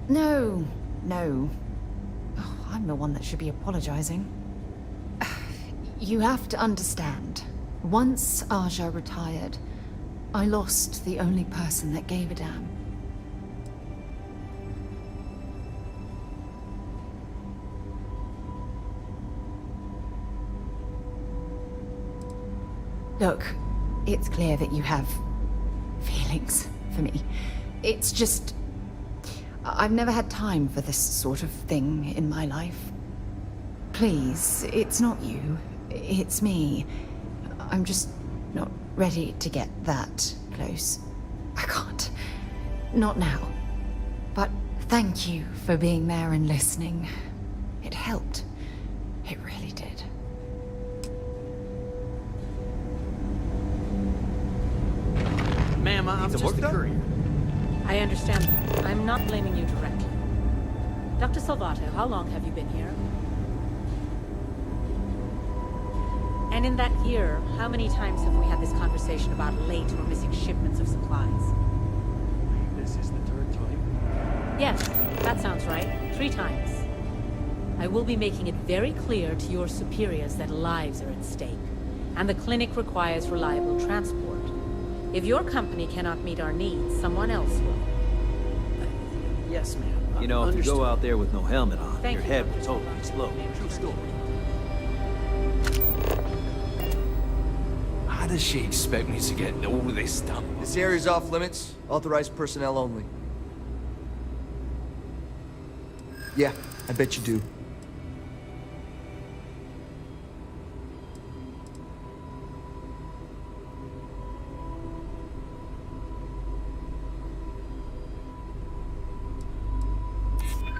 No. Oh, I'm the one that should be apologizing. You have to understand. Once Aja retired, I lost the only person that gave a damn. Look, it's clear that you have feelings for me. It's just... I've never had time for this sort of thing in my life. Please, it's not you. It's me. I'm just not ready to get that close. I can't. Not now. But thank you for being there and listening. It helped. It really did. Ma'am, I'm just the courier. I understand that. I'm not blaming you directly. Dr. Salvato, how long have you been here? And in that year, how many times have we had this conversation about late or missing shipments of supplies? This is the third time? Yes, that sounds right. 3 times. I will be making it very clear to your superiors that lives are at stake, and the clinic requires reliable transport. If your company cannot meet our needs, someone else will. Yes, ma'am. You know, if you go out there with no helmet on, Thank your you, head Dr. will totally explode. True story. How does she expect me to get all this stuff? This area's off limits. Authorized personnel only. Yeah, I bet you do.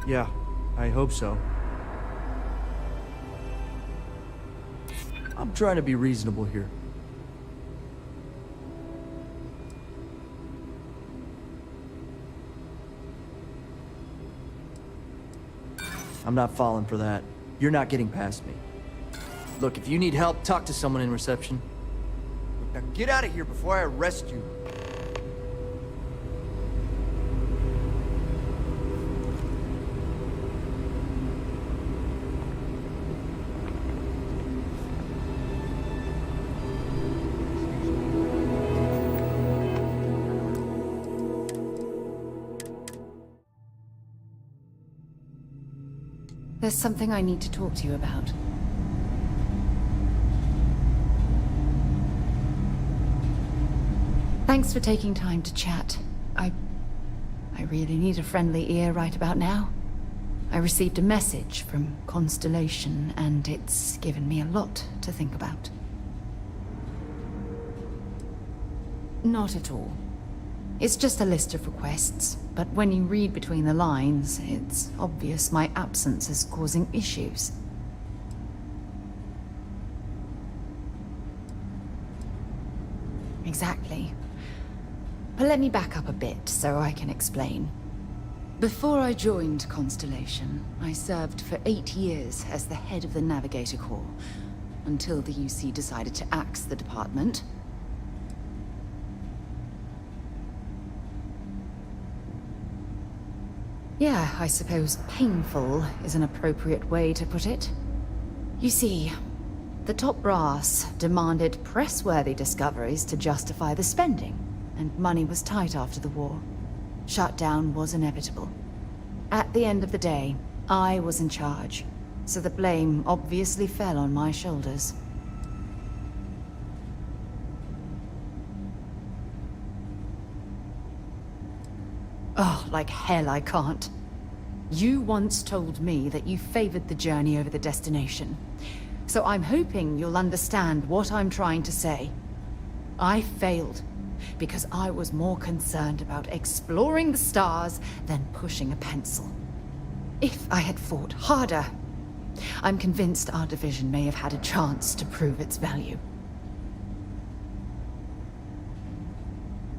Yeah, I hope so. I'm trying to be reasonable here. I'm not falling for that. You're not getting past me. Look, if you need help, talk to someone in reception. Now get out of here before I arrest you. There's something I need to talk to you about. Thanks for taking time to chat. I really need a friendly ear right about now. I received a message from Constellation, and it's given me a lot to think about. Not at all. It's just a list of requests, but when you read between the lines, it's obvious my absence is causing issues. Exactly. But let me back up a bit so I can explain. Before I joined Constellation, I served for 8 years as the head of the Navigator Corps, until the UC decided to axe the department. Yeah, I suppose painful is an appropriate way to put it. You see, the top brass demanded press-worthy discoveries to justify the spending, and money was tight after the war. Shutdown was inevitable. At the end of the day, I was in charge, so the blame obviously fell on my shoulders. Oh, like hell I can't. You once told me that you favored the journey over the destination. So I'm hoping you'll understand what I'm trying to say. I failed because I was more concerned about exploring the stars than pushing a pencil. If I had fought harder, I'm convinced our division may have had a chance to prove its value.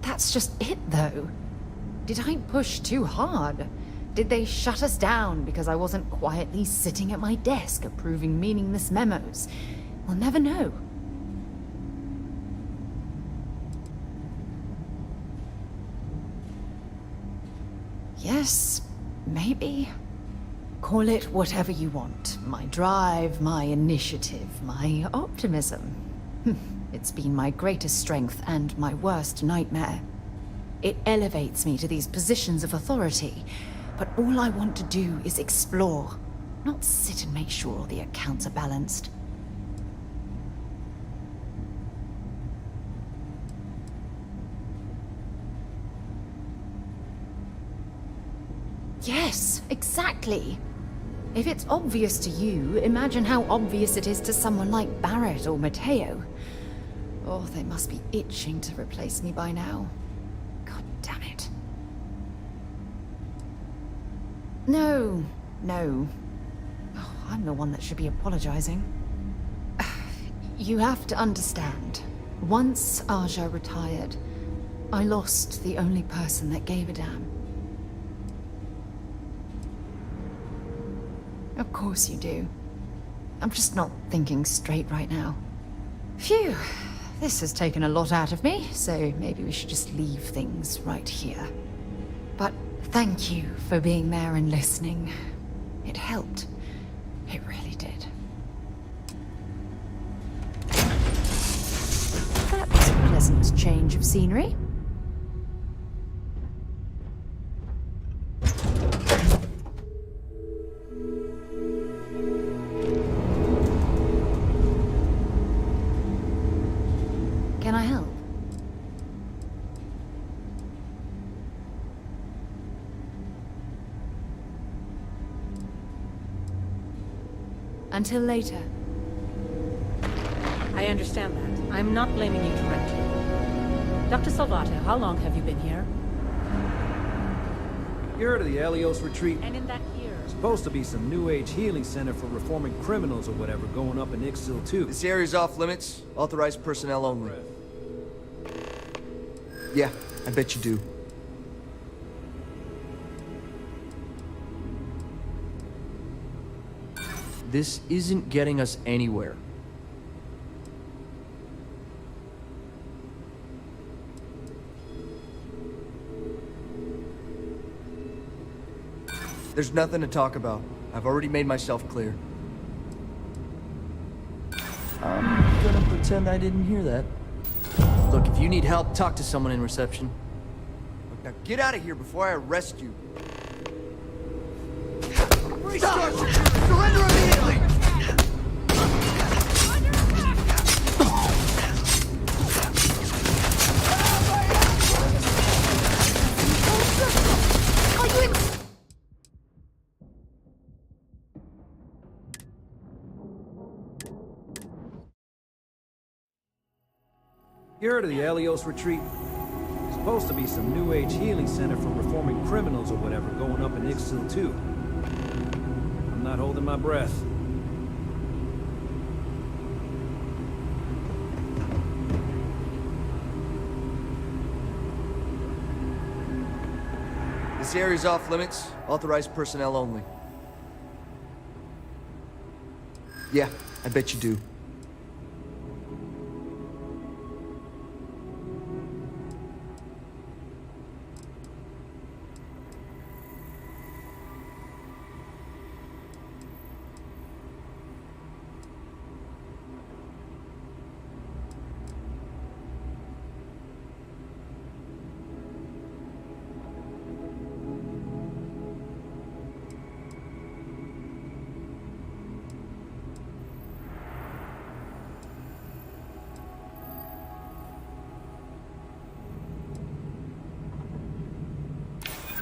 That's just it, though. Did I push too hard? Did they shut us down because I wasn't quietly sitting at my desk approving meaningless memos? We'll never know. Yes, maybe. Call it whatever you want. My drive, my initiative, my optimism. It's been my greatest strength and my worst nightmare. It elevates me to these positions of authority, but all I want to do is explore, not sit and make sure all the accounts are balanced. Yes, exactly. If it's obvious to you, imagine how obvious it is to someone like Barrett or Mateo. Oh, they must be itching to replace me by now. God damn it. No. Oh, I'm the one that should be apologizing. You have to understand. Once Aja retired, I lost the only person that gave a damn. Of course you do. I'm just not thinking straight right now. Phew. This has taken a lot out of me, so maybe we should just leave things right here. But thank you for being there and listening. It helped. It really did. That's a pleasant change of scenery. Can I help? Until later. I understand that. I'm not blaming you directly. Dr. Salvato, how long have you been here? You heard of the Helios retreat? And in that year... Supposed to be some new age healing center for reforming criminals or whatever going up in Ixil 2. This area's off limits. Authorized personnel only. Yeah, I bet you do. This isn't getting us anywhere. There's nothing to talk about. I've already made myself clear. I'm gonna pretend I didn't hear that. Look, if you need help, talk to someone in reception. Look, now get out of here before I arrest you. Restart! Surrender immediately! You heard of the Helios retreat? supposed to be some new age healing center for reforming criminals or whatever going up in Ixil too. I'm not holding my breath. This area's off limits. Authorized personnel only. Yeah, I bet you do.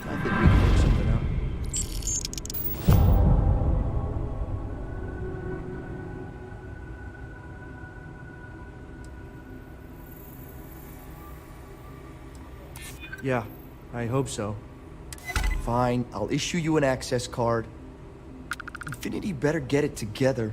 I think we can work something out. Yeah, I hope so. Fine, I'll issue you an access card. Infinity better get it together.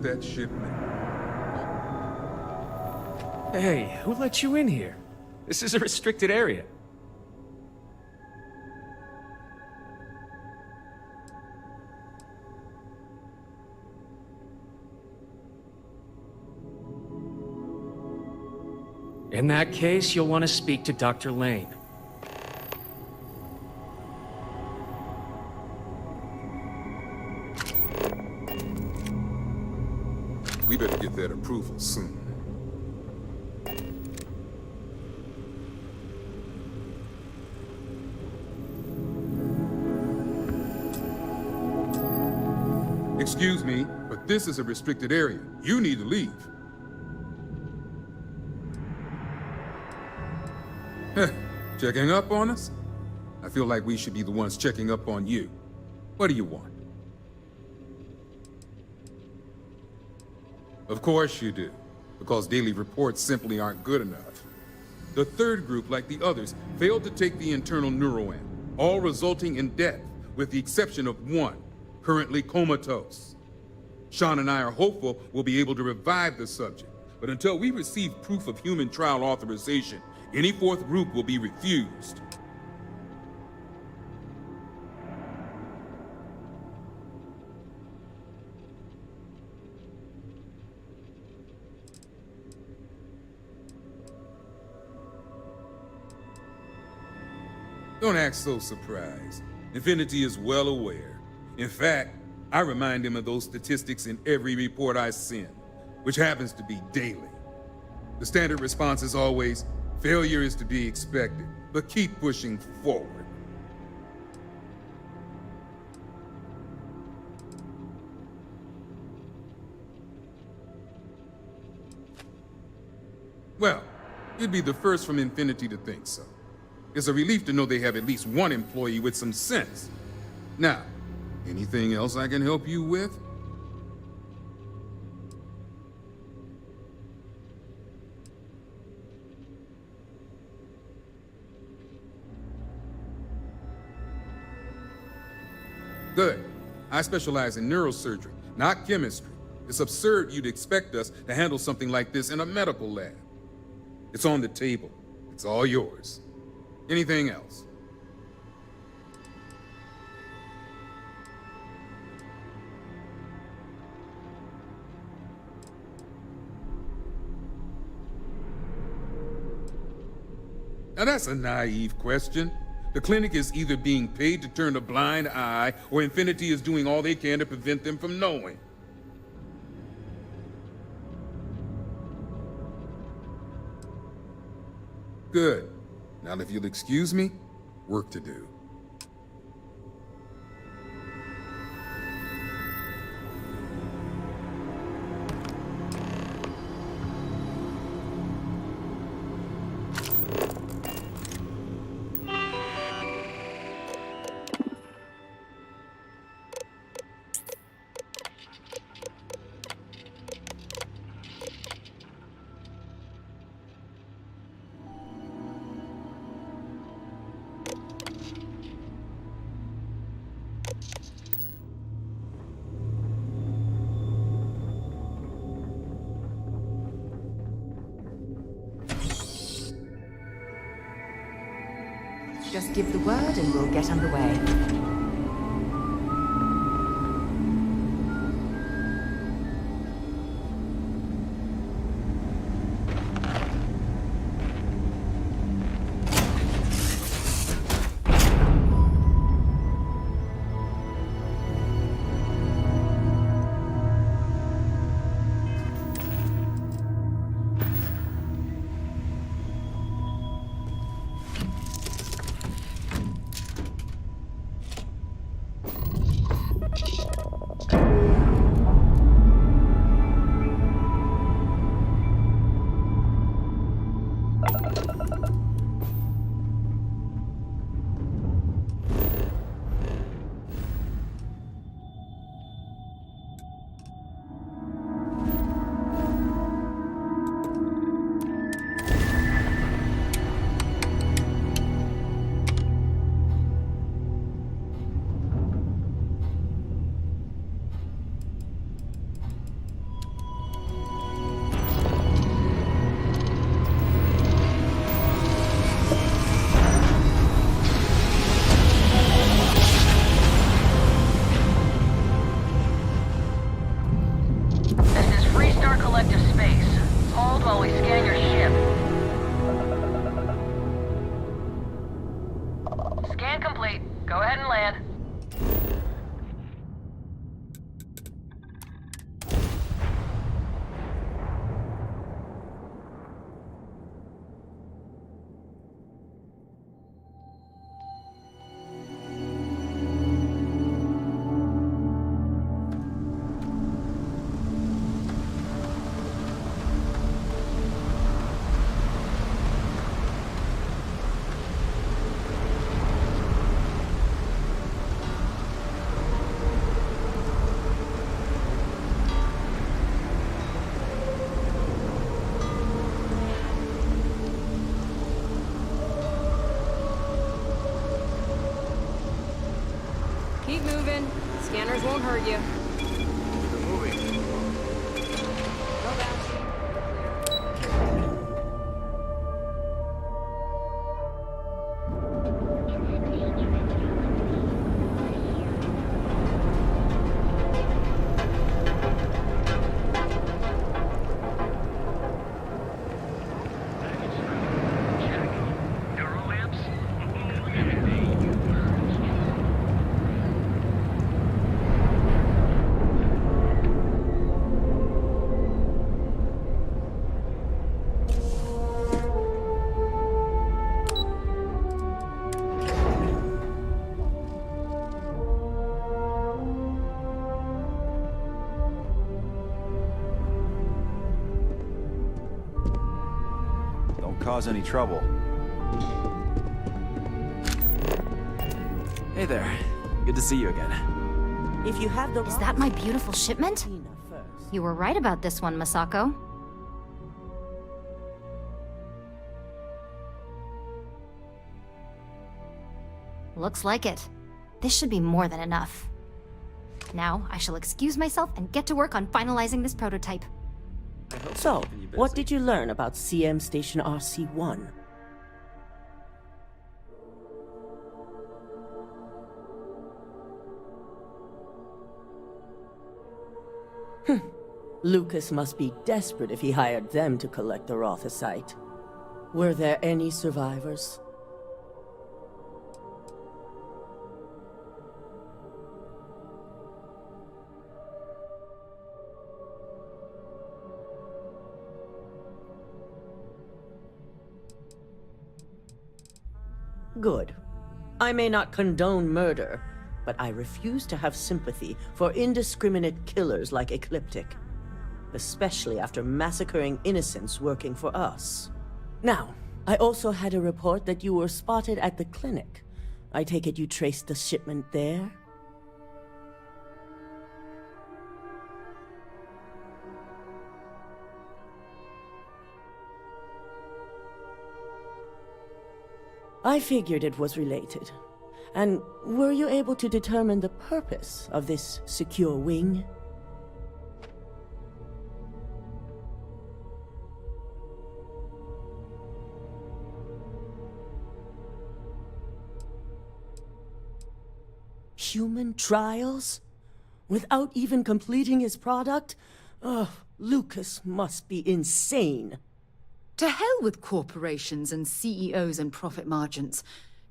That shipment. Hey, who let you in here? This is a restricted area. In that case, you'll want to speak to Dr. Lane. We better get that approval soon. Excuse me, but this is a restricted area. You need to leave. Checking up on us? I feel like we should be the ones checking up on you. What do you want? Of course you do, because daily reports simply aren't good enough. The third group, like the others, failed to take the internal neuroamp, all resulting in death, with the exception of one, currently comatose. Sean and I are hopeful we'll be able to revive the subject, but until we receive proof of human trial authorization, any fourth group will be refused. Don't act so surprised. Infinity is well aware. In fact, I remind him of those statistics in every report I send, which happens to be daily. The standard response is always, failure is to be expected, but keep pushing forward. Well, you'd be the first from Infinity to think so. It's a relief to know they have at least one employee with some sense. Now, anything else I can help you with? Good. I specialize in neurosurgery, not chemistry. It's absurd you'd expect us to handle something like this in a medical lab. It's on the table. It's all yours. Anything else? Now that's a naive question. The clinic is either being paid to turn a blind eye, or Infinity is doing all they can to prevent them from knowing. Good. Now if you'll excuse me, work to do. Just give the word and we'll get underway. Keep moving. Scanners won't hurt you. Cause any trouble. Hey there. Good to see you again. If you have the Is that my beautiful shipment? You were right about this one, Masako. Looks like it. This should be more than enough. Now, I shall excuse myself and get to work on finalizing this prototype. So, what did you learn about CM Station RC-1? Lucas must be desperate if he hired them to collect the Rothicite. Were there any survivors? Good. I may not condone murder, but I refuse to have sympathy for indiscriminate killers like Ecliptic, especially after massacring innocents working for us. Now, I also had a report that you were spotted at the clinic. I take it you traced the shipment there? I figured it was related. And were you able to determine the purpose of this secure wing? Human trials? Without even completing his product? Ugh, Lucas must be insane. To hell with corporations and CEOs and profit margins.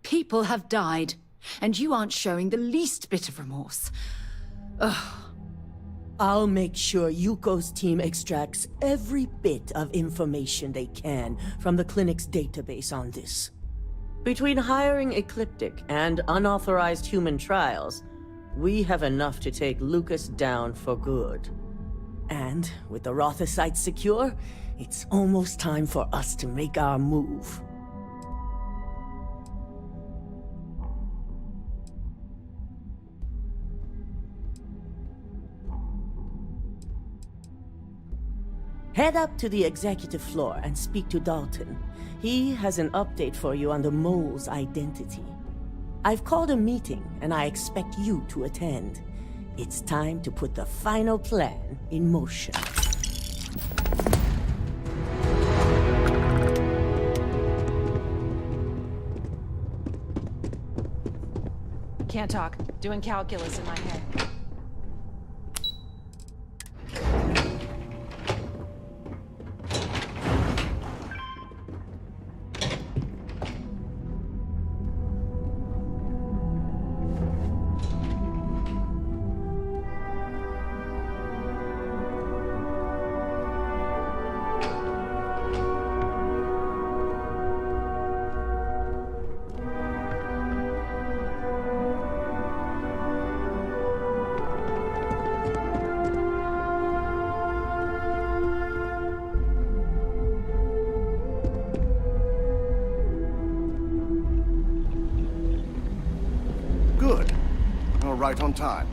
People have died, and you aren't showing the least bit of remorse. Ugh. I'll make sure Yuko's team extracts every bit of information they can from the clinic's database on this. Between hiring Ecliptic and unauthorized human trials, we have enough to take Lucas down for good. And with the Rothosite secure, it's almost time for us to make our move. Head up to the executive floor and speak to Dalton. He has an update for you on the mole's identity. I've called a meeting, and I expect you to attend. It's time to put the final plan in motion. Can't talk. Doing calculus in my head. Right on time.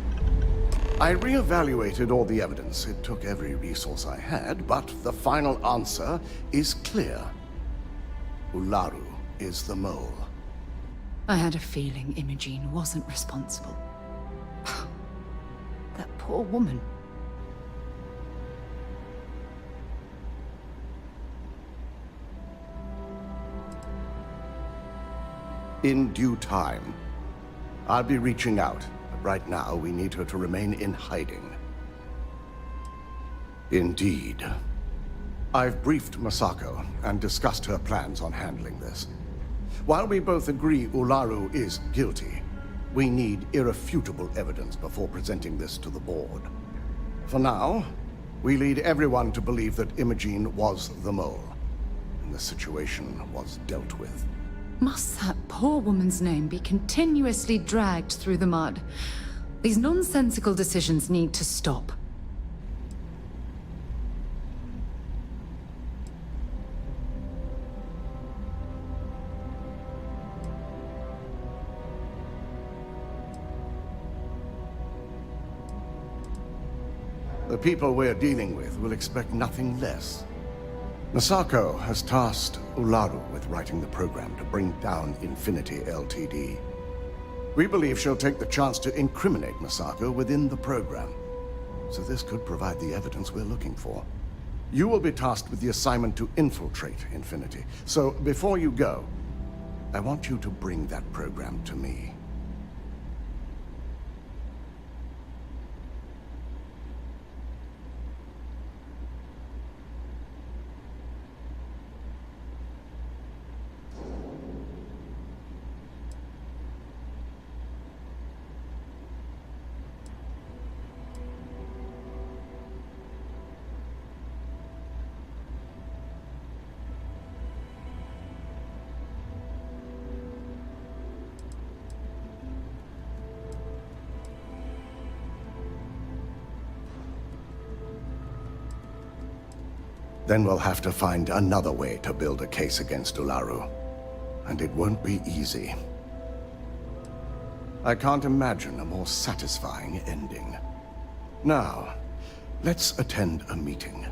I re-evaluated all the evidence. It took every resource I had, but the final answer is clear. Ularu is the mole. I had a feeling Imogene wasn't responsible. That poor woman. In due time. I'll be reaching out. Right now, we need her to remain in hiding. Indeed. I've briefed Masako and discussed her plans on handling this. While we both agree Ularu is guilty, we need irrefutable evidence before presenting this to the board. For now, we lead everyone to believe that Imogene was the mole, and the situation was dealt with. Must that poor woman's name be continuously dragged through the mud? These nonsensical decisions need to stop. The people we're dealing with will expect nothing less. Masako has tasked Ularu with writing the program to bring down Infinity Ltd. We believe she'll take the chance to incriminate Masako within the program. So this could provide the evidence we're looking for. You will be tasked with the assignment to infiltrate Infinity. So before you go, I want you to bring that program to me. Then we'll have to find another way to build a case against Ularu. And it won't be easy. I can't imagine a more satisfying ending. Now, let's attend a meeting.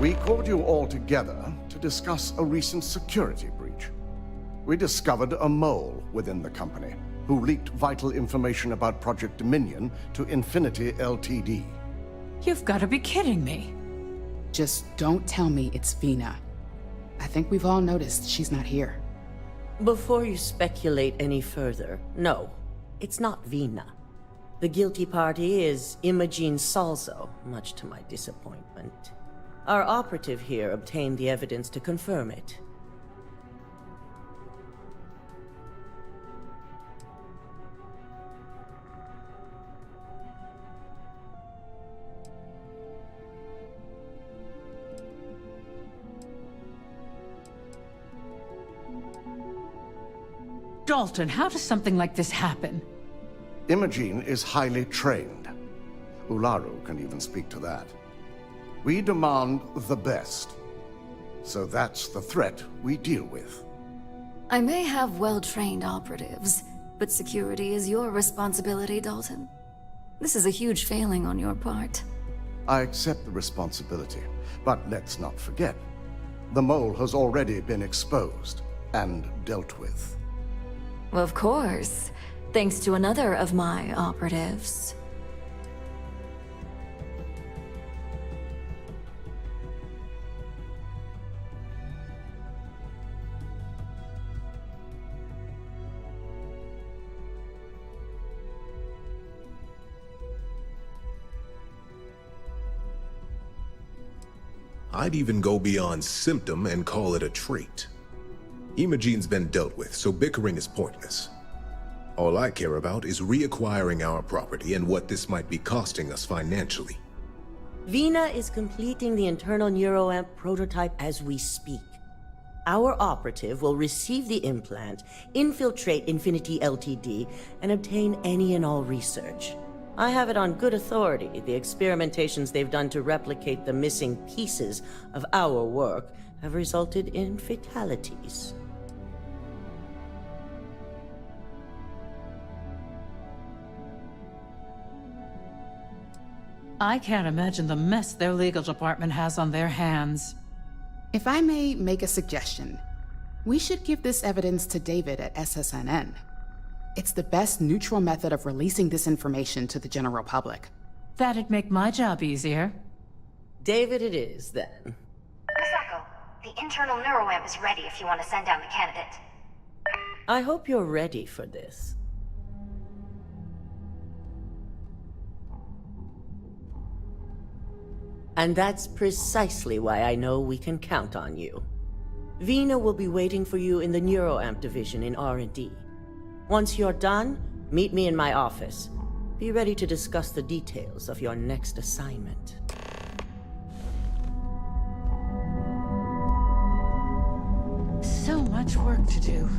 We called you all together to discuss a recent security breach. We discovered a mole within the company who leaked vital information about Project Dominion to Infinity Ltd. You've got to be kidding me. Just don't tell me it's Vina. I think we've all noticed she's not here. Before you speculate any further, no, it's not Vina. The guilty party is Imogene Salzo, much to my disappointment. Our operative here obtained the evidence to confirm it. Dalton, how does something like this happen? Imogene is highly trained. Ularu can even speak to that. We demand the best. So that's the threat we deal with. I may have well-trained operatives, but security is your responsibility, Dalton. This is a huge failing on your part. I accept the responsibility, but let's not forget, the mole has already been exposed and dealt with. Of course, thanks to another of my operatives. I'd even go beyond symptom and call it a trait. Imogene's been dealt with, so bickering is pointless. All I care about is reacquiring our property and what this might be costing us financially. Vina is completing the internal neuroamp prototype as we speak. Our operative will receive the implant, infiltrate Infinity Ltd, and obtain any and all research. I have it on good authority the experimentations they've done to replicate the missing pieces of our work have resulted in fatalities. I can't imagine the mess their legal department has on their hands. If I may make a suggestion, we should give this evidence to David at SSNN. It's the best neutral method of releasing this information to the general public. That'd make my job easier. David it is, then. Misako, the internal neuroamp is ready if you want to send down the candidate. I hope you're ready for this. And that's precisely why I know we can count on you. Vina will be waiting for you in the neuroamp division in R&D. Once you're done, meet me in my office. Be ready to discuss the details of your next assignment. So much work to do.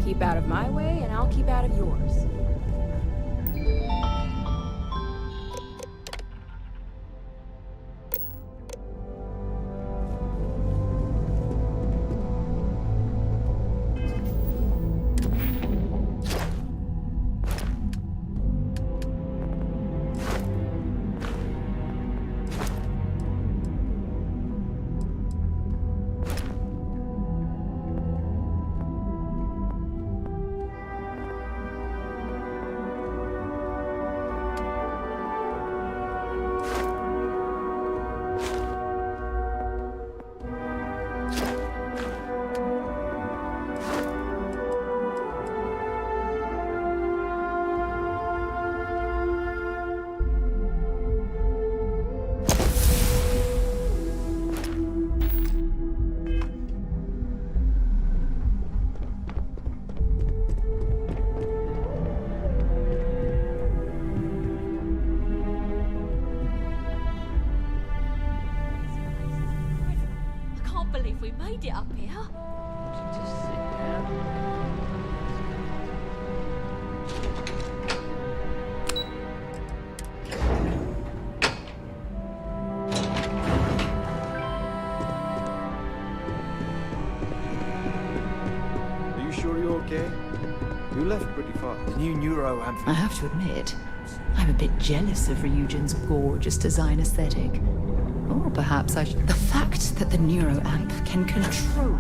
Keep out of my way, and I'll keep out of yours. made it up here. Just sit down. Are you sure you're okay? You left pretty fast. The new Neuro amp. I have to admit, I'm a bit jealous of Ryujin's gorgeous design aesthetic. Or perhaps I should... The fact that the Neuro amp can control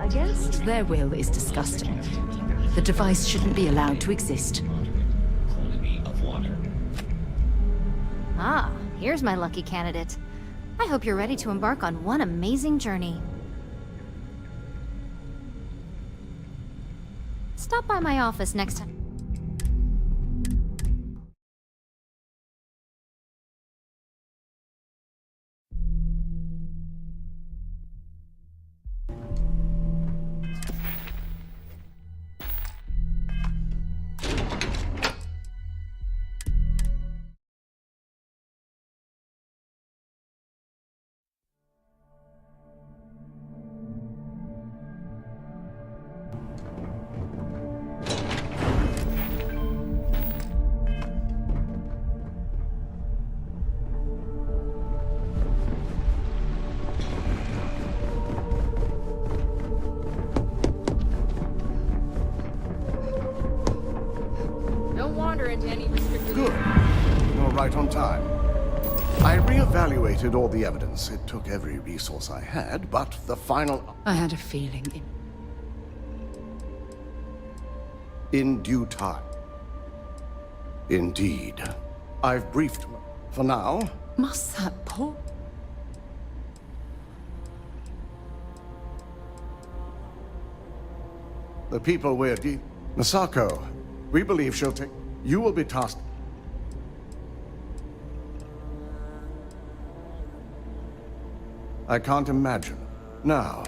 against their will is disgusting. The device shouldn't be allowed to exist. Ah, here's my lucky candidate. I hope you're ready to embark on one amazing journey. Stop by my office next time. Good. You're right on time. I re-evaluated all the evidence. It took every resource I had, but the final... I had a feeling In due time. Indeed. I've briefed... For now... Must that poor... The people we're Misako, we believe she'll take... You will be tasked... I can't imagine. Now...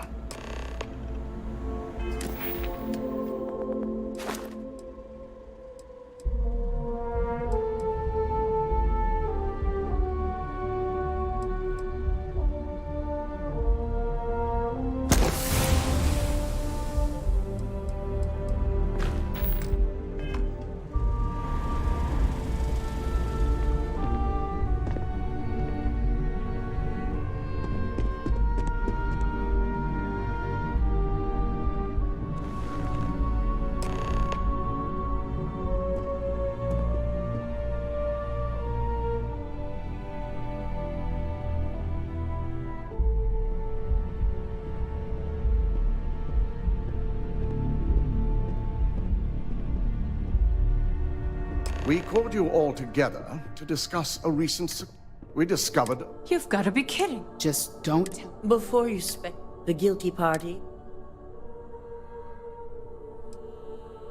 We called you all together to discuss a recent... We discovered... You've got to be kidding. Just don't tell... Before you spec the guilty party...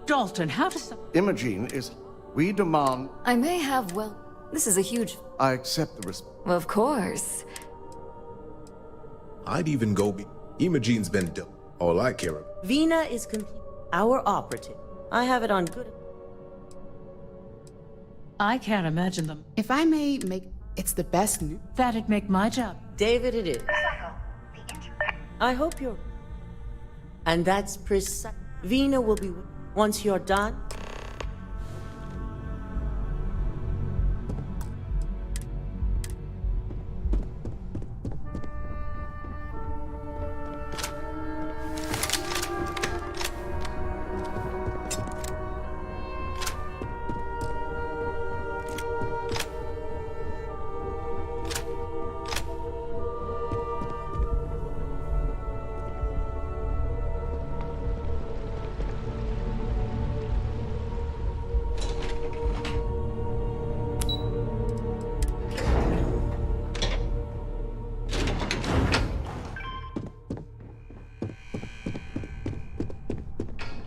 Dalton, how does... Imogene is... We demand... I may have, well, this is a huge... I accept the risk. Of course. I'd even go be... Imogene's been dealt. All I care about... Vina is complete. Our operative. I have it on good... I can't imagine them. If I may make... It's the best news. That'd make my job. David, it is. I hope you're... And that's precise. Vina will be... Once you're done...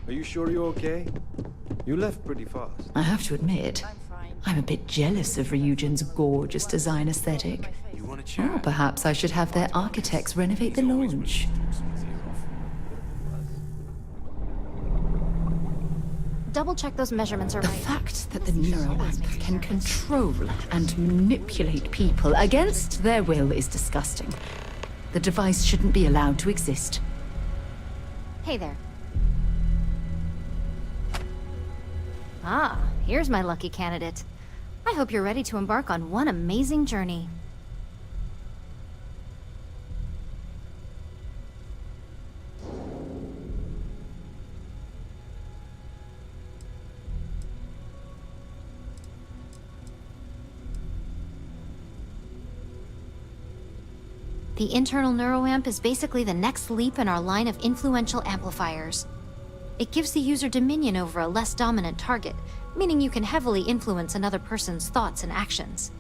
Are you sure you're okay? You left pretty fast. I have to admit, I'm a bit jealous of Ryujin's gorgeous design aesthetic. Or perhaps I should have their architects renovate the launch. Double check those measurements are The right. fact that the neuroamp can control and manipulate people against their will is disgusting. The device shouldn't be allowed to exist. Hey there. Ah, here's my lucky candidate. I hope you're ready to embark on one amazing journey. The internal neuroamp is basically the next leap in our line of influential amplifiers. It gives the user dominion over a less dominant target, meaning you can heavily influence another person's thoughts and actions.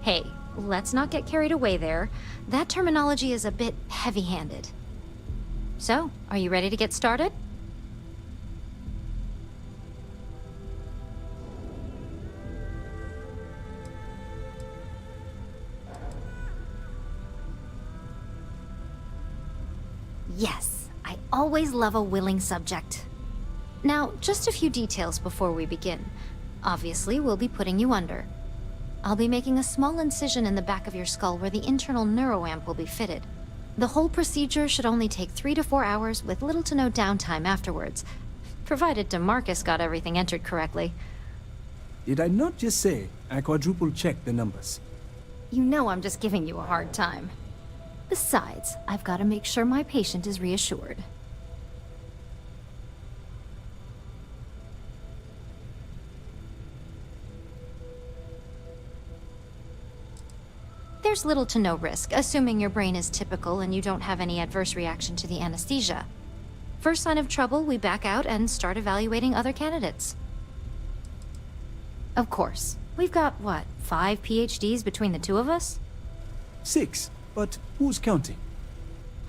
Hey, let's not get carried away there. That terminology is a bit heavy-handed. So, are you ready to get started? Yes, I always love a willing subject. Now, just a few details before we begin. Obviously, we'll be putting you under. I'll be making a small incision in the back of your skull where the internal neuroamp will be fitted. The whole procedure should only take 3 to 4 hours with little to no downtime afterwards, provided DeMarcus got everything entered correctly. Did I not just say I quadruple-checked the numbers? You know I'm just giving you a hard time. Besides, I've got to make sure my patient is reassured. There's little to no risk, assuming your brain is typical and you don't have any adverse reaction to the anesthesia. First sign of trouble, we back out and start evaluating other candidates. Of course, we've got, what, 5 PhDs between the two of us? 6, but who's counting?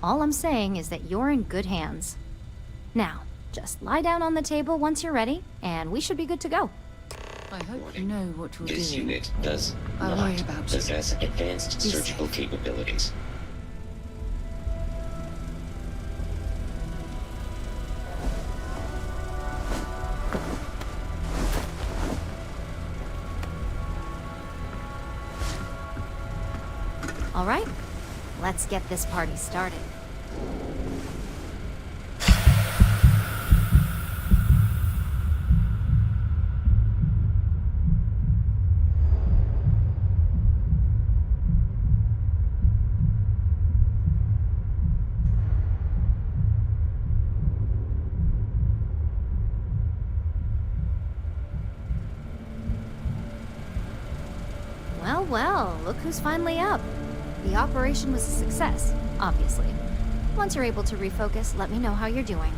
All I'm saying is that you're in good hands. Now, just lie down on the table once you're ready, and we should be good to go. I hope you know what you're This doing. unit does I'll worry not about you. possess advanced Be surgical capabilities. All right, let's get this party started. Well, look who's finally up. The operation was a success, obviously. Once you're able to refocus, let me know how you're doing.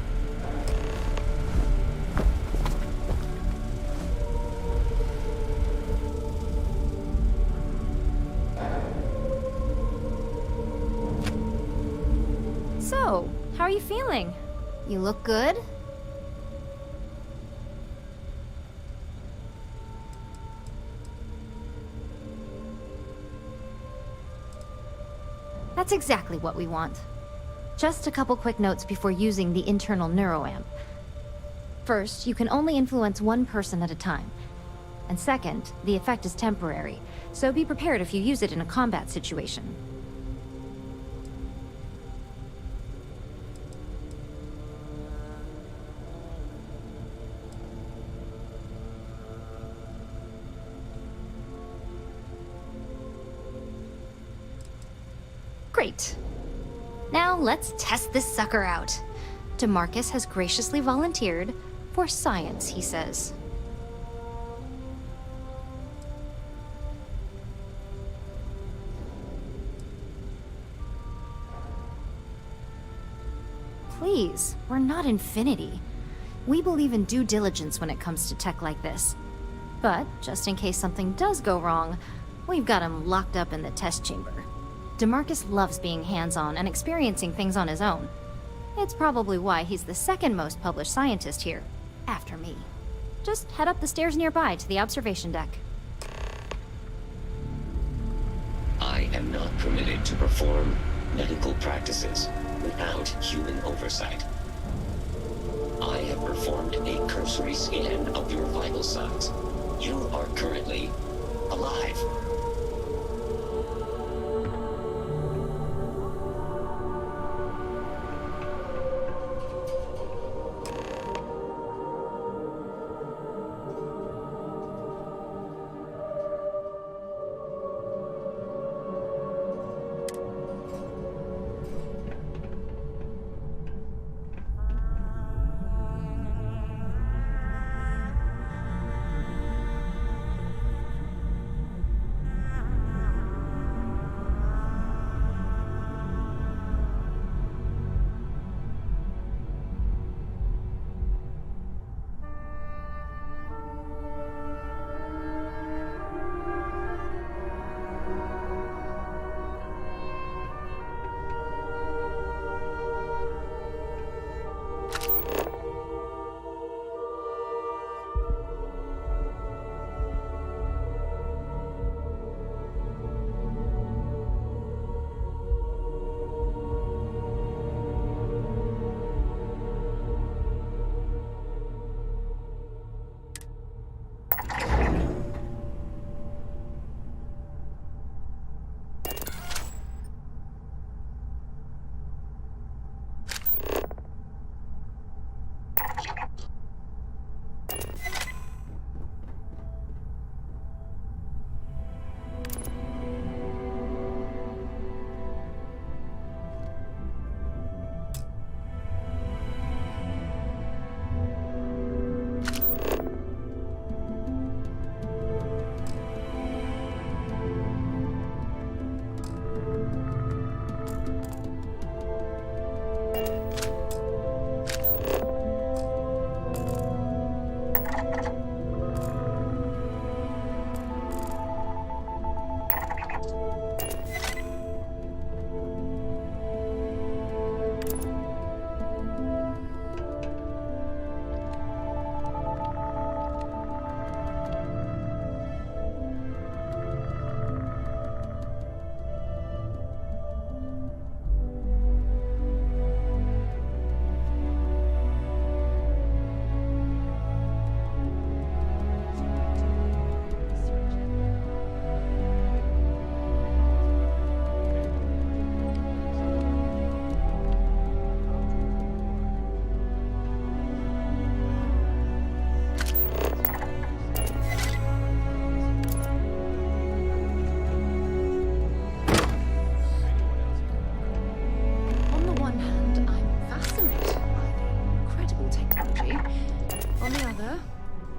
So, how are you feeling? You look good? That's exactly what we want. Just a couple quick notes before using the internal neuroamp. First, you can only influence one person at a time. And second, the effect is temporary, so be prepared if you use it in a combat situation. Great. Now let's test this sucker out. DeMarcus has graciously volunteered for science, he says. Please, we're not Infinity. We believe in due diligence when it comes to tech like this. But, just in case something does go wrong, we've got him locked up in the test chamber. DeMarcus loves being hands-on and experiencing things on his own. It's probably why he's the second most published scientist here, after me. Just head up the stairs nearby to the observation deck. I am not permitted to perform medical practices without human oversight. I have performed a cursory scan of your vital signs. You are currently alive.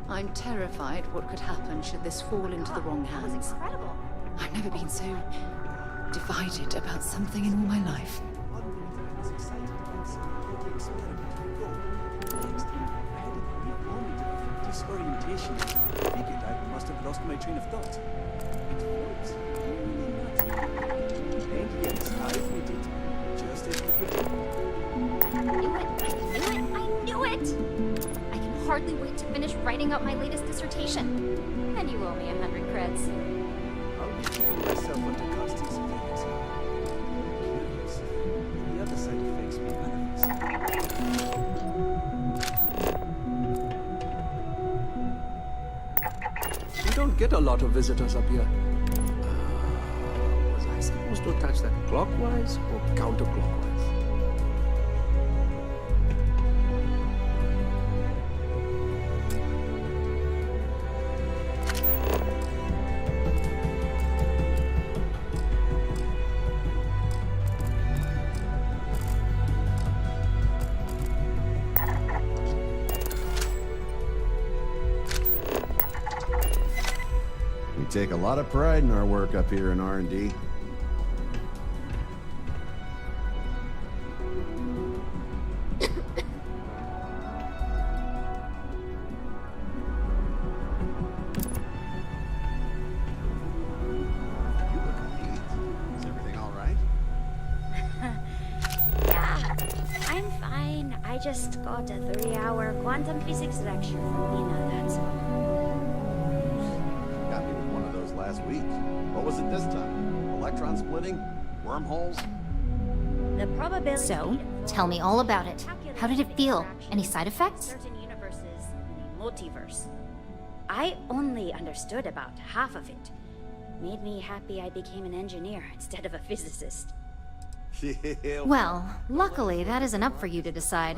I'm terrified what could happen should this fall into the wrong hands. That was incredible. I've never been so divided about something in all my life. Disorientation. I figured I must have lost my train of thought. It was really not. And yes, I admit it. Just as you predicted. I knew it! I can hardly wait to finish writing up my latest dissertation. And you owe me 100 creds. I'll be keeping myself under constant surveillance. Curious. The other side effects may manifest. We don't get a lot of visitors up here. Was I supposed to touch that clockwise or counterclockwise? Take a lot of pride in our work up here in R&D. Is everything all right? Yeah, I'm fine. I just got a 3-hour quantum physics lecture from Nina, that's all. Last week. What was it this time? Electron splitting? Wormholes? The probability. So, tell me all about it. How did it feel? Any side effects? Certain universes in a multiverse. I only understood about half of it. Made me happy I became an engineer instead of a physicist. Well, luckily that isn't up for you to decide.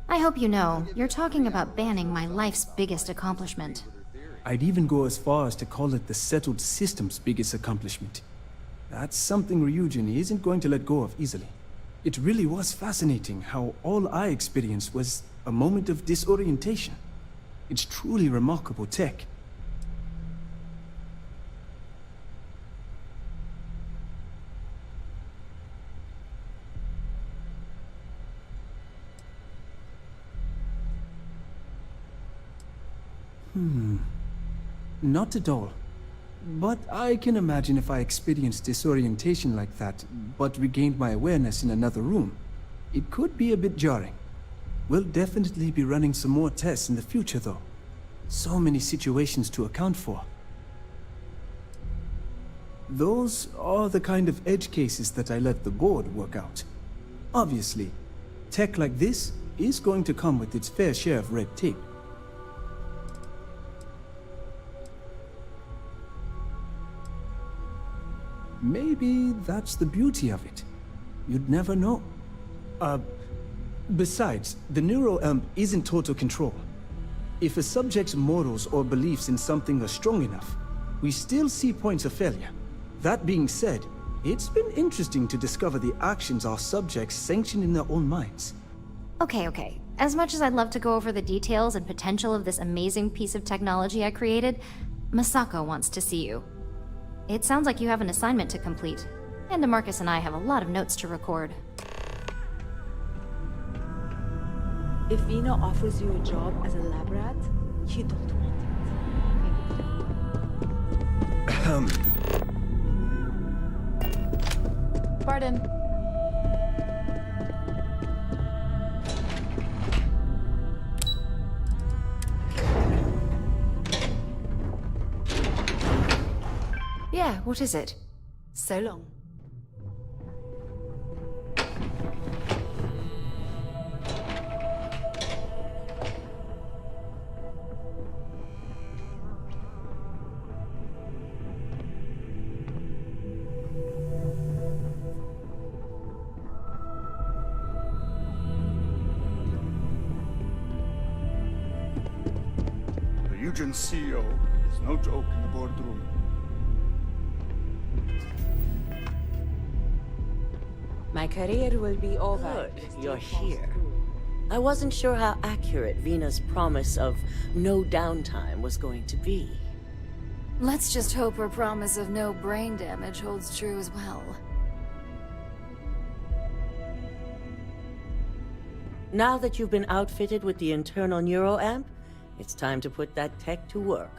I hope you know, you're talking about banning my life's biggest accomplishment. I'd even go as far as to call it the settled system's biggest accomplishment. That's something Ryujin isn't going to let go of easily. It really was fascinating how all I experienced was a moment of disorientation. It's truly remarkable tech. Not at all. But I can imagine if I experienced disorientation like that, but regained my awareness in another room. It could be a bit jarring. We'll definitely be running some more tests in the future, though. So many situations to account for. Those are the kind of edge cases that I let the board work out. Obviously, tech like this is going to come with its fair share of red tape. Maybe that's the beauty of it. You'd never know. Besides, the neuroamp isn't total control. If a subject's morals or beliefs in something are strong enough, we still see points of failure. That being said, it's been interesting to discover the actions our subjects sanction in their own minds. Okay. As much as I'd love to go over the details and potential of this amazing piece of technology I created, Masako wants to see you. It sounds like you have an assignment to complete, and DeMarcus and I have a lot of notes to record. If Vina offers you a job as a lab rat, you don't want it. Pardon. Yeah, what is it? So long. The Ryujin CEO is no joke in the boardroom. My career will be over. Good, you're here. I wasn't sure how accurate Vina's promise of no downtime was going to be. Let's just hope her promise of no brain damage holds true as well. Now that you've been outfitted with the internal neuroamp, it's time to put that tech to work.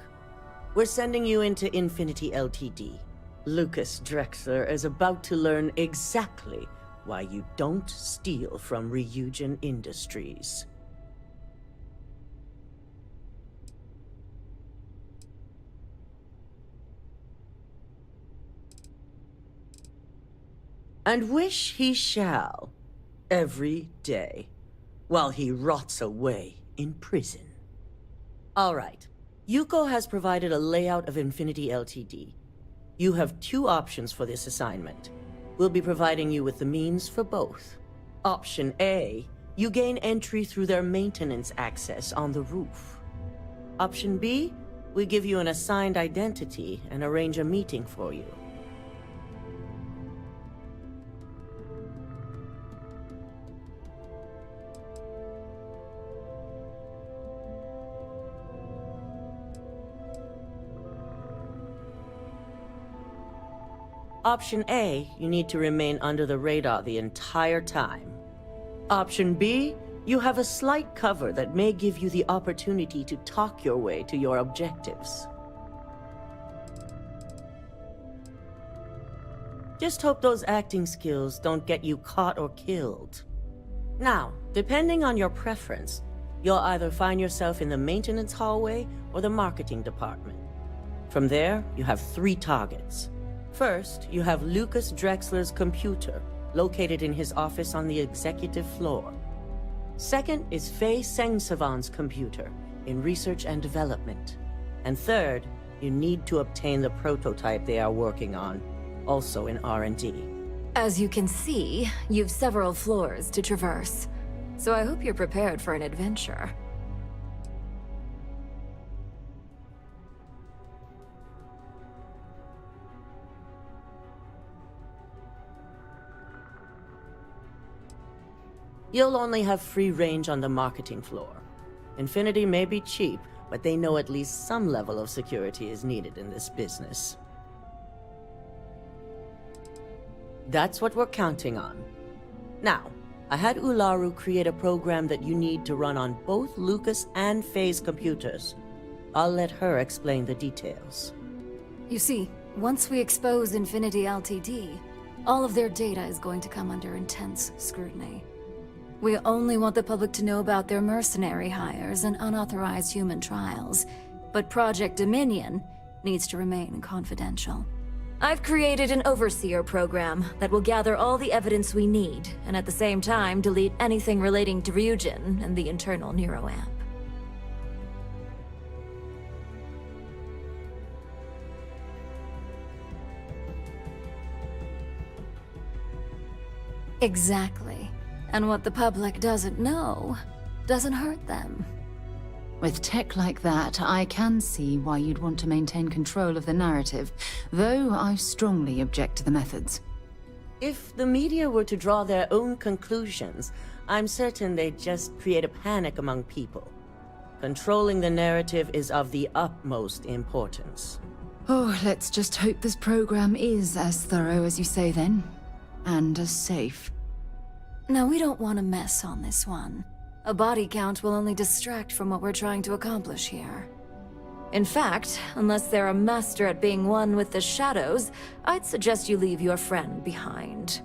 We're sending you into Infinity Ltd. Lucas Drexler is about to learn exactly why you don't steal from Ryujin Industries. And wish he shall, every day, while he rots away in prison. All right, Yuko has provided a layout of Infinity Ltd. You have two options for this assignment. We'll be providing you with the means for both. Option A, you gain entry through their maintenance access on the roof. Option B, we give you an assigned identity and arrange a meeting for you. Option A, you need to remain under the radar the entire time. Option B, you have a slight cover that may give you the opportunity to talk your way to your objectives. Just hope those acting skills don't get you caught or killed. Now, depending on your preference, you'll either find yourself in the maintenance hallway or the marketing department. From there, you have 3 targets. First, you have Lucas Drexler's computer, located in his office on the executive floor. Second is Fei Sengsavan's computer in research and development. And third, you need to obtain the prototype they are working on, also in R&D. As you can see, you've several floors to traverse. So I hope you're prepared for an adventure. You'll only have free range on the marketing floor. Infinity may be cheap, but they know at least some level of security is needed in this business. That's what we're counting on. Now, I had Ularu create a program that you need to run on both Lucas and Faye's computers. I'll let her explain the details. You see, once we expose Infinity Ltd, all of their data is going to come under intense scrutiny. We only want the public to know about their mercenary hires and unauthorized human trials, but Project Dominion needs to remain confidential. I've created an overseer program that will gather all the evidence we need, and at the same time delete anything relating to Ryujin and the internal neuroamp. Exactly. And what the public doesn't know doesn't hurt them. With tech like that, I can see why you'd want to maintain control of the narrative, though I strongly object to the methods. If the media were to draw their own conclusions, I'm certain they'd just create a panic among people. Controlling the narrative is of the utmost importance. Oh, let's just hope this program is as thorough as you say then, and as safe. No, we don't want to mess on this one. A body count will only distract from what we're trying to accomplish here. In fact, unless they're a master at being one with the shadows, I'd suggest you leave your friend behind.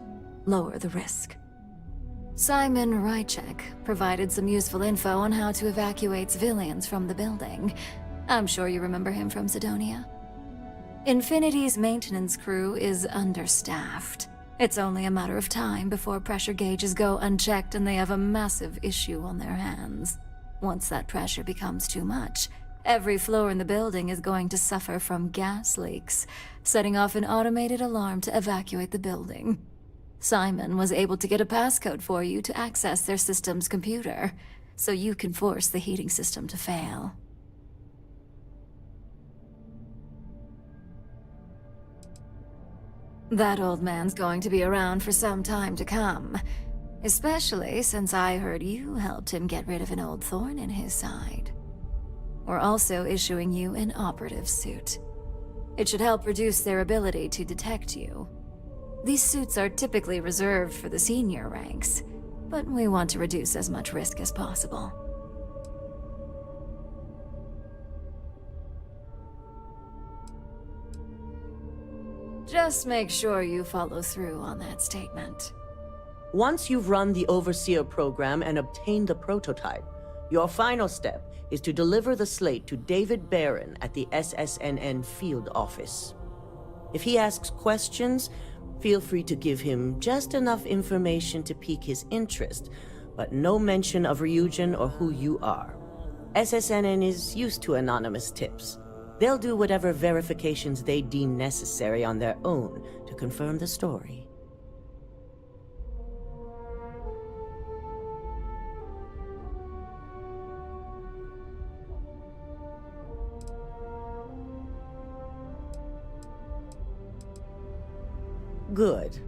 Lower the risk. Simon Ryujin provided some useful info on how to evacuate civilians from the building. I'm sure you remember him from Sidonia. Infinity's maintenance crew is understaffed. It's only a matter of time before pressure gauges go unchecked and they have a massive issue on their hands. Once that pressure becomes too much, every floor in the building is going to suffer from gas leaks, setting off an automated alarm to evacuate the building. Simon was able to get a passcode for you to access their system's computer, so you can force the heating system to fail. That old man's going to be around for some time to come, especially since I heard you helped him get rid of an old thorn in his side. We're also issuing you an operative suit. It should help reduce their ability to detect you. These suits are typically reserved for the senior ranks, but we want to reduce as much risk as possible. Just make sure you follow through on that statement. Once you've run the Overseer program and obtained the prototype, your final step is to deliver the slate to David Barron at the SSNN field office. If he asks questions, feel free to give him just enough information to pique his interest, but no mention of Ryujin or who you are. SSNN is used to anonymous tips. They'll do whatever verifications they deem necessary on their own to confirm the story. Good.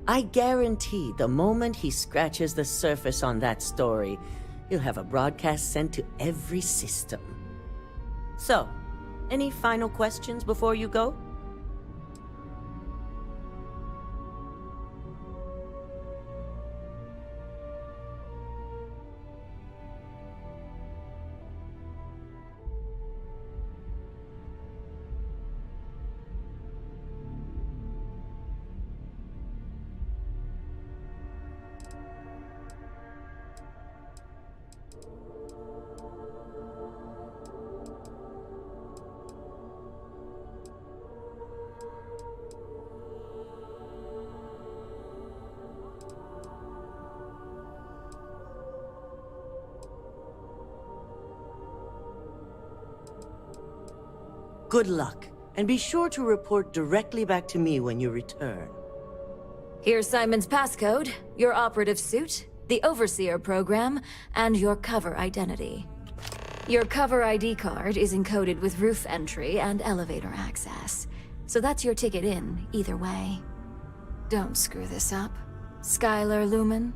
I guarantee the moment he scratches the surface on that story, he'll have a broadcast sent to every system. So, any final questions before you go? Good luck, and be sure to report directly back to me when you return. Here's Simon's passcode, your operative suit, the Overseer program, and your cover identity. Your cover ID card is encoded with roof entry and elevator access, so that's your ticket in, either way. Don't screw this up, Skylar Lumen.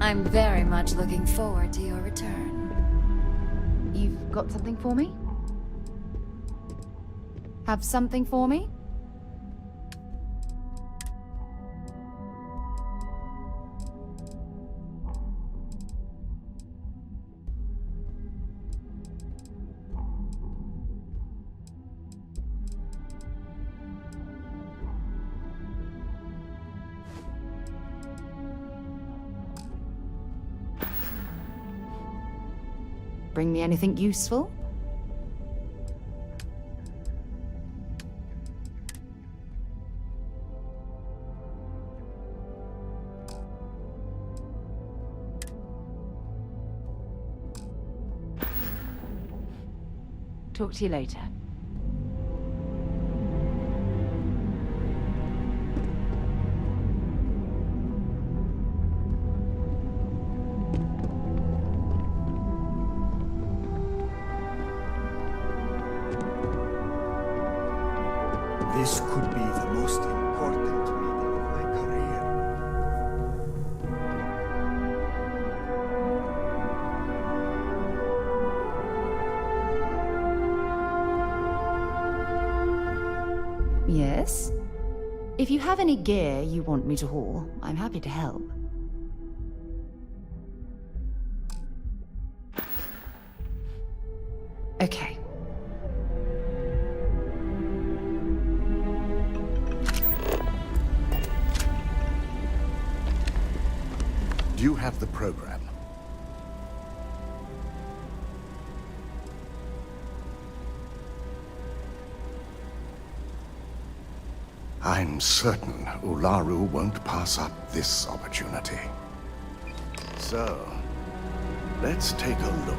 I'm very much looking forward to your return. You've got something for me? Have something for me? Bring me anything useful? Talk to you later. This could be the most important meeting of my career. Yes? If you have any gear you want me to haul, I'm happy to help. Okay. Do you have the program? I'm certain Ularu won't pass up this opportunity. So, let's take a look.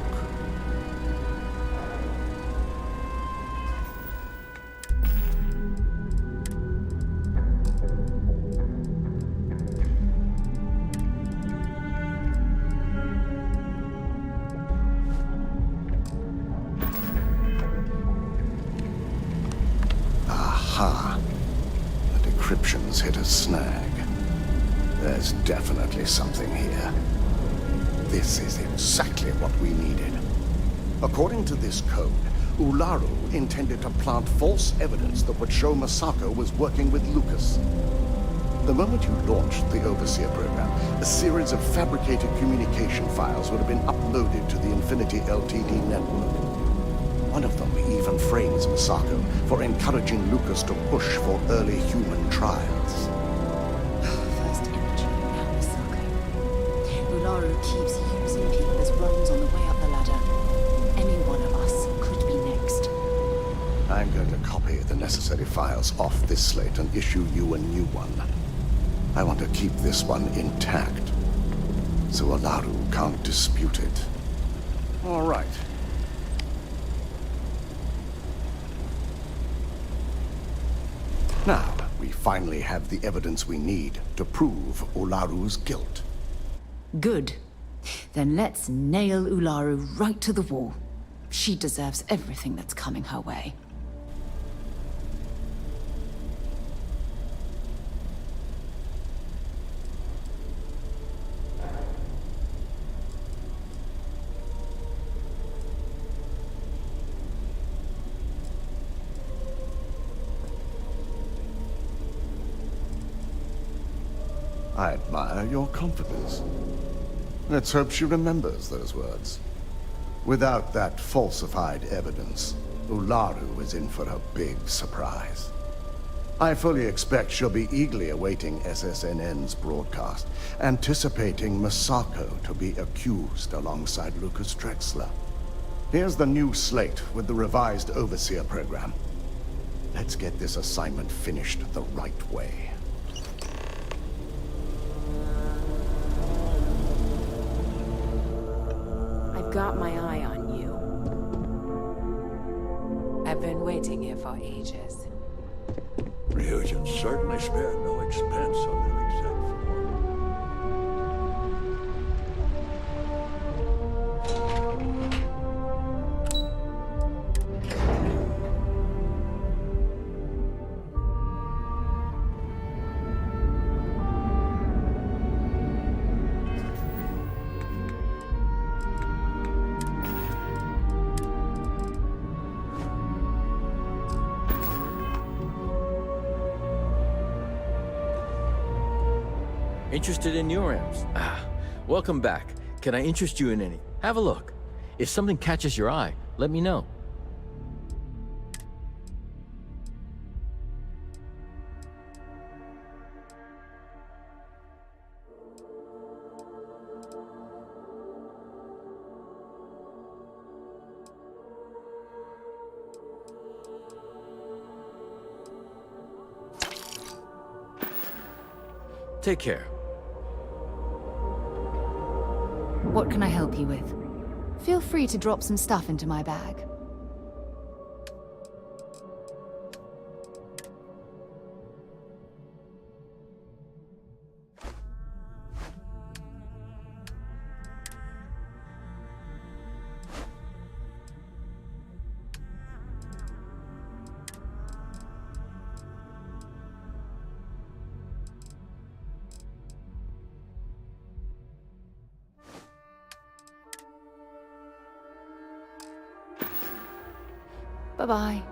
Aha. The decryption's hit a snag. There's definitely something here. This is exactly what we needed. According to this code, Ularu intended to plant false evidence that would show Masako was working with Lucas. The moment you launched the Overseer program, a series of fabricated communication files would have been uploaded to the Infinity Ltd network. One of them even frames Masako for encouraging Lucas to push for early human trials. First Imogen, now Masako. Ularu keeps using people as rungs on the way up the ladder. Any one of us could be next. I'm going to copy the necessary files off this slate and issue you a new one. I want to keep this one intact, so Ularu can't dispute it. All right. Now, we finally have the evidence we need to prove Ularu's guilt. Good. Then let's nail Ularu right to the wall. She deserves everything that's coming her way. I admire your confidence. Let's hope she remembers those words. Without that falsified evidence, Ularu is in for a big surprise. I fully expect she'll be eagerly awaiting SSNN's broadcast, anticipating Masako to be accused alongside Lucas Drexler. Here's the new slate with the revised Overseer program. Let's get this assignment finished the right way. Got my eye on you. I've been waiting here for ages. Ryujin certainly spared no expense on their exec Interested in new amps? Welcome back. Can I interest you in any? Have a look. If something catches your eye, let me know. Take care. What can I help you with? Feel free to drop some stuff into my bag. Bye-bye.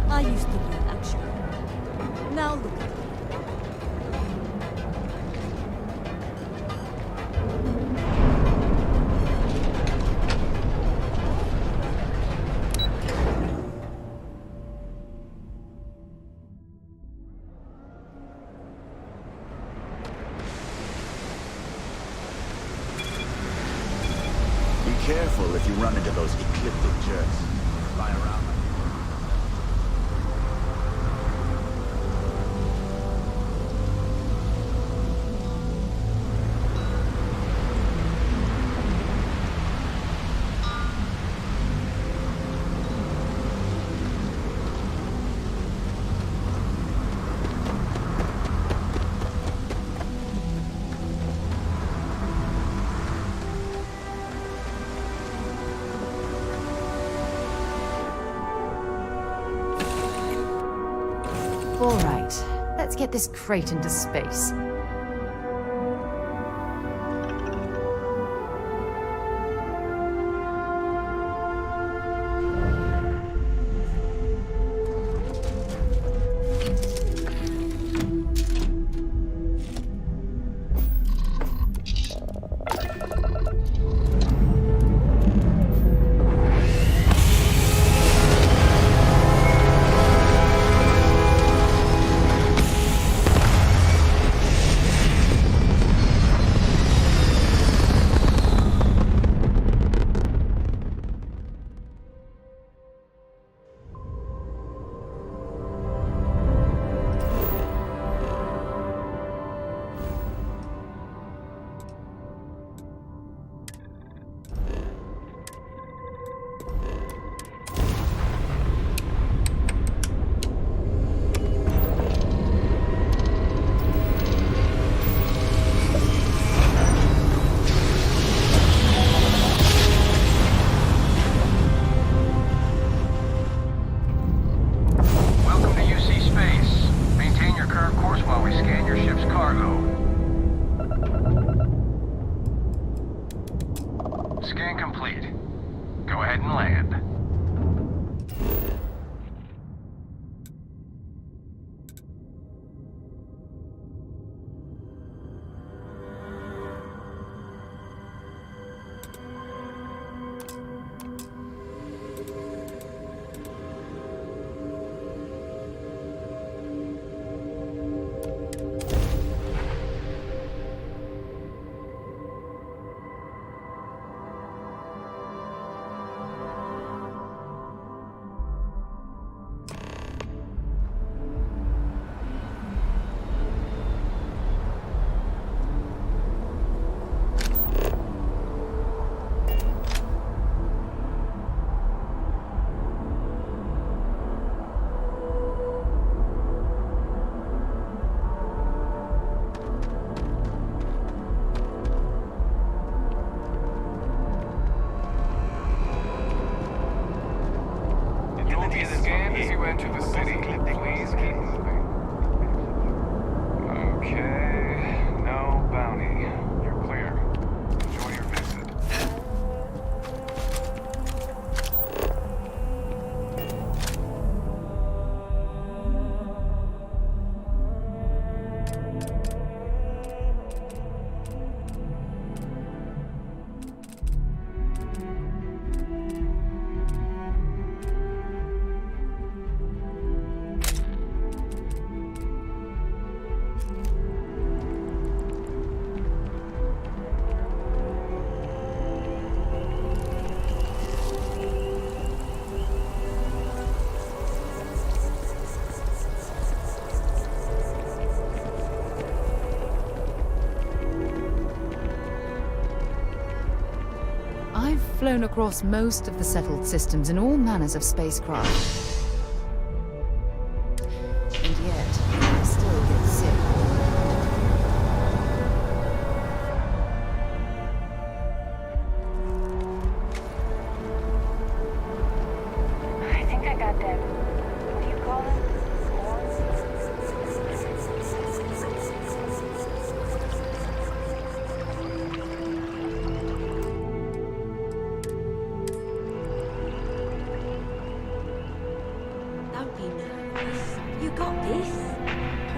I used to be actually. Now look at me. Be careful if you run into those ecliptic jerks. Fly around them. All right, let's get this crate into space. Scan complete. Go ahead and land. Flown across most of the settled systems in all manners of spacecraft. And yet, I still get sick. I think I got them. What do you call them? You got this?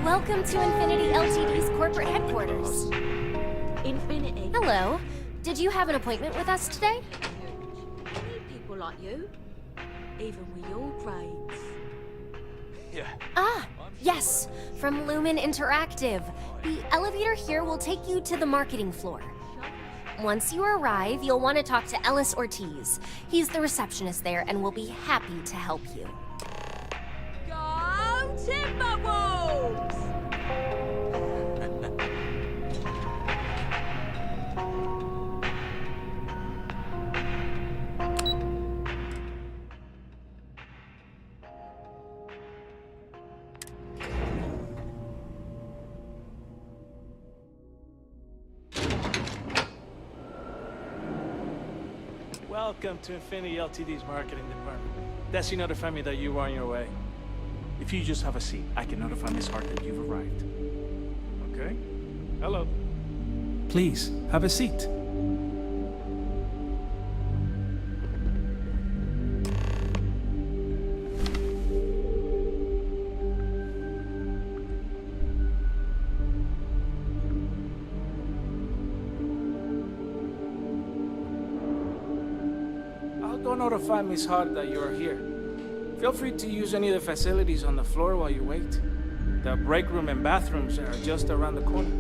Welcome to Infinity Ltd's corporate headquarters. Infinity? Hello. Did you have an appointment with us today? We need people like you. Even with your brains. Yeah. Ah, yes. From Lumen Interactive. The elevator here will take you to the marketing floor. Once you arrive, you'll want to talk to Ellis Ortiz. He's the receptionist there and will be happy to help you. Timberwolves! Welcome to Infinity Ltd's marketing department. Desi notified me that you were on your way. If you just have a seat, I can notify Miss Hart that you've arrived. Okay? Hello. Please, have a seat. I'll go notify Miss Hart that you're here. Feel free to use any of the facilities on the floor while you wait. The break room and bathrooms are just around the corner.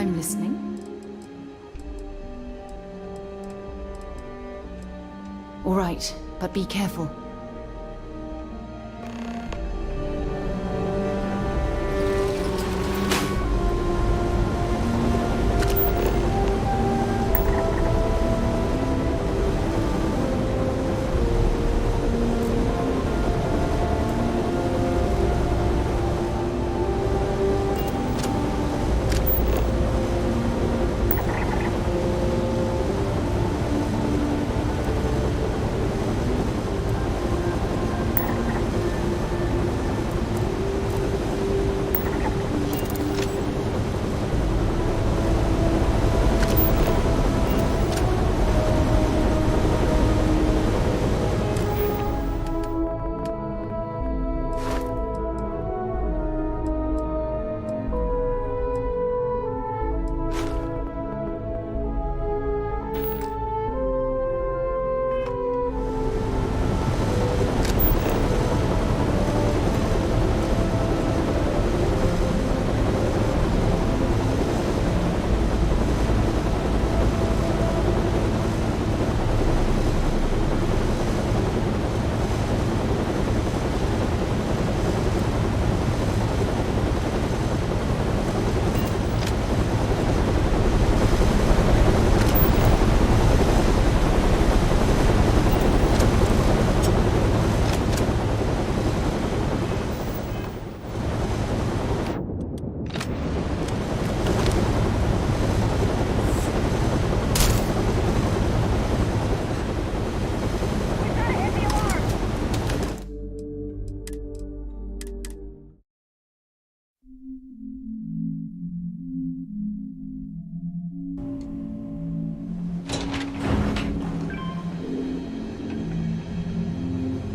I'm listening. All right, but be careful.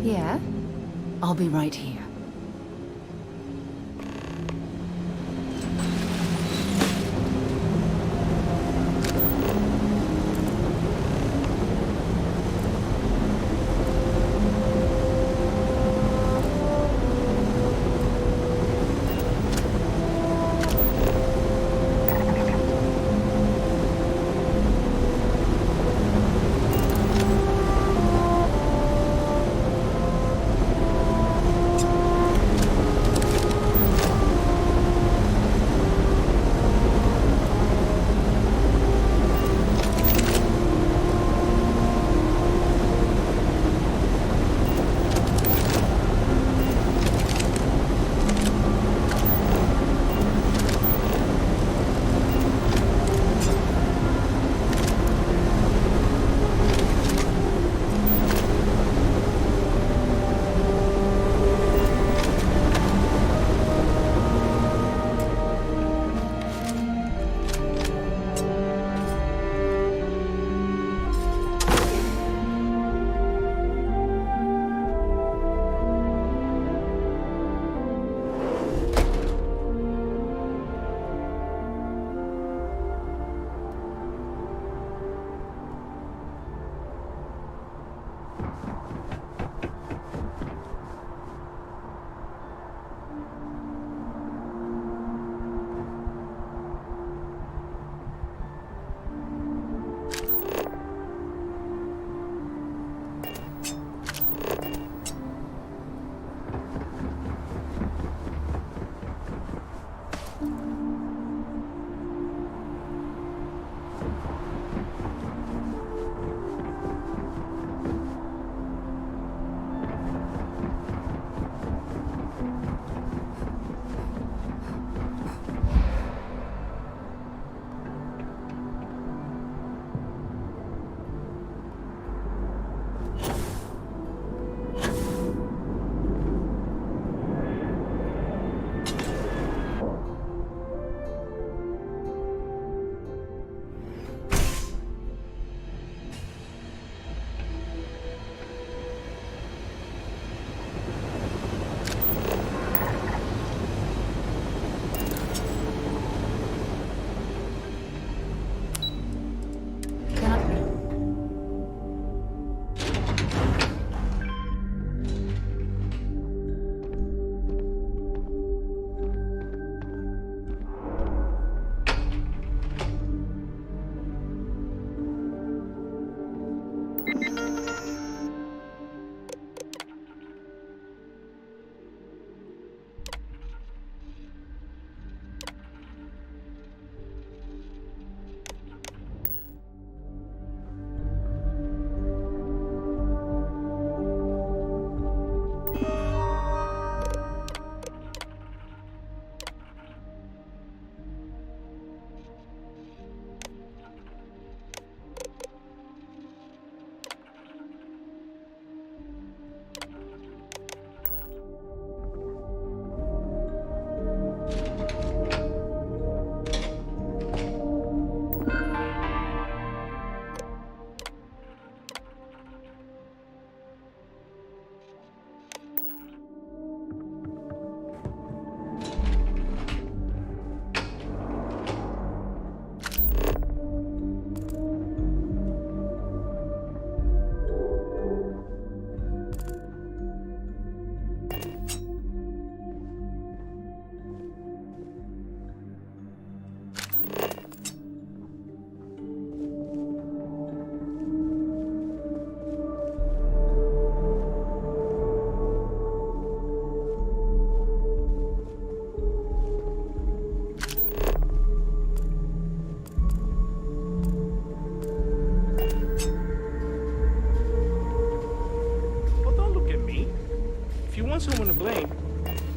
Yeah? I'll be right here.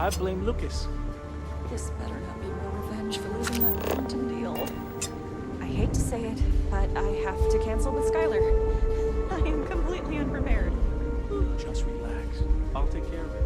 I blame Lucas. This better not be more revenge for losing that quantum deal. I hate to say it, but I have to cancel with Skylar. I am completely unprepared. Just relax. I'll take care of it.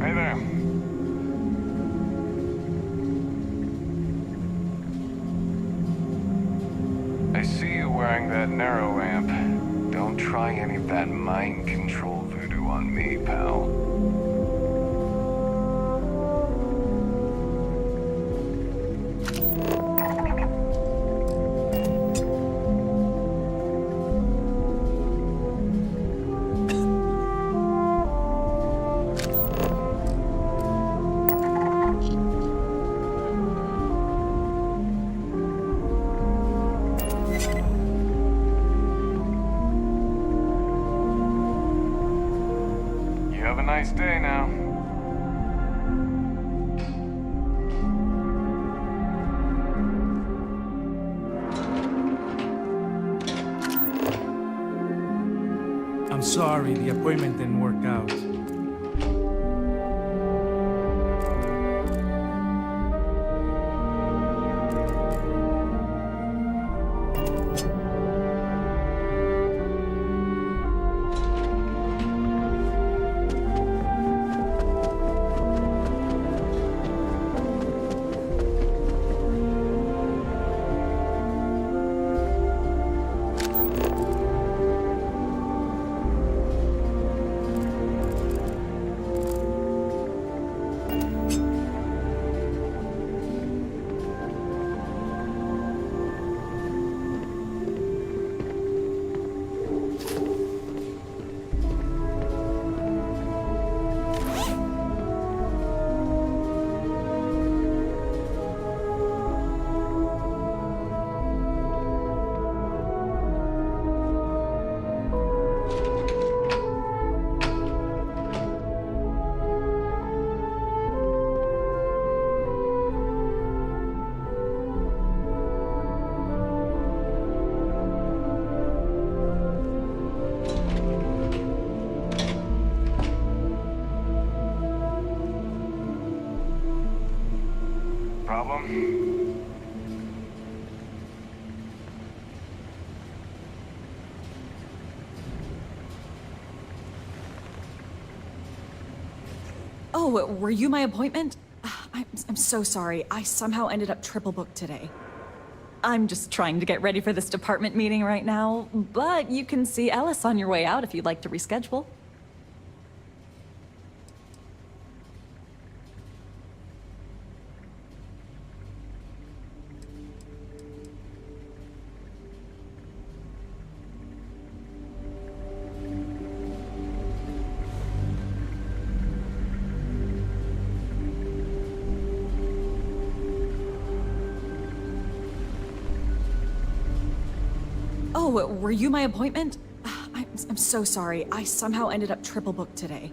Hey there. I see you wearing that narrow amp. Don't try any of that mind control voodoo on me, pal. Have a nice day now. I'm sorry, the appointment didn't work out. Problem? Oh, were you my appointment? I'm so sorry. I somehow ended up triple booked today. I'm just trying to get ready for this department meeting right now, but you can see Ellis on your way out if you'd like to reschedule. Oh, were you my appointment? I'm so sorry. I somehow ended up triple booked today.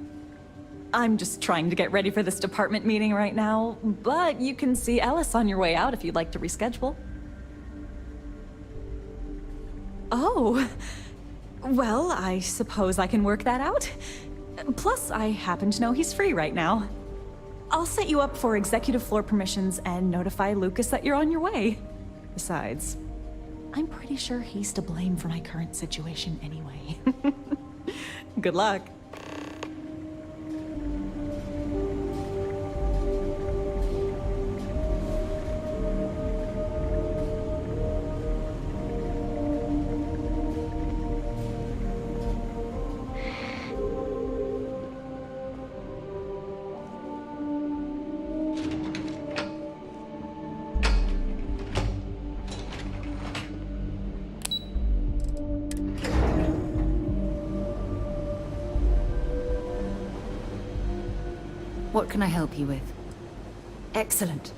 I'm just trying to get ready for this department meeting right now, but you can see Ellis on your way out if you'd like to reschedule. Oh, well, I suppose I can work that out. Plus, I happen to know he's free right now. I'll set you up for executive floor permissions and notify Lucas that you're on your way. Besides, I'm pretty sure he's to blame for my current situation anyway. Good luck. What can I help you with? Excellent.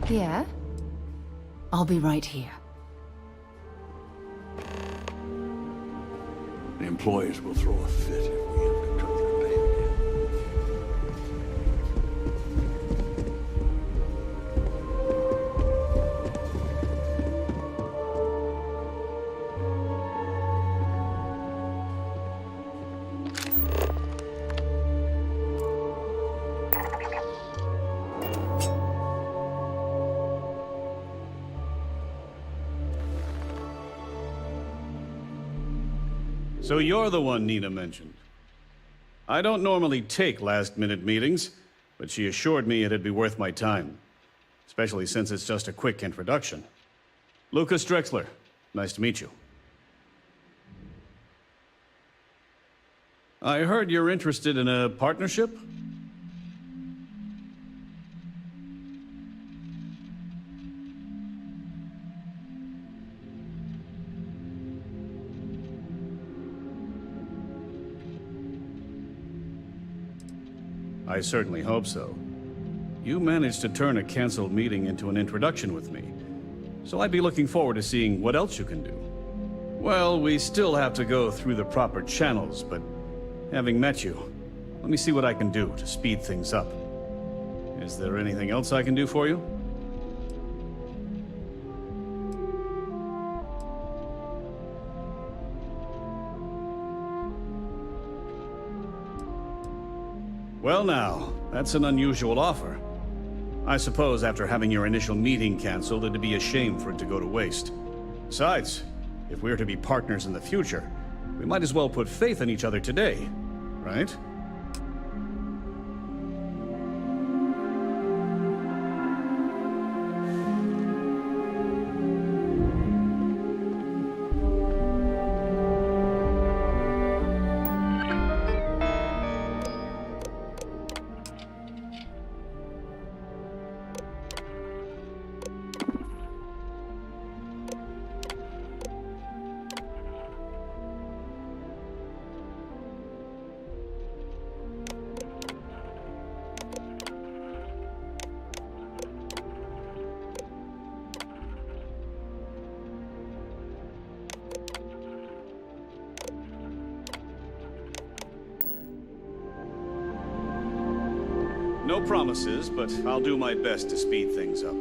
Yeah? I'll be right here. The employees will throw a fit if we have to cut their payment. So you're the one Nina mentioned. I don't normally take last-minute meetings, but she assured me it'd be worth my time. Especially since it's just a quick introduction. Lucas Drexler, nice to meet you. I heard you're interested in a partnership? I certainly hope so. You managed to turn a canceled meeting into an introduction with me, so I'd be looking forward to seeing what else you can do. Well, we still have to go through the proper channels, but having met you, let me see what I can do to speed things up. Is there anything else I can do for you? Well now, that's an unusual offer. I suppose after having your initial meeting canceled, it'd be a shame for it to go to waste. Besides, if we're to be partners in the future, we might as well put faith in each other today, right? No promises, but I'll do my best to speed things up.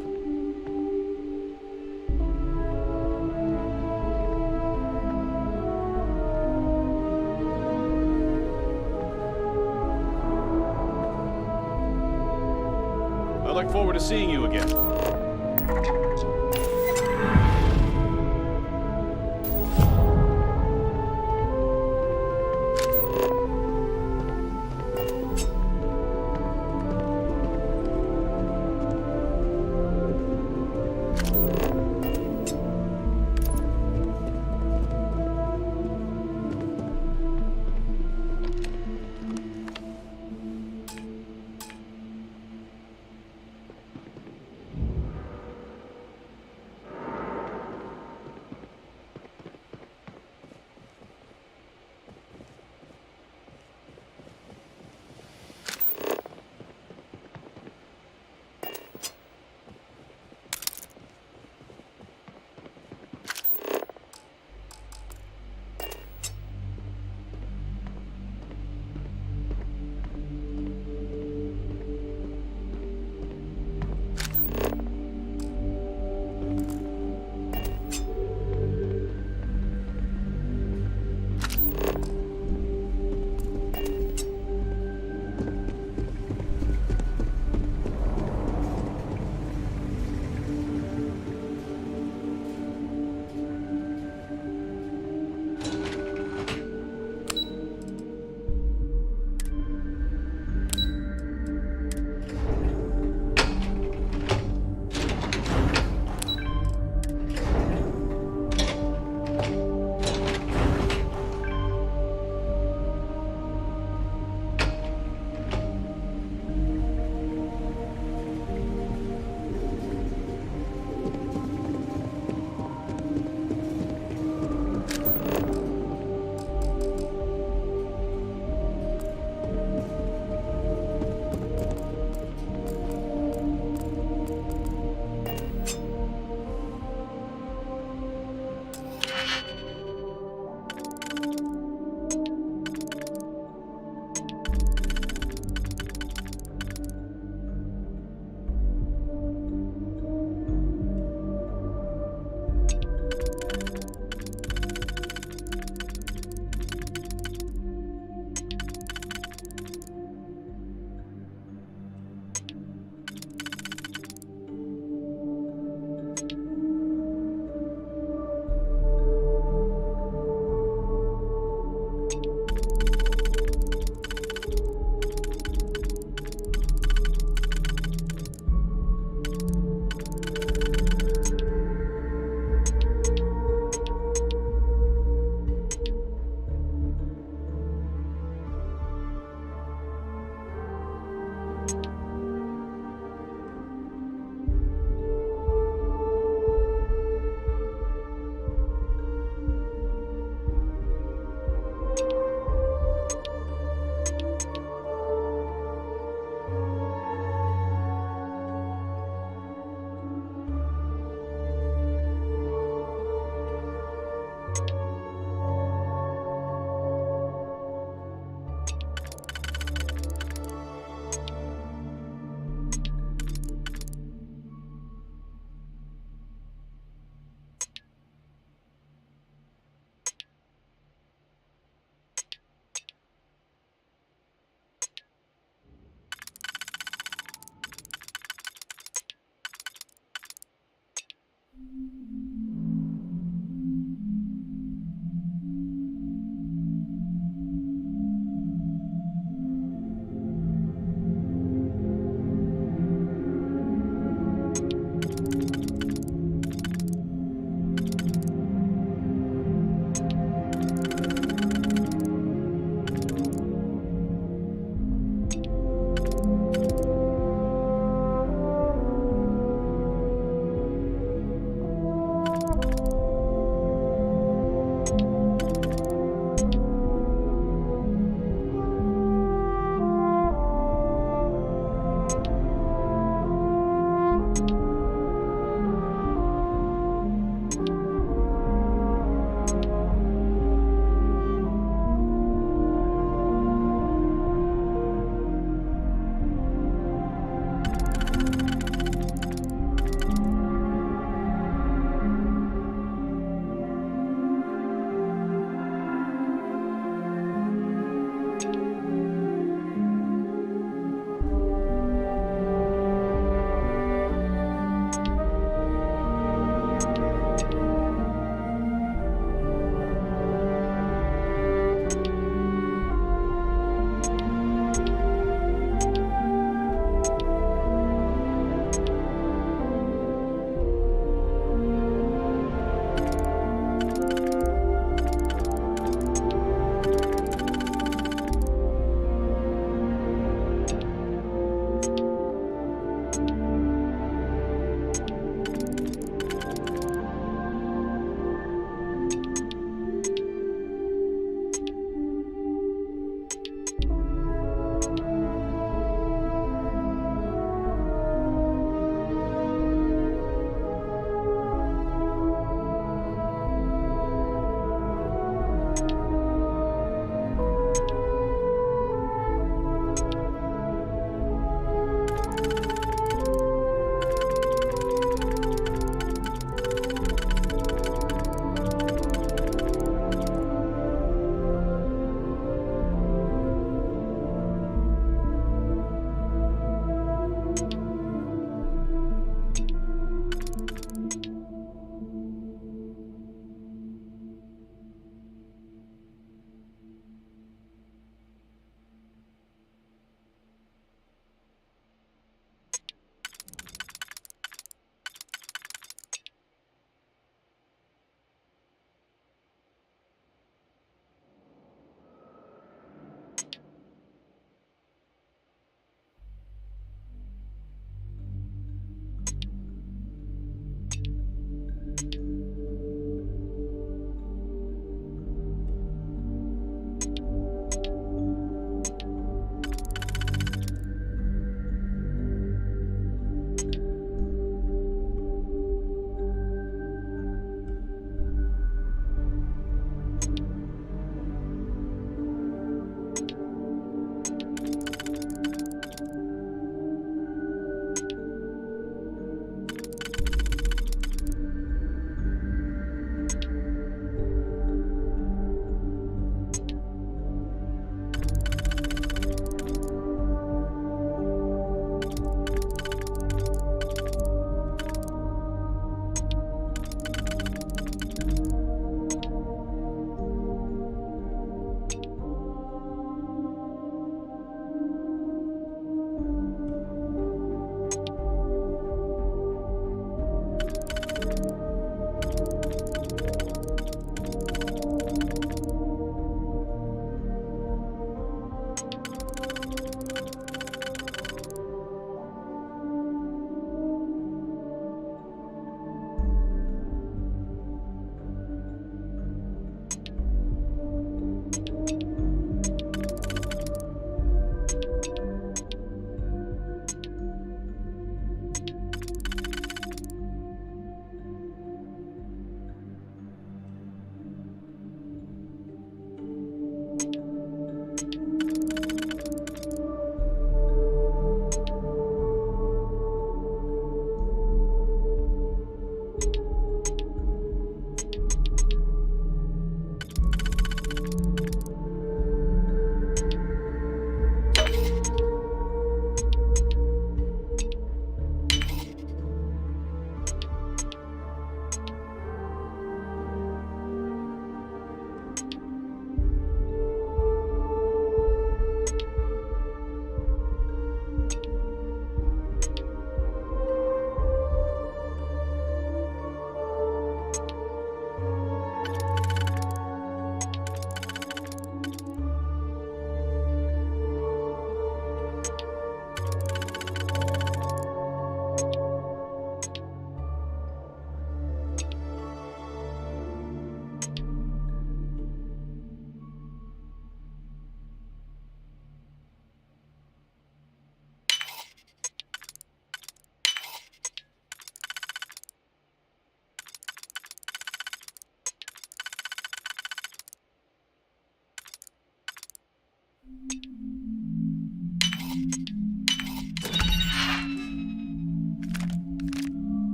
I look forward to seeing you again.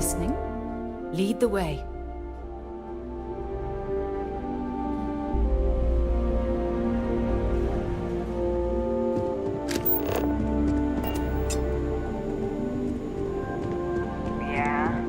listening. Lead the way. Yeah?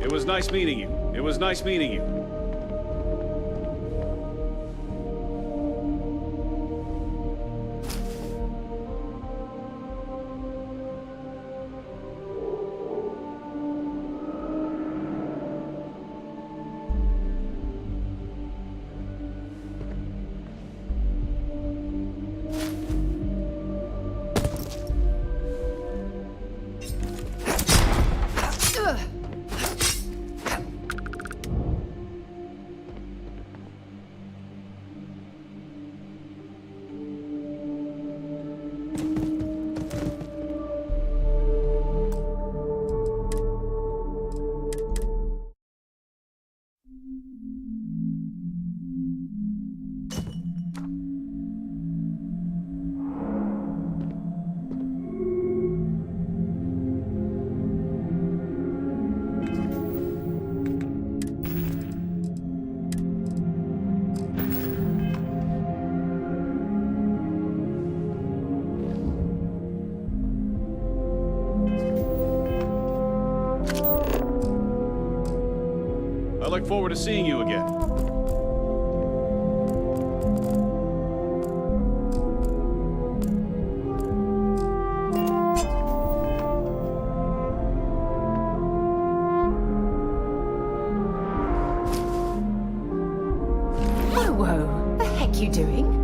It was nice meeting you. It was nice meeting you. I look forward to seeing you again. Whoa, the heck you doing?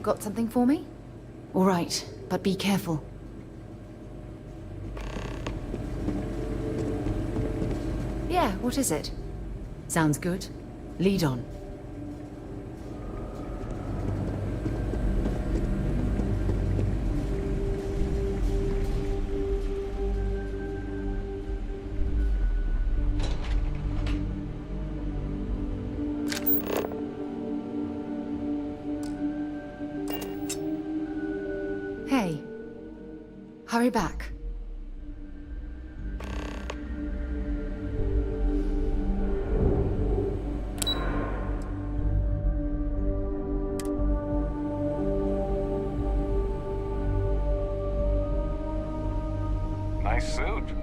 Got something for me? All right, but be careful. Yeah, what is it? Sounds good. Lead on. Hey. Hurry back. Nice suit.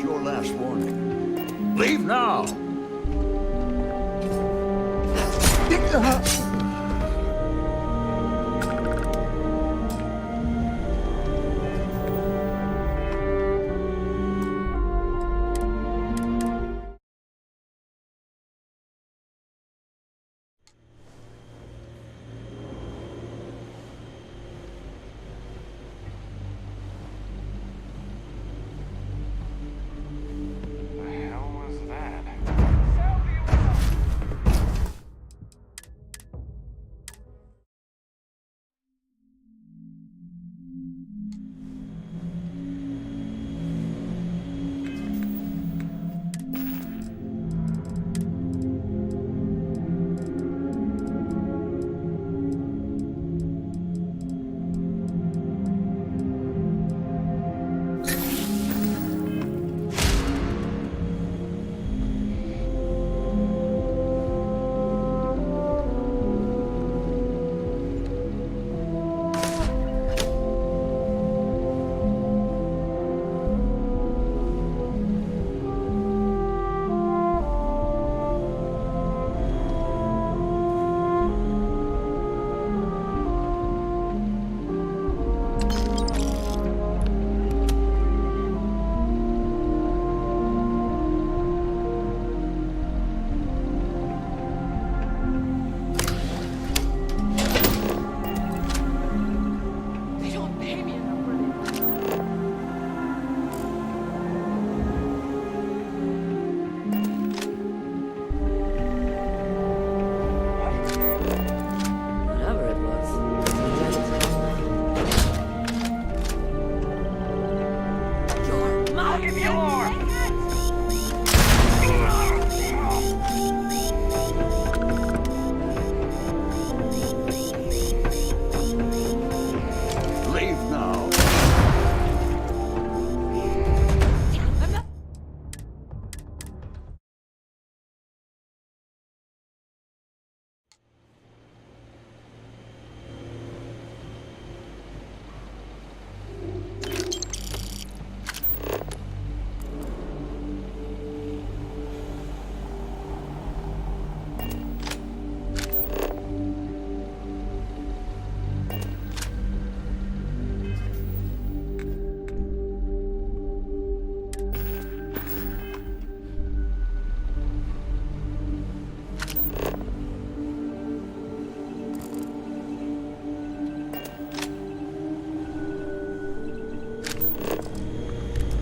your last warning. Leave now!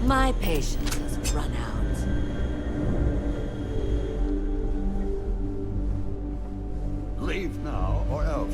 My patience has run out. Leave now or else.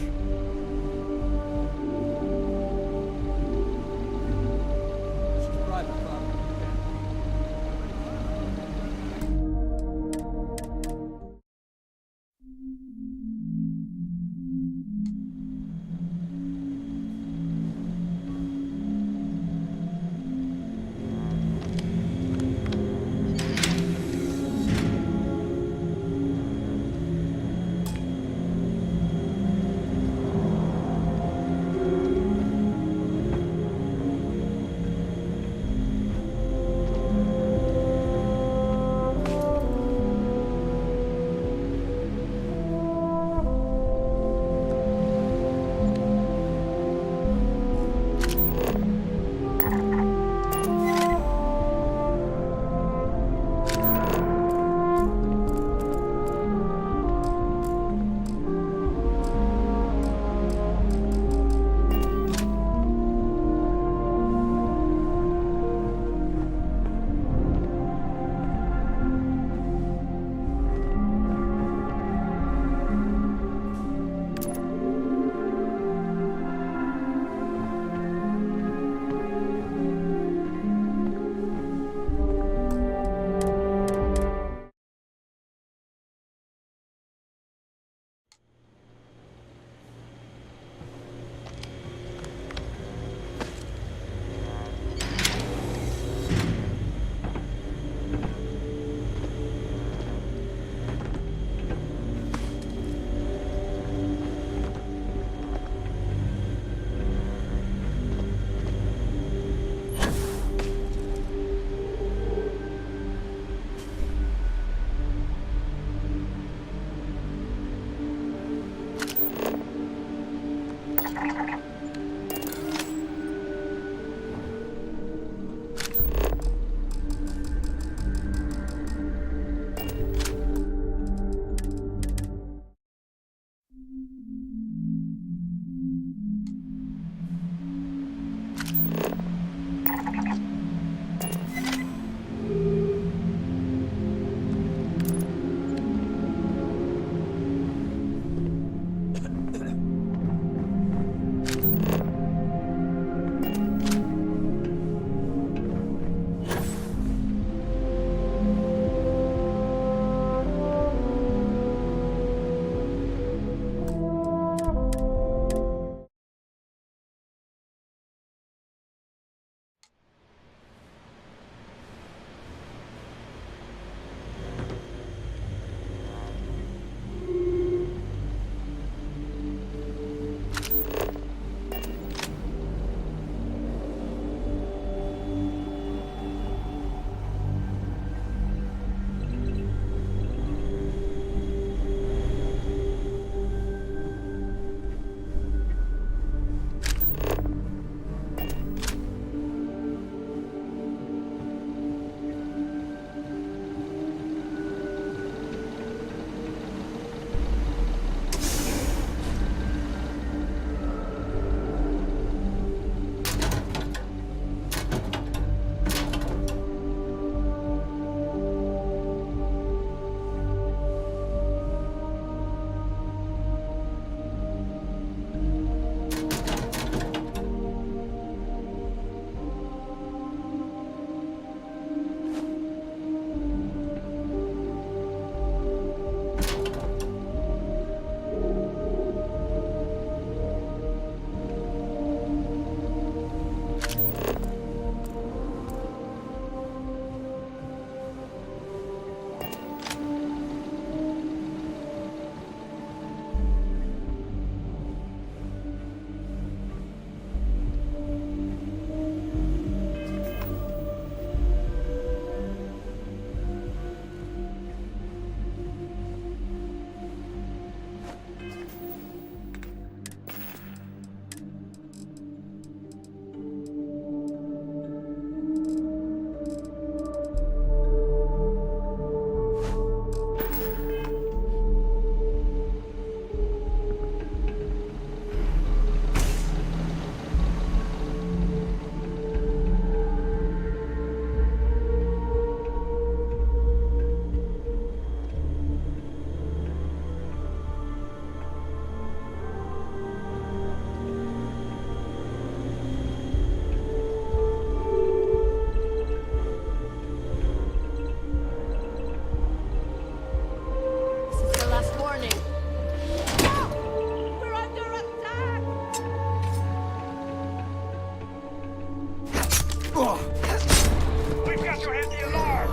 We've got to hit the alarm!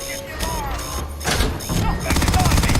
Hit the alarm! Something is on me!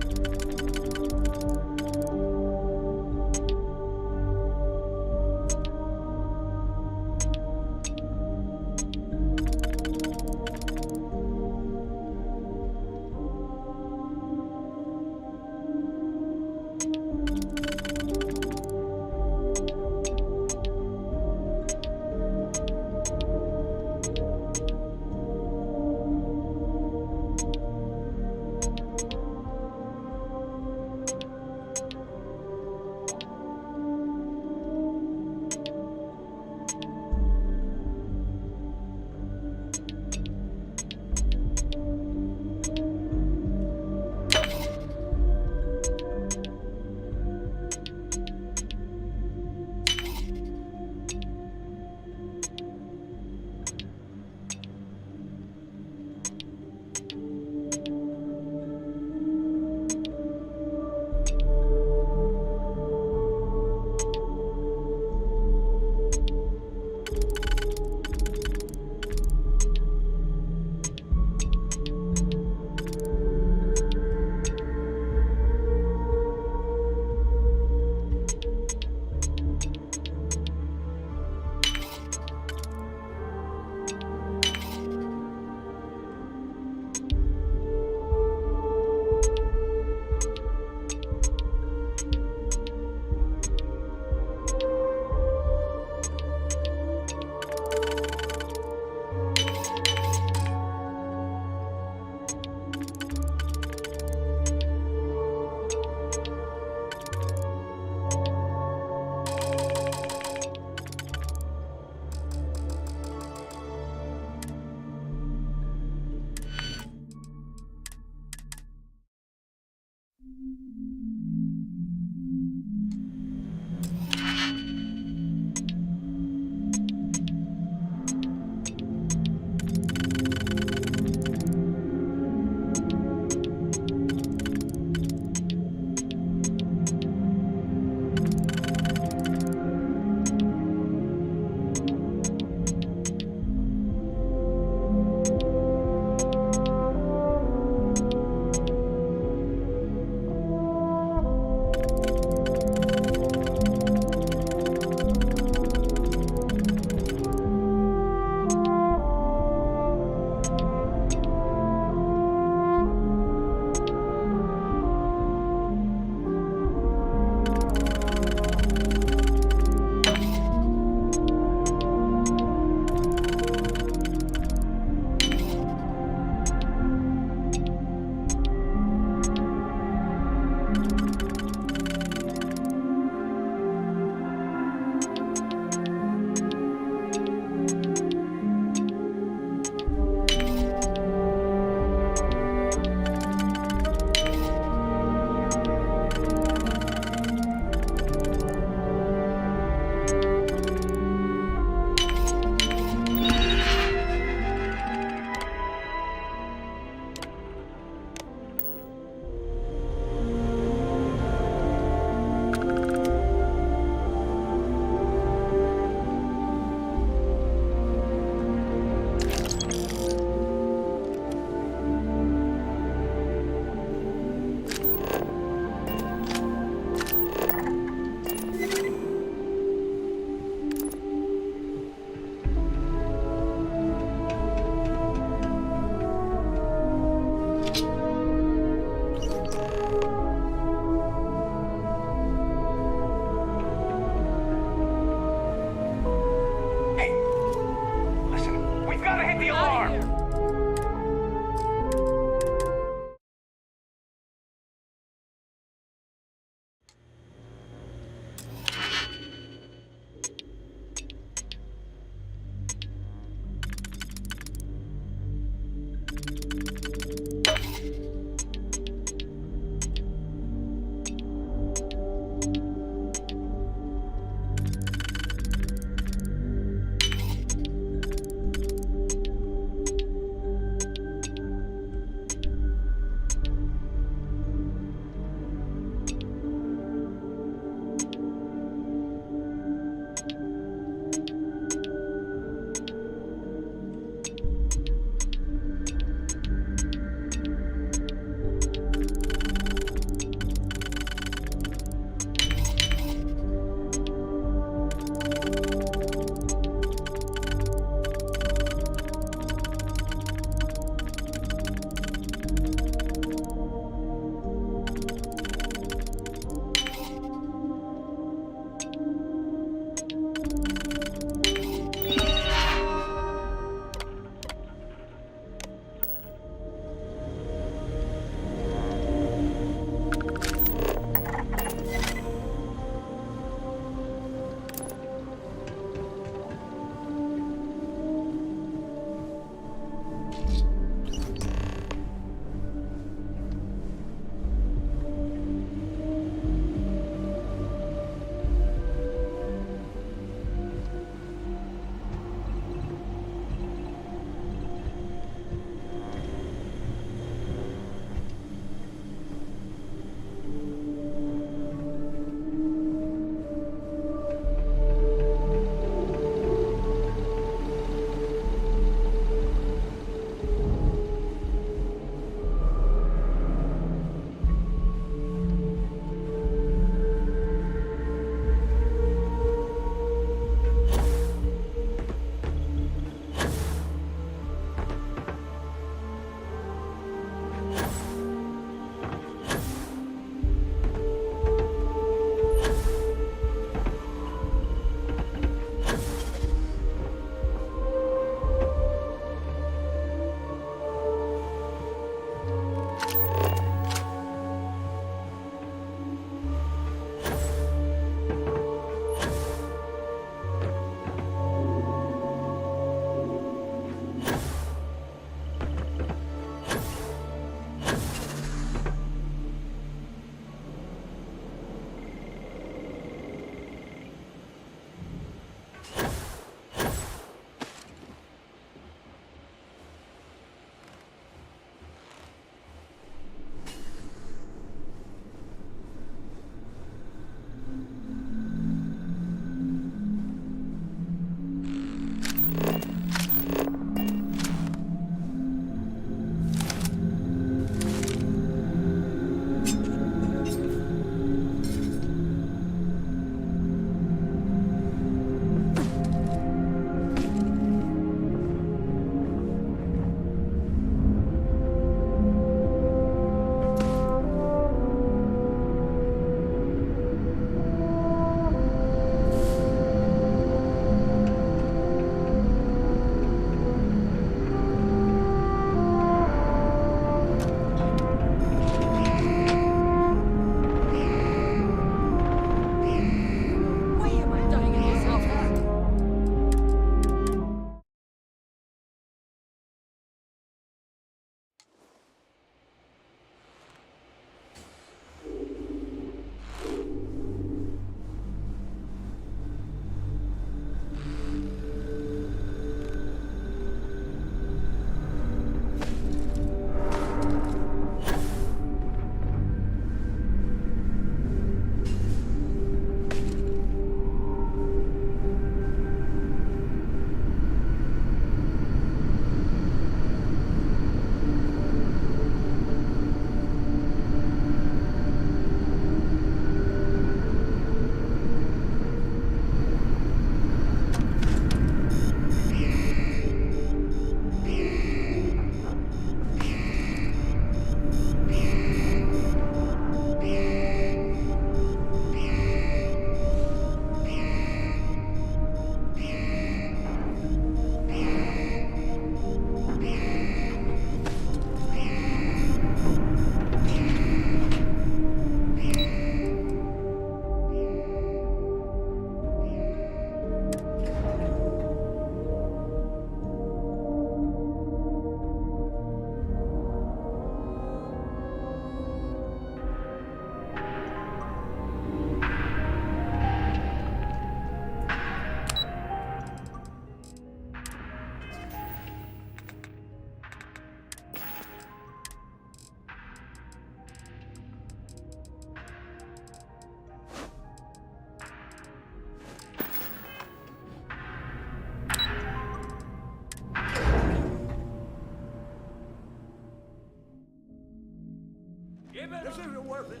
This isn't worth it.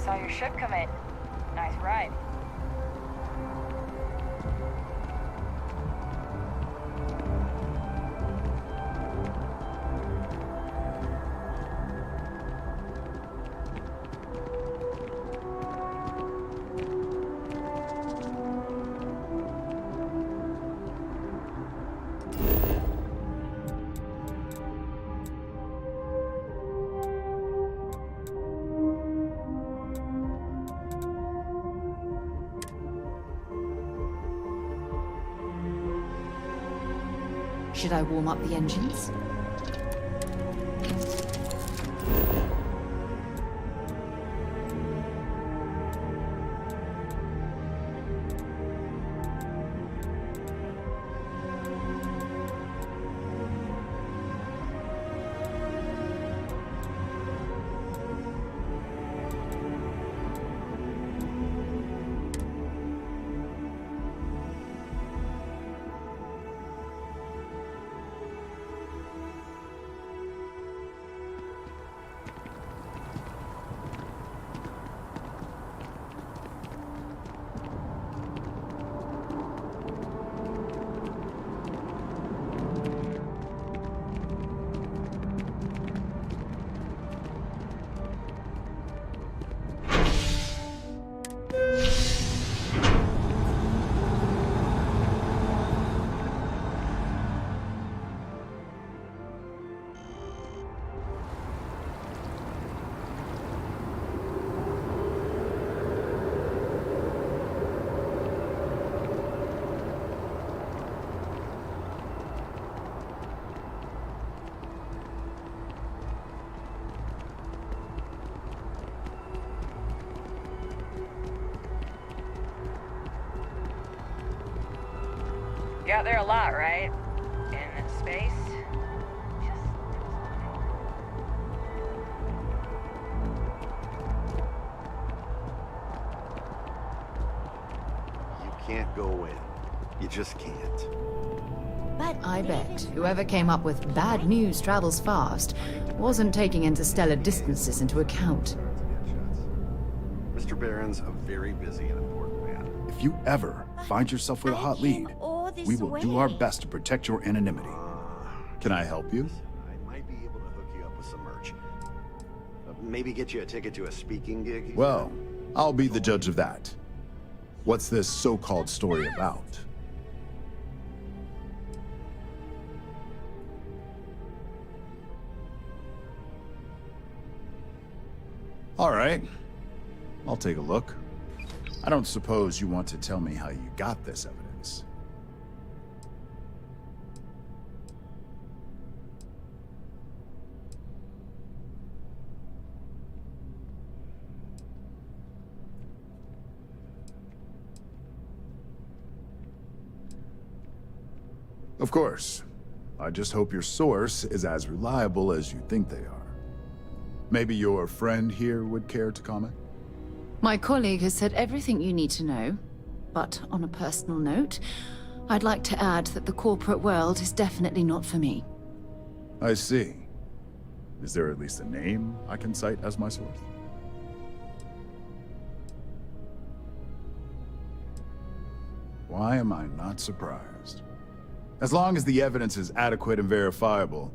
Saw your ship come in. Nice ride. Should I warm up the engines? You out there a lot, right? In space? You can't go in. You just can't. But I bet whoever came up with bad news travels fast wasn't taking interstellar distances into account. Mr. Barron's a very busy and important man. If you ever find yourself with a hot lead, we will do our best to protect your anonymity. Can I help you? I might be able to hook you up with some merch. Maybe get you a ticket to a speaking gig. Well, I'll be the judge of that. What's this so-called story about? All right, I'll take a look. I don't suppose you want to tell me how you got this evidence. Of course. I just hope your source is as reliable as you think they are. Maybe your friend here would care to comment? My colleague has said everything you need to know, but on a personal note, I'd like to add that the corporate world is definitely not for me. I see. Is there at least a name I can cite as my source? Why am I not surprised? As long as the evidence is adequate and verifiable,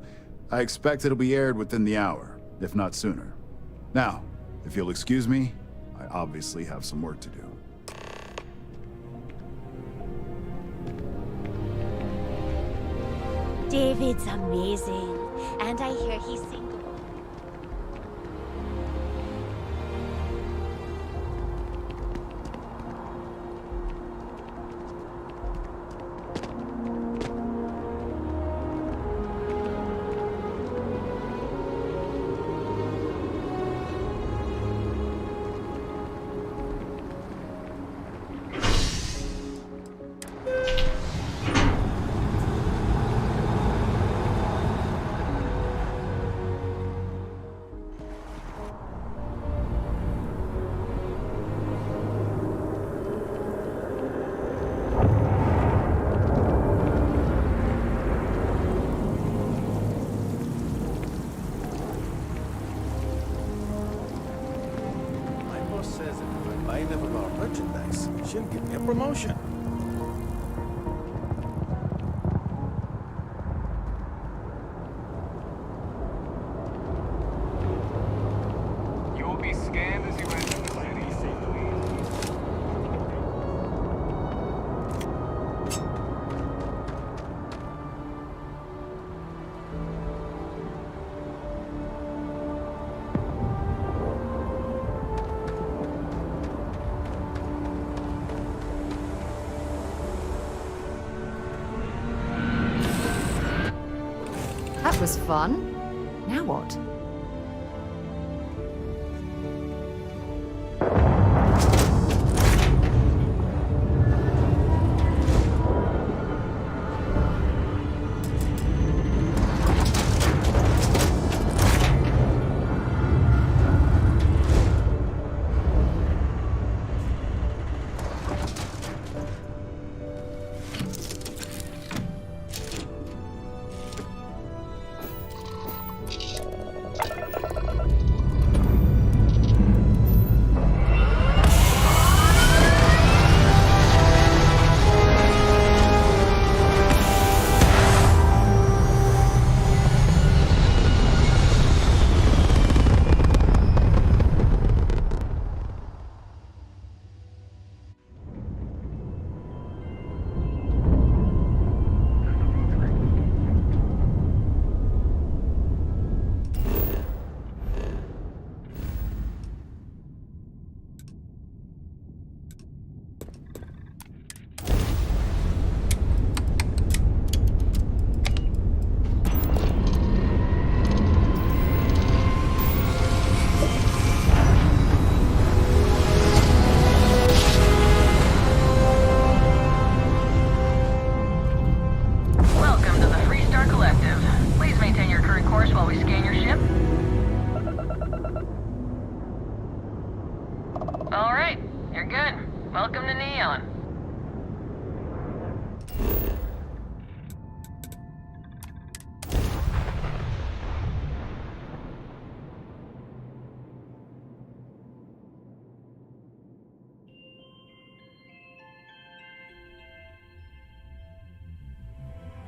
I expect it'll be aired within the hour, if not sooner. Now, if you'll excuse me, I obviously have some work to do. David's amazing, and I hear he's single. She'll give me a promotion. You will be scanned as you enter the city. was fun. Now what?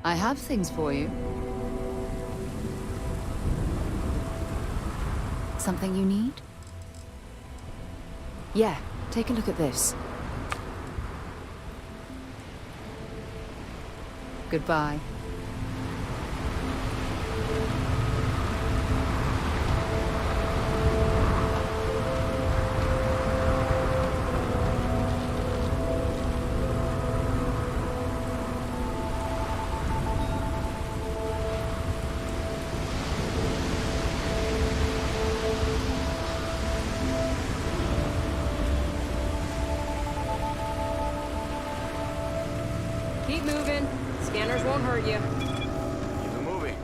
I have things for you. Something you need? Yeah, take a look at this. Goodbye. Keep moving. Scanners won't hurt you. Keep it moving.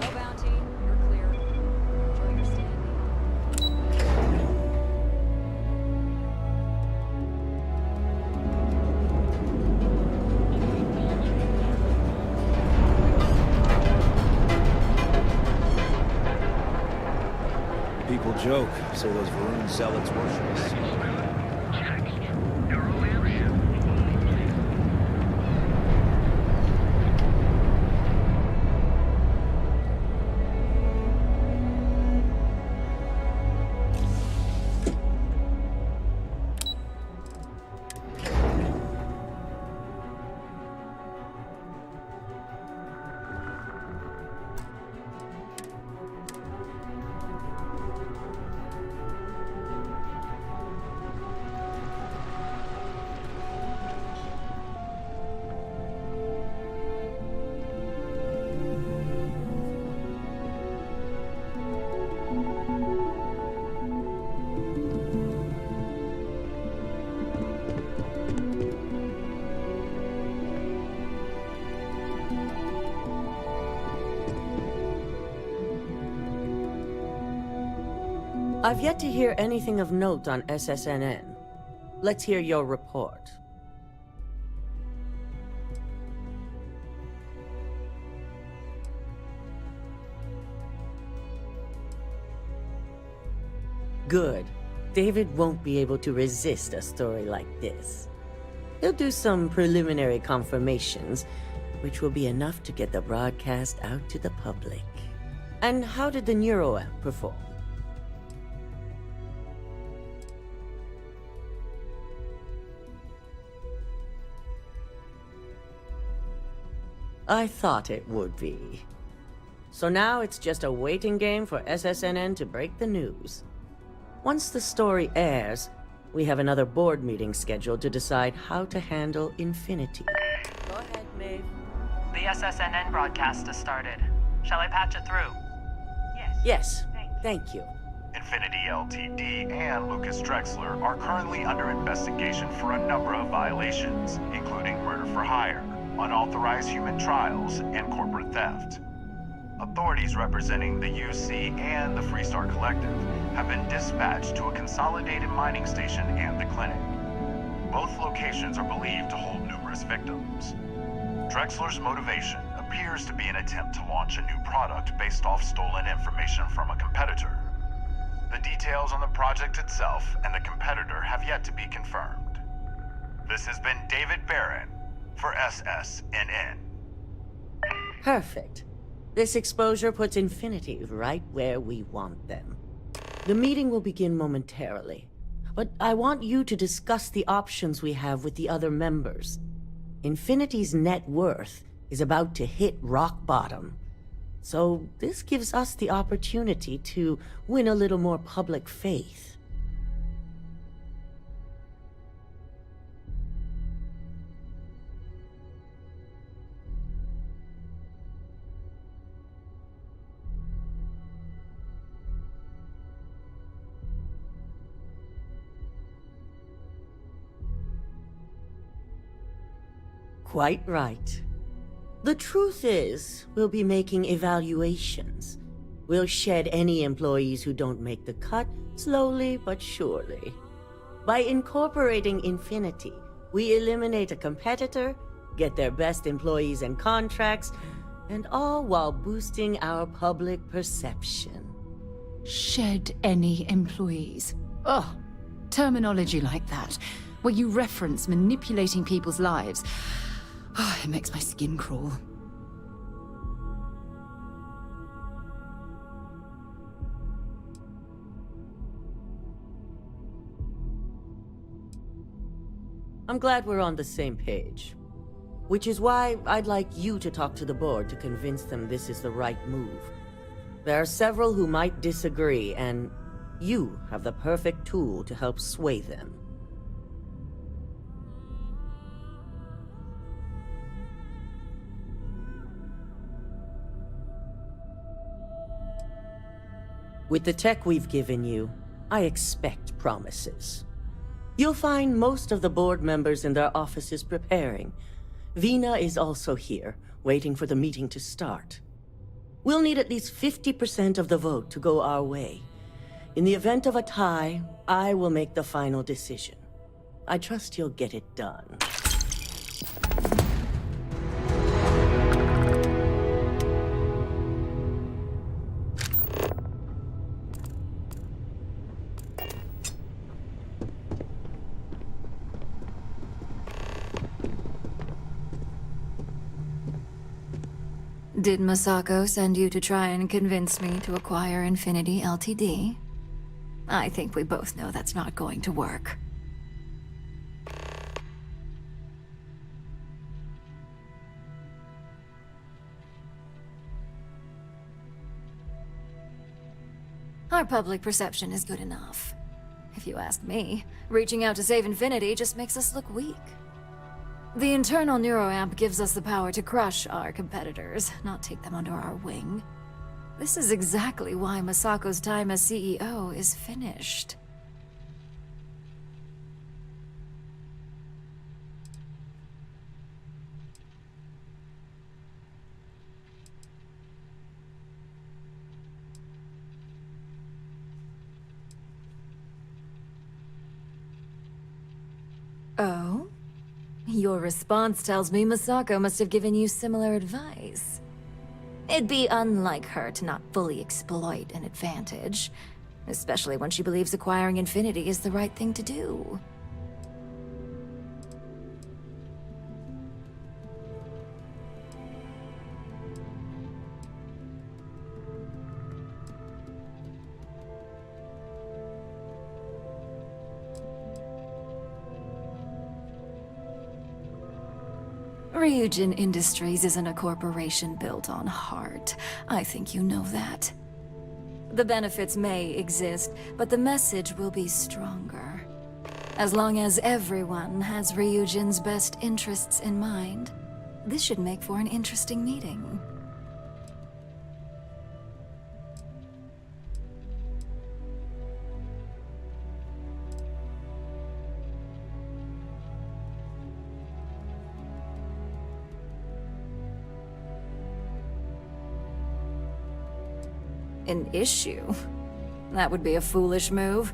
No bounty. You're clear. Enjoy your standing. People joke, say those Varun zealots worship us. I've yet to hear anything of note on SSNN. Let's hear your report. Good. David won't be able to resist a story like this. He'll do some preliminary confirmations, which will be enough to get the broadcast out to the public. And how did the NeuroAmp perform? I thought it would be. So now it's just a waiting game for SSNN to break the news. Once the story airs, we have another board meeting scheduled to decide how to handle Infinity. Go ahead, Maeve. The SSNN broadcast has started. Shall I patch it through? Yes, thank you. Infinity Ltd. and Lucas Drexler are currently under investigation for a number of violations, including murder for hire, unauthorized human trials, and corporate theft. Authorities representing the UC and the Freestar Collective have been dispatched to a consolidated mining station and the clinic. Both locations are believed to hold numerous victims. Drexler's motivation appears to be an attempt to launch a new product based off stolen information from a competitor. The details on the project itself and the competitor have yet to be confirmed. This has been David Barron for SSNN. Perfect. This exposure puts Infinity right where we want them. The meeting will begin momentarily, but I want you to discuss the options we have with the other members. Infinity's net worth is about to hit rock bottom, so this gives us the opportunity to win a little more public faith. Quite right. The truth is, we'll be making evaluations. We'll shed any employees who don't make the cut, slowly but surely. By incorporating Infinity, we eliminate a competitor, get their best employees and contracts, and all while boosting our public perception. Shed any employees. Ugh, terminology like that, where you reference manipulating people's lives. Oh, it makes my skin crawl. I'm glad we're on the same page. Which is why I'd like you to talk to the board to convince them this is the right move. There are several who might disagree, and you have the perfect tool to help sway them. With the tech we've given you, I expect promises. You'll find most of the board members in their offices preparing. Vina is also here, waiting for the meeting to start. We'll need at least 50% of the vote to go our way. In the event of a tie, I will make the final decision. I trust you'll get it done. Did Masako send you to try and convince me to acquire Infinity Ltd? I think we both know that's not going to work. Our public perception is good enough. If you ask me, reaching out to save Infinity just makes us look weak. The internal neuroamp gives us the power to crush our competitors, not take them under our wing. This is exactly why Masako's time as CEO is finished. Oh? Your response tells me Masako must have given you similar advice. It'd be unlike her to not fully exploit an advantage, especially when she believes acquiring Infinity is the right thing to do. Ryujin Industries isn't a corporation built on heart. I think you know that. The benefits may exist, but the message will be stronger. As long as everyone has Ryujin's best interests in mind, This should make for an interesting meeting. An issue? That would be a foolish move.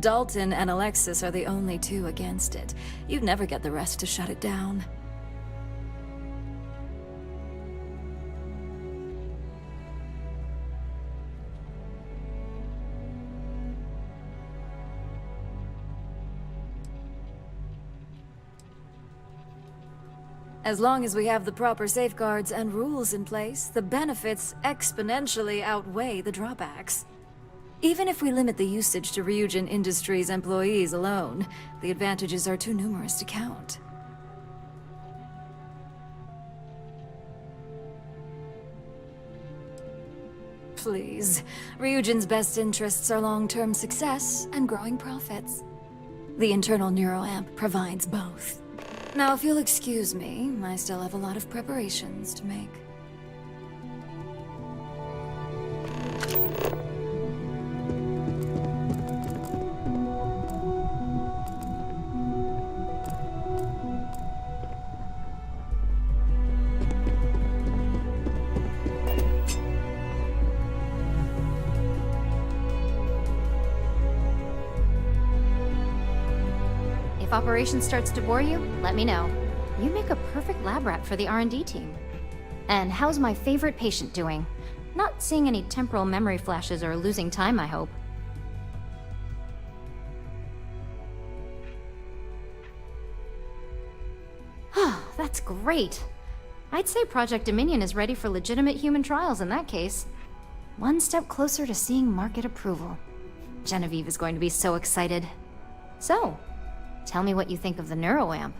Dalton and Alexis are the only two against it. You'd never get the rest to shut it down. As long as we have the proper safeguards and rules in place, the benefits exponentially outweigh the drawbacks. Even if we limit the usage to Ryujin Industries employees alone, the advantages are too numerous to count. Please, Ryujin's best interests are long-term success and growing profits. The internal neuroamp provides both. Now, if you'll excuse me, I still have a lot of preparations to make. If operations starts to bore you, let me know. You make a perfect lab rat for the R&D team. And how's my favorite patient doing? Not seeing any temporal memory flashes or losing time, I hope. That's great. I'd say Project Dominion is ready for legitimate human trials in that case. One step closer to seeing market approval. Genevieve is going to be so excited. So, tell me what you think of the neuroamp.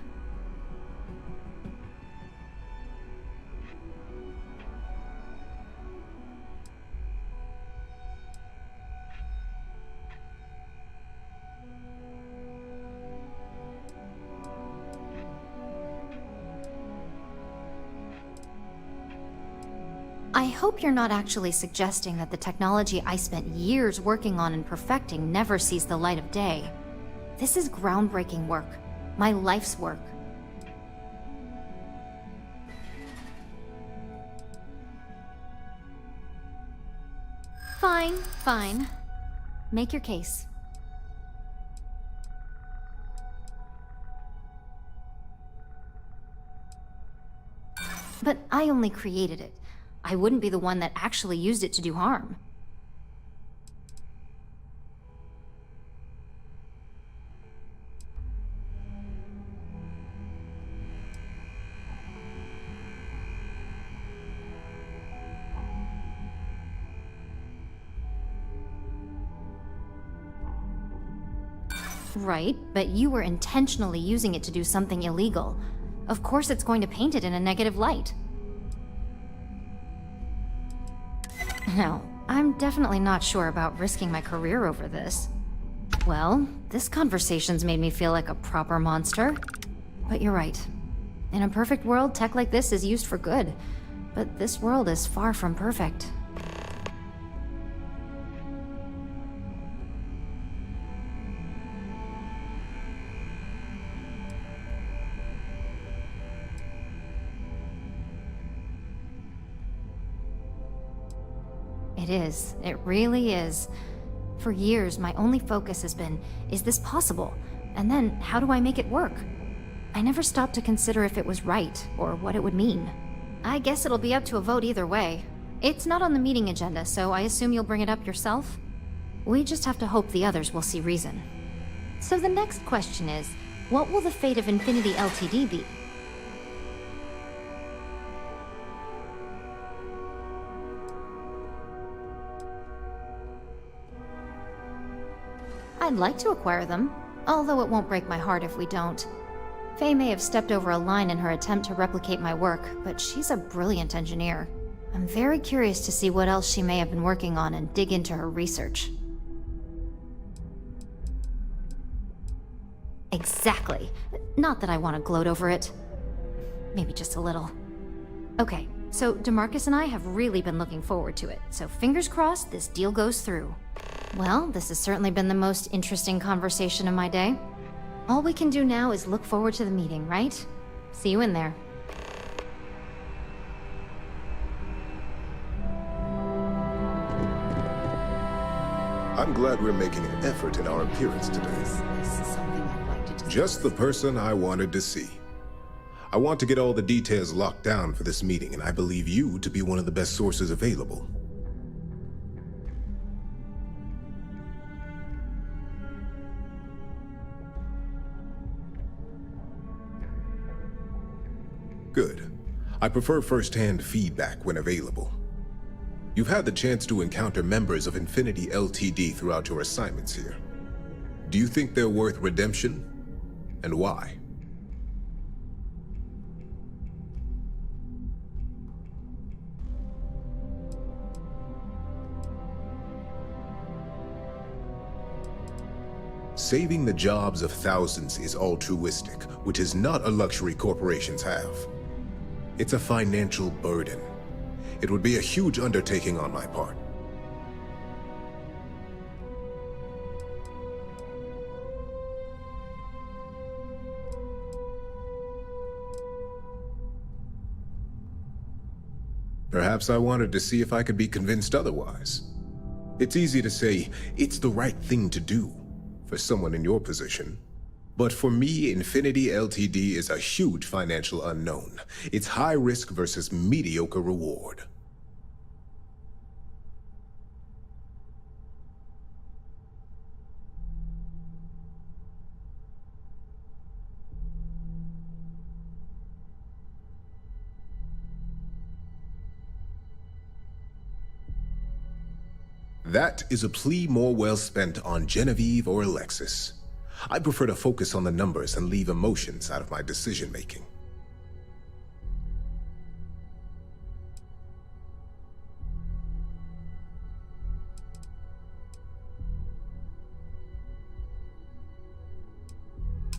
I hope you're not actually suggesting that the technology I spent years working on and perfecting never sees the light of day. This is groundbreaking work. My life's work. Fine, fine. Make your case. But I only created it. I wouldn't be the one that actually used it to do harm. Right, but you were intentionally using it to do something illegal. Of course it's going to paint it in a negative light. Now, I'm definitely not sure about risking my career over this. Well, this conversation's made me feel like a proper monster. But you're right. In a perfect world, tech like this is used for good. But this world is far from perfect. It is. It really is. For years, my only focus has been, is this possible? And then, how do I make it work? I never stopped to consider if it was right, or what it would mean. I guess it'll be up to a vote either way. It's not on the meeting agenda, so I assume you'll bring it up yourself? We just have to hope the others will see reason. So the next question is, what will the fate of Infinity Ltd be? I'd like to acquire them, although it won't break my heart if we don't. Faye may have stepped over a line in her attempt to replicate my work, but she's a brilliant engineer. I'm very curious to see what else she may have been working on and dig into her research. Exactly. Not that I want to gloat over it. Maybe just a little. Okay, so DeMarcus and I have really been looking forward to it, so fingers crossed this deal goes through. Well, this has certainly been the most interesting conversation of my day. All we can do now is look forward to the meeting, right? See you in there. I'm glad we're making an effort in our appearance today. Just the person I wanted to see. I want to get all the details locked down for this meeting, and I believe you to be one of the best sources available. Good. I prefer first-hand feedback when available. You've had the chance to encounter members of Infinity Ltd. Throughout your assignments here. Do you think they're worth redemption? And why? Saving the jobs of thousands is altruistic, which is not a luxury corporations have. It's a financial burden. It would be a huge undertaking on my part. Perhaps I wanted to see if I could be convinced otherwise. It's easy to say, it's the right thing to do for someone in your position. But for me, Infinity Ltd. Is a huge financial unknown. It's high risk versus mediocre reward. That is a plea more well spent on Genevieve or Alexis. I prefer to focus on the numbers and leave emotions out of my decision-making.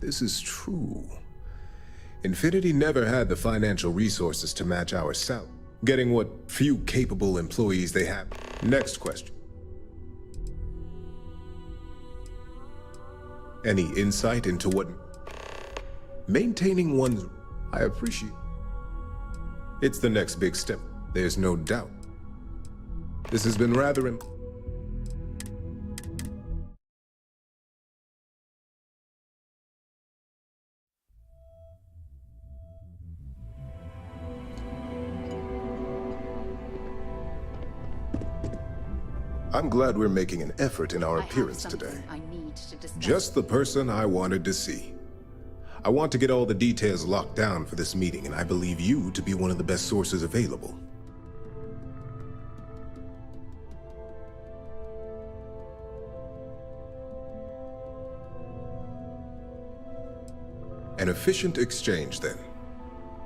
This is true. Infinity never had the financial resources to match our salary, getting what few capable employees they have. Next question. Any insight into what maintaining one's... I appreciate. It's the next big step, there's no doubt. This has been rather I'm glad we're making an effort in our appearance today. Just the person I wanted to see. I want to get all the details locked down for this meeting, and I believe you to be one of the best sources available. An efficient exchange, then.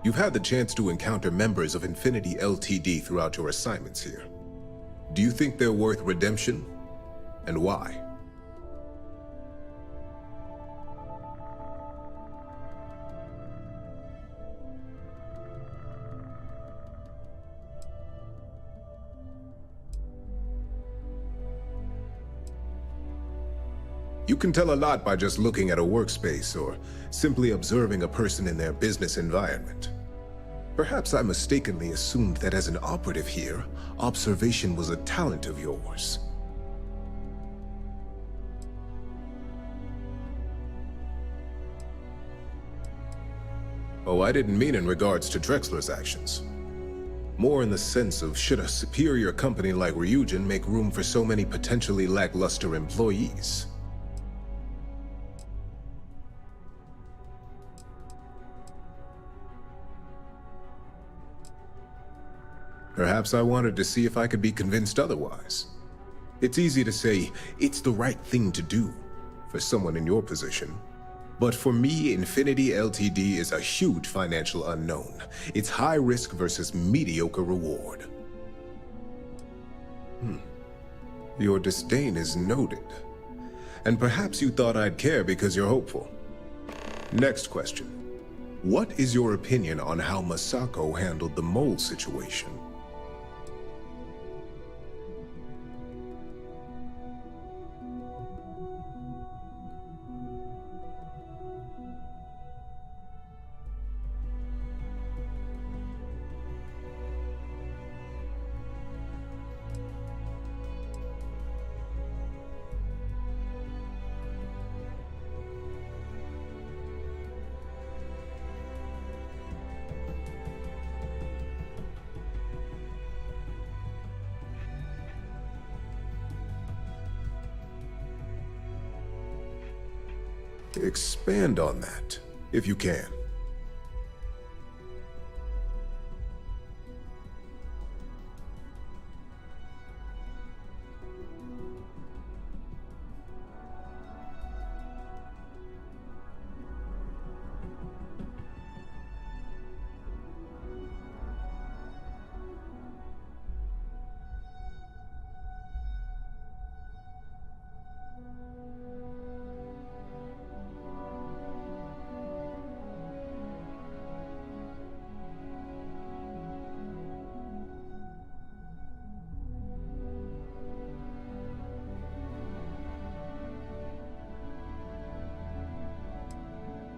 You've had the chance to encounter members of Infinity Ltd. Throughout your assignments here. Do you think they're worth redemption? And why? You can tell a lot by just looking at a workspace or simply observing a person in their business environment. Perhaps I mistakenly assumed that as an operative here, observation was a talent of yours. Oh, I didn't mean in regards to Drexler's actions. More in the sense of, should a superior company like Ryujin make room for so many potentially lackluster employees? Perhaps I wanted to see if I could be convinced otherwise. It's easy to say, it's the right thing to do for someone in your position. But for me, Infinity Ltd. Is a huge financial unknown. It's high risk versus mediocre reward. Your disdain is noted. And perhaps you thought I'd care because you're hopeful. Next question. What is your opinion on how Masako handled the mole situation? Expand on that, if you can.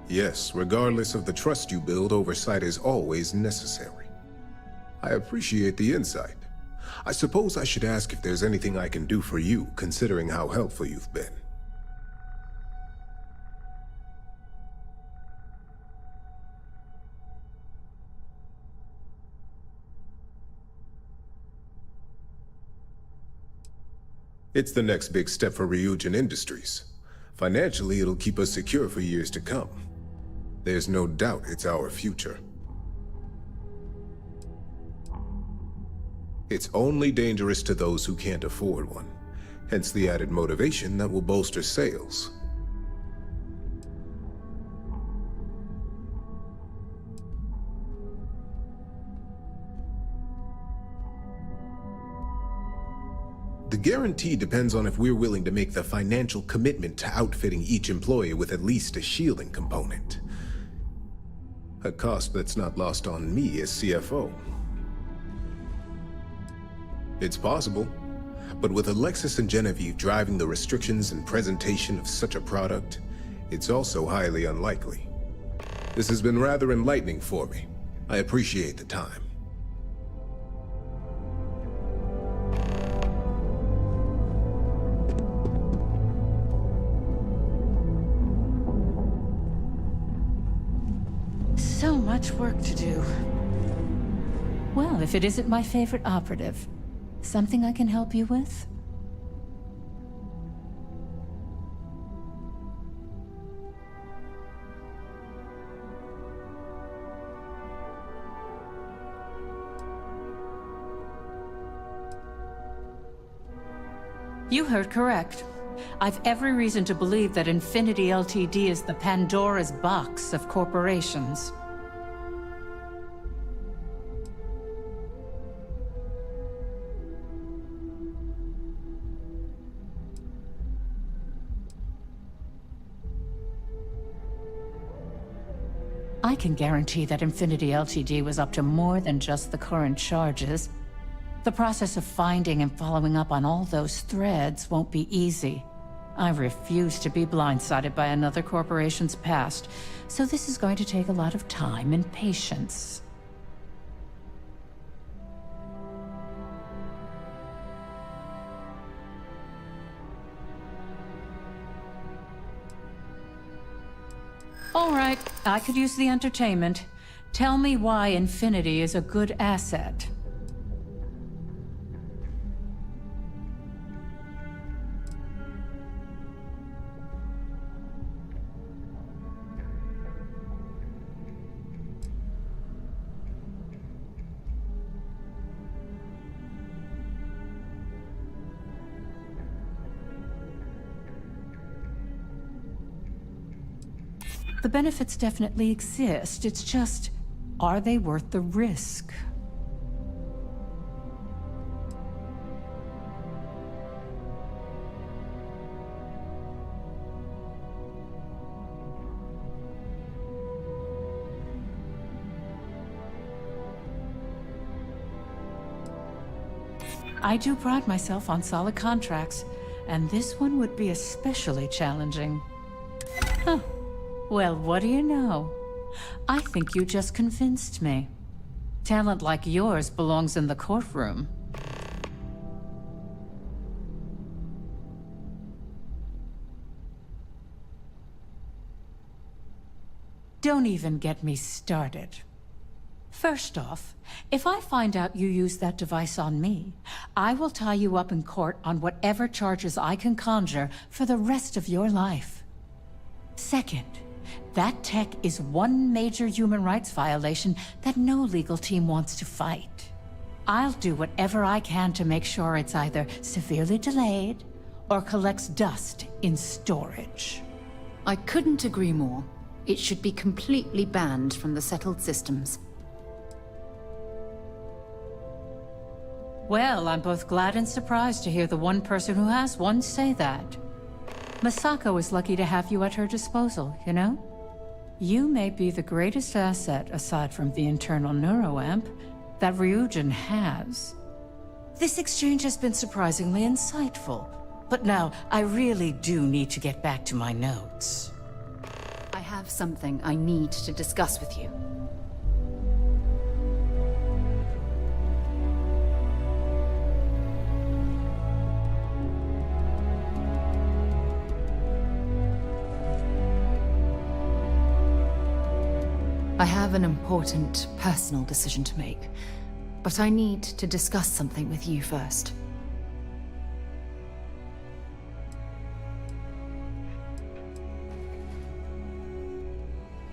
Yes, regardless of the trust you build, oversight is always necessary. I appreciate the insight. I suppose I should ask if there's anything I can do for you, considering how helpful you've been. It's the next big step for Ryujin Industries. Financially, it'll keep us secure for years to come. There's no doubt it's our future. It's only dangerous to those who can't afford one, hence the added motivation that will bolster sales. The guarantee depends on if we're willing to make the financial commitment to outfitting each employee with at least a shielding component. A cost that's not lost on me as CFO. It's possible, but with Alexis and Genevieve driving the restrictions and presentation of such a product, it's also highly unlikely. This has been rather enlightening for me. I appreciate the time. So much work to do. Well, if it isn't my favorite operative, something I can help you with? You heard correct. I've every reason to believe that Infinity Ltd is the Pandora's box of corporations. I can guarantee that Infinity Ltd was up to more than just the current charges. The process of finding and following up on all those threads won't be easy. I refuse to be blindsided by another corporation's past, so this is going to take a lot of time and patience. All right, I could use the entertainment. Tell me why Infinity is a good asset. The benefits definitely exist. It's just, are they worth the risk? I do pride myself on solid contracts, and this one would be especially challenging. Huh. Well, what do you know? I think you just convinced me. Talent like yours belongs in the courtroom. Don't even get me started. First off, if I find out you used that device on me, I will tie you up in court on whatever charges I can conjure for the rest of your life. Second, that tech is one major human rights violation that no legal team wants to fight. I'll do whatever I can to make sure it's either severely delayed or collects dust in storage. I couldn't agree more. It should be completely banned from the settled systems. Well, I'm both glad and surprised to hear the one person who has one say that. Masako is lucky to have you at her disposal, you know? You may be the greatest asset, aside from the internal neuroamp, that Ryujin has. This exchange has been surprisingly insightful, but now I really do need to get back to my notes. I have something I need to discuss with you. I have an important personal decision to make, but I need to discuss something with you first.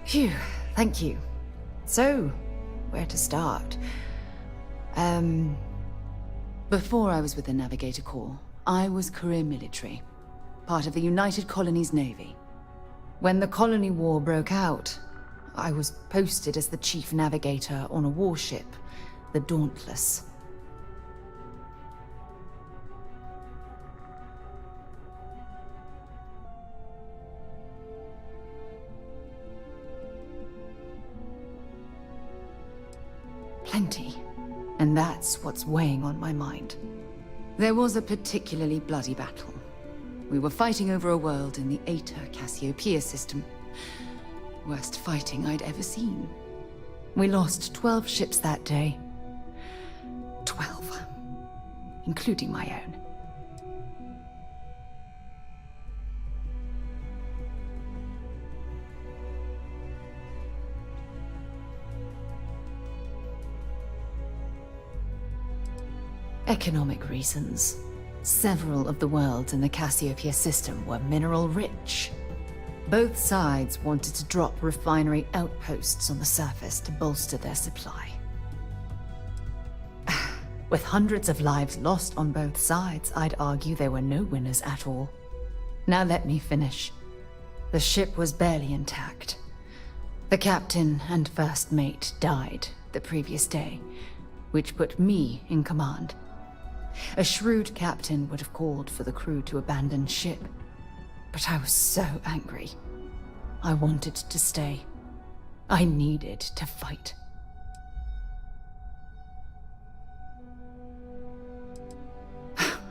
Phew, thank you. So, where to start? Before I was with the Navigator Corps, I was career military, part of the United Colonies Navy. When the Colony War broke out, I was posted as the chief navigator on a warship, the Dauntless. Plenty. And that's what's weighing on my mind. There was a particularly bloody battle. We were fighting over a world in the Acer Cassiopeia system. Worst fighting I'd ever seen. We lost 12 ships that day. 12. Including my own. Economic reasons. Several of the worlds in the Cassiopeia system were mineral rich. Both sides wanted to drop refinery outposts on the surface to bolster their supply. With hundreds of lives lost on both sides, I'd argue there were no winners at all. Now let me finish. The ship was barely intact. The captain and first mate died the previous day, which put me in command. A shrewd captain would have called for the crew to abandon ship, but I was so angry. I wanted to stay. I needed to fight.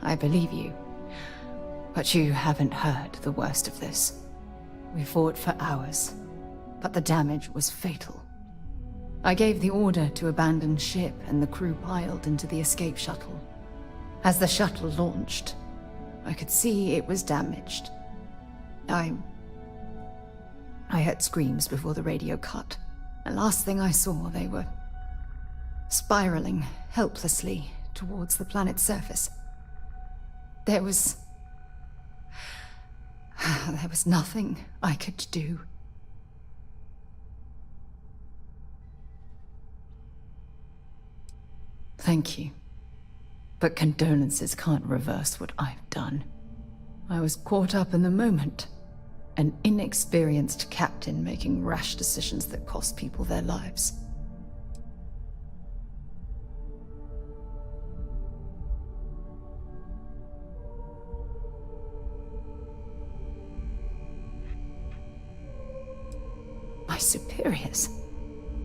I believe you, but you haven't heard the worst of this. We fought for hours, but the damage was fatal. I gave the order to abandon ship and the crew piled into the escape shuttle. As the shuttle launched, I could see it was damaged. I heard screams before the radio cut. The last thing I saw, they were spiraling helplessly towards the planet's surface. There was nothing I could do. Thank you. But condolences can't reverse what I've done. I was caught up in the moment. An inexperienced captain making rash decisions that cost people their lives. My superiors.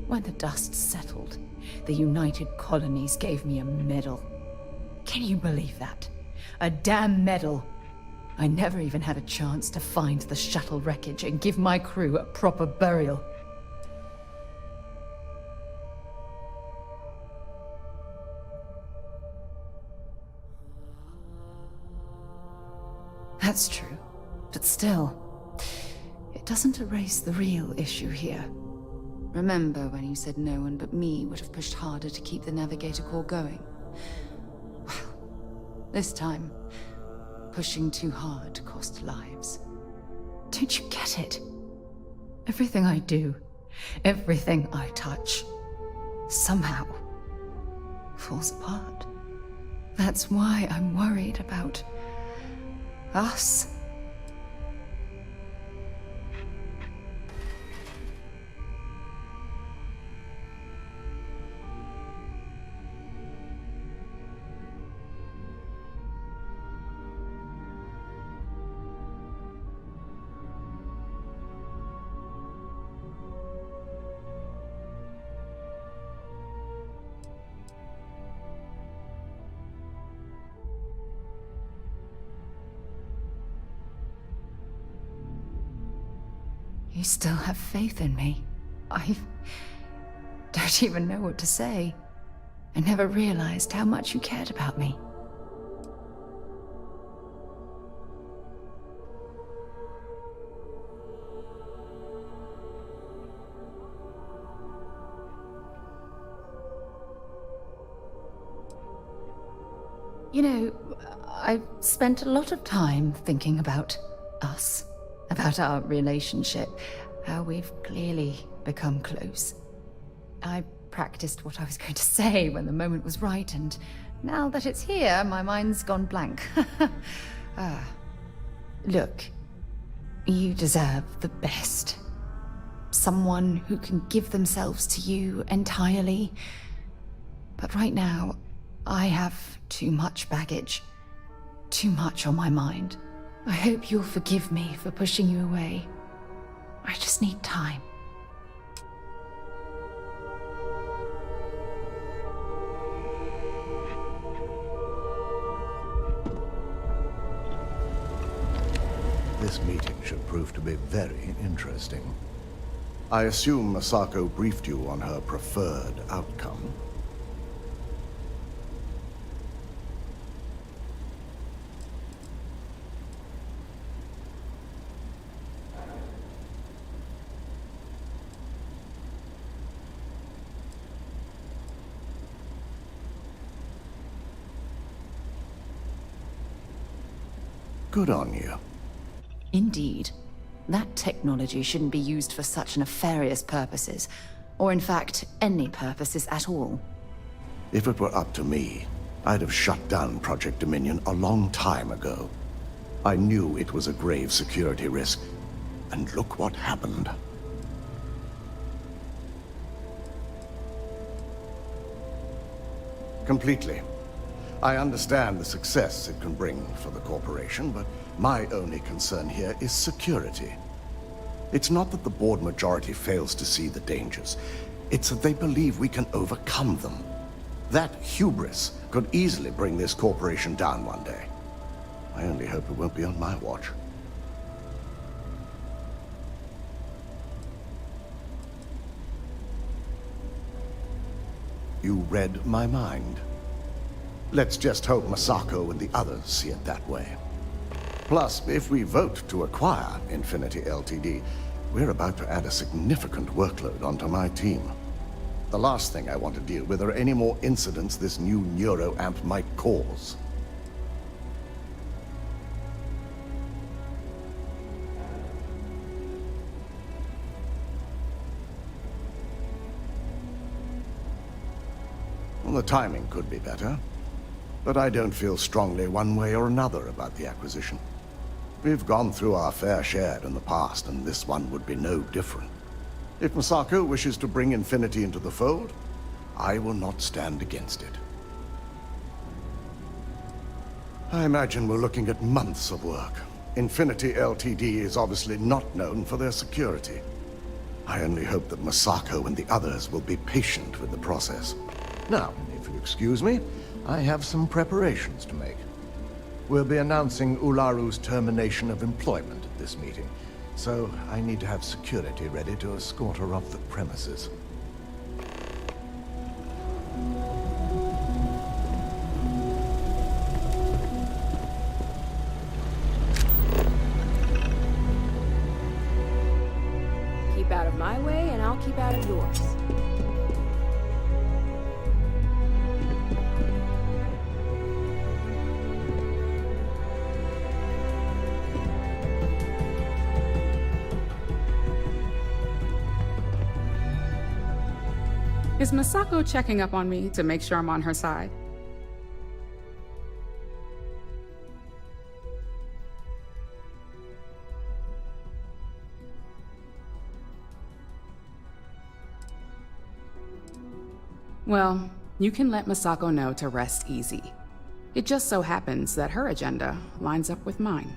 When the dust settled, the United Colonies gave me a medal. Can you believe that? A damn medal. I never even had a chance to find the shuttle wreckage and give my crew a proper burial. That's true, but still, it doesn't erase the real issue here. Remember when you said no one but me would have pushed harder to keep the Navigator core going? Well, this time, pushing too hard cost lives. Don't you get it? Everything I do, everything I touch, somehow falls apart. That's why I'm worried about us. You still have faith in me. I don't even know what to say. I never realized how much you cared about me. You know, I've spent a lot of time thinking about us. About our relationship, how we've clearly become close. I practiced what I was going to say when the moment was right, and now that it's here, my mind's gone blank. Look, you deserve the best. Someone who can give themselves to you entirely. But right now, I have too much baggage, too much on my mind. I hope you'll forgive me for pushing you away. I just need time. This meeting should prove to be very interesting. I assume Masako briefed you on her preferred outcome. Good on you. Indeed. That technology shouldn't be used for such nefarious purposes, or in fact, any purposes at all. If it were up to me, I'd have shut down Project Dominion a long time ago. I knew it was a grave security risk, and look what happened. Completely. I understand the success it can bring for the corporation, but my only concern here is security. It's not that the board majority fails to see the dangers. It's that they believe we can overcome them. That hubris could easily bring this corporation down one day. I only hope it won't be on my watch. You read my mind. Let's just hope Masako and the others see it that way. Plus, if we vote to acquire Infinity Ltd, we're about to add a significant workload onto my team. The last thing I want to deal with are any more incidents this new neuroamp might cause. Well, the timing could be better. But I don't feel strongly one way or another about the acquisition. We've gone through our fair share in the past, and this one would be no different. If Masako wishes to bring Infinity into the fold, I will not stand against it. I imagine we're looking at months of work. Infinity Ltd is obviously not known for their security. I only hope that Masako and the others will be patient with the process. Now, if you'll excuse me, I have some preparations to make. We'll be announcing Ularu's termination of employment at this meeting, so I need to have security ready to escort her off the premises. Keep out of my way, and I'll keep out of yours. Is Masako checking up on me to make sure I'm on her side? Well, you can let Masako know to rest easy. It just so happens that her agenda lines up with mine.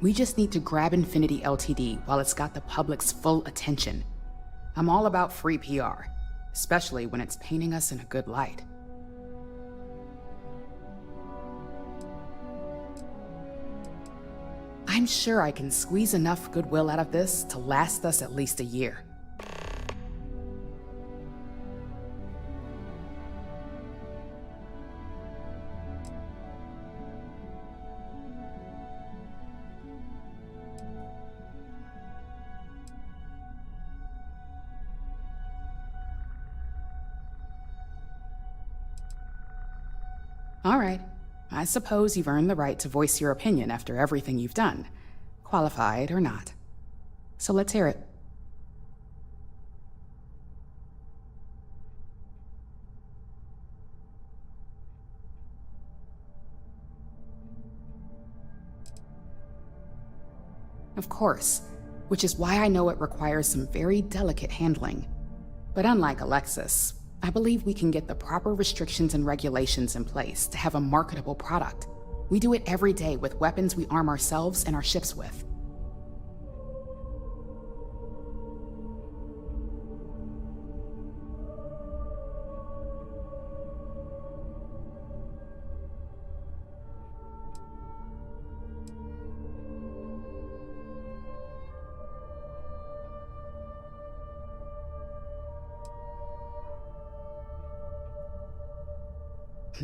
We just need to grab Infinity Ltd while it's got the public's full attention. I'm all about free PR, especially when it's painting us in a good light. I'm sure I can squeeze enough goodwill out of this to last us at least a year. All right. I suppose you've earned the right to voice your opinion after everything you've done, qualified or not. So let's hear it. Of course, which is why I know it requires some very delicate handling. But unlike Alexis, I believe we can get the proper restrictions and regulations in place to have a marketable product. We do it every day with weapons we arm ourselves and our ships with.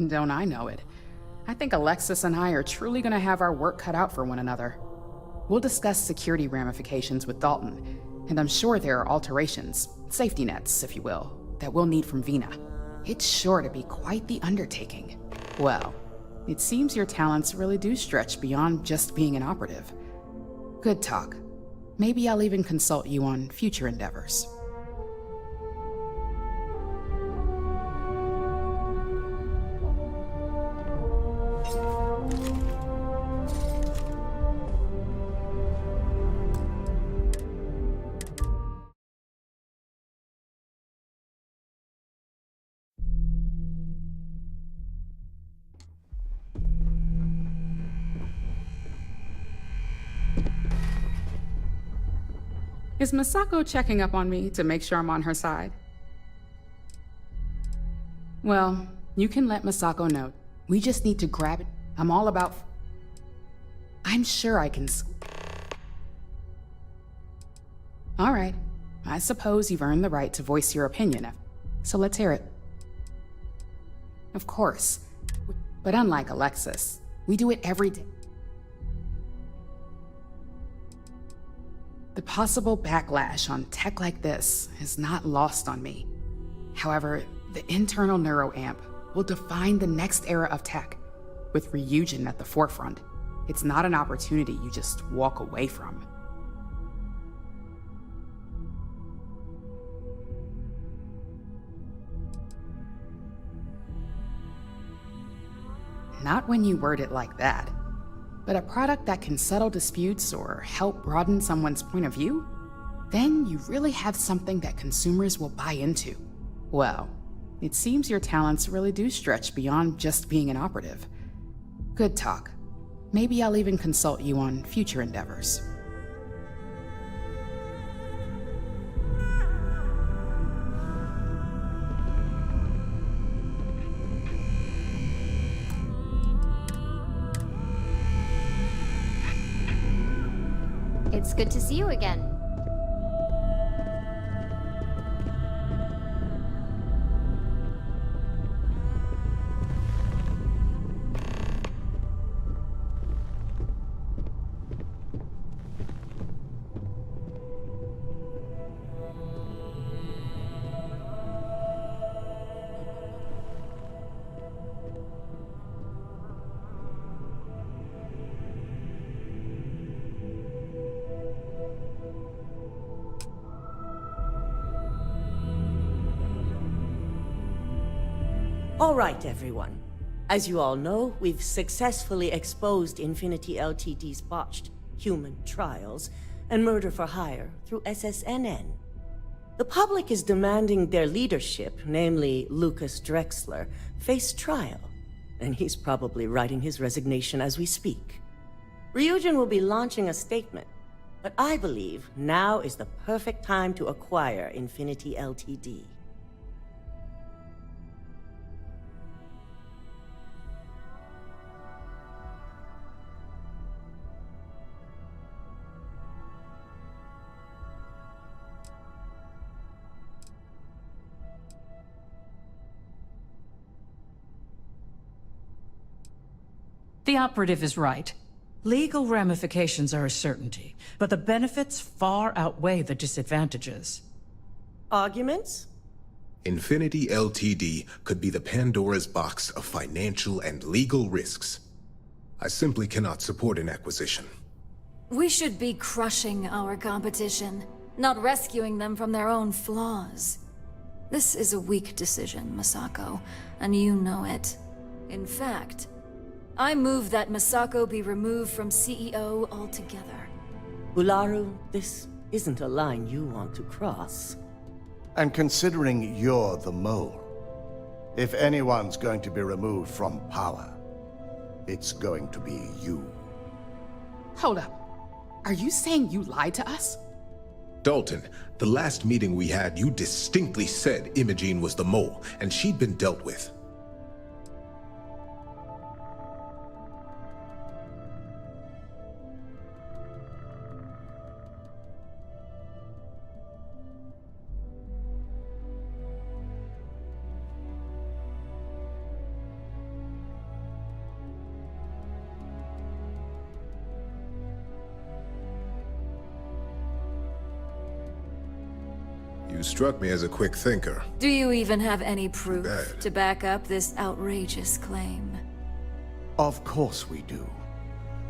Don't I know it? I think Alexis and I are truly going to have our work cut out for one another. We'll discuss security ramifications with Dalton, and I'm sure there are alterations, safety nets, if you will, that we'll need from Vina. It's sure to be quite the undertaking. Well, it seems your talents really do stretch beyond just being an operative. Good talk. Maybe I'll even consult you on future endeavors. Is Masako checking up on me to make sure I'm on her side? Well, you can let Masako know. We just need to grab it. I'm all about... I'm sure I can... All right. I suppose you've earned the right to voice your opinion, so let's hear it. Of course. But unlike Alexis, we do it every day. The possible backlash on tech like this is not lost on me. However, the internal neuroamp will define the next era of tech, with Ryujin at the forefront. It's not an opportunity you just walk away from. Not when you word it like that. But a product that can settle disputes or help broaden someone's point of view? Then you really have something that consumers will buy into. Well, it seems your talents really do stretch beyond just being an operative. Good talk. Maybe I'll even consult you on future endeavors. It's good to see you again. All right, everyone. As you all know, we've successfully exposed Infinity Ltd's botched human trials and murder for hire through SSNN. The public is demanding their leadership, namely Lucas Drexler, face trial, and he's probably writing his resignation as we speak. Ryujin will be launching a statement, but I believe now is the perfect time to acquire Infinity Ltd. The operative is right. Legal ramifications are a certainty, but the benefits far outweigh the disadvantages. Arguments? Infinity Ltd could be the Pandora's box of financial and legal risks. I simply cannot support an acquisition. We should be crushing our competition, not rescuing them from their own flaws. This is a weak decision, Masako, and you know it. In fact, I move that Masako be removed from CEO altogether. Ularu, this isn't a line you want to cross. And considering you're the mole, if anyone's going to be removed from power, it's going to be you. Hold up. Are you saying you lied to us? Dalton, the last meeting we had, you distinctly said Imogene was the mole, and she'd been dealt with. You struck me as a quick thinker. Do you even have any proof Bad. to back up this outrageous claim? Of course we do.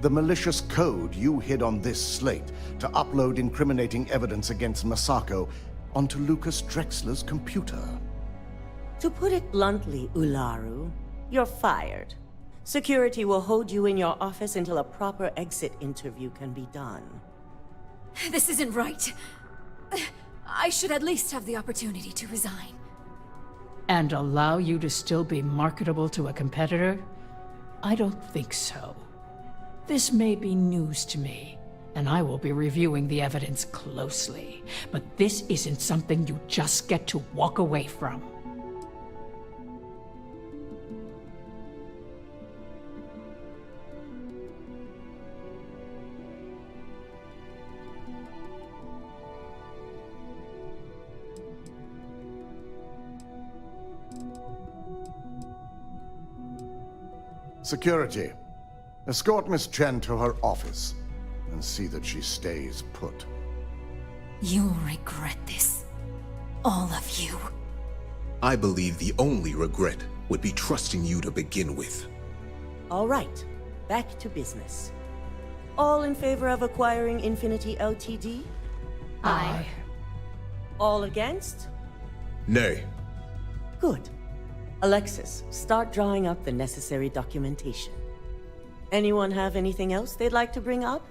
The malicious code you hid on this slate to upload incriminating evidence against Masako onto Lucas Drexler's computer. To put it bluntly, Ularu, you're fired. Security will hold you in your office until a proper exit interview can be done. This isn't right. I should at least have the opportunity to resign. And allow you to still be marketable to a competitor? I don't think so. This may be news to me, and I will be reviewing the evidence closely. But this isn't something you just get to walk away from. Security, escort Miss Chen to her office and see that she stays put. You'll regret this. All of you. I believe the only regret would be trusting you to begin with. All right, back to business. All in favor of acquiring Infinity Ltd? Aye. All against? Nay. Good. Alexis, start drawing up the necessary documentation. Anyone have anything else they'd like to bring up?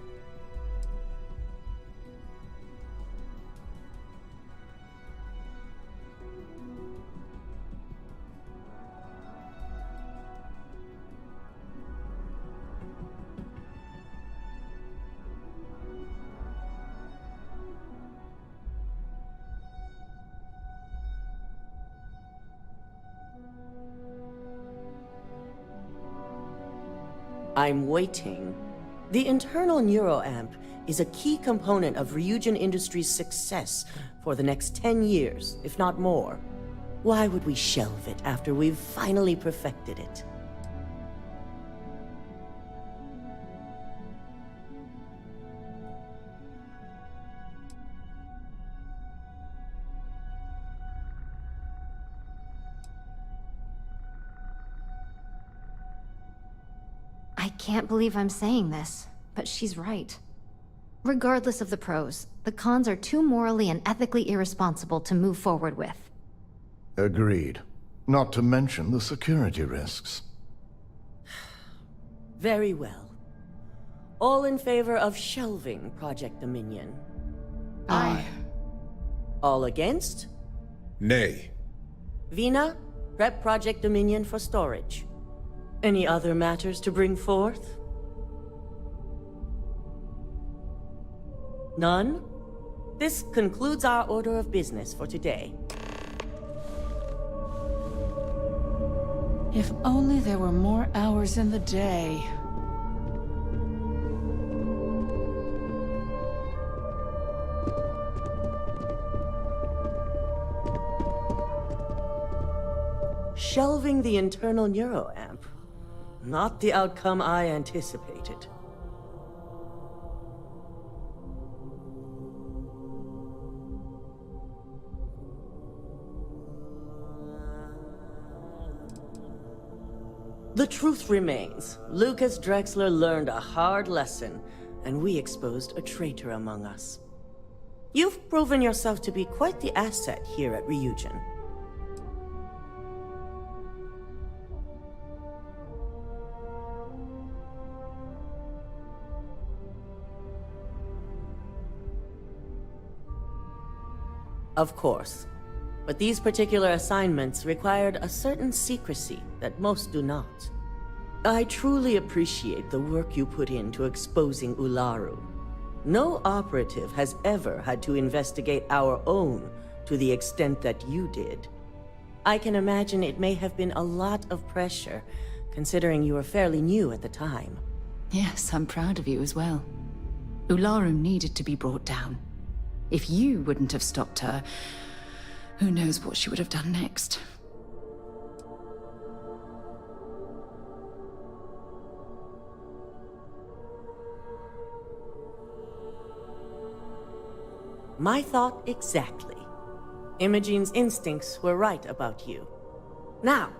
I'm waiting. The internal neuroamp is a key component of Ryujin Industries' success for the next 10 years, if not more. Why would we shelve it after we've finally perfected it? I can't believe I'm saying this, but she's right. Regardless of the pros, the cons are too morally and ethically irresponsible to move forward with. Agreed. Not to mention the security risks. Very well. All in favor of shelving Project Dominion? Aye. All against? Nay. Vina, prep Project Dominion for storage. Any other matters to bring forth? None? This concludes our order of business for today. If only there were more hours in the day. Shelving the internal neuroamp. Not the outcome I anticipated. The truth remains. Lucas Drexler learned a hard lesson, and we exposed a traitor among us. You've proven yourself to be quite the asset here at Ryujin. Of course. But these particular assignments required a certain secrecy that most do not. I truly appreciate the work you put into exposing Ularu. No operative has ever had to investigate our own to the extent that you did. I can imagine it may have been a lot of pressure, considering you were fairly new at the time. Yes, I'm proud of you as well. Ularu needed to be brought down. If you wouldn't have stopped her, who knows what she would have done next. My thought exactly. Imogene's instincts were right about you. Now,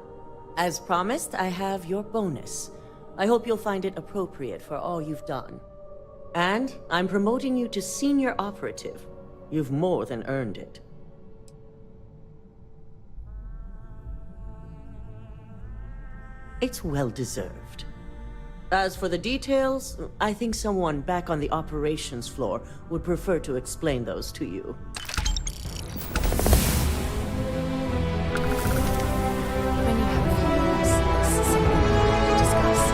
as promised, I have your bonus. I hope you'll find it appropriate for all you've done. And I'm promoting you to senior operative. You've more than earned it. It's well-deserved. As for the details, I think someone back on the operations floor would prefer to explain those to you. When you have a few minutes, this is something we need to discuss.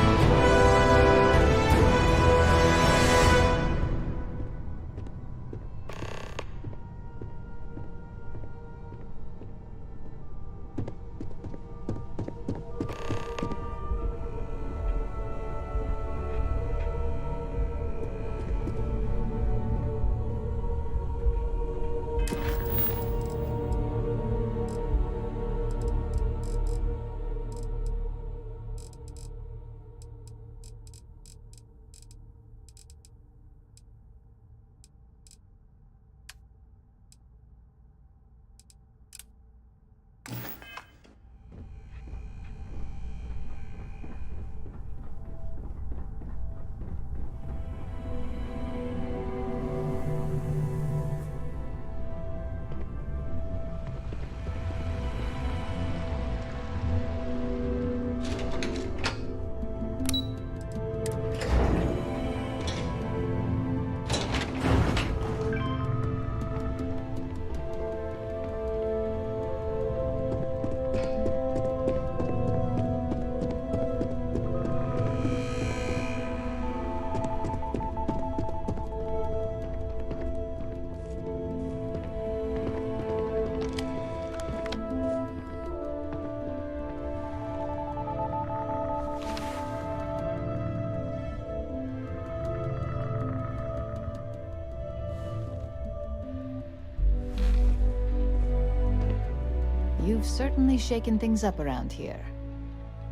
You've certainly shaken things up around here.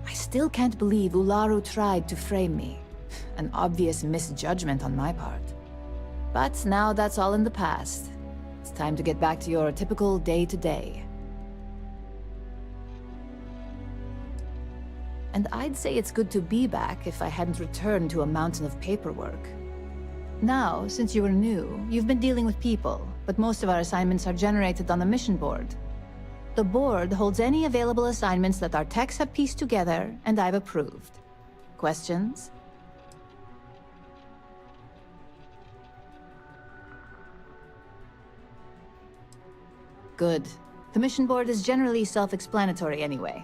I still can't believe Ularu tried to frame me. An obvious misjudgment on my part. But now that's all in the past. It's time to get back to your typical day-to-day. And I'd say it's good to be back if I hadn't returned to a mountain of paperwork. Now, since you were new, you've been dealing with people, but most of our assignments are generated on the mission board. The board holds any available assignments that our techs have pieced together, and I've approved. Questions? Good. The mission board is generally self-explanatory anyway.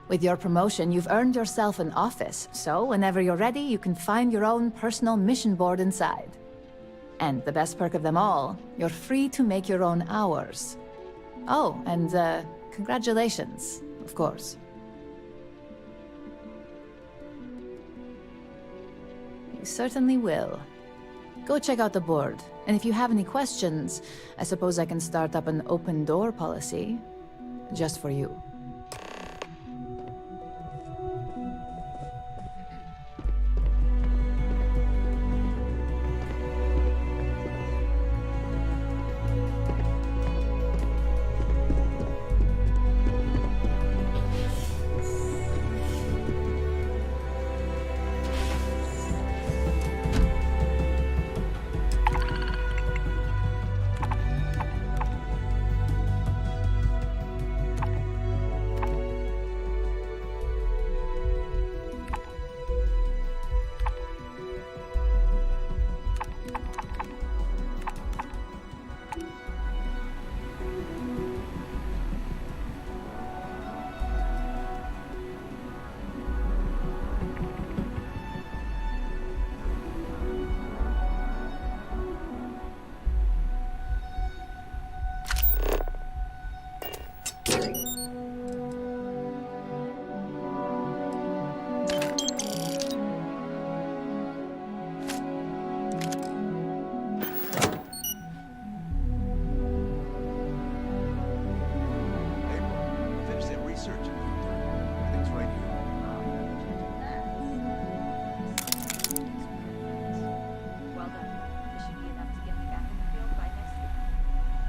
With your promotion, you've earned yourself an office, so whenever you're ready, you can find your own personal mission board inside. And the best perk of them all, you're free to make your own hours. Oh, and congratulations, of course. You certainly will. Go check out the board, and if you have any questions, I suppose I can start up an open door policy, just for you.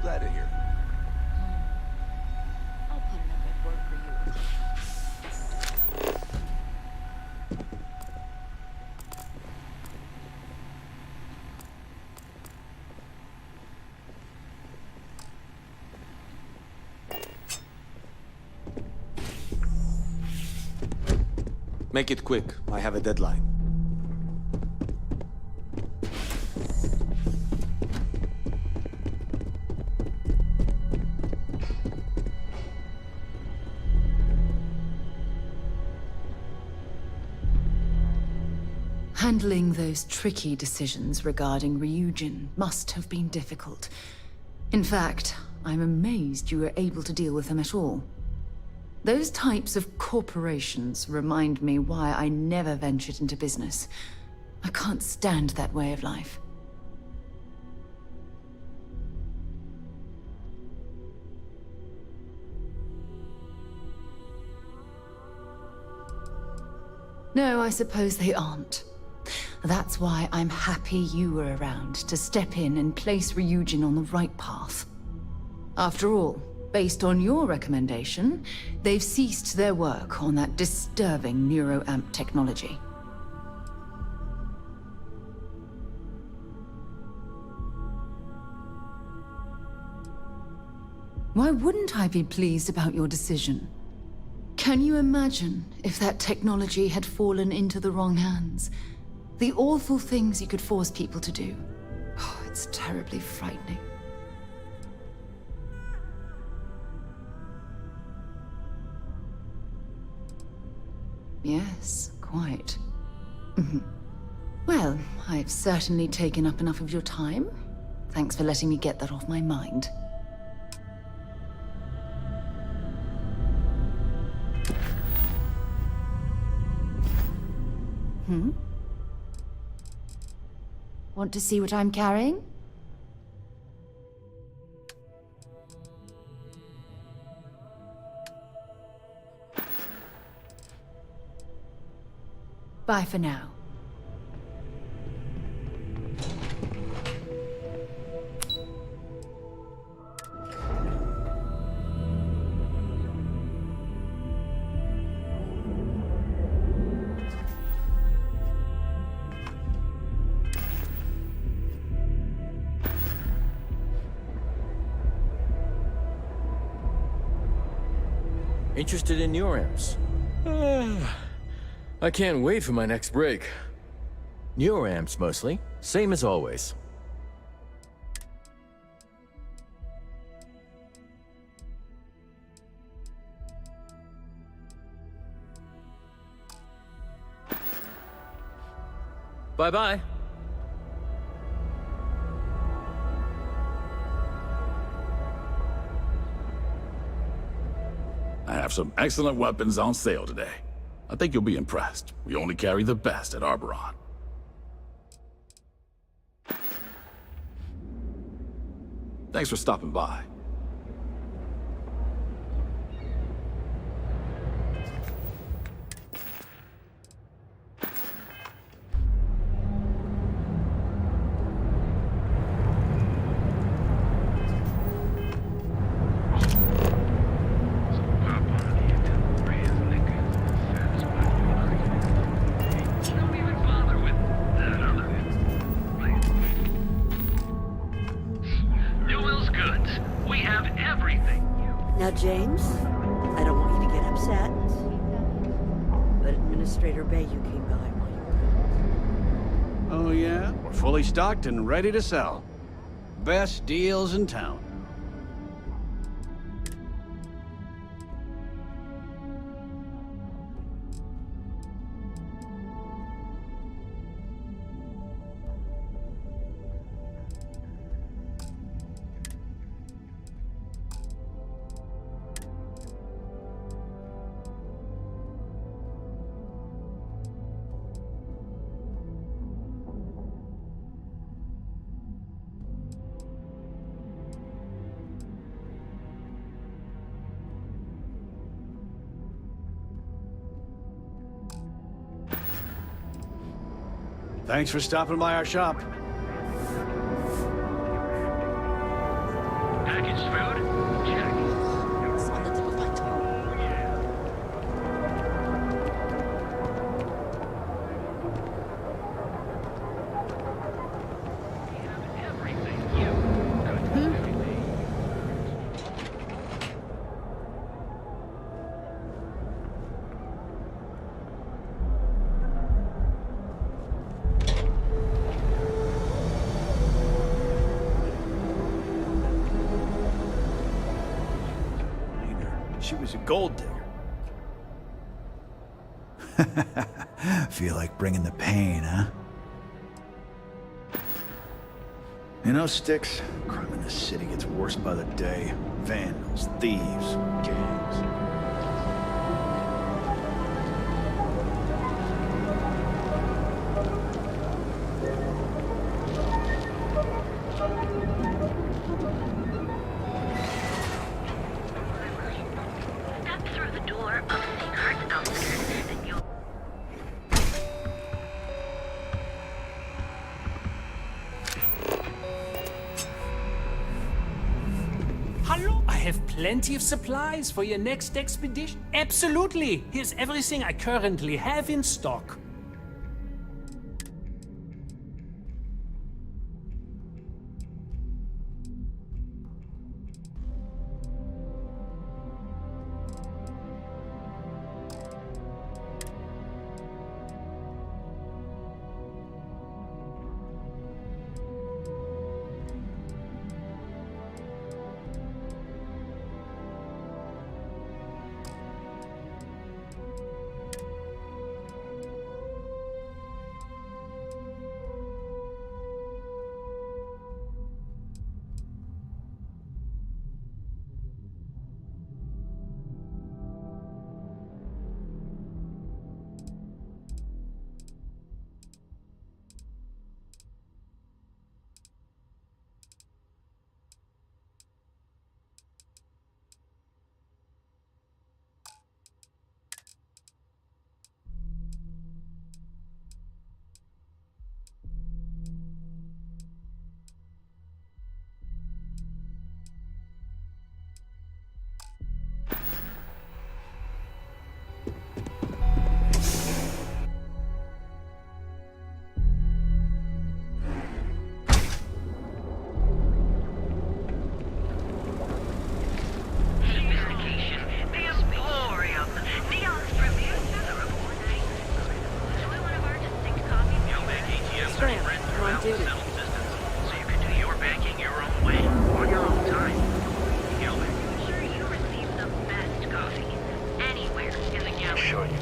Glad to hear. I'll put enough in work for you. Make it quick. I have a deadline. Handling those tricky decisions regarding Ryujin must have been difficult. In fact, I'm amazed you were able to deal with them at all. Those types of corporations remind me why I never ventured into business. I can't stand that way of life. No, I suppose they aren't. That's why I'm happy you were around to step in and place Ryujin on the right path. After all, based on your recommendation, they've ceased their work on that disturbing neuroamp technology. Why wouldn't I be pleased about your decision? Can you imagine if that technology had fallen into the wrong hands? The awful things you could force people to do. Oh, it's terribly frightening. Yes, quite. Well, I've certainly taken up enough of your time. Thanks for letting me get that off my mind. Want to see what I'm carrying? Bye for now. Interested in your amps? I can't wait for my next break. Newer amps mostly, same as always. Bye-bye. I have some excellent weapons on sale today. I think you'll be impressed. We only carry the best at Arboron. Thanks for stopping by. Now, James, I don't want you to get upset, but Administrator Bayou came by while you were... Oh yeah? We're fully stocked and ready to sell. Best deals in town. Thanks for stopping by our shop. Packaged food? Check. On the tip of my tongue. She was a gold digger. Feel like bringing the pain, huh? You know, Styx, crime in this city gets worse by the day. Vandals, thieves, gangs. Plenty of supplies for your next expedition? Absolutely! Here's everything I currently have in stock.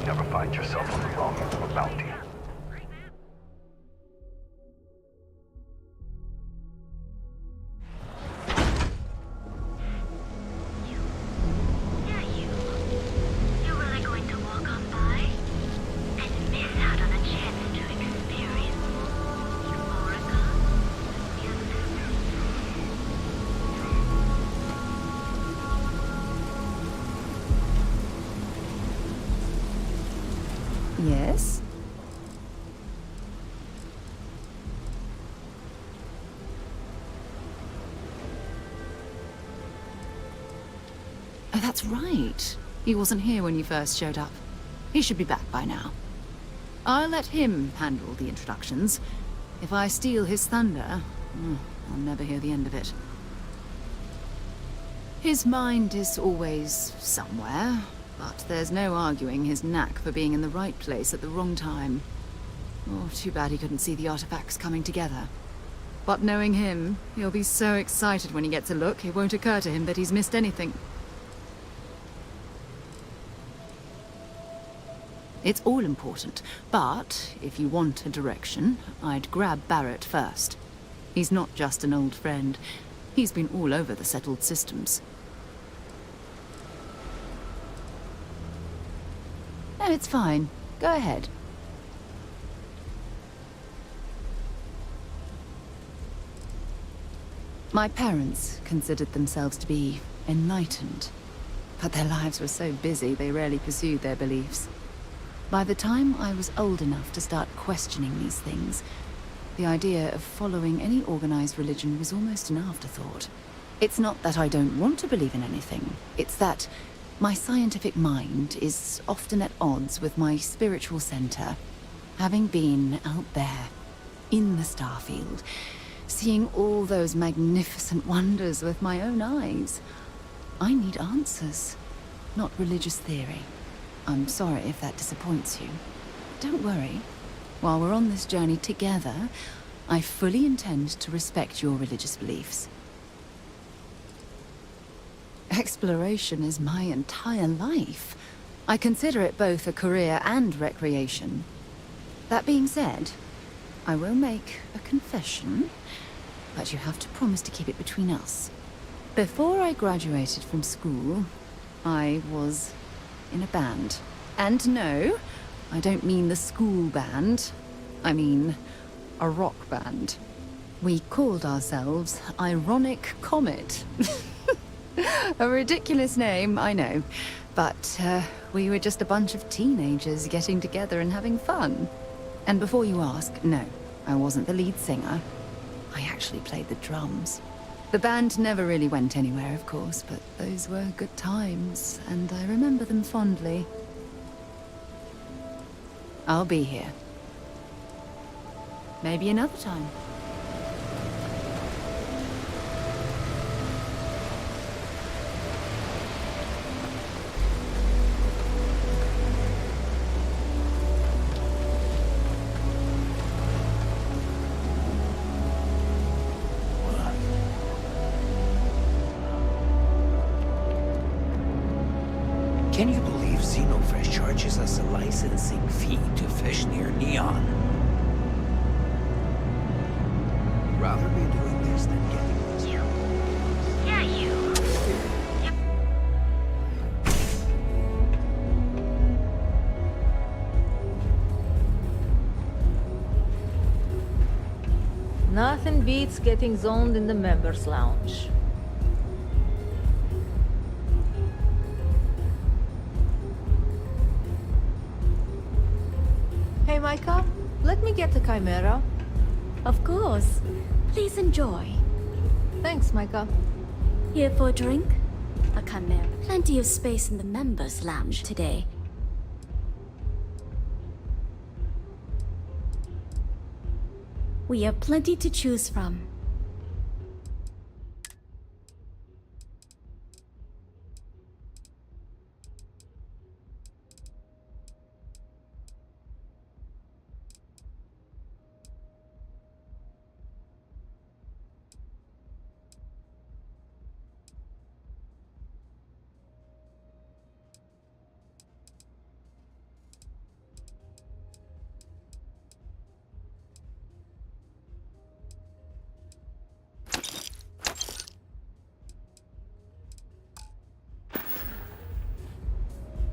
never find yourself on the wrong end of a bounty. Yes? Oh, that's right. He wasn't here when you first showed up. He should be back by now. I'll let him handle the introductions. If I steal his thunder, I'll never hear the end of it. His mind is always somewhere, but there's no arguing his knack for being in the right place at the wrong time. Oh, too bad he couldn't see the artifacts coming together. But knowing him, he'll be so excited when he gets a look, it won't occur to him that he's missed anything. It's all important, but if you want a direction, I'd grab Barrett first. He's not just an old friend. He's been all over the settled systems. No, it's fine. Go ahead. My parents considered themselves to be enlightened, but their lives were so busy they rarely pursued their beliefs. By the time I was old enough to start questioning these things, the idea of following any organized religion was almost an afterthought. It's not that I don't want to believe in anything, it's that my scientific mind is often at odds with my spiritual center. Having been out there, in the Starfield, seeing all those magnificent wonders with my own eyes, I need answers, not religious theory. I'm sorry if that disappoints you. Don't worry. While we're on this journey together, I fully intend to respect your religious beliefs. Exploration is my entire life. I consider it both a career and recreation. That being said, I will make a confession, but you have to promise to keep it between us. Before I graduated from school, I was in a band. And no, I don't mean the school band. I mean a rock band. We called ourselves Ironic Comet. A ridiculous name, I know. But we were just a bunch of teenagers getting together and having fun. And before you ask, no, I wasn't the lead singer. I actually played the drums. The band never really went anywhere, of course, but those were good times, and I remember them fondly. I'll be here. Maybe another time. Can you believe Xenofresh charges us a licensing fee to fish near Neon? Rather be doing this than getting this. You. Yeah, you. Nothing beats getting zoned in the members' lounge. Hey, Micah, let me get the Chimera. Of course. Please enjoy. Thanks, Micah. Here for a drink? A Chimera. Plenty of space in the members' lounge today. We have plenty to choose from.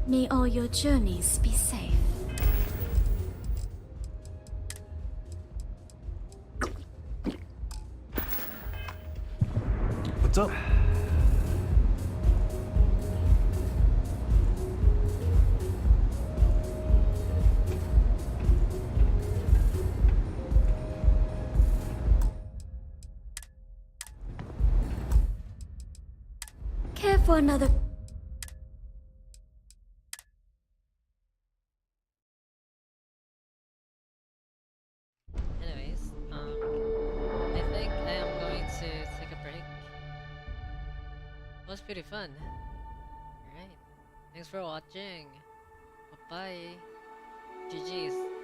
May all your journeys be safe. What's up? Care for another... Anyways, I think I am going to take a break. It was pretty fun. Alright. Thanks for watching. Bye-bye. GG's.